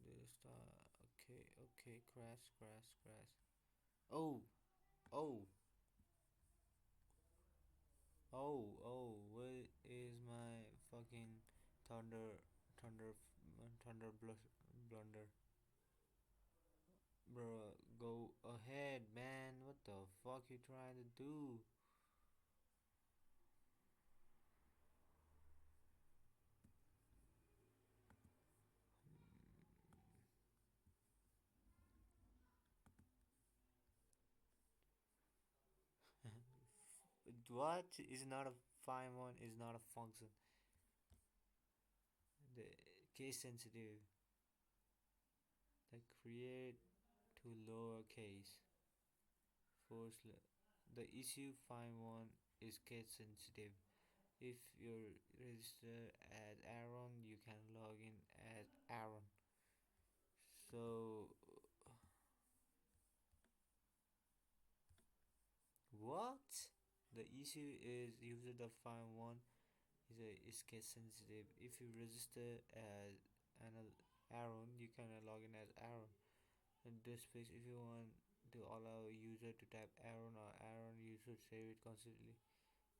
this okay, crash. Oh, oh, where is my fucking thunder, thunder, blunder? Bro, go ahead, man. What the fuck you trying to do? What is not a fine one is not a function. The case sensitive. The create to lowercase. The issue find one is case sensitive. If you register as Aaron, you can log in as Aaron. So what? The issue is user.find one is case sensitive. If you register as an Aaron, you can log in as Aaron. In this space, if you want to allow a user to type Aaron or Aaron, you should save it constantly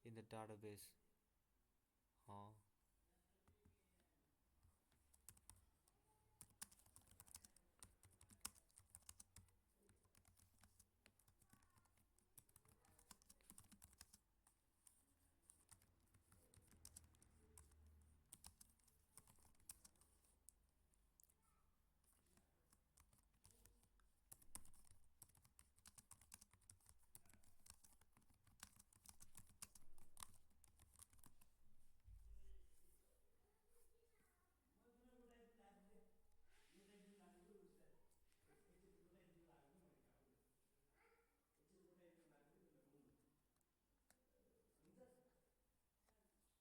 in the database. Huh?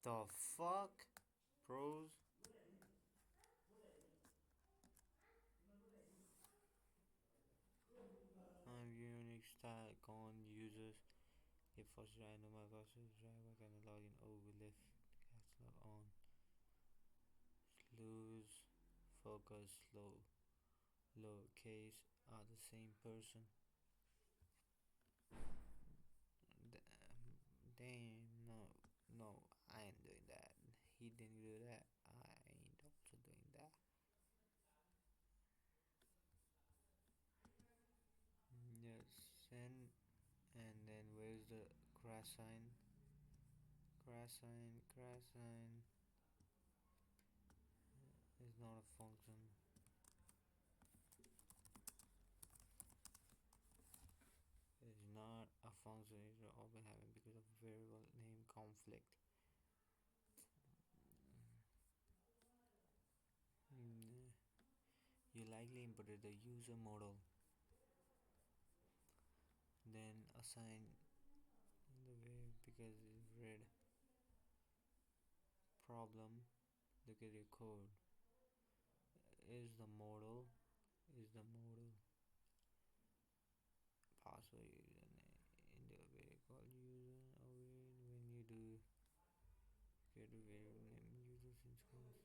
The fuck? Pros? Unique style con users. If first random my password driver can log in left log on. Lose focus lowercase are the same person. Damn, no, I ain't doing that. He didn't do that. I ain't also doing that. Yes, and then where's the crash sign? Crash sign is not a function. It's not a function. It's always having because of variable name conflict. You likely imported the user model, then assign the way because it's read problem. Look at your code. Is the model password username in the variable user when you do get a variable name user instance.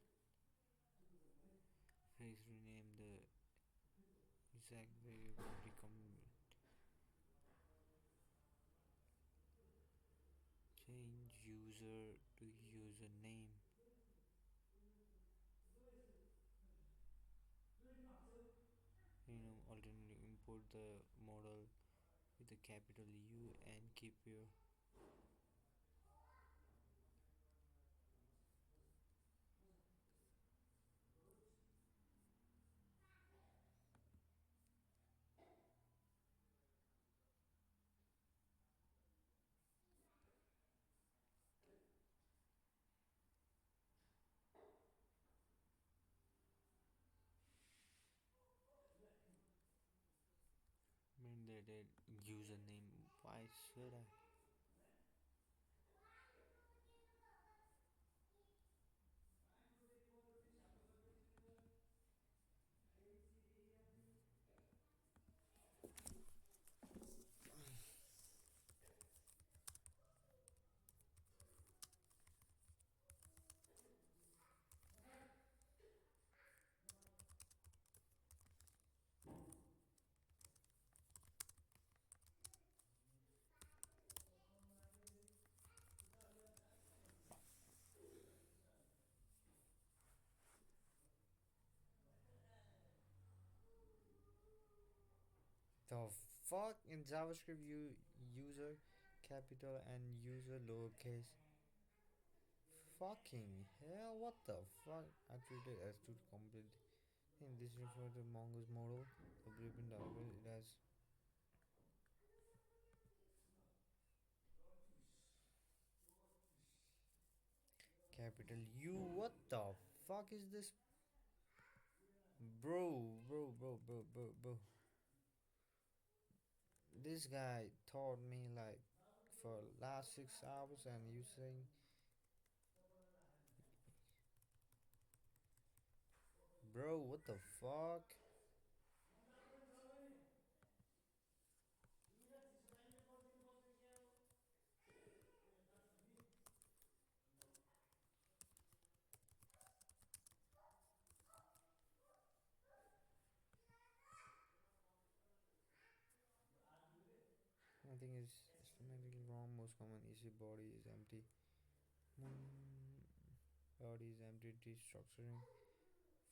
Please rename the exact variable change user to username. Alternately import the model with a capital U and keep your mandated username. Why should I? The fuck in JavaScript you user capital and user lowercase. Fucking hell, what the fuck? I treated as to complete. In this refer to Mongoose model, the blueprint it has capital U. What the fuck is this? Bro. This guy taught me like for last 6 hours and you saying bro, what the fuck? I think it's systematically wrong. Most common issue body is empty. Body is empty destructuring.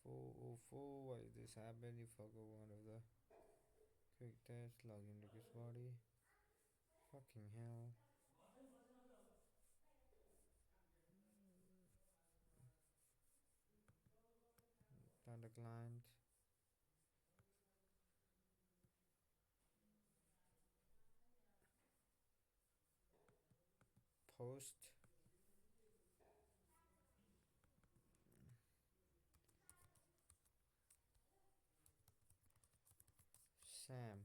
404, why did this happen? You forgot one of the quick test, login request body. Fucking hell. Data client. Post. Sam.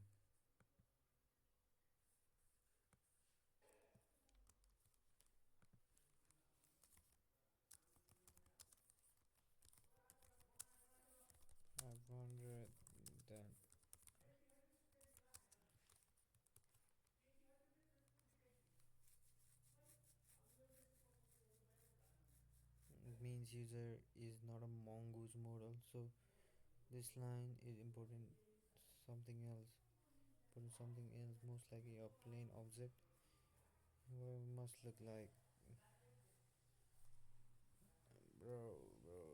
means user is not a mongoose model. So this line is important something else. Put something else, most likely a plain object. What it must look like, bro.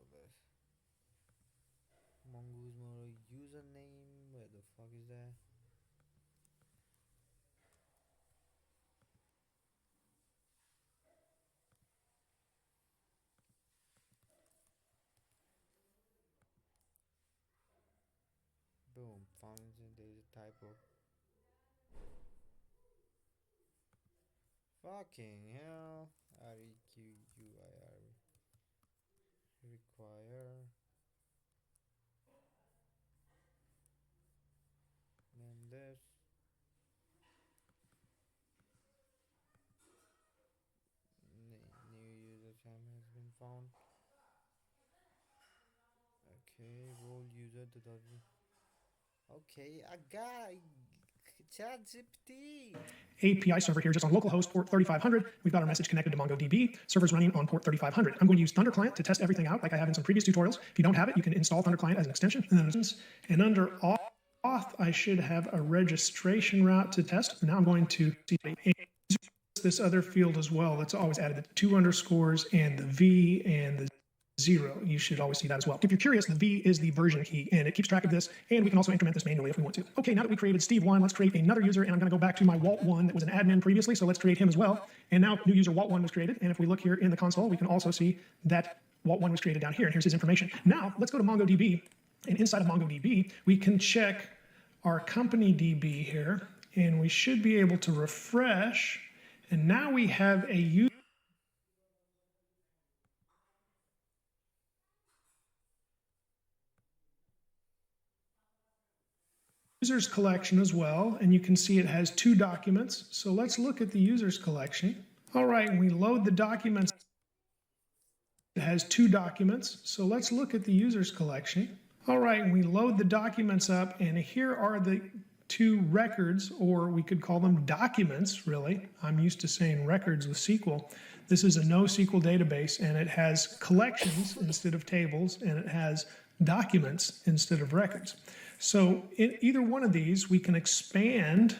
This mongoose model username. Where the fuck is that? Boom, found it. There's a typo. Fucking hell. REQUIR. Require. Then this. New user time has been found. Okay, role user 2000. Okay, I got ChatGPT.
API server here just on localhost port 3500. We've got our message connected to MongoDB. Server's running on port 3500. I'm going to use Thunder Client to test everything out like I have in some previous tutorials. If you don't have it, you can install Thunder Client as an extension. And under auth, I should have a registration route to test. Now I'm going to see this other field as well that's always added, the 2 underscores and the V and the 0. You should always see that as well. If you're curious, the V is the version key, and it keeps track of this, and we can also increment this manually if we want to. Okay, now that we created Steve1, let's create another user, and I'm going to go back to my Walt1 that was an admin previously, so let's create him as well. And now new user Walt1 was created, and if we look here in the console, we can also see that Walt1 was created down here, and here's his information. Now, let's go to MongoDB, and inside of MongoDB, we can check our company DB here, and we should be able to refresh, and now we have a users collection as well, and you can see it has 2 documents. So let's look at the users collection. All right, and we load the documents. It has 2 documents. So let's look at the users collection. All right, and we load the documents up, and here are the 2 records, or we could call them documents, really. I'm used to saying records with SQL. This is a NoSQL database, and it has collections instead of tables, and it has documents instead of records. So in either one of these, we can expand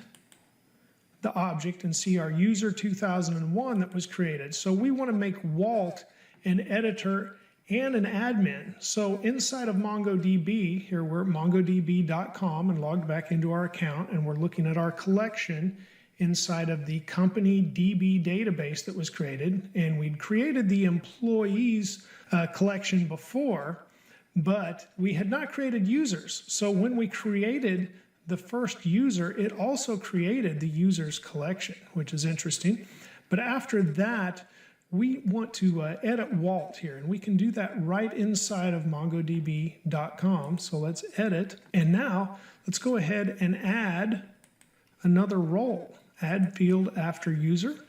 the object and see our user 2001 that was created. So we want to make Walt an editor and an admin. So inside of MongoDB, here we're at mongodb.com and logged back into our account, and we're looking at our collection inside of the company DB database that was created. And we'd created the employees collection before, but we had not created users. So when we created the first user, it also created the users collection, which is interesting. But after that, we want to edit Walt here, and we can do that right inside of mongodb.com. So let's edit, and now let's go ahead and add another role. Add field after user,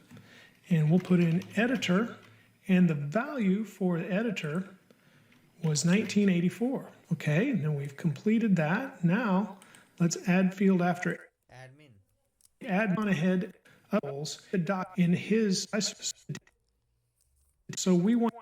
and we'll put in editor, and the value for the editor was 1984. Okay, now we've completed that. Now let's add field after
Admin.
add on ahead in his. So we want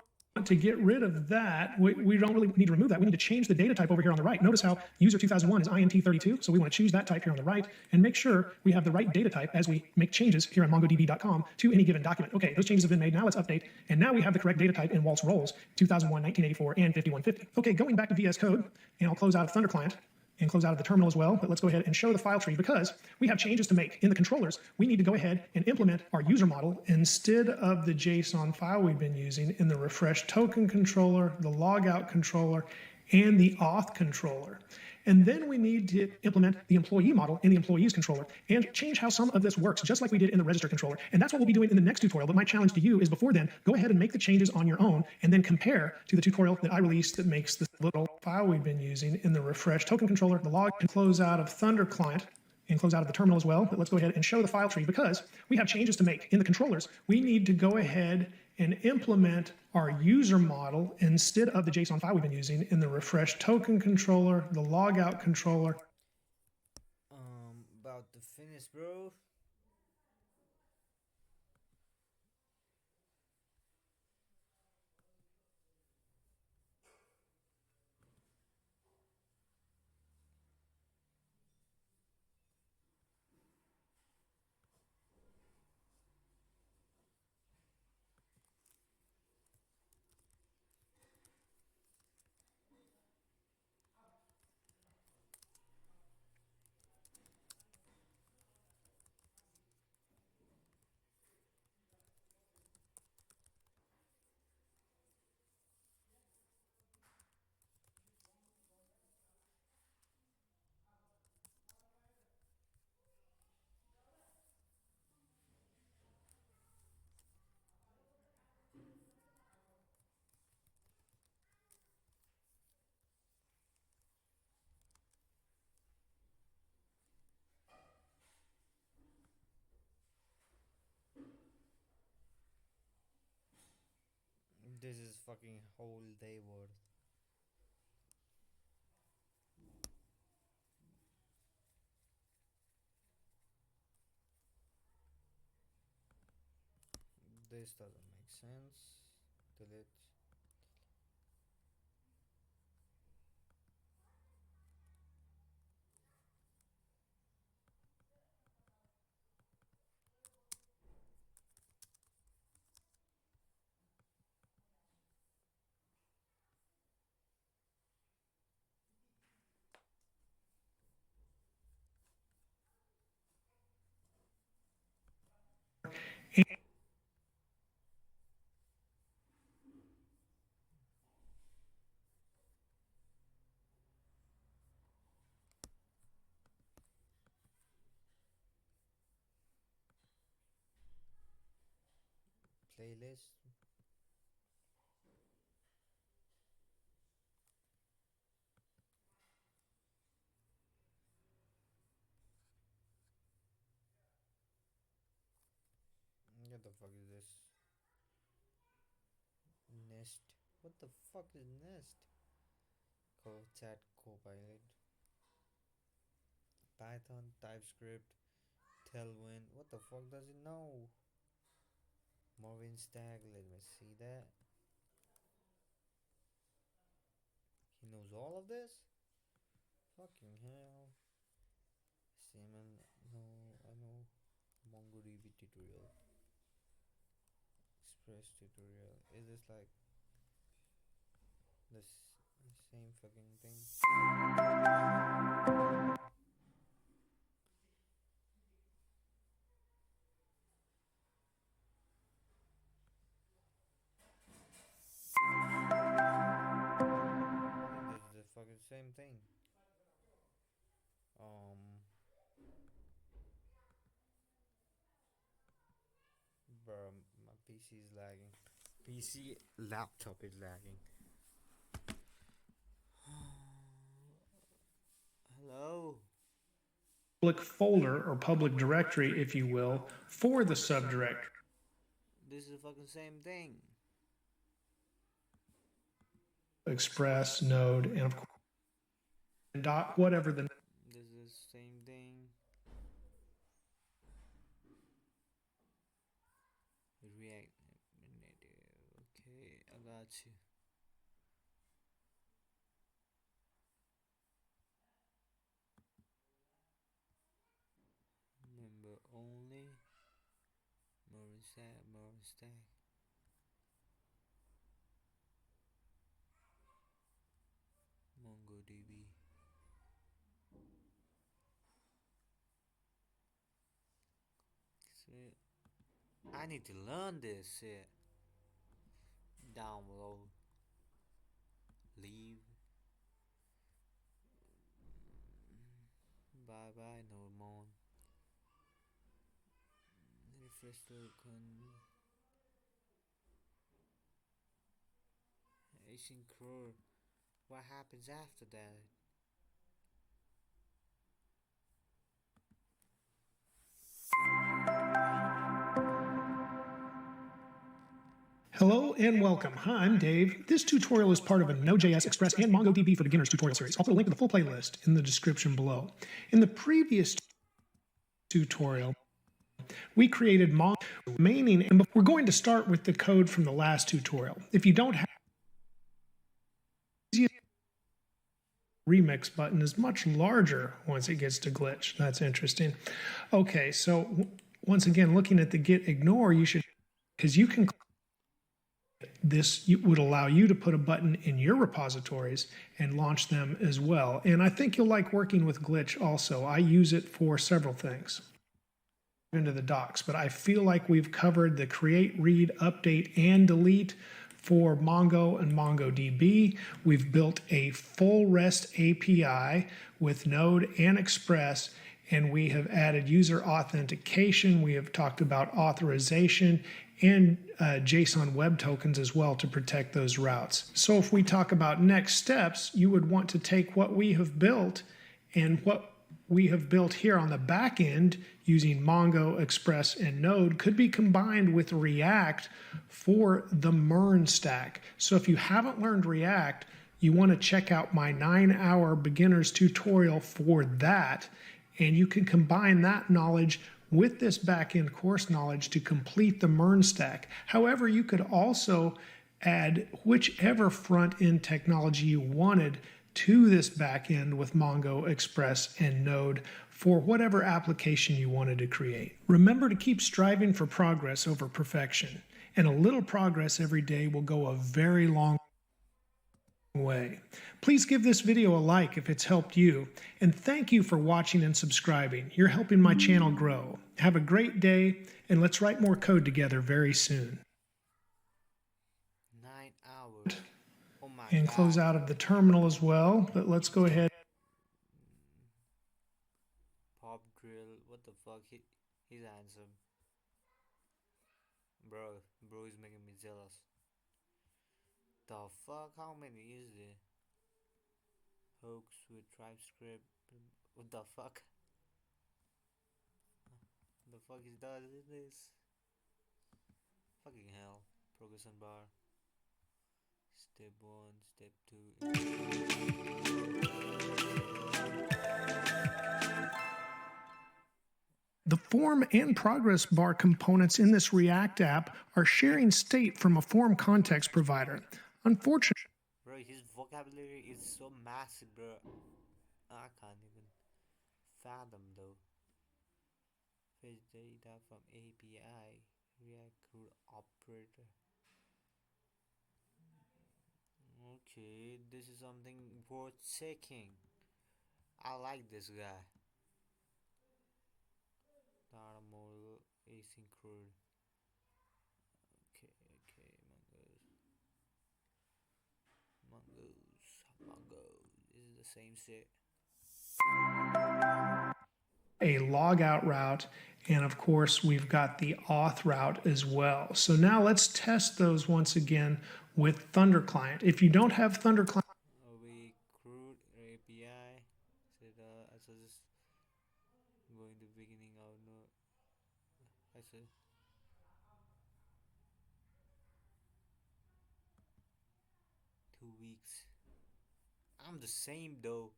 to get rid of that. We don't really need to remove that. We need to change the data type over here on the right. Notice how user 2001 is int32. So we want to choose that type here on the right and make sure we have the right data type as we make changes here on mongodb.com to any given document. Okay, those changes have been made. Now let's update. And now we have the correct data type in Walt's roles, 2001, 1984, and 5150. Okay, going back to VS Code, and I'll close out of Thunder Client and close out of the terminal as well, but let's go ahead and show the file tree because we have changes to make. In the controllers, we need to go ahead and implement our user model instead of the JSON file we've been using in the refresh token controller, the logout controller, and the auth controller. And then we need to implement the employee model in the employees controller and change how some of this works, just like we did in the register controller. And that's what we'll be doing in the next tutorial. But my challenge to you is before then, go ahead and make the changes on your own and then compare to the tutorial that I released that makes this little file we've been using in the refresh token controller, the log, and close out of Thunder Client and close out of the terminal as well. But let's go ahead and show the file tree because we have changes to make. In the controllers, we need to go ahead and implement our user model instead of the JSON file we've been using in the refresh token controller, the logout controller.
About to finish, bro. This is fucking whole day worth. This doesn't make sense. Delete. Playlist. What the fuck is this? Nest. What the fuck is Nest? Chat Copilot. Python, TypeScript, Tailwind. What the fuck does it know? Marvin Stack. Let me see that. He knows all of this? Fucking hell. Simon. No, I know. MongoDB tutorial. Express tutorial. Is this like the same fucking thing? This is the fucking same thing. Bro, my PC is lagging. PC laptop is lagging. Hello.
Public folder or public directory, if you will, for the subdirectory.
This is the fucking same thing.
Express, Node, and of course, dot, whatever the.
This is the same thing. React native. Okay, I got you. Member only. More stack. MongoDB. Shit. I need to learn this shit. Download. Leave. Bye bye, no more. Refresh to asynchron. What happens after that?
Hello and welcome. Hi, I'm Dave. This tutorial is part of a Node.js, Express, and MongoDB for Beginners tutorial series. I'll put a link to the full playlist in the description below. In the previous tutorial, we created Mongo maining, and we're going to start with the code from the last tutorial. If you don't have remix button is much larger once it gets to glitch. That's interesting. Okay, so once again, looking at the git ignore, you should, because you can, this would allow you to put a button in your repositories and launch them as well. And I think you'll like working with glitch also. I use it for several things. Into the docs, but I feel like we've covered the create, read, update, and delete for Mongo and MongoDB. We've built a full REST API with Node and Express, and we have added user authentication. We have talked about authorization and JSON web tokens as well to protect those routes. So if we talk about next steps, you would want to take what we have built and what we have built here on the back end using Mongo, Express, and Node could be combined with React for the MERN stack. So if you haven't learned React, you want to check out my 9-hour beginner's tutorial for that, and you can combine that knowledge with this backend course knowledge to complete the MERN stack. However, you could also add whichever front-end technology you wanted to this backend with Mongo, Express, and Node for whatever application you wanted to create. Remember to keep striving for progress over perfection, and a little progress every day will go a very long way. Please give this video a like if it's helped you, and thank you for watching and subscribing. You're helping my channel grow. Have a great day, and let's write more code together very soon.
9 hours. Oh my
And
god.
close out of the terminal as well, but let's go ahead.
Pop drill. What the fuck? He's handsome. Bro is making me jealous. The fuck? How many is there? Hooks with TypeScript. What the fuck? The fuck is this? Fucking hell. Progression bar. Step 1, step 2.
The form and progress bar components in this React app are sharing state from a form context provider. Unfortunately,
bro, his vocabulary is so massive, bro. I can't even fathom though. Fetch data from API, React CRUD operator. Okay, this is something worth checking. I like this guy. Data model, async CRUD. Okay, Mongoose. This is the same shit.
a logout route, and of course we've got the auth route as well. So now let's test those once again with Thunder Client. If you don't have Thunder Client,
we CRUD API. Said I suggest going to beginning of no. I said 2 weeks. I'm the same though.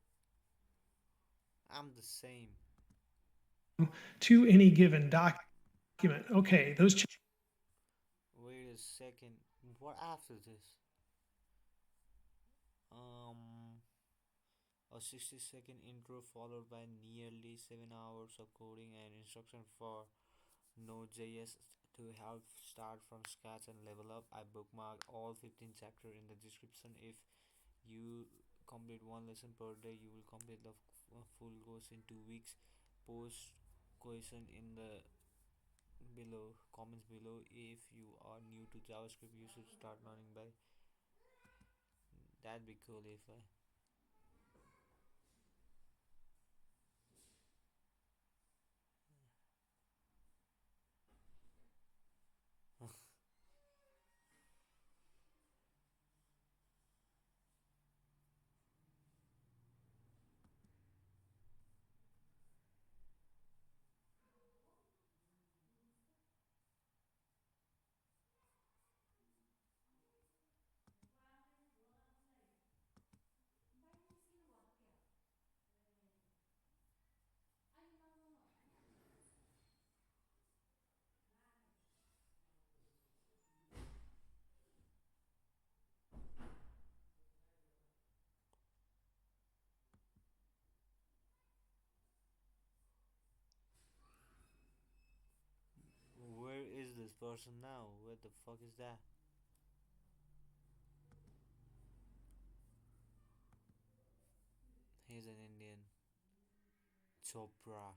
I'm the same.
To any given document. Okay, those.
Wait a second. What after this? A 60-second intro followed by nearly 7 hours of coding and instruction for Node.js to help start from scratch and level up. I bookmarked all 15 chapters in the description. If you complete one lesson per day, you will complete the full course in 2 weeks. Post question in the comments below. If you are new to JavaScript, you should start learning by. That'd be cool if I. Where is this person now? Where the fuck is that? He's an Indian. Chopra.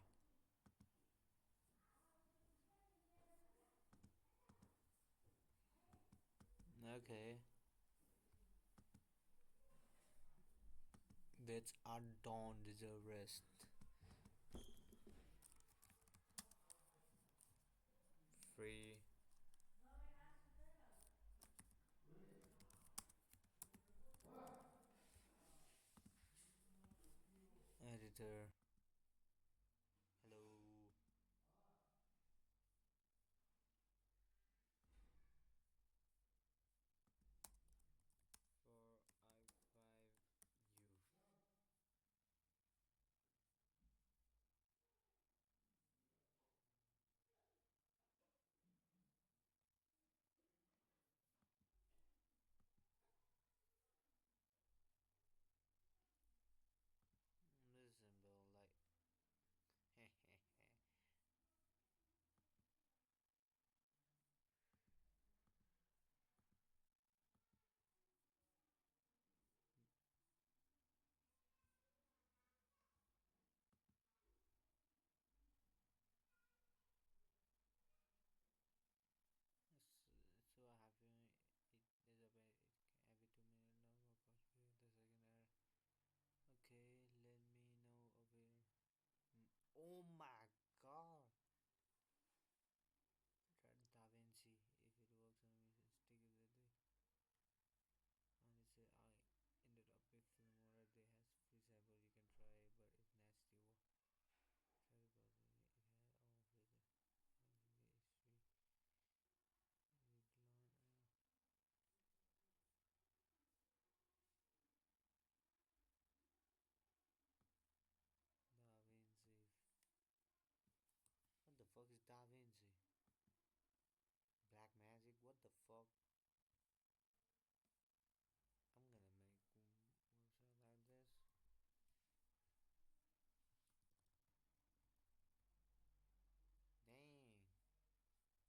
Okay. That's our don't deserve rest. Free. Editor. Hello. fuck? I'm gonna make website like this. Dang.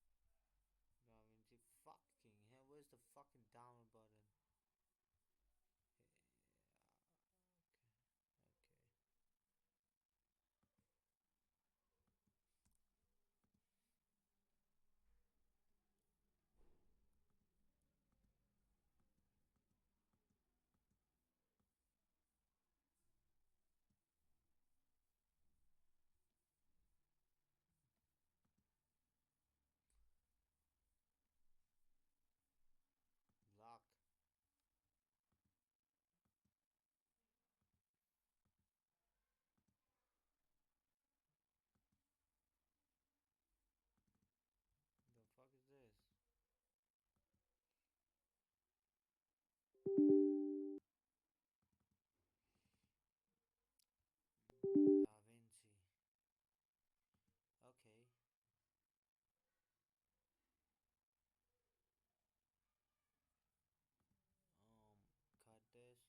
DaVinci fucking hell, where's the fucking download button? Yeah, okay. Lock. The fuck is this? DaVinci. Okay. Cut this. Look next. Deny.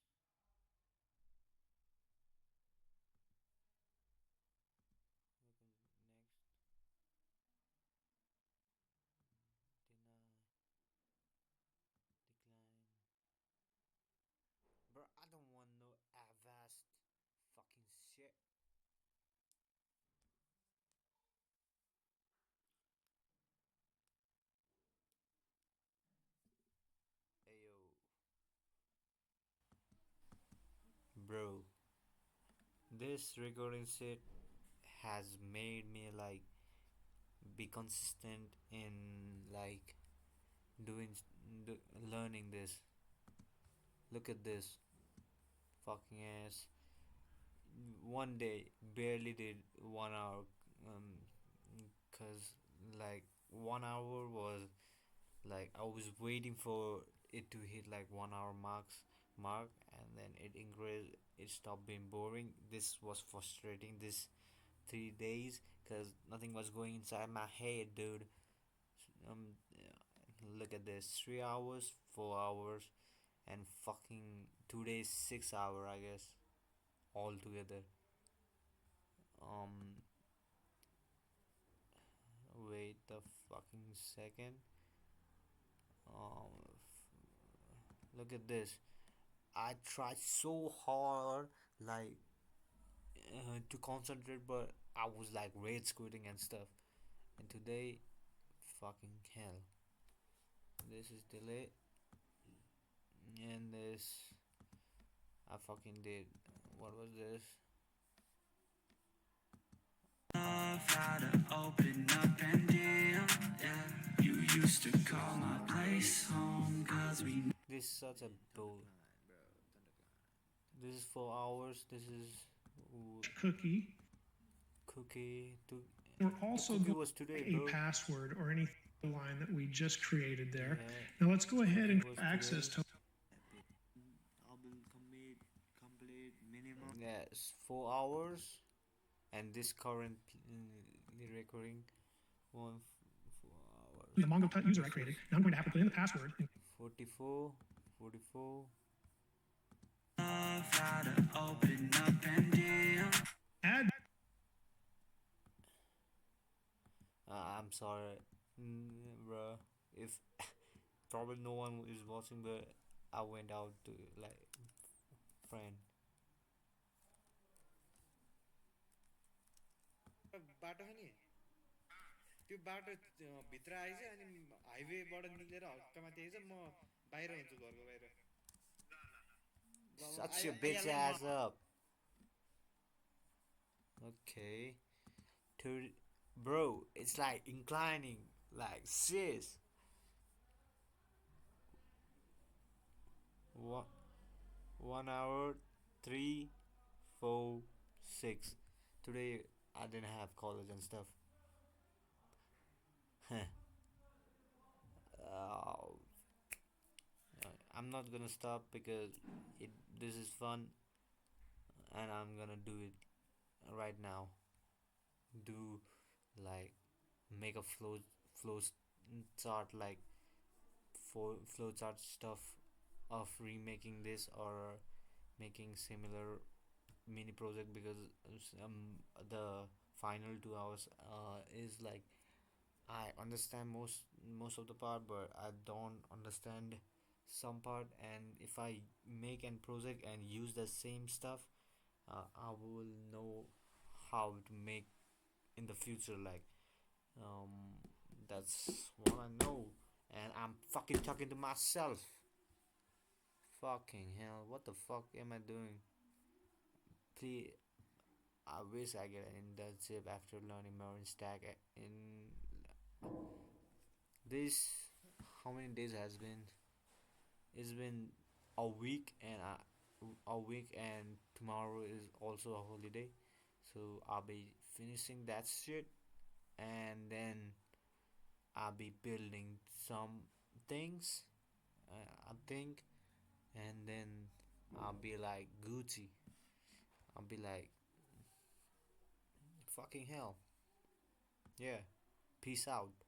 Decline. Bro, I don't want no avast fucking shit. Ayo. Bro, this recording shit has made me like be consistent in like doing learning this. Look at this fucking ass. One day barely did 1 hour, um, cause like 1 hour was like I was waiting for it to hit like 1 hour mark, and then it increased. It stopped being boring. This was frustrating. This 3 days, cause nothing was going inside my head, dude. Yeah, look at this: 3 hours, 4 hours, and fucking 2 days, 6 hour, I guess, all together. Um, wait the fucking second. Um, look at this. I tried so hard, like, to concentrate, but I was like rage quitting and stuff. And today, fucking hell. This is delay, and this I fucking did. What was this?
Love how to open up and deal, yeah. You used to call my place home, cause we
This is such a bull. This is 4 hours. This is
Cookie.
cookie.
We're
The
also
cookie
going
was
to
today,
a
bro.
password or any line that we just created there.
Yeah,
Now let's go ahead
cookie
and
was
access
today.
to
I will complete minimum. Yes, 4 hours, and this current recording 4 hours.
the Mongo user I created. Now I'm going to have to put in the password.
44, 44.
love how to open up and deal.
Add.
I'm sorry, bro. If probably no one is watching, but I went out to like friend.
बाटो छ नि त्यो बाटो भित्र eyes अनि हाइवेबाट निक्लेर हल्कामा त्यही छ म बाहिर हुन्छु घरको बाहिर
Shut your bitch ass up. Okay. Bro, it's like inclining, like sis. One, 1 hour, 3, 4, 6. Today I didn't have college and stuff. uh, I'm not gonna stop because this is fun, and I'm gonna do it right now. Do like make a flow chart like flowchart stuff of remaking this or making similar mini project, because the final 2 hours is like I understand most of the part, but I don't understand some part. And if I make an project and use the same stuff, I will know how to make in the future. Like that's what I know, and I'm fucking talking to myself. Fucking hell, what the fuck am I doing? Please, I wish I get an internship after learning more in stack. In this, how many days has been? It's been a week, and tomorrow is also a holiday, so I'll be finishing that shit, and then I'll be building some things, I think, and then I'll be like Gucci. I'll be like, fucking hell, yeah, peace out.